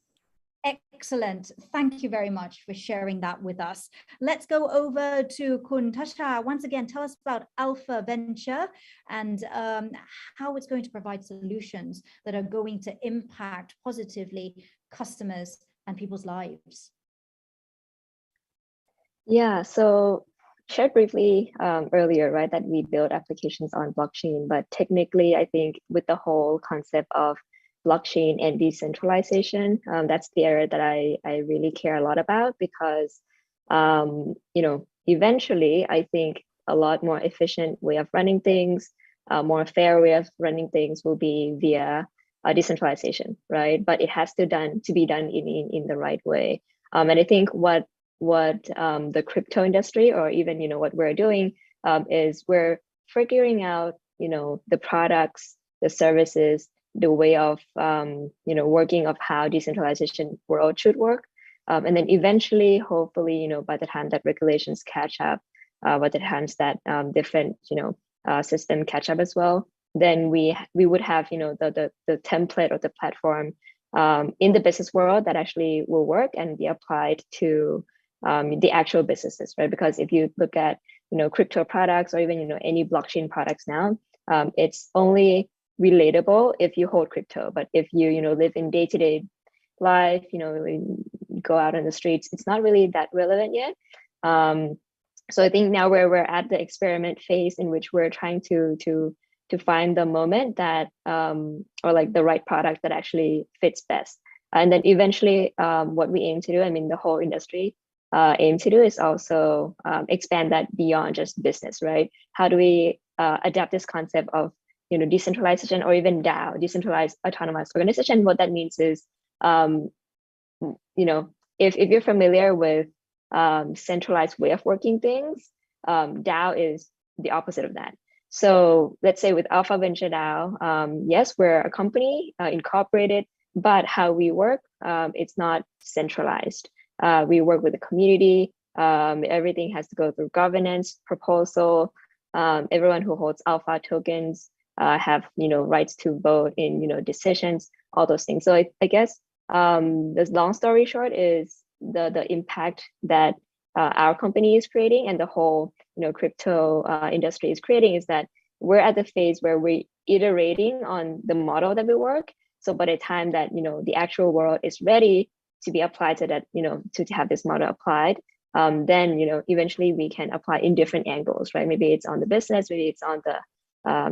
Excellent. Thank you very much for sharing that with us. Let's go over to Kun Tasha. Once again, tell us about Alpha Venture and how it's going to provide solutions that are going to impact positively customers and people's lives.
Yeah, so shared briefly earlier, right, that we build applications on blockchain, but technically, I think with the whole concept of blockchain and decentralization, that's the area that I really care a lot about because, you know, eventually, I think a lot more efficient way of running things, more fair way of running things will be via decentralization, right? But it has to be done in the right way. And I think what the crypto industry or even, you know, what we're doing is we're figuring out, you know, the products, the services, the way of, you know, working of how decentralization world should work. And then eventually, hopefully, you know, by the time that regulations catch up, by the times that different, you know, system catch up as well, then we would have, you know, the template or the platform in the business world that actually will work and be applied to the actual businesses, right? Because if you look at, you know, crypto products or even, you know, any blockchain products now, it's only relatable if you hold crypto. But if you know, live in day-to-day life, you know, go out on the streets, it's not really that relevant yet. So I think now we're at the experiment phase in which we're trying to find the moment that or like the right product that actually fits best. And then eventually what we aim to do, I mean, the whole industry aim to do is also expand that beyond just business, right? How do we adapt this concept of, you know, decentralization or even DAO, decentralized autonomous organization? What that means is, you know, if you're familiar with centralized way of working things, DAO is the opposite of that. So let's say with Alpha Venture DAO, yes, we're a company incorporated, but how we work, it's not centralized. We work with the community. Everything has to go through governance, proposal. Everyone who holds Alpha tokens have, you know, rights to vote in, you know, decisions, all those things. So I guess the long story short is the impact that our company is creating and the whole, you know, crypto industry is creating is that we're at the phase where we're iterating on the model that we work. So by the time that, you know, the actual world is ready to be applied to that, you know, to have this model applied, then, you know, eventually we can apply in different angles, right? Maybe it's on the business, maybe it's on the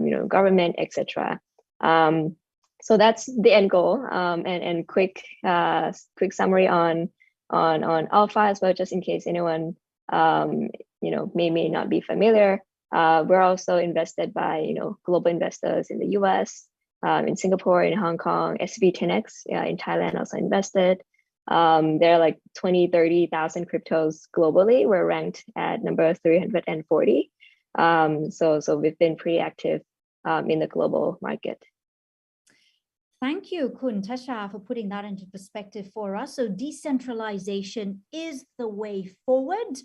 you know, government, etc. So that's the end goal. And quick summary on Alpha as well, just in case anyone you know, may not be familiar. We're also invested by, you know, global investors in the US, in Singapore, in Hong Kong, SV10X in Thailand also invested. There are like 30,000 cryptos globally. We're ranked at number 340. So we've been pretty active in the global market.
Thank you, Kun Tasha, for putting that into perspective for us. So decentralization is the way forward,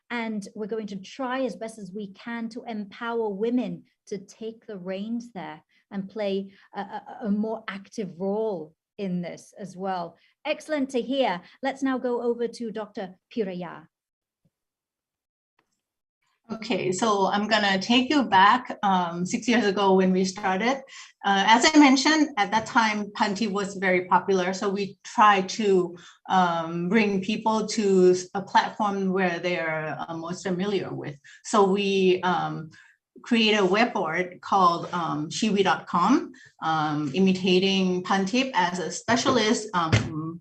and we're going to try as best as we can to empower women to take the reins there and play a more active role in this as well. Excellent to hear. Let's now go over to Dr. Piraya.
Okay, so I'm gonna take you back 6 years ago when we started. As I mentioned, at that time, Panti was very popular. So we tried to bring people to a platform where they're most familiar with. So we create a web board called shiwi.com, imitating Pantip as a specialist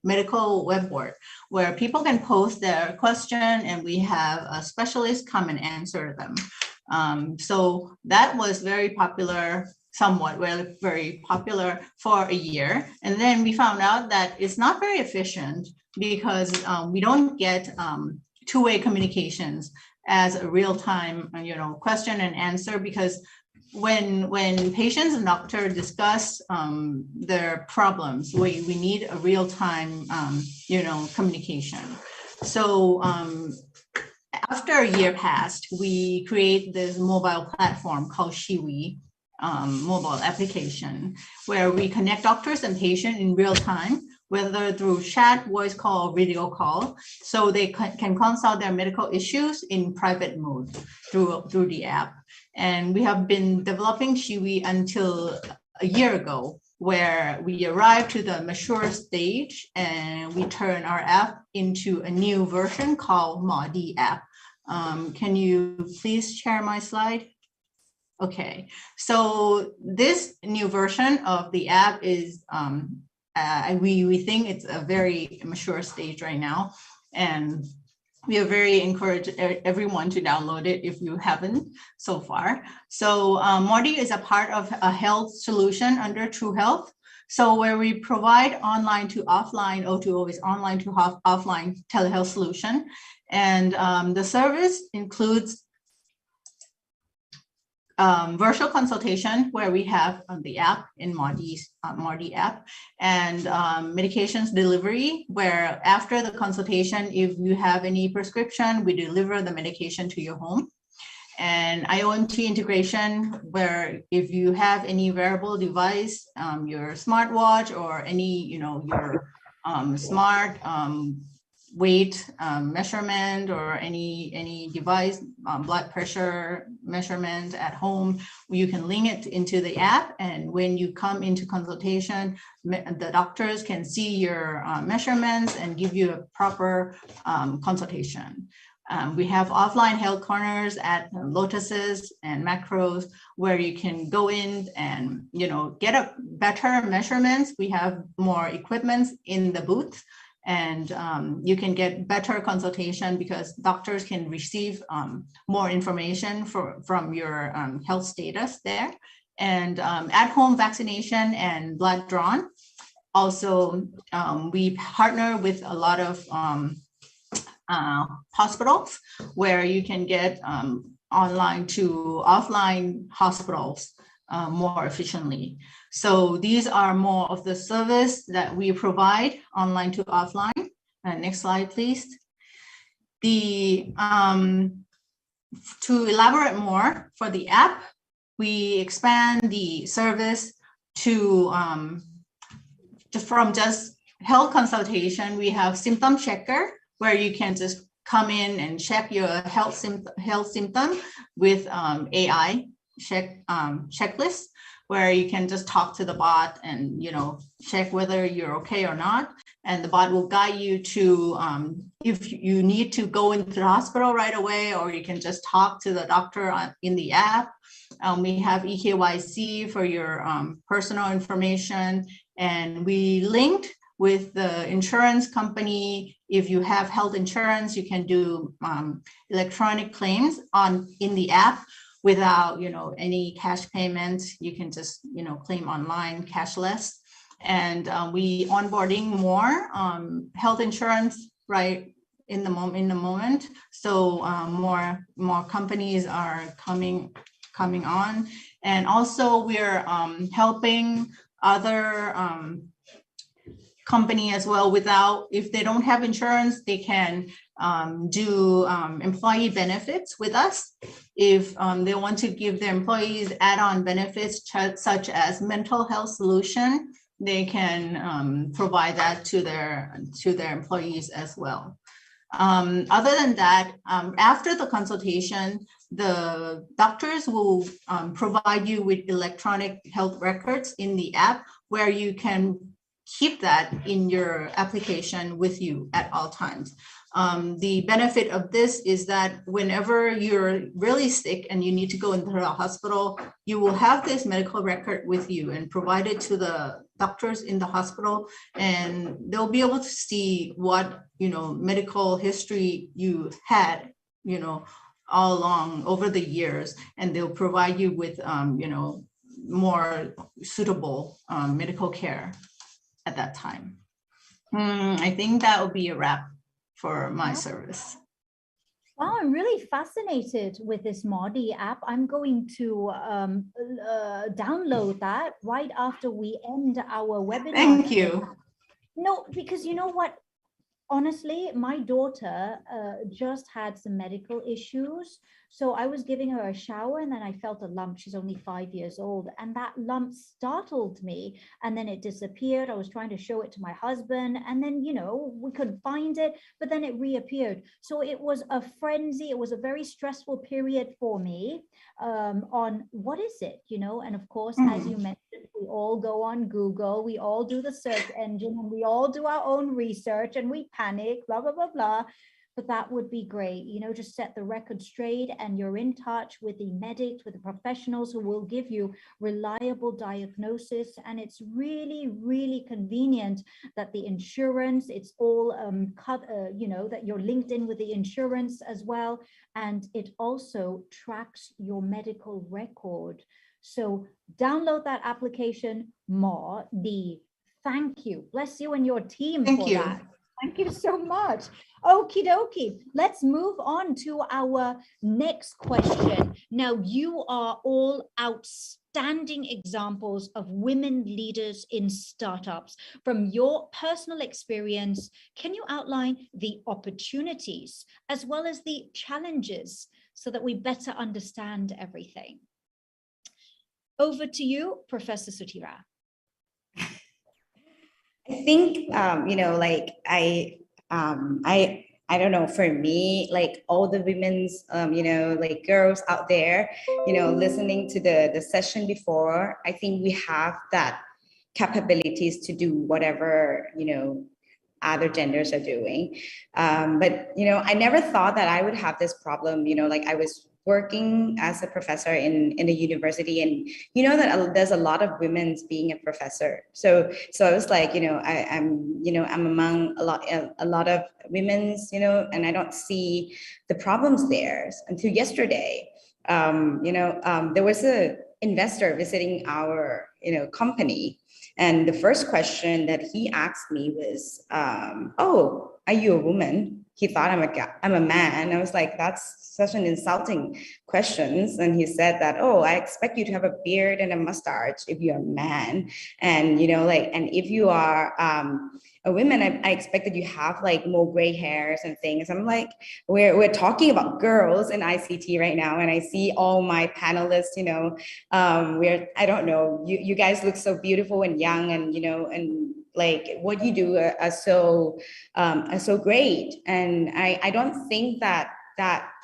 medical web board, where people can post their question and we have a specialist come and answer them. So that was very popular, somewhat very popular for a year. And then we found out that it's not very efficient because we don't get two-way communications as a real-time, you know, question and answer, because when patients and doctor discuss their problems, we need a real-time, you know, communication. So after a year passed, we create this mobile platform called Shiwi, mobile application, where we connect doctors and patients in real time whether through chat, voice call, or video call, so they can consult their medical issues in private mode through the app. And we have been developing Shiwi until a year ago, where we arrived to the mature stage and we turn our app into a new version called Modi app. Can you please share my slide? Okay, so this new version of the app is, we think it's a very mature stage right now, and we are very encouraged everyone to download it if you haven't so far. So Modi is a part of a health solution under True Health. So where we provide online to offline, O2O is online to offline telehealth solution. And the service includes virtual consultation, where we have the app in Modi app, and medications delivery, where after the consultation, if you have any prescription, we deliver the medication to your home. And IoT integration, where if you have any wearable device, your smartwatch or any, your smart weight measurement or any device, blood pressure measurement at home, you can link it into the app, and when you come into consultation, the doctors can see your measurements and give you a proper consultation. We have offline health corners at Lotuses and Macros, where you can go in and get a better measurements. We have more equipment in the booth, and you can get better consultation because doctors can receive more information from your health status there. And at-home vaccination and blood drawn. Also, we partner with a lot of hospitals where you can get online to offline hospitals more efficiently. So these are more of the service that we provide online to offline. Next slide, please. To elaborate more for the app, we expand the service to from just health consultation. We have symptom checker, where you can just come in and check your health symptom with AI checklist, where you can just talk to the bot and check whether you're okay or not, and the bot will guide you to if you need to go into the hospital right away, or you can just talk to the doctor in the app. We have eKYC for your personal information, and we linked with the insurance company. If you have health insurance, you can do electronic claims in the app without any cash payments. You can just claim online, cashless. And we onboarding more health insurance right in the moment. So more companies are coming on, and also we're helping other company as well. If they don't have insurance, they can do employee benefits with us. If they want to give their employees add-on benefits such as mental health solution, they can provide that to their employees as well. Other than that, after the consultation, the doctors will provide you with electronic health records in the app, where you can keep that in your application with you at all times. The benefit of this is that whenever you're really sick and you need to go into the hospital, you will have this medical record with you and provide it to the doctors in the hospital, and they'll be able to see what medical history you had all along over the years, and they'll provide you with more suitable medical care at that time. I think that will be a wrap for my service.
Wow, I'm really fascinated with this Modi app. I'm going to download that right after we end our webinar.
Thank you.
No, because you know what? Honestly, my daughter just had some medical issues. So I was giving her a shower and then I felt a lump. She's only 5 years old. And that lump startled me. And then it disappeared. I was trying to show it to my husband. And then, you know, we couldn't find it, but then it reappeared. So it was a frenzy. It was a very stressful period for me on what is it, you know? And of course, as you mentioned, we all go on Google. We all do the search engine and we all do our own research and we panic, blah, blah, blah, blah. But that would be great, you know, just set the record straight and you're in touch with the medics, with the professionals who will give you reliable diagnosis. And it's really, really convenient that the insurance, it's all, you know, that you're linked in with the insurance as well. And it also tracks your medical record. So download that application, more the thank you. Bless you and your team for that. Thank you so much. Okie dokie. Let's move on to our next question. Now, you are all outstanding examples of women leaders in startups. From your personal experience, can you outline the opportunities as well as the challenges so that we better understand everything? Over to you, Professor Sutira.
I think, you know, like I don't know, for me, like all the women's, you know, like girls out there, you know, listening to the session before, I think we have that capabilities to do whatever, you know, other genders are doing. But, you know, I never thought that I would have this problem, you know, like I was working as a professor in a university, and you know that there's a lot of women's being a professor. So I was like, you know, I'm among a lot of women's, you know, and I don't see the problems there until yesterday. You know, there was a investor visiting our, you know, company, and the first question that he asked me was, "Oh, are you a woman?" He thought I'm a man. I was like, that's such an insulting question. And he said that, oh, I expect you to have a beard and a mustache if you're a man. And, you know, like, and if you are a woman, I expect that you have like more gray hairs and things. I'm like, we're talking about girls in ICT right now. And I see all my panelists, you know, I don't know, you guys look so beautiful and young and, you know, and like what you do are so great. And I don't think that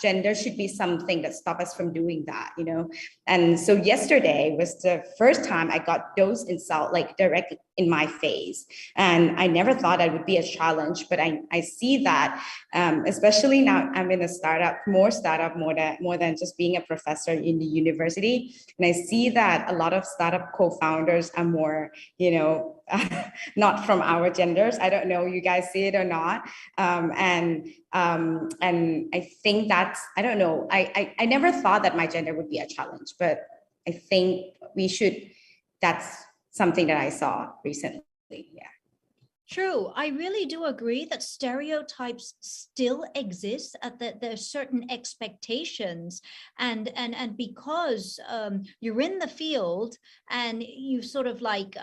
gender should be something that stops us from doing that, you know. And so yesterday was the first time I got those insults like directly in my face. And I never thought that would be a challenge, but I see that, especially now I'm in a startup more than just being a professor in the university. And I see that a lot of startup co-founders are more, you know, not from our genders. I don't know, you guys see it or not. And I think that's, I don't know, I never thought that my gender would be a challenge, but I think that's something that I saw recently. Yeah.
True. I really do agree that stereotypes still exist, that there are certain expectations, and because you're in the field and you've sort of like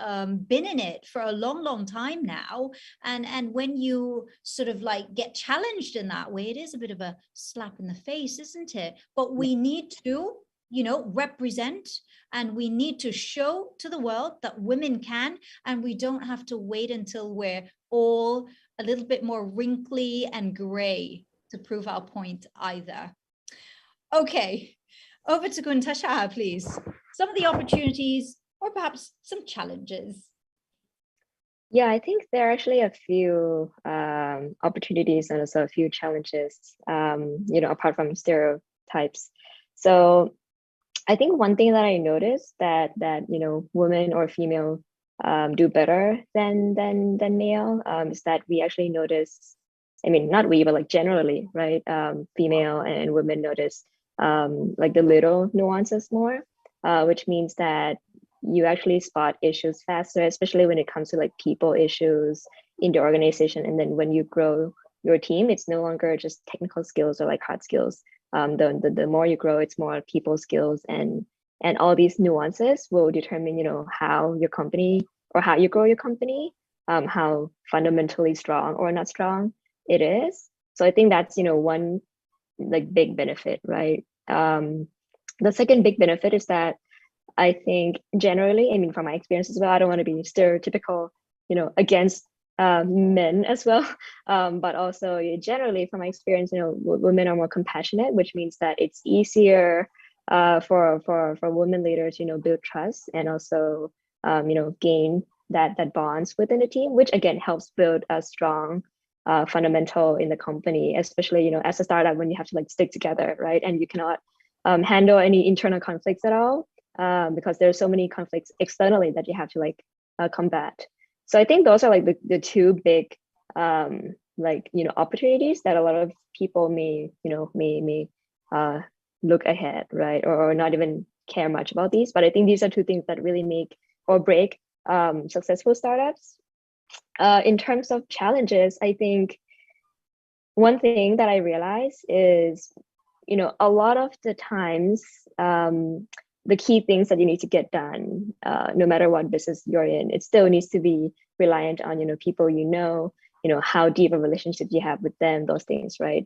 been in it for a long time now, and when you sort of like get challenged in that way, it is a bit of a slap in the face, isn't it? But we need to, you know, represent, and we need to show to the world that women can, and we don't have to wait until we're all a little bit more wrinkly and gray to prove our point either. Okay, over to Kuntasha, please. Some of the opportunities or perhaps some challenges.
Yeah, I think there are actually a few opportunities and also a few challenges, you know, apart from stereotypes. So I think one thing that I noticed that you know, women or female do better than male is that we actually notice, I mean, not we, but like generally, right? Female and women notice like the little nuances more, which means that you actually spot issues faster, especially when it comes to like people issues in the organization. And then when you grow your team, it's no longer just technical skills or like hard skills. The more you grow, it's more people skills, and all these nuances will determine, you know, how your company or how you grow your company, how fundamentally strong or not strong it is. So I think that's, you know, one like big benefit, right? The second big benefit is that I think generally, I mean, from my experience as well, I don't want to be stereotypical, against men as well, but also generally from my experience, women are more compassionate, which means that it's easier for women leaders, build trust and also, gain that bonds within a team, which again helps build a strong fundamental in the company, especially, as a startup when you have to like stick together, right? And you cannot handle any internal conflicts at all because there are so many conflicts externally that you have to like combat. So I think those are like the two big opportunities that a lot of people may look ahead, right? Or not even care much about these. But I think these are two things that really make or break successful startups. In terms of challenges, I think one thing that I realize is, a lot of the times, the key things that you need to get done, no matter what business you're in, it still needs to be reliant on, people how deep a relationship you have with them, those things, right?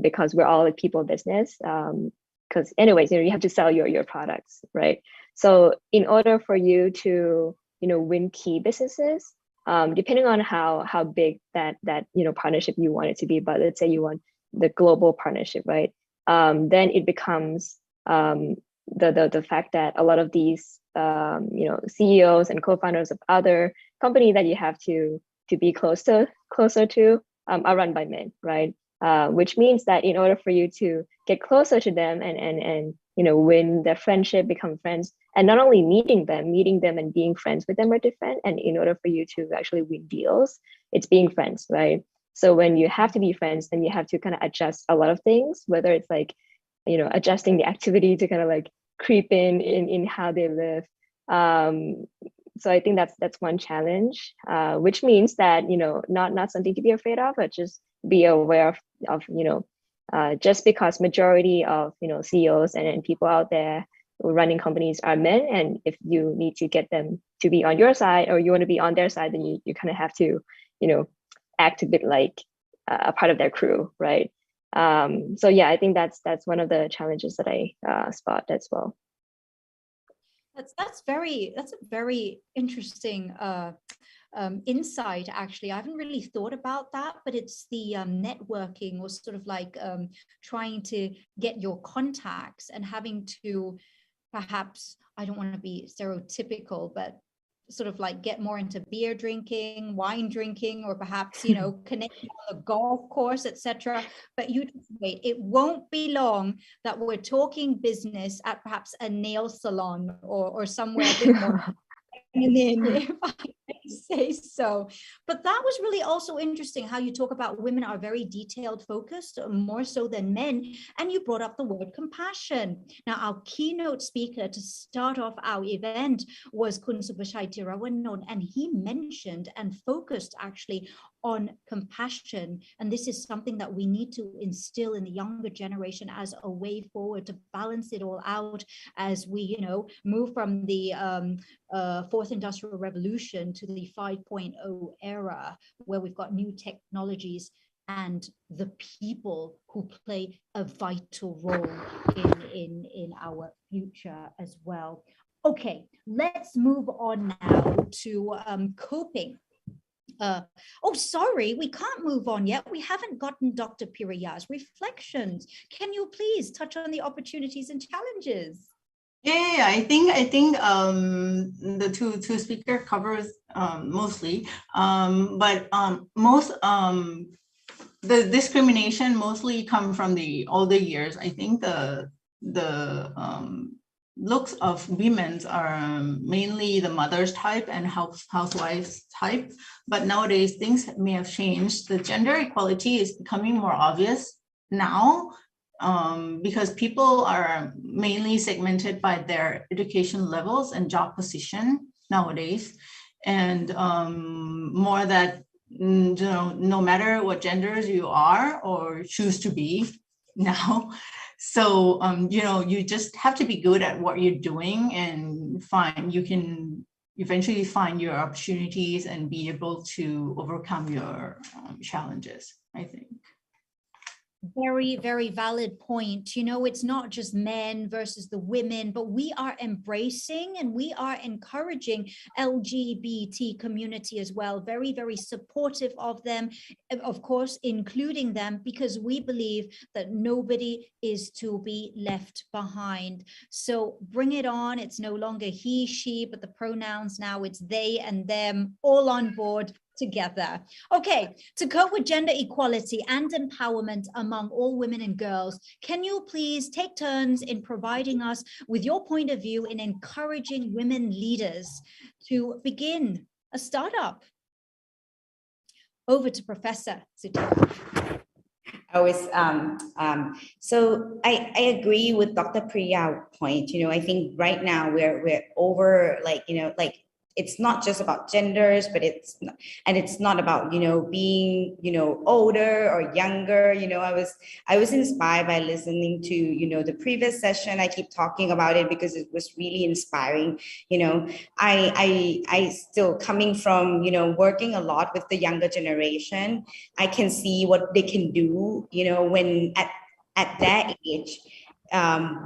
Because we're all a people business. Because anyways, you have to sell your products, right? So in order for you to, win key businesses, depending on how big that partnership you want it to be, but let's say you want the global partnership, right? Then it becomes the fact that a lot of these CEOs and co-founders of other companies that you have to be closer to are run by men, right? Which means that in order for you to get closer to them and win their friendship, become friends, and not only meeting them and being friends with them are different. And in order for you to actually win deals, it's being friends, right? So when you have to be friends, then you have to kind of adjust a lot of things, whether it's like, adjusting the activity to kind of like creep in how they live. So I think that's one challenge, which means that, not something to be afraid of, but just be aware of just because majority of, CEOs and people out there running companies are men, and if you need to get them to be on your side or you want to be on their side, then you kind of have to, act a bit like a part of their crew, right? So yeah, I think that's one of the challenges that I spot as well.
That's a very interesting insight, actually. I haven't really thought about that, but it's the networking, or sort of like trying to get your contacts and having to, perhaps, I don't want to be stereotypical, but sort of like get more into beer drinking, wine drinking, or perhaps, connecting on the golf course, etc. But you wait, it won't be long that we're talking business at perhaps a nail salon or somewhere a bit more if I may say so. But that was really also interesting how you talk about women are very detailed focused, more so than men, and you brought up the word compassion. Now, our keynote speaker to start off our event was Kun Subashai Tirawanon, and he mentioned and focused actually on compassion, and this is something that we need to instill in the younger generation as a way forward to balance it all out as we move from the fourth industrial revolution to the 5.0 era, where we've got new technologies and the people who play a vital role in our future as well. Okay, let's move on now to coping. Sorry, we can't move on yet. We haven't gotten Dr. Piraya's reflections. Can you please touch on the opportunities and challenges?
Yeah, I think the two speaker covers mostly, but most the discrimination mostly come from the older years. I think the looks of women's are mainly the mother's type and housewives type, but nowadays things may have changed. The gender equality is becoming more obvious now. Because people are mainly segmented by their education levels and job position nowadays, and more that no matter what genders you are or choose to be now, so you just have to be good at what you're doing, and you can eventually find your opportunities and be able to overcome your challenges, I think.
very, very valid point. You know, it's not just men versus the women, but we are embracing and we are encouraging LGBT community as well. Very, very supportive of them, of course, including them, because we believe that nobody is to be left behind. So bring it on. It's no longer he, she, but the pronouns now it's they and them, all on board together. Okay, to cope with gender equality and empowerment among all women and girls, can you please take turns in providing us with your point of view in encouraging women leaders to begin a startup? Over to Professor Sutera.
So I agree with Dr. Priya's point. You know, I think right now we're over, like, you know, like, it's not just about genders, but it's not about, you know, being, you know, older or younger. You know, I was inspired by listening to, you know, the previous session. I keep talking about it because it was really inspiring. You know, I still, coming from, you know, working a lot with the younger generation, I can see what they can do, you know, when at that age,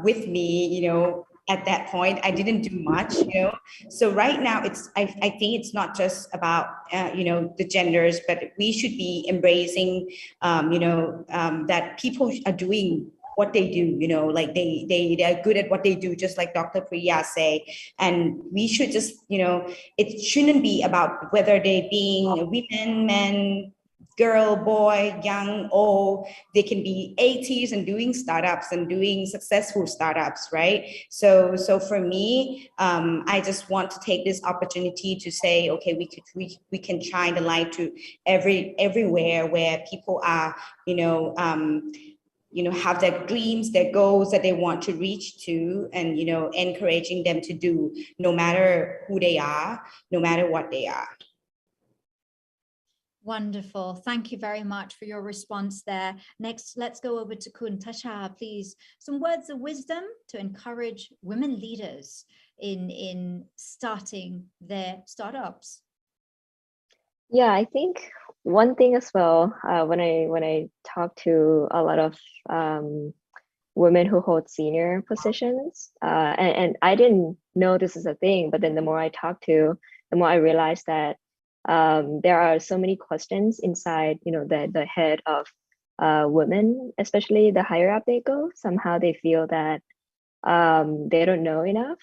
with me, you know. At that point, I didn't do much, you know. So right now, I think it's not just about, you know, the genders, but we should be embracing, you know, that people are doing what they do, you know, like they are good at what they do, just like Dr. Priya say. And we should just, you know, it shouldn't be about whether they being women, men, girl, boy, young, old. They can be 80s and doing startups and doing successful startups, right? So for me, I just want to take this opportunity to say, okay, we can shine the light to everywhere where people are, you know, have their dreams, their goals that they want to reach to, and, you know, encouraging them to do, no matter who they are, no matter what they are.
Wonderful. Thank you very much for your response there. Next, let's go over to Kun Tasha, please. Some words of wisdom to encourage women leaders in starting their startups.
Yeah, I think one thing as well, when I talk to a lot of women who hold senior positions, and I didn't know this is a thing, but then the more I talk to, the more I realize that there are so many questions inside, you know, the head of women, especially the higher up they go. Somehow they feel that they don't know enough.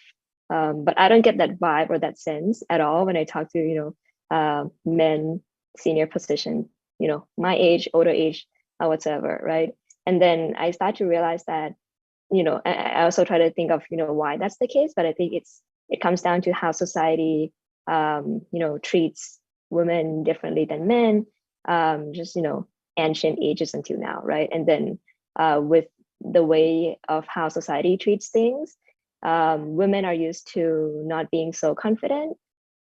But I don't get that vibe or that sense at all when I talk to, you know, men, senior position, you know, my age, older age, whatsoever, right? And then I start to realize that, you know, I also try to think of, you know, why that's the case. But I think it comes down to how society, you know, treats women differently than men, just, you know, ancient ages until now, right? And then with the way of how society treats things, women are used to not being so confident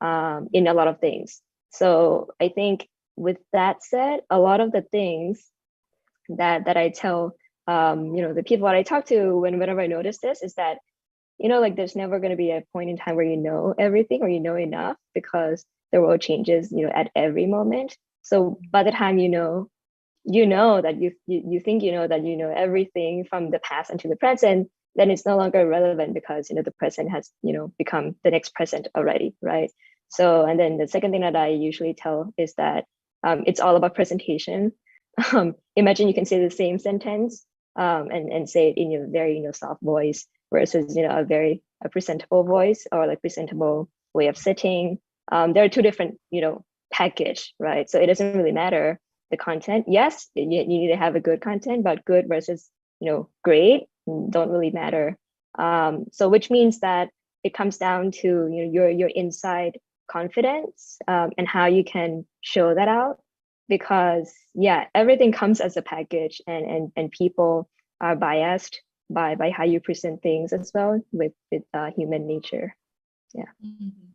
in a lot of things. So I think with that said, a lot of the things that I tell, you know, the people that I talk to whenever I notice this is that, you know, like, there's never going to be a point in time where you know everything or you know enough, because the world changes, you know, at every moment. So by the time you know that you think you know that you know everything from the past into the present, then it's no longer relevant, because, you know, the present has, you know, become the next present already, right? So, and then the second thing that I usually tell is that it's all about presentation. Imagine you can say the same sentence and say it in your very, you know, soft voice versus, you know, a presentable voice or like presentable way of sitting. There are two different, you know, package, right? So it doesn't really matter the content. Yes, you need to have a good content, but good versus, you know, great don't really matter. So which means that it comes down to, you know, your inside confidence and how you can show that out, because yeah, everything comes as a package, and people are biased by how you present things as well with human nature. Yeah.
Mm-hmm.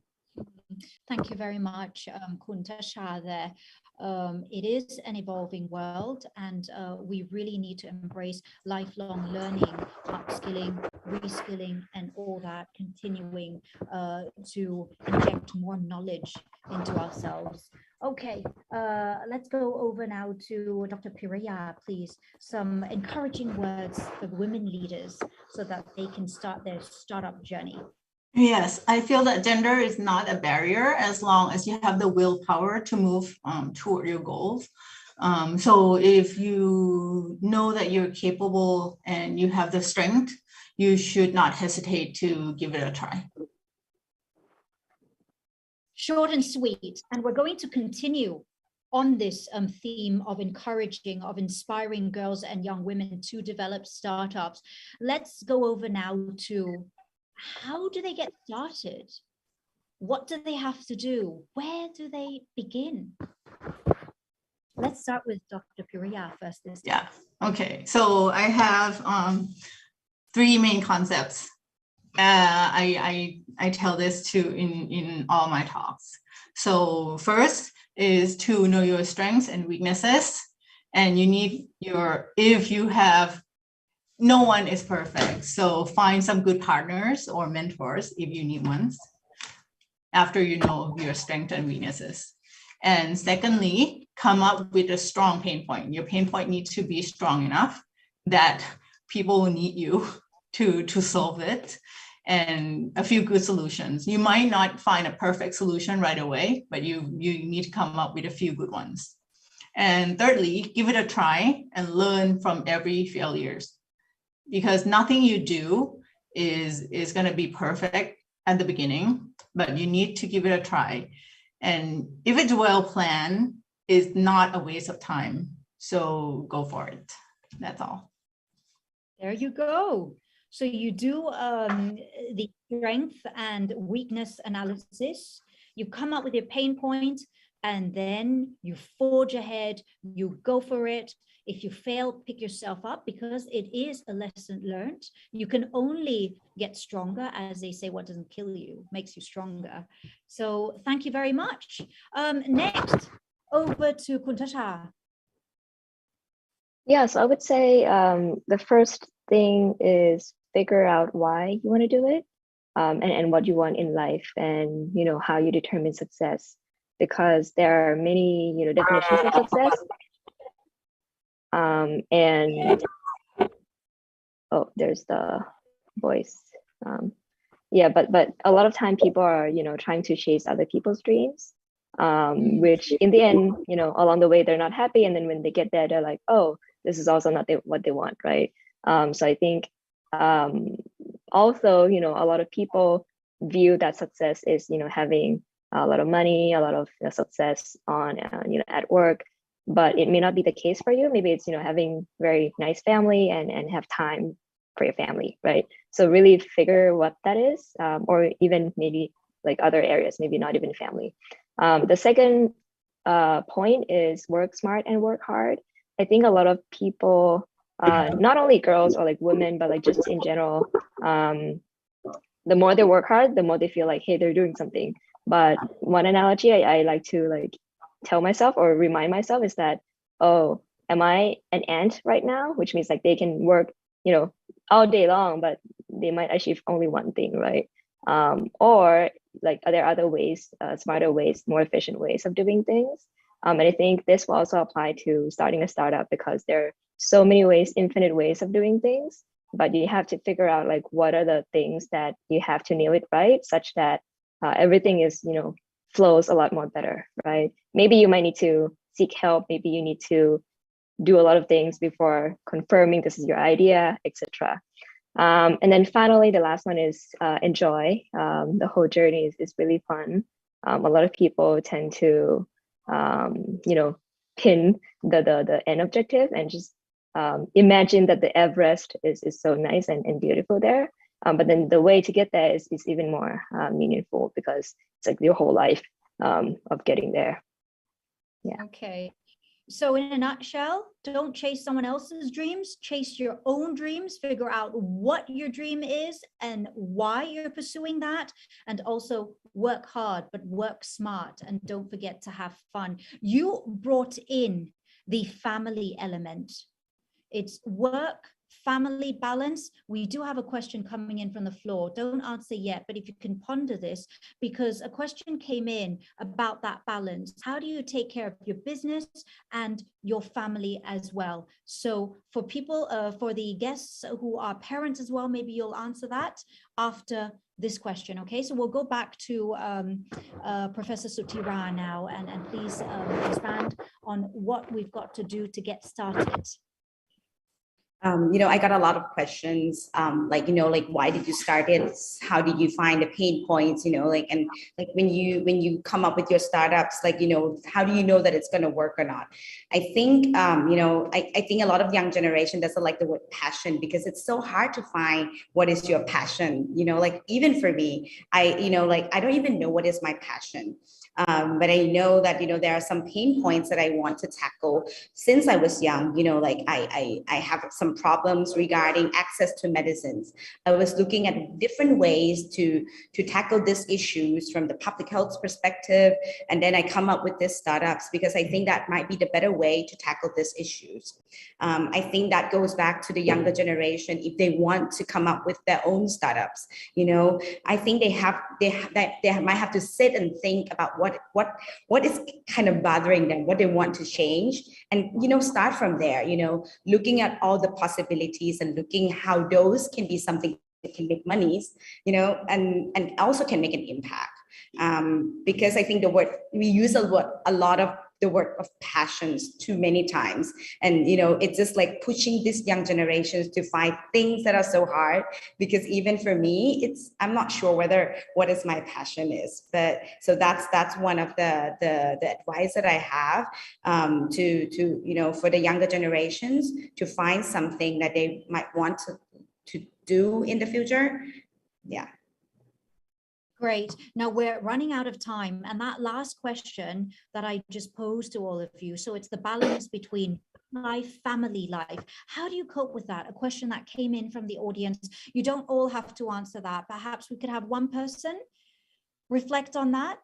Thank you very much, Kun Tasha there. It is an evolving world, and we really need to embrace lifelong learning, upskilling, reskilling, and all that, continuing to inject more knowledge into ourselves. Okay, let's go over now to Dr. Piraya, please. Some encouraging words for women leaders so that they can start their startup journey.
Yes, I feel that gender is not a barrier as long as you have the willpower to move toward your goals. So if you know that you're capable and you have the strength, you should not hesitate to give it a try.
Short and sweet, and we're going to continue on this theme of encouraging, of inspiring girls and young women to develop startups. Let's go over now to how do they get started? What do they have to do? Where do they begin? Let's start with Dr. Piraya first this time.
Yeah, okay. So I have 3 main concepts. I tell this too in all my talks. So first is to know your strengths and weaknesses, and you need if you have, no one is perfect, so find some good partners or mentors if you need ones after you know your strengths and weaknesses. And secondly, come up with a strong pain point. Your pain point needs to be strong enough that people will need you to solve it, and a few good solutions. You might not find a perfect solution right away, but you need to come up with a few good ones. And thirdly, give it a try and learn from every failures, because nothing you do is going to be perfect at the beginning, but you need to give it a try. And if it's well planned, it's not a waste of time. So go for it. That's all.
There you go. So you do the strength and weakness analysis, you come up with your pain point, and then you forge ahead, you go for it. If you fail, pick yourself up, because it is a lesson learned. You can only get stronger. As they say, what doesn't kill you makes you stronger. So thank you very much. Next, over to Kuntasha.
Yeah, so I would say the first thing is figure out why you want to do it, and what you want in life, and how you determine success, because there are many definitions of success. And oh, there's the voice. Yeah, but a lot of time people are trying to chase other people's dreams, which in the end, along the way they're not happy, and then when they get there, they're like, oh, this is also not what they want, right? So I think also, a lot of people view that success is, having a lot of money, a lot of success on, at work, but it may not be the case for you. Maybe it's, having very nice family and have time for your family, right? So really figure what that is, or even maybe like other areas, maybe not even family. The second point is work smart and work hard. I think a lot of people, not only girls or like women, but like just in general, the more they work hard, the more they feel like, hey, they're doing something. But one analogy I like to like tell myself or remind myself is that, oh, am I an ant right now? Which means like they can work, all day long, but they might achieve only one thing, right? Or like are there other ways, smarter ways, more efficient ways of doing things? And I think this will also apply to starting a startup, because there are so many ways, infinite ways of doing things, but you have to figure out like what are the things that you have to nail it right, such that everything is, flows a lot more better, right? Maybe you might need to seek help. Maybe you need to do a lot of things before confirming this is your idea, etc. And then finally, the last one is enjoy. The whole journey is really fun. A lot of people tend to, pin the end objective and just imagine that the Everest is so nice and beautiful there. But then the way to get there is even more meaningful, because it's like your whole life of getting there. Yeah.
Okay. So in a nutshell, don't chase someone else's dreams, chase your own dreams, figure out what your dream is and why you're pursuing that, and also work hard, but work smart, and don't forget to have fun. You brought in the family element. It's work family balance. We do have a question coming in from the floor. Don't answer yet, but if you can ponder this, because a question came in about that balance. How do you take care of your business and your family as well? So for people, for the guests who are parents as well, maybe you'll answer that after this question. Okay, so we'll go back to Professor Sutira now, and please expand on what we've got to do to get started.
I got a lot of questions, like why did you start it? How did you find the pain points? And when you come up with your startups, how do you know that it's going to work or not? I think, I think a lot of young generation doesn't like the word passion because it's so hard to find what is your passion. Even for me, I don't even know what is my passion. But I know that, there are some pain points that I want to tackle since I was young. I have some problems regarding access to medicines. I was looking at different ways to tackle these issues from the public health perspective. And then I come up with these startups because I think that might be the better way to tackle these issues. I think that goes back to the younger generation. If they want to come up with their own startups, I think they might have to sit and think about what is kind of bothering them, what they want to change, and start from there, looking at all the possibilities and looking how those can be something that can make monies, and also can make an impact. Because I think we use a lot of the word of passions too many times, and it's just like pushing these young generations to find things that are so hard, because even for me, I'm not sure what is my passion is. But so that's one of the advice that I have, to for the younger generations to find something that they might want to do in the future. Yeah.
Great. Now we're running out of time. And that last question that I just posed to all of you, so it's the balance between life, family life. How do you cope with that? A question that came in from the audience. You don't all have to answer that. Perhaps we could have one person reflect on that.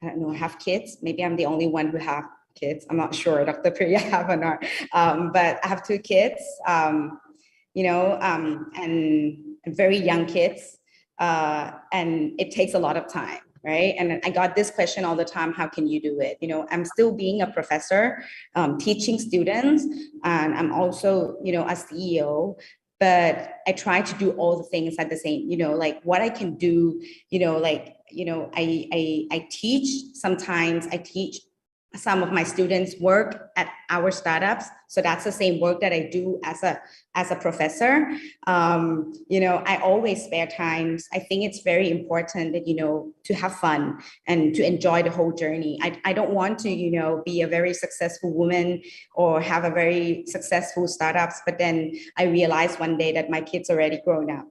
I don't know, I have kids. Maybe I'm the only one who have kids. I'm not sure, Dr. Priya have or not. But I have 2 kids, and very young kids, and it takes a lot of time, right? And I got this question all the time, how can you do it? I'm still being a professor, teaching students, and I'm also, a CEO, but I try to do all the things at the same, what I can do, I teach, sometimes I teach some of my students work at our startups. So that's the same work that I do as a professor. I always spare times. I think it's very important that, to have fun and to enjoy the whole journey. I don't want to, be a very successful woman or have a very successful startups, but then I realized one day that my kids are already grown up,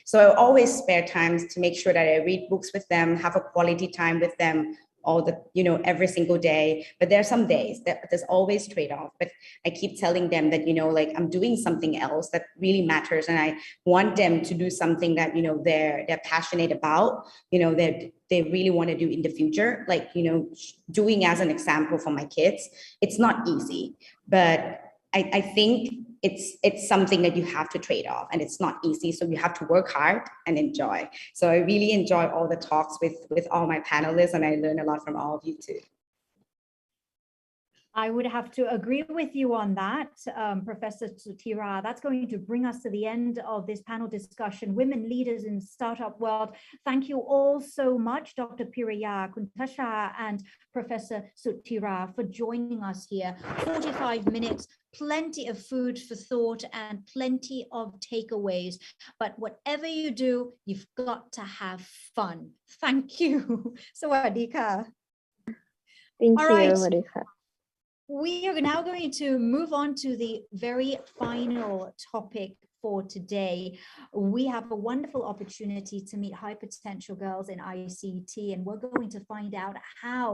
So I always spare times to make sure that I read books with them, have a quality time with them, every single day. But there are some days that there's always trade-off, but I keep telling them that, I'm doing something else that really matters. And I want them to do something that, they're passionate about, that they really want to do in the future. Doing as an example for my kids, it's not easy, but I think it's something that you have to trade off, and it's not easy. So you have to work hard and enjoy. So I really enjoy all the talks with all my panelists, and I learn a lot from all of you too.
I would have to agree with you on that, Professor Sutira. That's going to bring us to the end of this panel discussion, Women Leaders in Startup World. Thank you all so much, Dr. Piriya, Kuntasha, and Professor Sutira for joining us here. 45 minutes, plenty of food for thought and plenty of takeaways. But whatever you do, you've got to have fun. Thank you. Sawadika.
Thank
all
you,
right.
Marika.
We are now going to move on to the very final topic for today. We have a wonderful opportunity to meet high potential girls in ICT, and we're going to find out how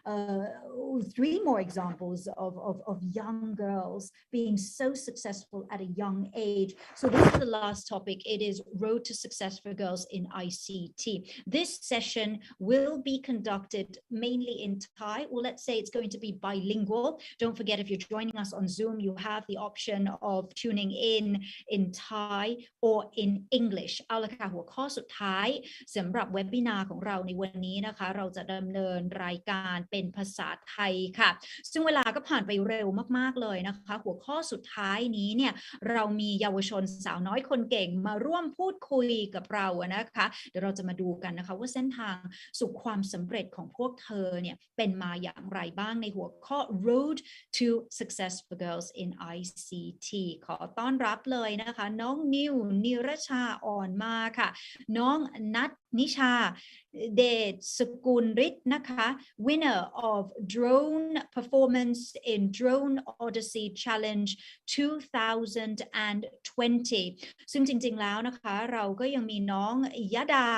3 more examples of young girls being so successful at a young age. So this is the last topic. It is Road to Success for Girls in ICT. This session will be conducted mainly in Thai, or let's say it's going to be bilingual. Don't forget, if you're joining us on Zoom, you have the option of tuning in Thai or in English. เอาละค่ะหัวข้อสุดท้ายสำหรับเว็บบินาร์ของเราในวันนี้นะคะเราจะดำเนินรายการเป็นภาษาไทยค่ะซึ่งเวลาก็ผ่านไปเร็วมากๆเลยนะคะหัวข้อสุดท้ายนี้เนี่ยเรามีเยาวชนสาวน้อยคนเก่งมาร่วมพูดคุยกับเรานะคะเดี๋ยวเราจะมาดูกันนะคะว่าเส้นทางสู่ความสำเร็จของพวกเธอเนี่ยเป็นมาอย่างไรบ้างในหัวข้อ Road to Success for Girls in ICT ขอต้อนรับเลยนะคะน้องนิวนิรชาอ่อนมาค่ะน้องนัทนิชาเดชสกุลฤทธิ์นะคะ winner of drone performance in Drone Odyssey Challenge 2020 ซึ่งจริงๆแล้วนะคะเราก็ยังมีน้องยดา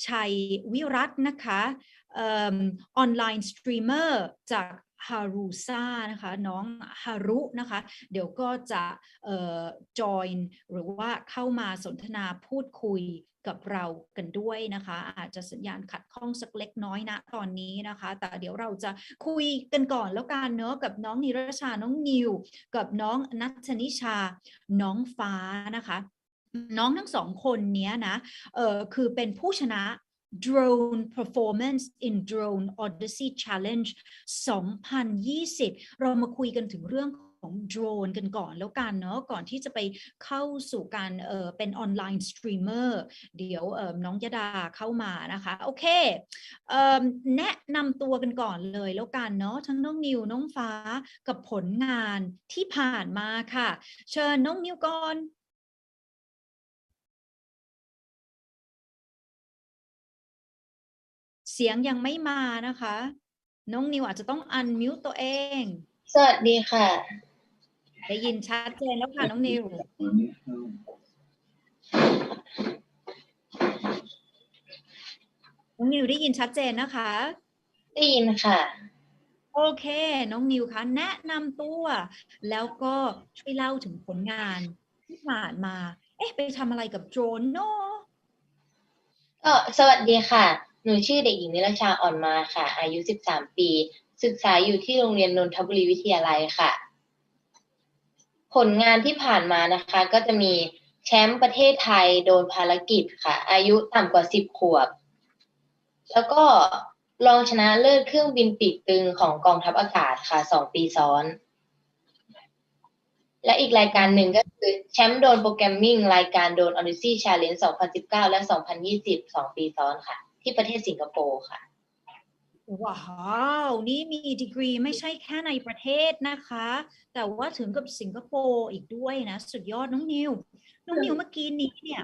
ชัยวิรัตน์นะคะออนไลน์สตรีมเมอร์จากฮารุซ่านะคะน้องฮารุนะคะเดี๋ยวก็จะjoin หรือว่าเข้ามาสนทนาพูดคุยกับเรากันด้วยนะคะอาจจะสัญญาณขัดข้องสักเล็กน้อยนะตอนนี้นะคะแต่เดี๋ยวเราจะคุยกันก่อนแล้วกันเนอะกับน้องนิรชาน้องนิวกับน้องนัทนิชาน้องฟ้านะคะน้องทั้งสองคนนี้นะคือเป็นผู้ชนะDrone Performance in Drone Odyssey Challenge 2020 เรามาคุยกันถึงเรื่องของโดรนกันก่อนแล้วกันเนาะก่อนที่จะไปเข้าสู่การเป็นออนไลน์สตรีมเมอร์เดี๋ยวน้องยดาเข้ามานะคะโอเคแนะนำตัวกันก่อนเลยแล้วกันเนาะทั้งน้องนิวน้องฟ้ากับผลงานที่ผ่านมาค่ะเชิญน้องนิวก่อนเสียงยังไม่มานะคะน้องนิวอาจจะต้องอันมิวตัวเอง
สวัสดีค่ะ
ได้ยินชัดเจนแล้วค่ะน้องนิวได้ยินชัดเจนนะคะ
ได้ยินค่ะ
โอเคน้องนิวคะแนะนำตัวแล้วก็ช่วยเล่าถึงผลงานที่ผ่านมาไปทำอะไรกับโดรนเนาะ
สวัสดีค่ะหนูชื่อเด็กหญิงนิรชาอ่อนมาค่ะอายุ13ปีศึกษาอยู่ที่โรงเรียนนนทบุรีวิทยาลัยค่ะผลงานที่ผ่านมานะคะก็จะมีแชมป์ประเทศไทยโดนภารกิจค่ะอายุต่ำกว่า10ขวบแล้วก็รองชนะเลิศเครื่องบินปีกตึงของกองทัพอากาศค่ะ2ปีซ้อนและอีกรายการหนึ่งก็คือแชมป์โดนโปรแกรมมิ่งรายการโดน Odyssey Challenge 2019 และ 2020 2ปีซ้อนค่ะที่ประเทศสิงคโปร์ค่ะ
ว้าวนี่มีดีกรีไม่ใช่แค่ในประเทศนะคะแต่ว่าถึงกับสิงคโปร์อีกด้วยนะสุดยอดน้องนิวเมื่อกี้นี้เนี่ย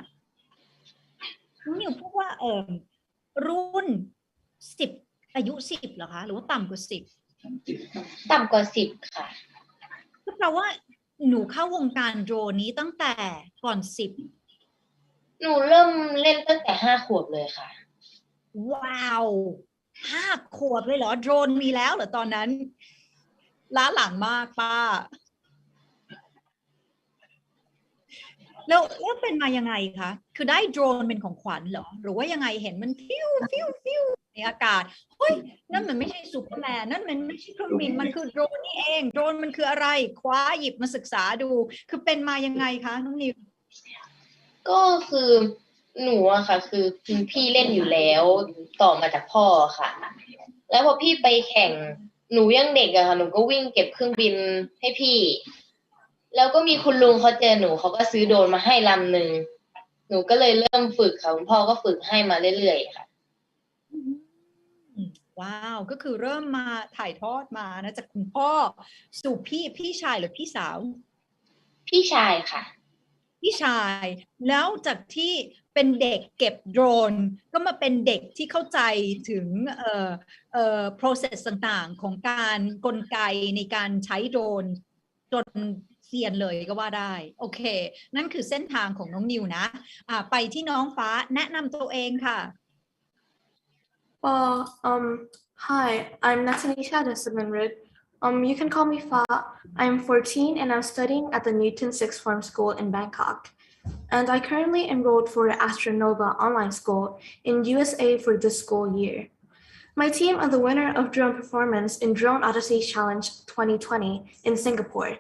น้องนิวพูดว่ารุ่น10อายุ10เหรอคะหรือว่าต่ำกว่า10
ต่ำกว่า10ค่ะ
ก็แปลว่าหนูเข้าวงการโดรนนี้ตั้งแต่ก่อน10
หนูเริ่มเล่นตั้งแต่5ขวบเลยค่ะ
ว้าว5ขวบเลยเหรอโดรนมีแล้วเหรอตอนนั้นล้าหลังมากป้าแล้วเป็นมายังไงคะคือได้โดรนเป็นของขวัญเหรอหรือว่ายังไงเห็นมันฟิวในอากาศเฮ้ยนั่นมันไม่ใช่ซูเปอร์แมนนั่นมันไม่ใช่เครื่องบินมันคือโดรนนี่เองโดรนมันคืออะไรคว้าหยิบมาศึกษาดูคือเป็นมายังไงคะน้องนิว
ก็คือหนูอะค่ะคือพี่เล่นอยู่แล้วต่อมาจากพ่อค่ะแล้วพอพี่ไปแข่งหนูยังเด็กอะค่ะหนูก็วิ่งเก็บเครื่องบินให้พี่แล้วก็มีคุณลุงเขาเจอหนูเขาก็ซื้อโดรนมาให้ลำหนึ่งหนูก็เลยเริ่มฝึกค่ะคุณพ่อก็ฝึกให้มาเรื่อยๆค่ะ
ว้าวก็คือเริ่มมาถ่ายทอดมานะจากคุณพ่อสู่พี่ชายหรือพี่สาว
พี่ชายค่ะ
พี่ชายแล้วจากที่เป็นเด็กเก็บโดรนก็มาเป็นเด็กที่เข้าใจถึงprocess ต่างๆของการกลไกในการใช้โดรน จนเซียนเลยก็ว่าได้โอเคนั่นคือเส้นทางของน้องนิวนะไปที่น้องฟ้าแนะนำตัวเองค่ะ
Hi, I'm Natanisha Desaminrid. You can call me Fa. I'm 14 and I'm studying at the Newton Sixth Form School in Bangkok. And I currently enrolled for Astronova online school in USA for this school year. My team are the winner of drone performance in Drone Odyssey Challenge 2020 in Singapore.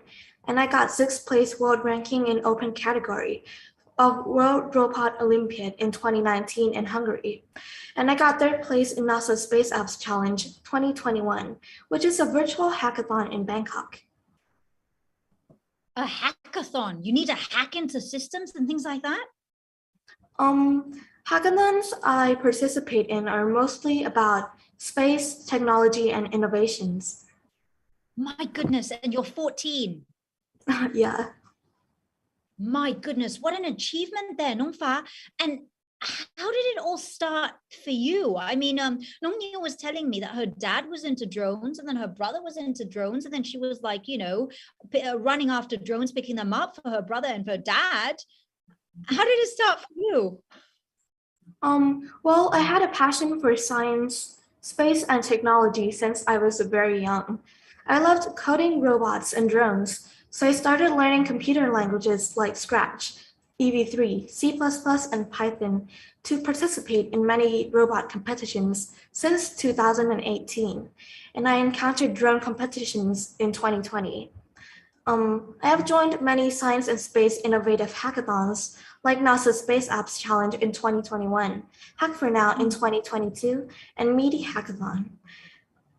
And I got 6th place world ranking in open category of World Robot Olympiad in 2019 in Hungary. And I got 3rd place in NASA Space Apps Challenge 2021, which is a virtual hackathon in Bangkok.
A hackathon? You need to hack into systems and things like that?
Hackathons I participate in are mostly about space, technology, and innovations.
My goodness, and you're 14.
Yeah.
My goodness, what an achievement there, Nong Fa. And how did it all start for you? I mean, Nong Niu was telling me that her dad was into drones and then her brother was into drones. And then she was like, you know, running after drones, picking them up for her brother and for her dad. How did it start for you?
Well, I had a passion for science, space, and technology since I was very young. I loved coding robots and drones. So I started learning computer languages like Scratch, EV3, C++, and Python to participate in many robot competitions since 2018. And I encountered drone competitions in 2020. I have joined many science and space innovative hackathons like NASA Space Apps Challenge in 2021, Hack for Now in 2022, and Meaty Hackathon.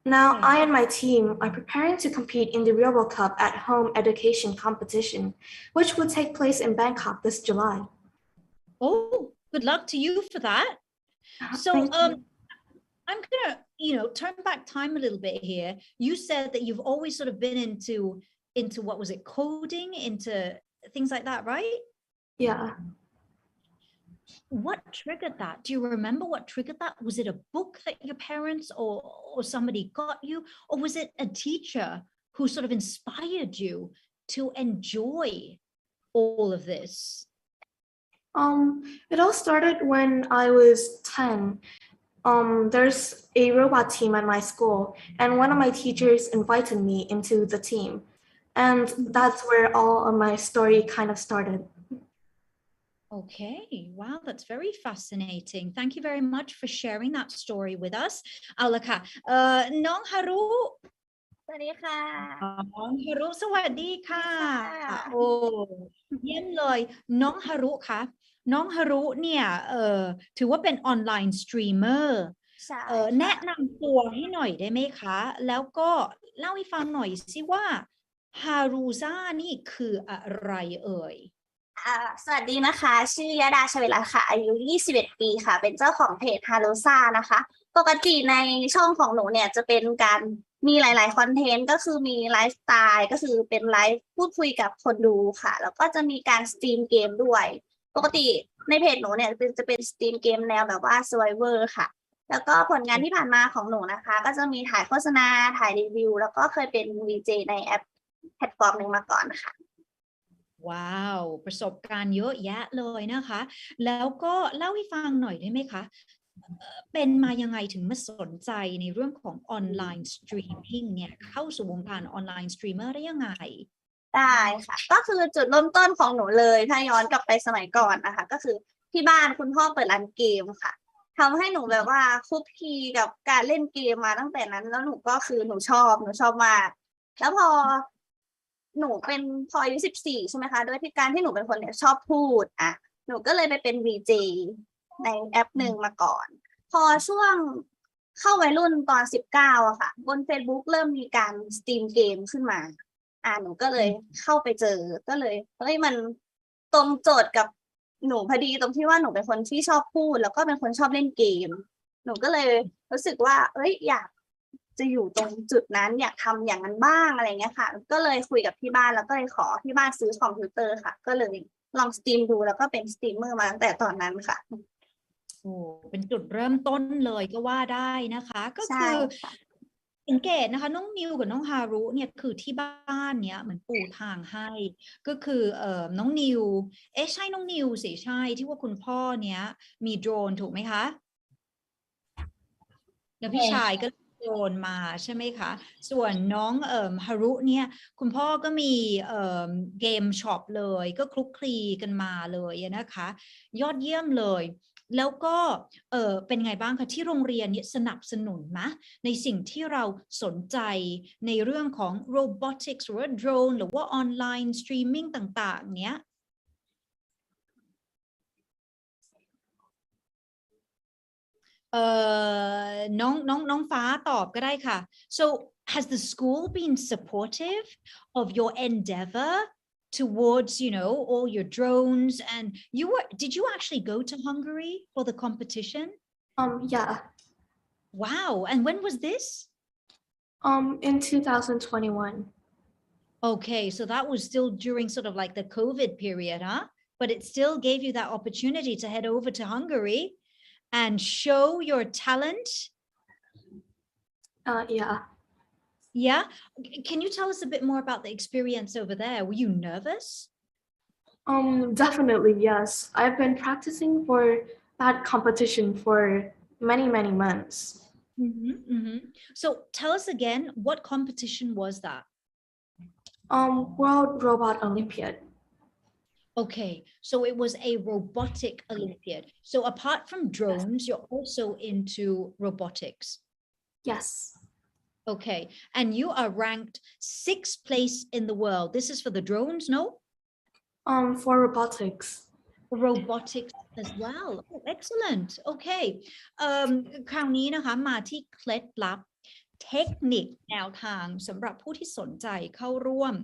Now, I and my team are preparing to compete in the Robo Cup at Home Education Competition, which will take place in Bangkok this July.
Oh, good luck to you for that. So, I'm gonna, you know, turn back time a little bit here. You said that you've always sort of been into what was it, coding, into things like that, right?
Yeah.
What triggered that? Do you remember what triggered that? Was it a book that your parents or somebody got you? Or was it a teacher who sort of inspired you to enjoy all of this?
It all started when I was 10. There's a robot team at my school, and one of my teachers invited me into the team. And that's where all of my story kind of started.
Okay, wow, that's very fascinating. Thank you very much for sharing that story with us. เอาละค่ะน้องฮารุ
สวัสดีค่ะ
น้องฮารุสวัสดีค่ะโอ้เยี่ยมเลยน้องฮารุคะน้องฮารุเนี่ยถือว่าเป็นออนไลน์สตรีมเมอร์แนะนำตัวให้หน่อยได้ไหมคะแล้วก็เล่าให้ฟังหน่อยสิว่าฮารุซ่านี่คืออะไรเอ่ย
สวัสดีนะคะชื่อยดาชเวลาค่ะอายุ21 ปีค่ะเป็นเจ้าของเพจฮารุซ่านะคะปกติในช่องของหนูเนี่ยจะเป็นการมีหลายๆคอนเทนต์ก็คือมีไลฟ์สไตล์ก็คือเป็นไลฟ์พูดคุยกับคนดูค่ะแล้วก็จะมีการสตรีมเกมด้วยปกติในเพจหนูเนี่ยจะเป็นสตรีมเกมแนวแบบว่า Survivor ค่ะแล้วก็ผลงานที่ผ่านมาของหนูนะคะก็จะมีถ่ายโฆษณาถ่ายรีวิวแล้วก็เคยเป็น VJ ในแอปแพลตฟอร์มหนึ่งมาก่อนค่ะ
ว้าวประสบการณ์เยอะแยะเลยนะคะแล้วก็เล่าให้ฟังหน่อยได้ไหมคะเป็นมายังไงถึงมาสนใจในเรื่องของออนไลน์สตรีมมิ่งเนี่ยเข้าสู่วงการออนไลน์สตรีมเมอร์ได้ยังไง
ได้ค่ะก็คือจุดเริ่มต้นของหนูเลยถ้าย้อนกลับไปสมัยก่อนนะคะก็คือที่บ้านคุณพ่อเปิดร้านเกมค่ะทำให้หนูแบบว่าคุกคีกับการเล่นเกมมาตั้งแต่นั้นแล้วหนูก็คือหนูชอบมากแล้วพอหนูเป็นพออายุ14ใช่ไหมคะด้วยที่การที่หนูเป็นคนเนี่ยชอบพูดหนูก็เลยไปเป็น VJ ในแอปหนึ่งมาก่อนพอช่วงเข้าวัยรุ่นตอน19อะค่ะบน Facebook เริ่มมีการสตรีมเกมขึ้นมาหนูก็เลยเข้าไปเจอก็เลยมันตรงโจทย์กับหนูพอดีตรงที่ว่าหนูเป็นคนที่ชอบพูดแล้วก็เป็นคนชอบเล่นเกมหนูก็เลยรู้สึกว่าอยากจะอยู่ตรงจุดนั้นอยากทำอย่างนั้นบ้างอะไรเงี้ยค่ะก็เลยคุยกับที่บ้านแล้วก็เลยขอที่บ้านซื้อคอมพิวเตอร์ค่ะก็เลยลองสตรีมดูแล้วก็เป็นสตรีมเมอร์มาตั้งแต่ตอนนั้นค่ะ
โอ้เป็นจุดเริ่มต้นเลยก็ว่าได้นะคะก็คือ สังเกตนะคะน้องนิวกับน้องฮารุเนี่ยคือที่บ้านเนี้ยเหมือนปูทางให้ก็คือน้องนิวใช่น้องนิวสิใช่ที่ว่าคุณพ่อเนี้ยมีโดรนถูกไหมคะแล้วพี่ชายก็โดรนมาใช่ไหมคะส่วนน้องฮารุเนี่ยคุณพ่อก็มีเกมช็อปเลยก็คลุกคลีกันมาเลยนะคะยอดเยี่ยมเลยแล้วก็เป็นไงบ้างคะที่โรงเรียนเนี่ยสนับสนุนไหมในสิ่งที่เราสนใจในเรื่องของ robotics หรือว่า drone หรือว่า online streaming ต่างๆเนี้ยน้องฟ้าตอบก็ได้ค่ะ so has the school been supportive of your endeavor towards all your drones and did you actually go to Hungary for the competition?
Yeah.
Wow. And when was this?
In 2021.
Okay, so that was still during sort of like the COVID period, huh? But it still gave you that opportunity to head over to Hungary and show your talent.
Yeah.
Yeah. Can you tell us a bit more about the experience over there? Were you nervous?
Definitely, yes. I've been practicing for that competition for many months.
So tell us again, what competition was that?
World Robot Olympiad.
Okay, so it was a robotic Olympiad. So apart from drones, you're also into robotics.
Yes.
Okay, and you are ranked 6th place in the world. This is for the drones, no?
For robotics.
Robotics as well. Oh, excellent. Okay. คราวนี้นะคะมาที่เคล็ดลับเทคนิคแนวทางสำหรับผู้ที่สนใจเข้าร่วม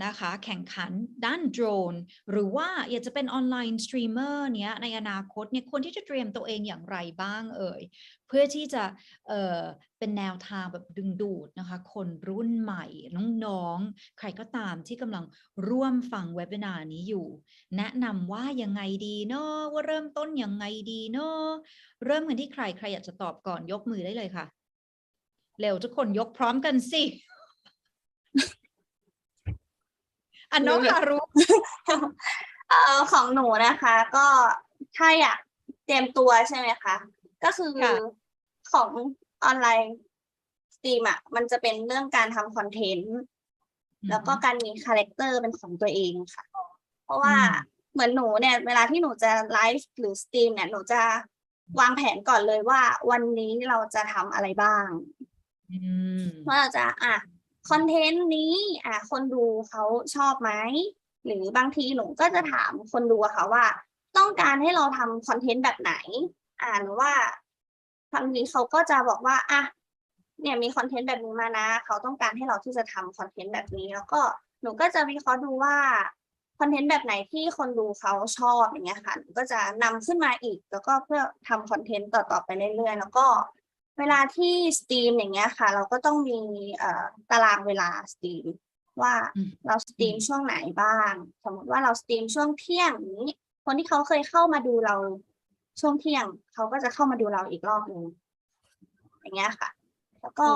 นะคะแข่งขันด้านโดรนหรือว่าอยากจะเป็นออนไลน์สตรีมเมอร์เนี้ยในอนาคตเนี่ยควรที่จะเตรียมตัวเองอย่างไรบ้างเพื่อที่จะเป็นแนวทางแบบดึงดูดนะคะคนรุ่นใหม่น้องๆใครก็ตามที่กำลังร่วมฟังเวบินาร์นี้อยู่แนะนำว่ายังไงดีเนาะว่าเริ่มต้นยังไงดีเนาะเริ่มกันที่ใครอยากจะตอบก่อนยกมือได้เลยค่ะเร็วทุกคนยกพร้อมกันสิอันน้องฮารุ
ของหนูนะคะก็ถ้าอยากเตรียมตัวใช่ไหมคะก็คือของออนไลน์สตรีมมันจะเป็นเรื่องการทำคอนเทนต์แล้วก็การมีคาแรคเตอร์เป็นของตัวเองค่ะเพราะว่าเหมือนหนูเนี่ยเวลาที่หนูจะไลฟ์หรือสตรีมเนี่ยหนูจะวางแผนก่อนเลยว่าวันนี้เราจะทำอะไรบ้างว่าเราจะคอนเทนต์นี้คนดูเขาชอบไหมหรือบางทีหนูก็จะถามคนดูค่ะว่าต้องการให้เราทำคอนเทนต์แบบไหนหรือว่าบางทีเขาก็จะบอกว่าเนี่ยมีคอนเทนต์แบบนี้มานะเขาต้องการให้เราที่จะทำคอนเทนต์แบบนี้แล้วก็หนูก็จะวิเคราะห์ดูว่าคอนเทนต์แบบไหนที่คนดูเขาชอบอย่างเงี้ยค่ะหนูก็จะนำขึ้นมาอีกแล้วก็เพื่อทำคอนเทนต์ต่อไปเรื่อยๆแล้วก็เวลาที่สตรีมอย่างเงี้ยค่ะเราก็ต้องมีตารางเวลาสตรีมว่าเราสตรีมช่วงไหนบ้างสมมติว่าเราสตรีมช่วงเที่ยงนี้คนที่เขาเคยเข้ามาดูเราช่วงเที่ยงเขาก็จะเข้ามาดูเราอีกรอบนึงอย่างเงี้ยค่ะแล้วก็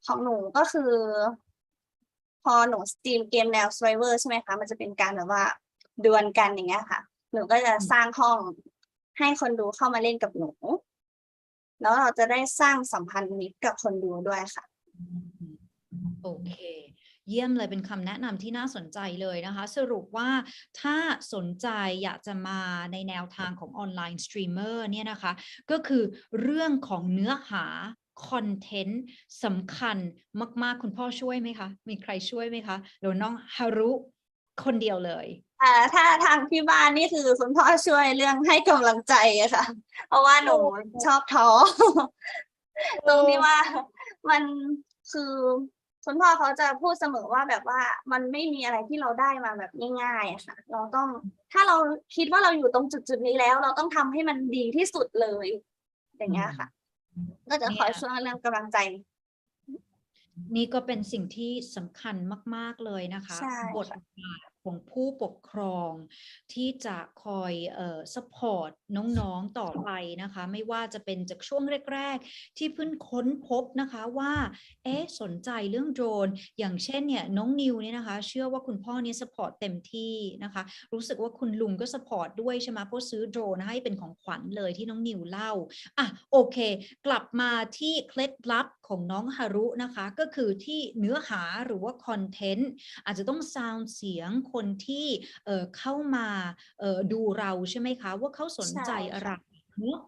ของหนูก็คือพอหนูสตรีมเกมแนว Survivor ใช่ไหมคะมันจะเป็นการแบบว่าดวลกันอย่างเงี้ยค่ะหนูก็จะสร้างห้องให้คนดูเข้ามาเล่นกับหนูแล้วเราจะได้สร้างสัมพันธ์มิตรกับคนดูด้วยค่ะ
โอเคเยี่ยมเลยเป็นคำแนะนำที่น่าสนใจเลยนะคะสรุปว่าถ้าสนใจอยากจะมาในแนวทางของออนไลน์สตรีมเมอร์เนี่ยนะคะก็คือเรื่องของเนื้อหาคอนเทนต์สำคัญมากๆคุณพ่อช่วยไหมคะมีใครช่วยไหมคะหรือน้องฮารุคนเดียวเลย
ถ้าทางที่บ้านนี่คือคุณพ่อช่วยเรื่องให้กำลังใจอะค่ะเพราะว่าหนูชอบท้อตรงที่ว่ามันคือคุณพ่อเขาจะพูดเสมอว่าแบบว่ามันไม่มีอะไรที่เราได้มาแบบง่ายๆอะค่ะเราต้องถ้าเราคิดว่าเราอยู่ตรงจุดนี้แล้วเราต้องทำให้มันดีที่สุดเลยอย่างเงี้ยค่ะก็จะคอยช่วยเรื่องกำลังใจนี่ก็เป็นสิ่งที่สำคัญมากๆเลยนะคะบทบาท
ของผู้ปกครองที่จะคอยsupport น้องๆต่อไปนะคะไม่ว่าจะเป็นจากช่วงแรกๆที่เพิ่งค้นพบนะคะว่าสนใจเรื่องโดรนอย่างเช่นเนี่ยน้องนิวเนี่ยนะคะเชื่อว่าคุณพ่อเนี่ย support เต็มที่นะคะรู้สึกว่าคุณลุงก็ support ด้วยใช่ไหมเพราะซื้อโดรนให้เป็นของขวัญเลยที่น้องนิวเล่าโอเคกลับมาที่เคล็ดลับของน้องฮารุนะคะก็คือที่เนื้อหาหรือว่าคอนเทนต์อาจจะต้องซาวด์เสียงคนที่เข้ามาดูเราใช่ไหมคะว่าเขาสนใจอะไรเนาะ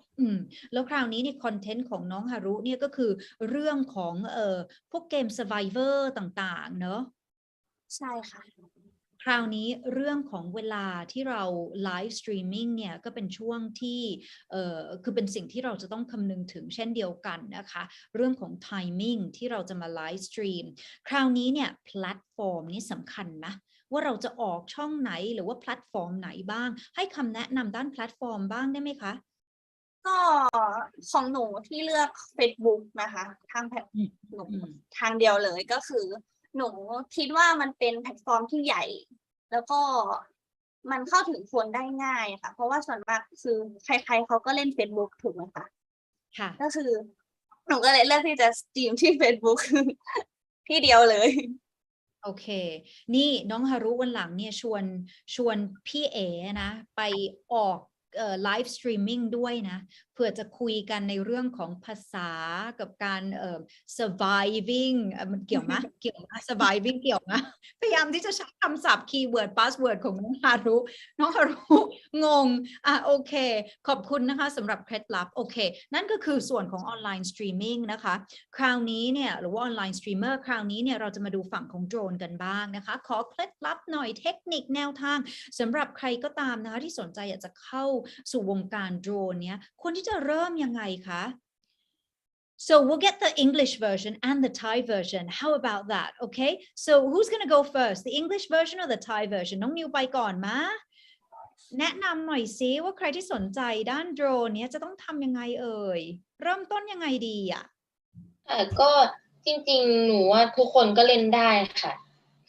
แล้วคราวนี้เนี่ยคอนเทนต์ของน้องฮารุเนี่ยก็คือเรื่องของพวกเกม Survivor ต่างๆเนาะ
ใช่ค่ะ
คราวนี้เรื่องของเวลาที่เราไลฟ์สตรีมมิ่งเนี่ยก็เป็นช่วงที่คือเป็นสิ่งที่เราจะต้องคำนึงถึงเช่นเดียวกันนะคะเรื่องของไทมิ่งที่เราจะมาไลฟ์สตรีมคราวนี้เนี่ยแพลตฟอร์มนี่สำคัญนะว่าเราจะออกช่องไหนหรือว่าแพลตฟอร์มไหนบ้างให้คำแนะนำด้านแพลตฟอร์มบ้างได้ไหมคะ
ก็ของหนูที่เลือก Facebook นะคะทางหนูทางเดียวเลยก็คือหนูคิดว่ามันเป็นแพลตฟอร์มที่ใหญ่แล้วก็มันเข้าถึงคนได้ง่ายค่ะเพราะว่าส่วนมากคือใครๆเขาก็เล่น Facebook ถูกไหมคะค่ะก็คือหนูก็เลยเลือกที่จะสตรีมที่ Facebook ที่เดียวเลย
โอเคนี่น้องฮารุวันหลังเนี่ยชวนพี่เอ๋นะไปออกไลฟ์สตรีมมิ่งด้วยนะเพื่อจะคุยกันในเรื่องของภาษากับการsurviving มันเกี่ยวไหมเกี่ยวนะ surviving เกี่ยวนะพยายามที่จะใช้คำศัพท์คีย์เวิร์ดพาสเวิร์ดของน้องฮารุงงโอเคขอบคุณนะคะสำหรับเคล็ดลับโอเคนั่นก็คือส่วนของออนไลน์สตรีมมิ่งนะคะคราวนี้เนี่ยหรือว่าออนไลน์สตรีมเมอร์คราวนี้เนี่ยเราจะมาดูฝั่งของโดรนกันบ้างนะคะขอเคล็ดลับหน่อยเทคนิคแนวทางสำหรับใครก็ตามนะคะที่สนใจอยากจะเข้าสู่วงการโดรนเนี้ยควรที่จะเริ่มยังไงคะ So we'll get the English version and the Thai version. How about that? Okay. So who's going to go first? The English version or the Thai version? น้องนิวไปก่อนมาแนะนำหน่อยซิว่าใครที่สนใจด้านโดรนเนี้ยจะต้องทำยังไงเอ่ยเริ่มต้นยังไงดี
ก็จริงๆหนูว่าทุกคนก็เล่นได้ค่ะ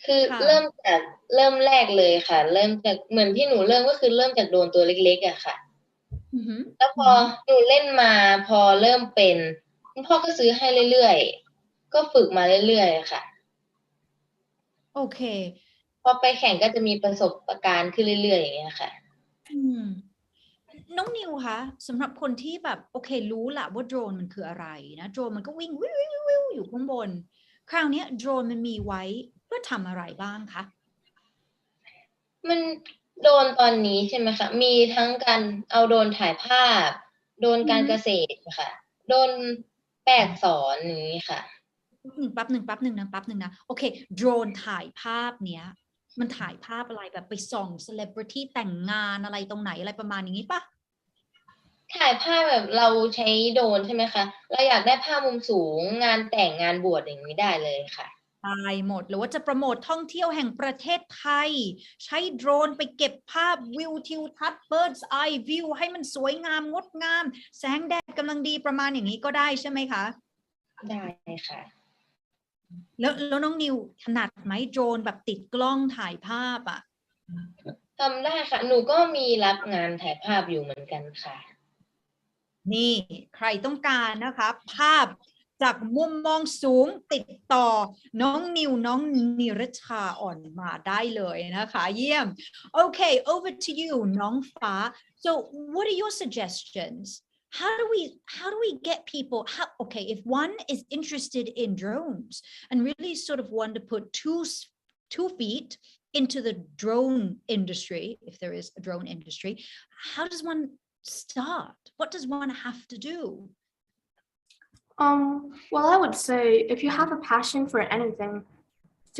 คือเริ่มแรกเลยค่ะเริ่มจากเหมือนที่หนูเริ่มก็คือเริ่มจากโดรนตัวเล็กๆอะค่ะแล้วพอหนูเล่นมาพอเริ่มเป็นคุณพ่อก็ซื้อให้เรื่อยๆก็ฝึกมาเรื่อยๆค่ะ
โอเค
พอไปแข่งก็จะมีประสบการณ์ขึ้นเรื่อยๆอย่างเงี้ยค่ะ
น้องนิวคะสำหรับคนที่แบบโอเครู้แหละว่าโดรนมันคืออะไรนะโดรนมันก็วิ่งวิวอยู่ข้างบนคราวนี้โดรนมันมีไว้เพื่อทำอะไรบ้างคะ
มันโดรนตอนนี้ใช่ไหมคะมีทั้งการเอาโดรนถ่ายภาพโดรนการเกษตรค่ะโดรนแปลอักษรอย่างนี้ค่ะ
แป๊บหนึ่งนะโอเคโดรนถ่ายภาพเนี้ยมันถ่ายภาพอะไรแบบไปส่องเซเลบริตี้แต่งงานอะไรตรงไหนอะไรประมาณอย่างนี้ปะ
ถ่ายภาพแบบเราใช้โดรนใช่ไหมคะเราอยากได้ภาพมุมสูงงานแต่งงานบวชอย่างนี้ได้เลยค่ะ
ได้หมดหรือว่าจะโปรโมทท่องเที่ยวแห่งประเทศไทยใช้โดรนไปเก็บภาพวิวทิวทัศน์ Bird's Eye View ให้มันสวยงามงดงามแสงแดดกำลังดีประมาณอย่างนี้ก็ได้ใช่ไหมคะ
ได้ค่ะ
แล้วน้องนิวถนัดไหมโดรนแบบติดกล้องถ่ายภาพ
ทำได้ค่ะหนูก็มีรับงานถ่ายภาพอยู่เหมือนกันค่ะ
นี่ใครต้องการนะคะภาพจากมุมมองสูงติดต่อน้องนิวน้องนิรชาอ่อนมาได้เลยนะคะเยี่ยม Okay over to you น้องฟ้า so what are your suggestions how do we get people okay if one is interested in drones and really sort of want to put two feet into the drone industry if there is a drone industry how does one start what does one have to do
well, I would say if you have a passion for anything,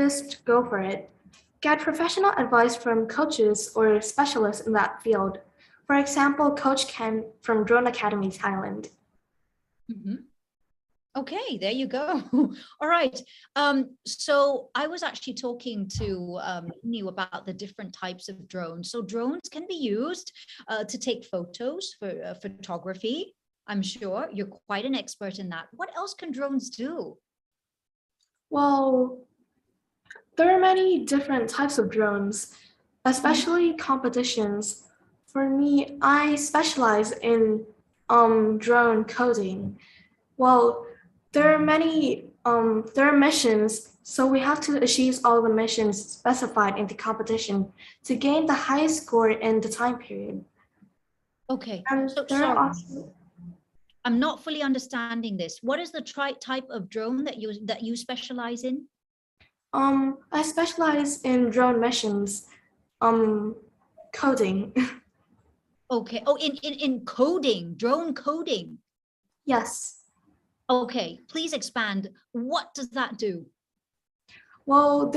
just go for it. Get professional advice from coaches or specialists in that field. For example, Coach Ken from Drone Academy, Thailand.
Okay, there you go. All right. So I was actually talking to Niu about the different types of drones. So drones can be used to take photos for photography. I'm sure you're quite an expert in that. What else can drones do?
Well, there are many different types of drones. especially competitions. For me, I specialize in drone coding. Well, there are missions, so we have to achieve all the missions specified in the competition to gain the highest score in the time period.
Okay,
And
so
there are
sorry.
also,
I'm not fully understanding this. What is the type of drone that you specialize in?
I specialize in drone missions, coding.
Okay. Oh, in coding, drone coding.
Yes.
Okay, please expand. What does that do?
Well,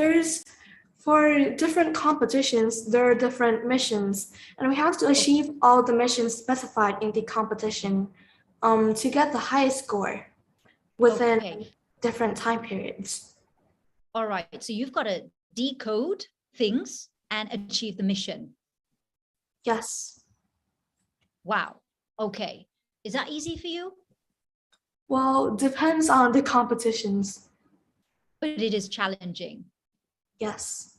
for different competitions, there are different missions, and we have to achieve all the missions specified in the competition to get the highest score within different time periods.
All right, so you've got to decode things and achieve the mission.
Yes.
Wow. Okay. Is that easy for you?
Well, depends on the competitions.
But it is challenging.
Yes.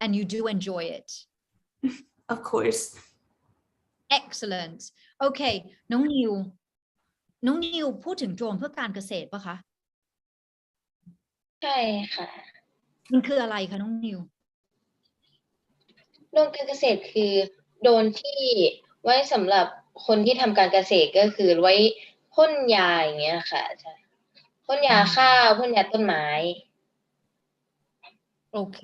And you do enjoy it.
Of course.
Excellent. Okay. น้องนิวพูดถึงโดรนเพื่อการเกษตรปะคะ
ใช่ค่ะ
มันคืออะไรคะน้องนิว
โดรนการเกษตรคือโดรนที่ไว้สำหรับคนที่ทำการเกษตรก็คือไว้พ่นยาอย่างเงี้ยค่ะพ่นยาข้าวพ่นยาต้นไม้
โอเค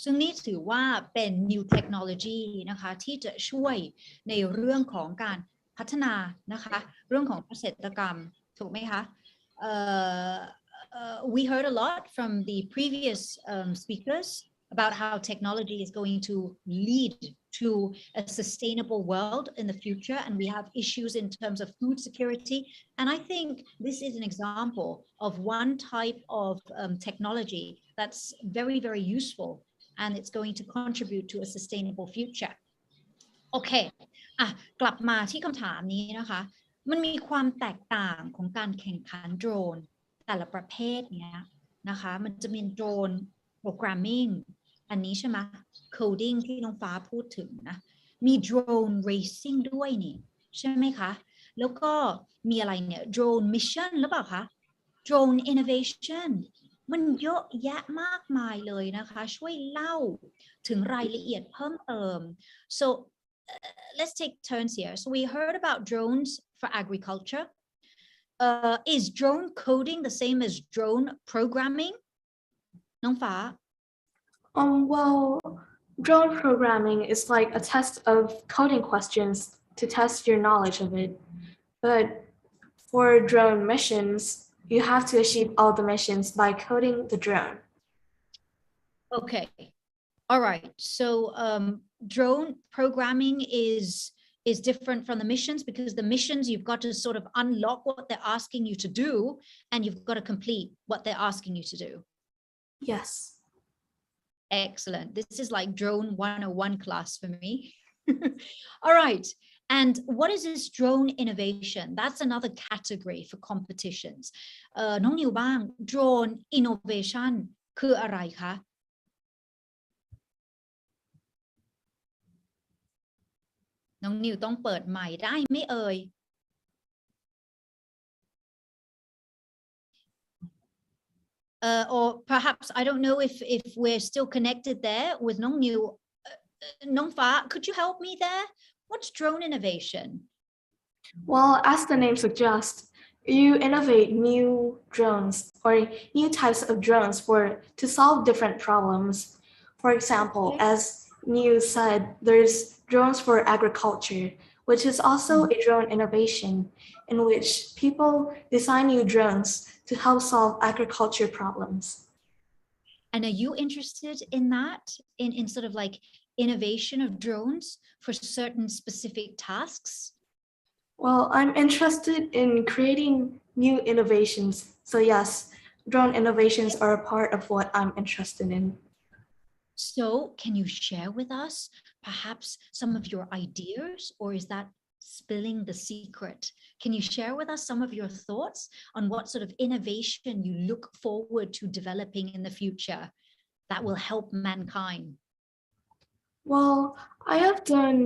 ซึ่งนี่ถือว่าเป็น new technology นะคะที่จะช่วยในเรื่องของการพัฒนานะคะเรื่องของเกษตรกรรมถูกไหมคะwe heard a lot from the previous speakers about how technology is going to lead to a sustainable world in the future, and we have issues in terms of food security. And I think this is an example of one type of technology that's very, very useful, and it's going to contribute to a sustainable future. Okay, กลับมาที่คำถามนี้นะคะมันมีความแตกต่างของการแข่งขันโดรนแต่ละประเภทเนี้ยนะคะมันจะมีโดรน programming อันนี้ใช่ไหม coding ที่น้องฟ้าพูดถึงนะมี drone racing ด้วยนี่ใช่ไหมคะแล้วก็มีอะไรเนี่ย drone mission หรือเปล่าคะ drone innovation มันเยอะแยะมากมายเลยนะคะช่วยเล่าถึงรายละเอียดเพิ่มเติม so let's take turns here. So we heard about drones for agriculture. Is drone coding the same as drone programming? น้องฟ้า
Well, drone programming is like a test of coding questions to test your knowledge of it. But for drone missions, you have to achieve all the missions by coding the drone.
Okay. All right. So drone programming is different from the missions because the missions you've got to sort of unlock what they're asking you to do and you've got to complete what they're asking you to do.
Yes.
Excellent. This is like drone 101 class for me. All right. And what is this drone innovation? That's another category for competitions. น้องนิวบ้าง drone innovation คืออะไรคะน้องนิวต้องเปิดใหม่ได้ไหมเอ่ยor perhaps I don't know if we're still connected there with น้องนิวน้องฟ้า could you help me there? What's drone innovation?
Well, as the name suggests, you innovate new drones or new types of drones to solve different problems. For example, as Niu said, there's drones for agriculture, which is also a drone innovation in which people design new drones to help solve agriculture problems.
And are you interested in that, in sort of like innovation of drones for certain specific tasks?
Well, I'm interested in creating new innovations. So yes, drone innovations are a part of what I'm interested in.
So can you share with us perhaps some of your ideas, or is that spilling the secret? Can you share with us some of your thoughts on what sort of innovation you look forward to developing in the future that will help mankind?
Well, I have done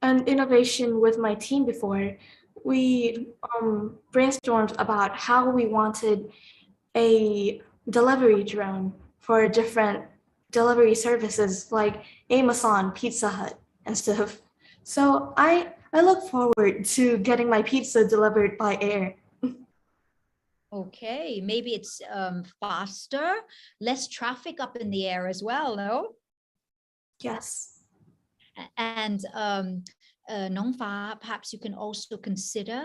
an innovation with my team before. We brainstormed about how we wanted a delivery drone for different delivery services like Amazon, Pizza Hut, and stuff. So I look forward to getting my pizza delivered by air.
Okay, maybe it's faster, less traffic up in the air as well, no?
Yes.
And Nong Fa, perhaps you can also consider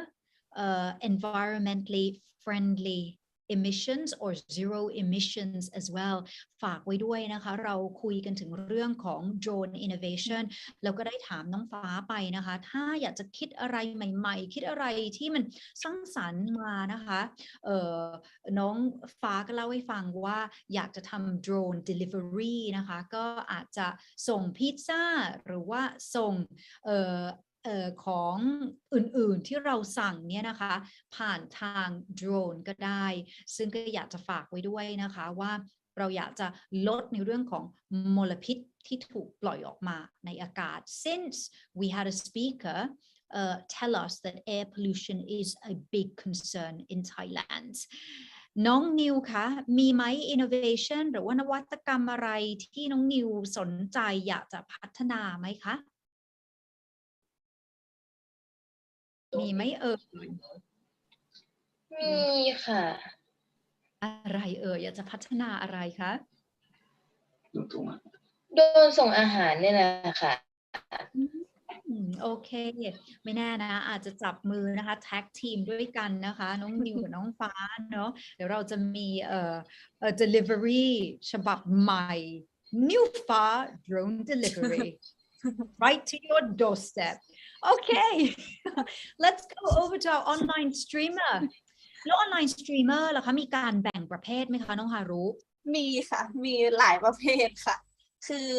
environmentally friendly emissions or zero emissions as well ฝากไว้ด้วยนะคะเราคุยกันถึงเรื่องของ drone innovation แล้วก็ได้ถามน้องฟ้าไปนะคะถ้าอยากจะคิดอะไรใหม่ๆคิดอะไรที่มันสร้างสรรค์มานะคะน้องฟ้าก็เล่าให้ฟังว่าอยากจะทำ drone delivery นะคะก็อาจจะส่งพิซซ่าหรือว่าส่งของอื่นๆที่เราสั่งเนี่ยนะคะผ่านทางโดรนก็ได้ซึ่งก็อยากจะฝากไว้ด้วยนะคะว่าเราอยากจะลดในเรื่องของมลพิษที่ถูกปล่อยออกมาในอากาศ since we had a speaker tell us that air pollution is a big concern in Thailand น้องนิวคะมีไหม innovation หรือว่านวัตกรรมอะไรที่น้องนิวสนใจอยากจะพัฒนาไหมคะมีไหม
มีค่ะ
อะไรอยากจะพัฒนาอะไรคะ
โดนส่งอาหารเนี่ยนะคะ
โอเคไม่แน่นะอาจจะจับมือนะคะแท็กทีมด้วยกันนะคะน้องนิวกับน้องฟ้าเนาะเดี๋ยวเราจะมีdelivery ฉบับใหม่ New Fa drone delivery right to your doorstep okay let's go over to our online streamer แล้ว online streamer ล่ะคะมีการแบ่งประเภทไหมคะน้องฮารุ
มีค่ะมีหลายประเภทค่ะคือ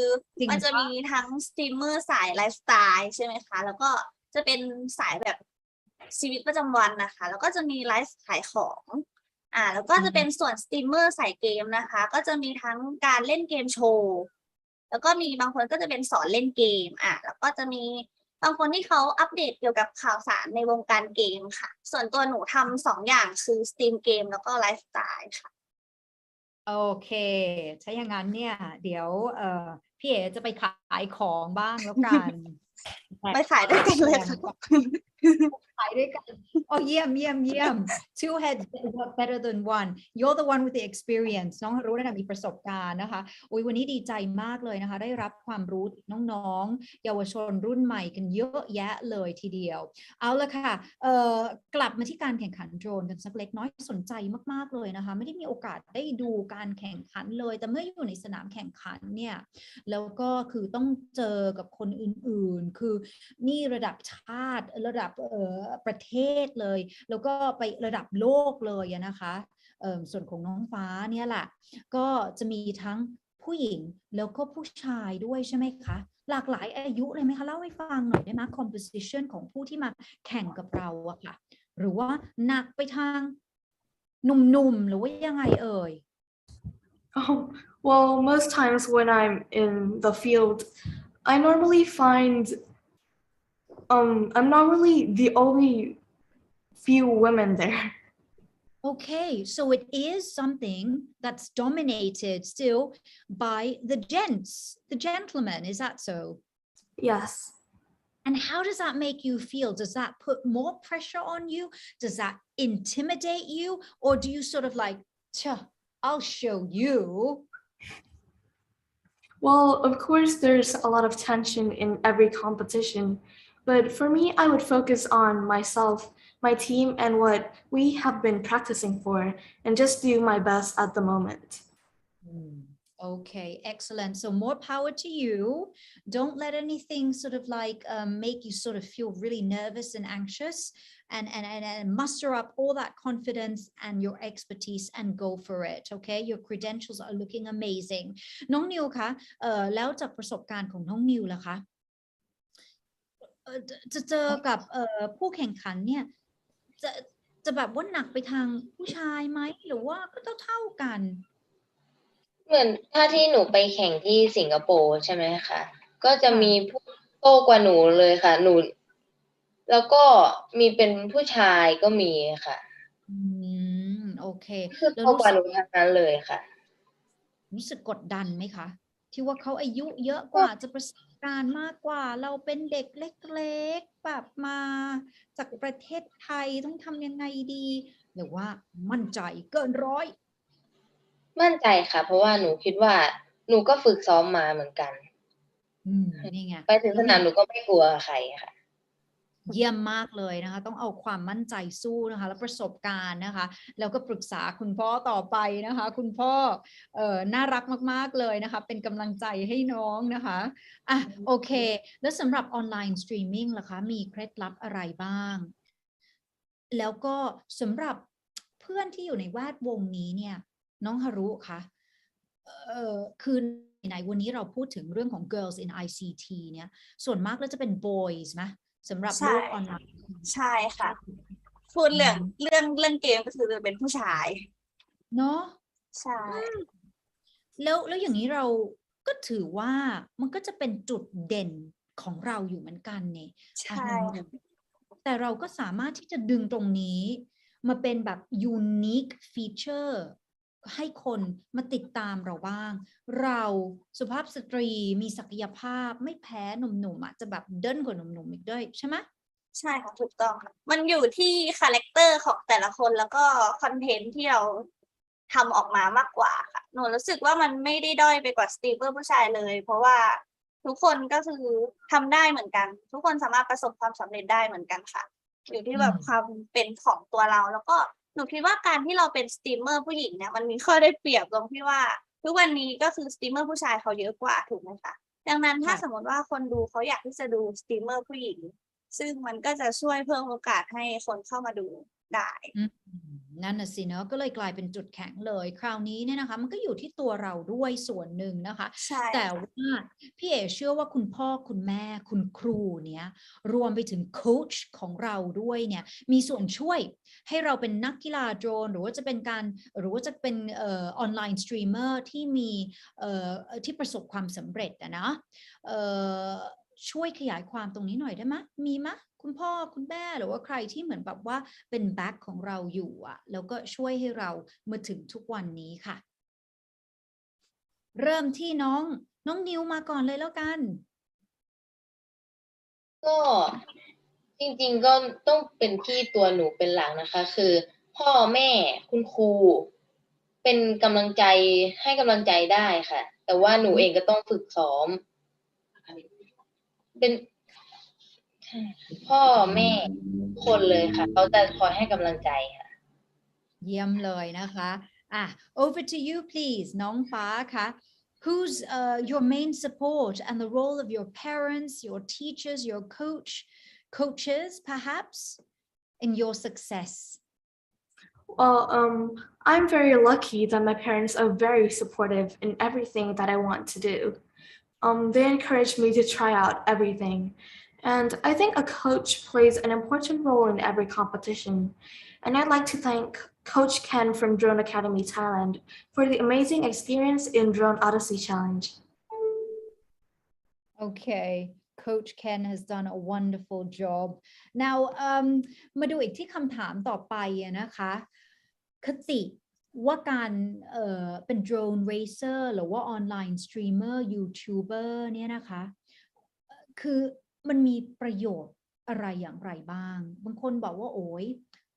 มันจะมีทั้งสตรีมเมอร์สายไลฟ์สไตล์ใช่ไหมคะแล้วก็จะเป็นสายแบบชีวิตประจำวันนะคะแล้วก็จะมีไลฟ์ขายของแล้วก็จะเป็นส่วนสตรีมเมอร์สายเกมนะคะก็จะมีทั้งการเล่นเกมโชว์แล้วก็มีบางคนก็จะเป็นสอนเล่นเกมแล้วก็จะมีบางคนที่เขาอัปเดตเกี่ยวกับข่าวสารในวงการเกมค่ะส่วนตัวหนูทำ2อย่างคือสตรีมเกมแล้วก็ไลฟ์สไตล์ค่ะ
โอเคถ้าอย่างนั้นเนี่ยเดี๋ยวพี่เอ๋จะไปขายของบ้างแล้วกัน
ไปขายด้วยกันเลยค่ะ
ขายด้วยกันโอ้เยี่ยม two heads work better than one you're the one with the experience น้องรู้นะมีประสบการณ์นะคะวันนี้ดีใจมากเลยนะคะได้รับความรู้น้องๆเยาวชนรุ่นใหม่กันเยอะแยะเลยทีเดียวเอาละค่ะกลับมาที่การแข่งขันโดรนกันสักเล็กน้อยสนใจมากๆเลยนะคะไม่ได้มีโอกาสได้ดูการแข่งขันเลยแต่เมื่ออยู่ในสนามแข่งขันเนี่ยแล้วก็คือต้องเจอกับคนอื่นๆคือนี่ระดับชาติระดับประเทศเลยแล้วก็ไประดับโลกเลยนะคะส่วนของน้องฟ้าเนี่ยแหละก็จะมีทั้งผู้หญิงแล้วก็ผู้ชายด้วยใช่ไหมคะหลากหลายอายุเลยไหมคะเล่าให้ฟังหน่อยได้ไหม composition ของผู้ที่มาแข่งกับเราอะค่ะหรือว่าหนักไปทางหนุ่มๆหรือว่ายังไง
Well, most times when I'm in the field, I normally find I'm not really the only few women there.
Okay, so it is something that's dominated still by the gentlemen, is that so?
Yes.
And how does that make you feel? Does that put more pressure on you? Does that intimidate you? Or do you sort of like, I'll show you?
Well, of course, there's a lot of tension in every competition. But for me, I would focus on myself, my team, and what we have been practicing for, and just do my best at the moment.
Okay, excellent. So more power to you. Don't let anything sort of like make you sort of feel really nervous and anxious, and muster up all that confidence and your expertise and go for it. Okay, your credentials are looking amazing. น้องนิวคะแล้วจากประสบการณ์ของน้องนิวล่ะคะจะเจอกับผู้แข่งขันเนี่ยจะแบบว่าหนักไปทางผู้ชายไหมหรือว่าก็เท่ากัน
เหมือนถ้าที่หนูไปแข่งที่สิงคโปร์ใช่ไหมคะ ก็จะมีผู้โตกว่าหนูเลยค่ะหนูแล้วก็มีเป็นผู้ชายก็มีค่ะ
โอเค
คือโตกว่าหนูทั้งนั้นเลยค่ะ
รู้สึกกดดันไหมคะที่ว่าเขาอายุเยอะกว่าจะประสบการณ์มากกว่าเราเป็นเด็กเล็กๆแบบมาจากประเทศไทยต้องทำยังไงดีหรือว่ามั่นใจเกินร้อย
มั่นใจค่ะเพราะว่าหนูคิดว่าหนูก็ฝึกซ้อมมาเหมือนกัน
นี่ไง
ไปถึงสนามหนูก็ไม่กลัวใครค่ะ
เยี่ยมมากเลยนะคะต้องเอาความมั่นใจสู้นะคะและประสบการณ์นะคะแล้วก็ปรึกษาคุณพ่อต่อไปนะคะคุณพ่อน่ารักมากๆเลยนะคะเป็นกำลังใจให้น้องนะคะอ่ะโอเคแล้วสำหรับออนไลน์สตรีมมิ่งล่ะคะมีเคล็ดลับอะไรบ้างแล้วก็สำหรับเพื่อนที่อยู่ในแวดวงนี้เนี่ยน้องฮารุคะคือในวันนี้เราพูดถึงเรื่องของ girls in ICT เนี่ยส่วนมากแล้วจะเป็น boys ไหมสำหรับโลกออนไลน์
ใช่ค่ะพูดเรื่องเกมก็คือเป็นผู้ชาย
เนาะ
ใช่
แล้วอย่างนี้เราก็ถือว่ามันก็จะเป็นจุดเด่นของเราอยู่เหมือนกันเนี่ยใช่แต่เราก็สามารถที่จะดึงตรงนี้มาเป็นแบบ unique feature ให้คนมาติดตามเราบ้างเราสุภาพสตรีมีศักยภาพไม่แพ้หนุ่มๆอาจจะแบบเด่นกว่าหนุ่มๆอีกด้วยใช่ไหม
ใช่ค่ะถูกต้องค่ะมันอยู่ที่คาแรคเตอร์ของแต่ละคนแล้วก็คอนเทนต์ที่เราทำออกมามากกว่าค่ะหนูรู้สึกว่ามันไม่ได้ด้อยไปกว่าสตรีมเมอร์ผู้ชายเลยเพราะว่าทุกคนก็คือทำได้เหมือนกันทุกคนสามารถประสบความสำเร็จได้เหมือนกันค่ะอยู่ที่แบบความเป็นของตัวเราแล้วก็หนูคิดว่าการที่เราเป็นสตรีมเมอร์ผู้หญิงเนี่ยมันมีข้อได้เปรียบตรงที่ว่าทุกวันนี้ก็คือสตรีมเมอร์ผู้ชายเขาเยอะกว่าถูกไหมคะดังนั้นถ้าสมมติว่าคนดูเขาอยากที่จะดูสตรีมเมอร์ผู้หญิงซึ่งมันก็จะช่วยเพิ่มโอกาสให้คนเข้ามาดูได้
นั่นน่ะสิเนาะก็เลยกลายเป็นจุดแข็งเลยคราวนี้เนี่ยนะคะมันก็อยู่ที่ตัวเราด้วยส่วนหนึ่งนะคะแต่ว่าพี่เอ๋เชื่อว่าคุณพ่อคุณแม่คุณครูเนี่ยรวมไปถึงโค้ชของเราด้วยเนี่ยมีส่วนช่วยให้เราเป็นนักกีฬาโดรนหรือว่าจะเป็นออนไลน์สตรีมเมอร์ที่มีที่ประสบความสำเร็จนะช่วยขยายความตรงนี้หน่อยได้ไหมมีไหมคุณพ่อคุณแม่หรือว่าใครที่เหมือนแบบว่าเป็นแบ็คของเราอยู่อ่ะแล้วก็ช่วยให้เรามาถึงทุกวันนี้ค่ะเริ่มที่น้องนิวมาก่อนเลยแล้วกัน
ก็จริงๆก็ต้องเป็นที่ตัวหนูเป็นหลักนะคะคือพ่อแม่คุณครูเป็นกำลังใจให้กำลังใจได้ค่ะแต่ว่าหนูเองก็ต้องฝึกซ้อมเป็นพ่อแม่คนเลยค่ะเขาจะคอยให้กำลังใจค่ะ
เยี่ยมเลยนะคะover to you please น้องฟ้าค่ะ who's your main support and the role of your parents your teachers your coaches perhaps in your success
Well, I'm very lucky that my parents are very supportive in everything that I want to do. They encourage me to try out everything. And I think a coach plays an important role in every competition. And I'd like to thank Coach Ken from Drone Academy Thailand for the amazing experience in Drone Odyssey Challenge.
Okay, Coach Ken has done a wonderful job. Now, มาดูอีกที่คำถามต่อไปนะคะคติว่าการเป็น drone racer หรือว่าออนไลน์สตรีมเมอร์ยูทูบเบอร์เนี่ยนะคะคือมันมีประโยชน์อะไรอย่างไรบ้างบางคนบอกว่าโอ้ย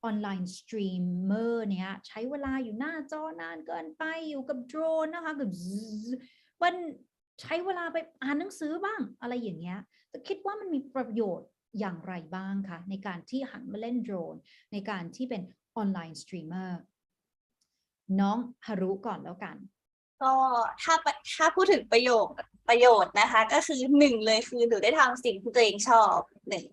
ออนไลน์สตรีมเมอร์เนี่ยใช้เวลาอยู่หน้าจอนานเกินไปอยู่กับโดรนนะคะกับมันใช้เวลาไปอ่านหนังสือบ้างอะไรอย่างเงี้ยแต่คิดว่ามันมีประโยชน์อย่างไรบ้างคะในการที่หันมาเล่นโดรนในการที่เป็นออนไลน์สตรีมเมอร์น้องฮารุก่อนแล้วกัน
ก็ถ้าพูดถึงประโยชน์นะคะก็คือ1เลยคือหนูได้ทำสิ่งที่ตัวเองชอบ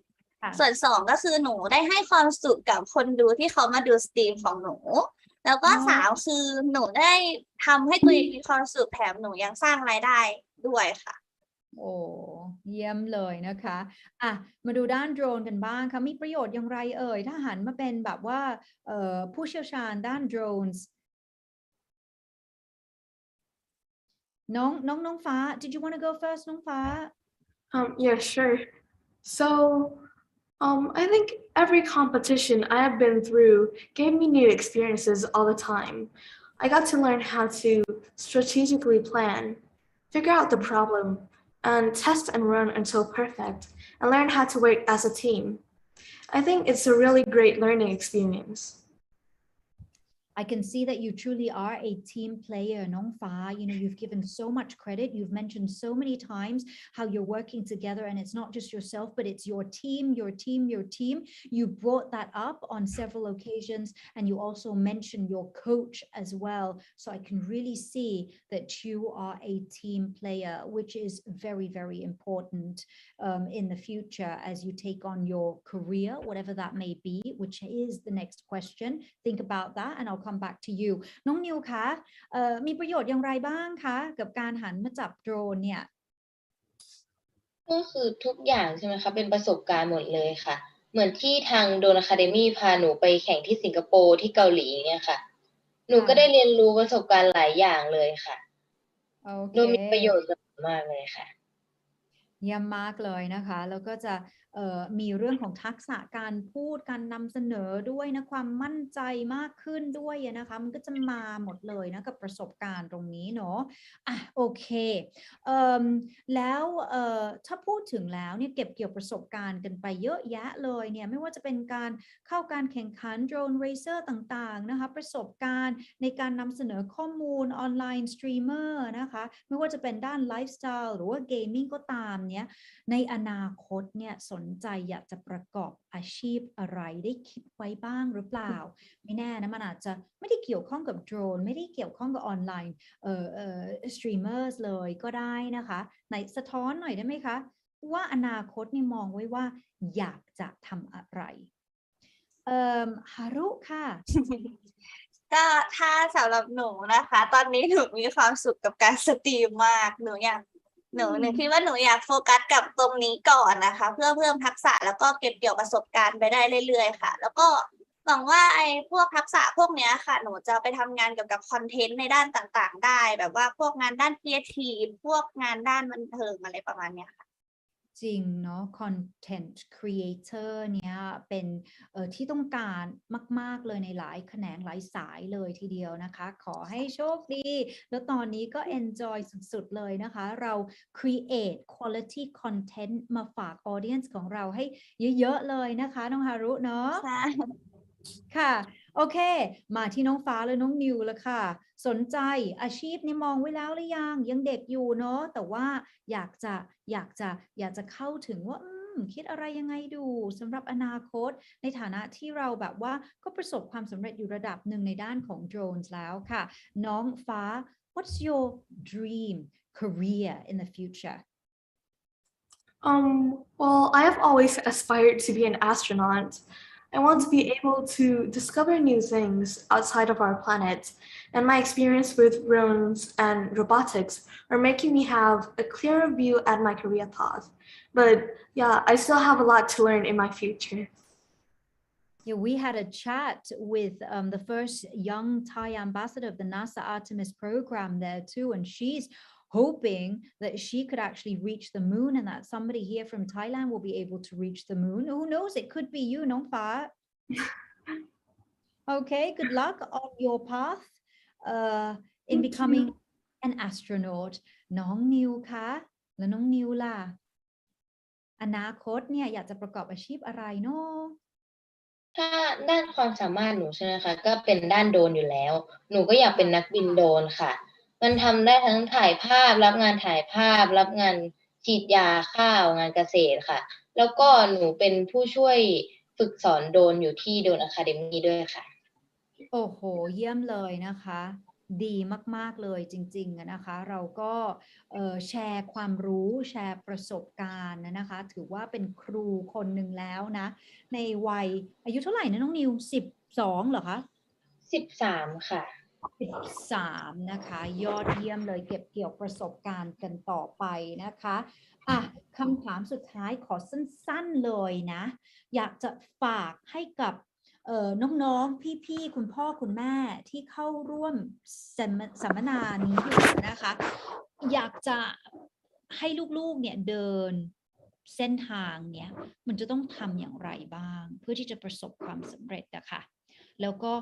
1ส่วน2ก็คือหนูได้ให้ความสุขกับคนดูที่เขามาดูสตรีมของหนูแล้วก็3คือหนูได้ทำให้ตัวเองมีความสุขแถมหนูยังสร้างรายได้ด้วยค่ะ
โอ้เยี่ยมเลยนะคะมาดูด้านโดรนกันบ้างค่ะมีประโยชน์อย่างไรถ้าหันมาเป็นแบบว่าผู้เชี่ยวชาญด้านโดรนน้องฟ้า Did you want to go first น้องฟ้า
Yeah, sure. So, I think every competition I have been through gave me new experiences all the time. I got to learn how to strategically plan, figure out the problem, and test and run until perfect, and learn how to work as a team. I think it's a really great learning experience.
I can see that you truly are a team player, Nong Fa. You know, you've given so much credit. You've mentioned so many times how you're working together, and it's not just yourself, but it's your team, your team, your team. You brought that up on several occasions, and you also mentioned your coach as well. So I can really see that you are a team player, which is very, very important in the future as you take on your career, whatever that may be, which is the next question. Think about that, and I'll come back to you น้องนิวคะมีประโยชน์อย่างไรบ้างคะกับการหันมาจับโดรนเนี่ย
ก็คือทุกอย่างใช่ไหมคะเป็นประสบการณ์หมดเลยค่ะเหมือนที่ทางโดนอะคาเดมี่พาหนูไปแข่งที่สิงคโปร์ที่เกาหลีเนี่ยค่ะหนูก็ได้เรียนรู้ประสบการณ์หลายอย่างเลยค่ะโดยมีประโยชน์มากเลยค่ะ
เยี่ยมมากเลยนะคะแล้วก็จะมีเรื่องของทักษะการพูดการนำเสนอด้วยนะความมั่นใจมากขึ้นด้วยนะคะมันก็จะมาหมดเลยนะกับประสบการณ์ตรงนี้เนาะโอเคแล้วถ้าพูดถึงแล้วเนี่ยเก็บเกี่ยวประสบการณ์กันไปเยอะแยะเลยเนี่ยไม่ว่าจะเป็นการเข้าการแข่งขันโดรนเรเซอร์ต่างๆนะคะประสบการณ์ในการนำเสนอข้อมูลออนไลน์สตรีมเมอร์นะคะไม่ว่าจะเป็นด้านไลฟ์สไตล์หรือว่าเกมมิ่งก็ตามเนี่ยในอนาคตเนี่ยสนใจอยากจะประกอบอาชีพอะไรได้คิดไว้บ้างหรือเปล่าไม่แน่นะมันอาจจะไม่ได้เกี่ยวข้องกับโดรนไม่ได้เกี่ยวข้องกับออนไลน์สตรีมเมอร์เลยก็ได้นะคะไหนสะท้อนหน่อยได้ไหมคะว่าอนาคตนี่มองไว้ว่าอยากจะทำอะไรฮารุค่ะ
ก็ถ้าสำหรับหนูนะคะตอนนี้หนูมีความสุขกับการสตรีมมากหนูคิดว่าหนูอยากโฟกัสกับตรงนี้ก่อนนะคะเพื่อเพิ่มทักษะแล้วก็เก็บเกี่ยวประสบการณ์ไปได้เรื่อยๆค่ะแล้วก็หวังว่าไอ้พวกทักษะพวกนี้ค่ะหนูจะไปทำงานเกี่ยวกับคอนเทนต์ในด้านต่างๆได้แบบว่าพวกงานด้านครีเอทีฟพวกงานด้านบันเทิงอะไรประมาณนี้ค่ะ
จริงเนาะ content creator เนี่ยเป็นที่ต้องการมากๆเลยในหลายแขนงหลายสายเลยทีเดียวนะคะขอให้โชคดีแล้วตอนนี้ก็ enjoy สุดๆเลยนะคะเรา create quality content มาฝาก audience ของเราให้เยอะๆเลยนะคะน้องฮารุเนาะค่ะโอเคมาที่น้องฟ้าและน้องนิวแล้วค่ะสนใจอาชีพนี่มองไว้แล้วหรือยังเด็กอยู่เนาะแต่ว่าอยากจะเข้าถึงว่าคิดอะไรยังไงดูสำหรับอนาคตในฐานะที่เราแบบว่าก็ประสบความสำเร็จอยู่ระดับหนึ่งในด้านของ drones แล้วค่ะน้องฟ้า what's your dream career in the future
well I have always aspired to be an astronaut I want to be able to discover new things outside of our planet, and my experience with drones and robotics are making me have a clearer view at my career path. But yeah, I still have a lot to learn in my future.
Yeah, we had a chat with the first young Thai ambassador of the NASA Artemis program there too, and she's hoping that she could actually reach the moon and that somebody here from Thailand will be able to reach the moon. Who knows? It could be you, Nong Fa. Okay, good luck on your path in becoming an astronaut. น้องนิวคะแล้วน้องนิวล่ะอนาคตเนี่ยอยากจะประกอบอาชีพอะไรเนาะ
ถ้าด้านความสามารถหนูใช่ไหมคะก็เป็นด้านโดรนอยู่แล้วหนูก็อยากเป็นนักบินโดรนค่ะมันทำได้ทั้งถ่ายภาพรับงานถ่ายภาพรับงานฉีดยาข้าวงานเกษตรค่ะแล้วก็หนูเป็นผู้ช่วยฝึกสอนโดรนอยู่ที่โดรนอะคาเดมี่ด้วยค่ะ
โอ้โหเยี่ยมเลยนะคะดีมากๆเลยจริงๆนะคะเราก็แชร์ความรู้แชร์ประสบการณ์นะคะถือว่าเป็นครูคนหนึ่งแล้วนะในวัยอายุเท่าไหร่นะน้องนิว12เหรอคะ
13ค่ะ
13นะคะยอดเยี่ยมเลยเก็บเกี่ยวประสบการณ์กันต่อไปนะคะคำถามสุดท้ายขอสั้นๆเลยนะอยากจะฝากให้กับน้องๆพี่ๆคุณพ่อคุณแม่ที่เข้าร่วมสัมมนานี้อยู่นะคะอยากจะให้ลูกๆเนี่ยเดิน เส้นทางเนี้ยมันจะต้องทำอย่างไรบ้างเพื่อที่จะประสบความสำเร็จอะค่ะแล้วก็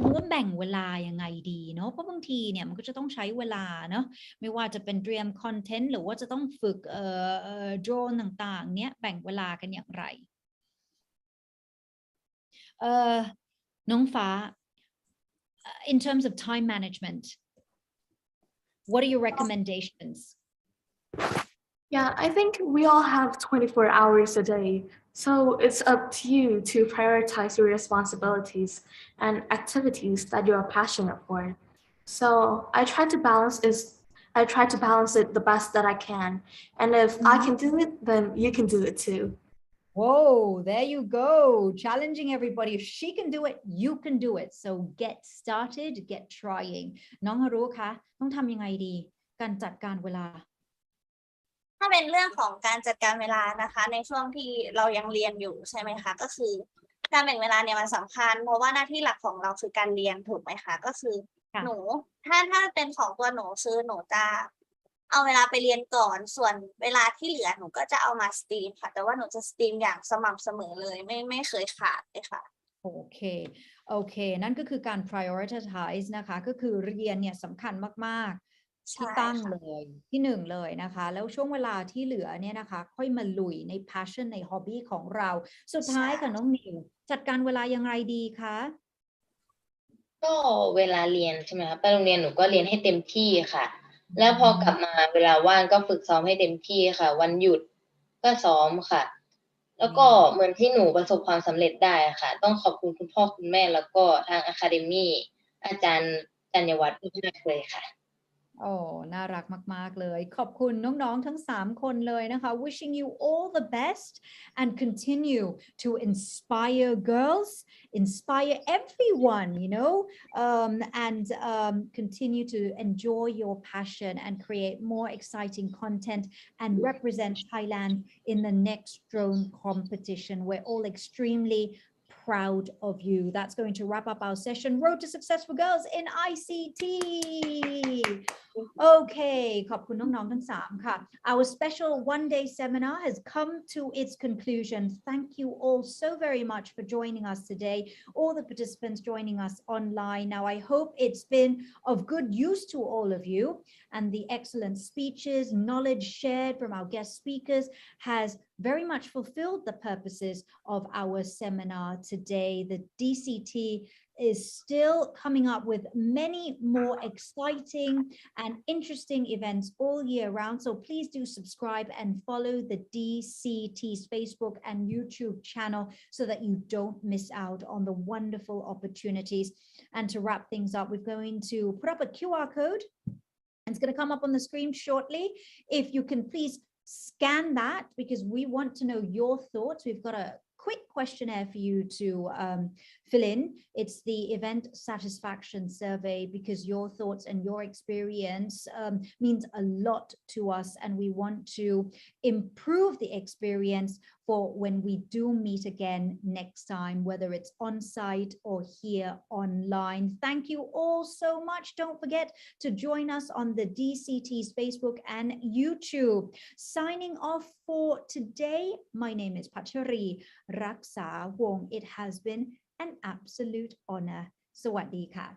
มันว่าแบ่งเวลายังไงดีเนาะเพราะบางทีเนี่ยมันก็จะต้องใช้เวลาเนาะไม่ว่าจะเป็นเตรียมคอนเทนต์หรือว่าจะต้องฝึกโดรนต่างๆเนี้ยแบ่งเวลากันอย่างไรน้องฟ้า in terms of time management what are your recommendations
Yeah, I think we all have 24 hours a day, so it's up to you to prioritize your responsibilities and activities that you are passionate for. So I try to balance it the best that I can, and if I can do it, then you can do it too.
Whoa, there you go. Challenging everybody. If she can do it, you can do it. So get started, get trying. น้องฮารุคะต้องทำยังไงดีการจัดการเวลา
ถ้าเป็นเรื่องของการจัดการเวลานะคะในช่วงที่เรายังเรียนอยู่ใช่ไหมคะก็คือการแบ่งเวลาเนี่ยมันสำคัญเพราะว่าหน้าที่หลักของเราคือการเรียนถูกไหมคะก็คือหนูถ้าเป็นของตัวหนูคือหนูจะเอาเวลาไปเรียนก่อนส่วนเวลาที่เหลือหนูก็จะเอามาสตรีมค่ะแต่ว่าหนูจะสตรีมอย่างสม่ำเสมอเลยไม่เคยขาดเลยค่ะ
โอเคนั่นก็คือการ prioritize นะคะก็คือเรียนเนี่ยสำคัญมากๆที่ตั้งเลยที่หนึ่งเลยนะคะแล้วช่วงเวลาที่เหลือเนี่ยนะคะค่อยมาลุยใน passion ใน hobby ของเราสุดท้ายค่ะน้องนิวจัดการเวลายังไงดีคะ
ก็เวลาเรียนใช่ไหมคะไปโรงเรียนหนูก็เรียนให้เต็มที่ค่ะแล้วพอกลับมาเวลาว่างก็ฝึกซ้อมให้เต็มที่ค่ะวันหยุดก็ซ้อมค่ะแล้วก็เหมือนที่หนูประสบความสำเร็จได้ค่ะต้องขอบคุณคุณพ่อคุณแม่แล้วก็ทางอะคาเดมี่อาจารย์จัญญวัฒน์มากเลยค่ะ
โอ้น่ารักมากๆเลยขอบคุณน้องๆทั้ง3คนเลยนะคะ wishing you all the best and continue to inspire girls inspire everyone you know and continue to enjoy your passion and create more exciting content and represent Thailand in the next drone competition we're all extremely proud of you. That's going to wrap up our session. Road to Success for Girls in ICT. Okay, ขอบคุณน้องๆทั้ง3ค่ะ Our special one-day seminar has come to its conclusion. Thank you all so very much for joining us today. All the participants joining us online. Now, I hope it's been of good use to all of you and the excellent speeches, knowledge shared from our guest speakers has very much fulfilled the purposes of our seminar today. The DCT is still coming up with many more exciting and interesting events all year round. So please do subscribe and follow the DCT's Facebook and YouTube channel so that you don't miss out on the wonderful opportunities. And to wrap things up, we're going to put up a QR code. It's going to come up on the screen shortly. If you can please scan that because we want to know your thoughts. We've got a quick questionnaire for you to fill in. It's the event satisfaction survey because your thoughts and your experience means a lot to us and we want to improve the experience for when we do meet again next time, whether it's on site or here online. Thank you all so much. Don't forget to join us on the DCT's Facebook and YouTube. Signing off for today, my name is Pachari Raksa Wong. It has been an absolute honor. สวัสดีค่ะ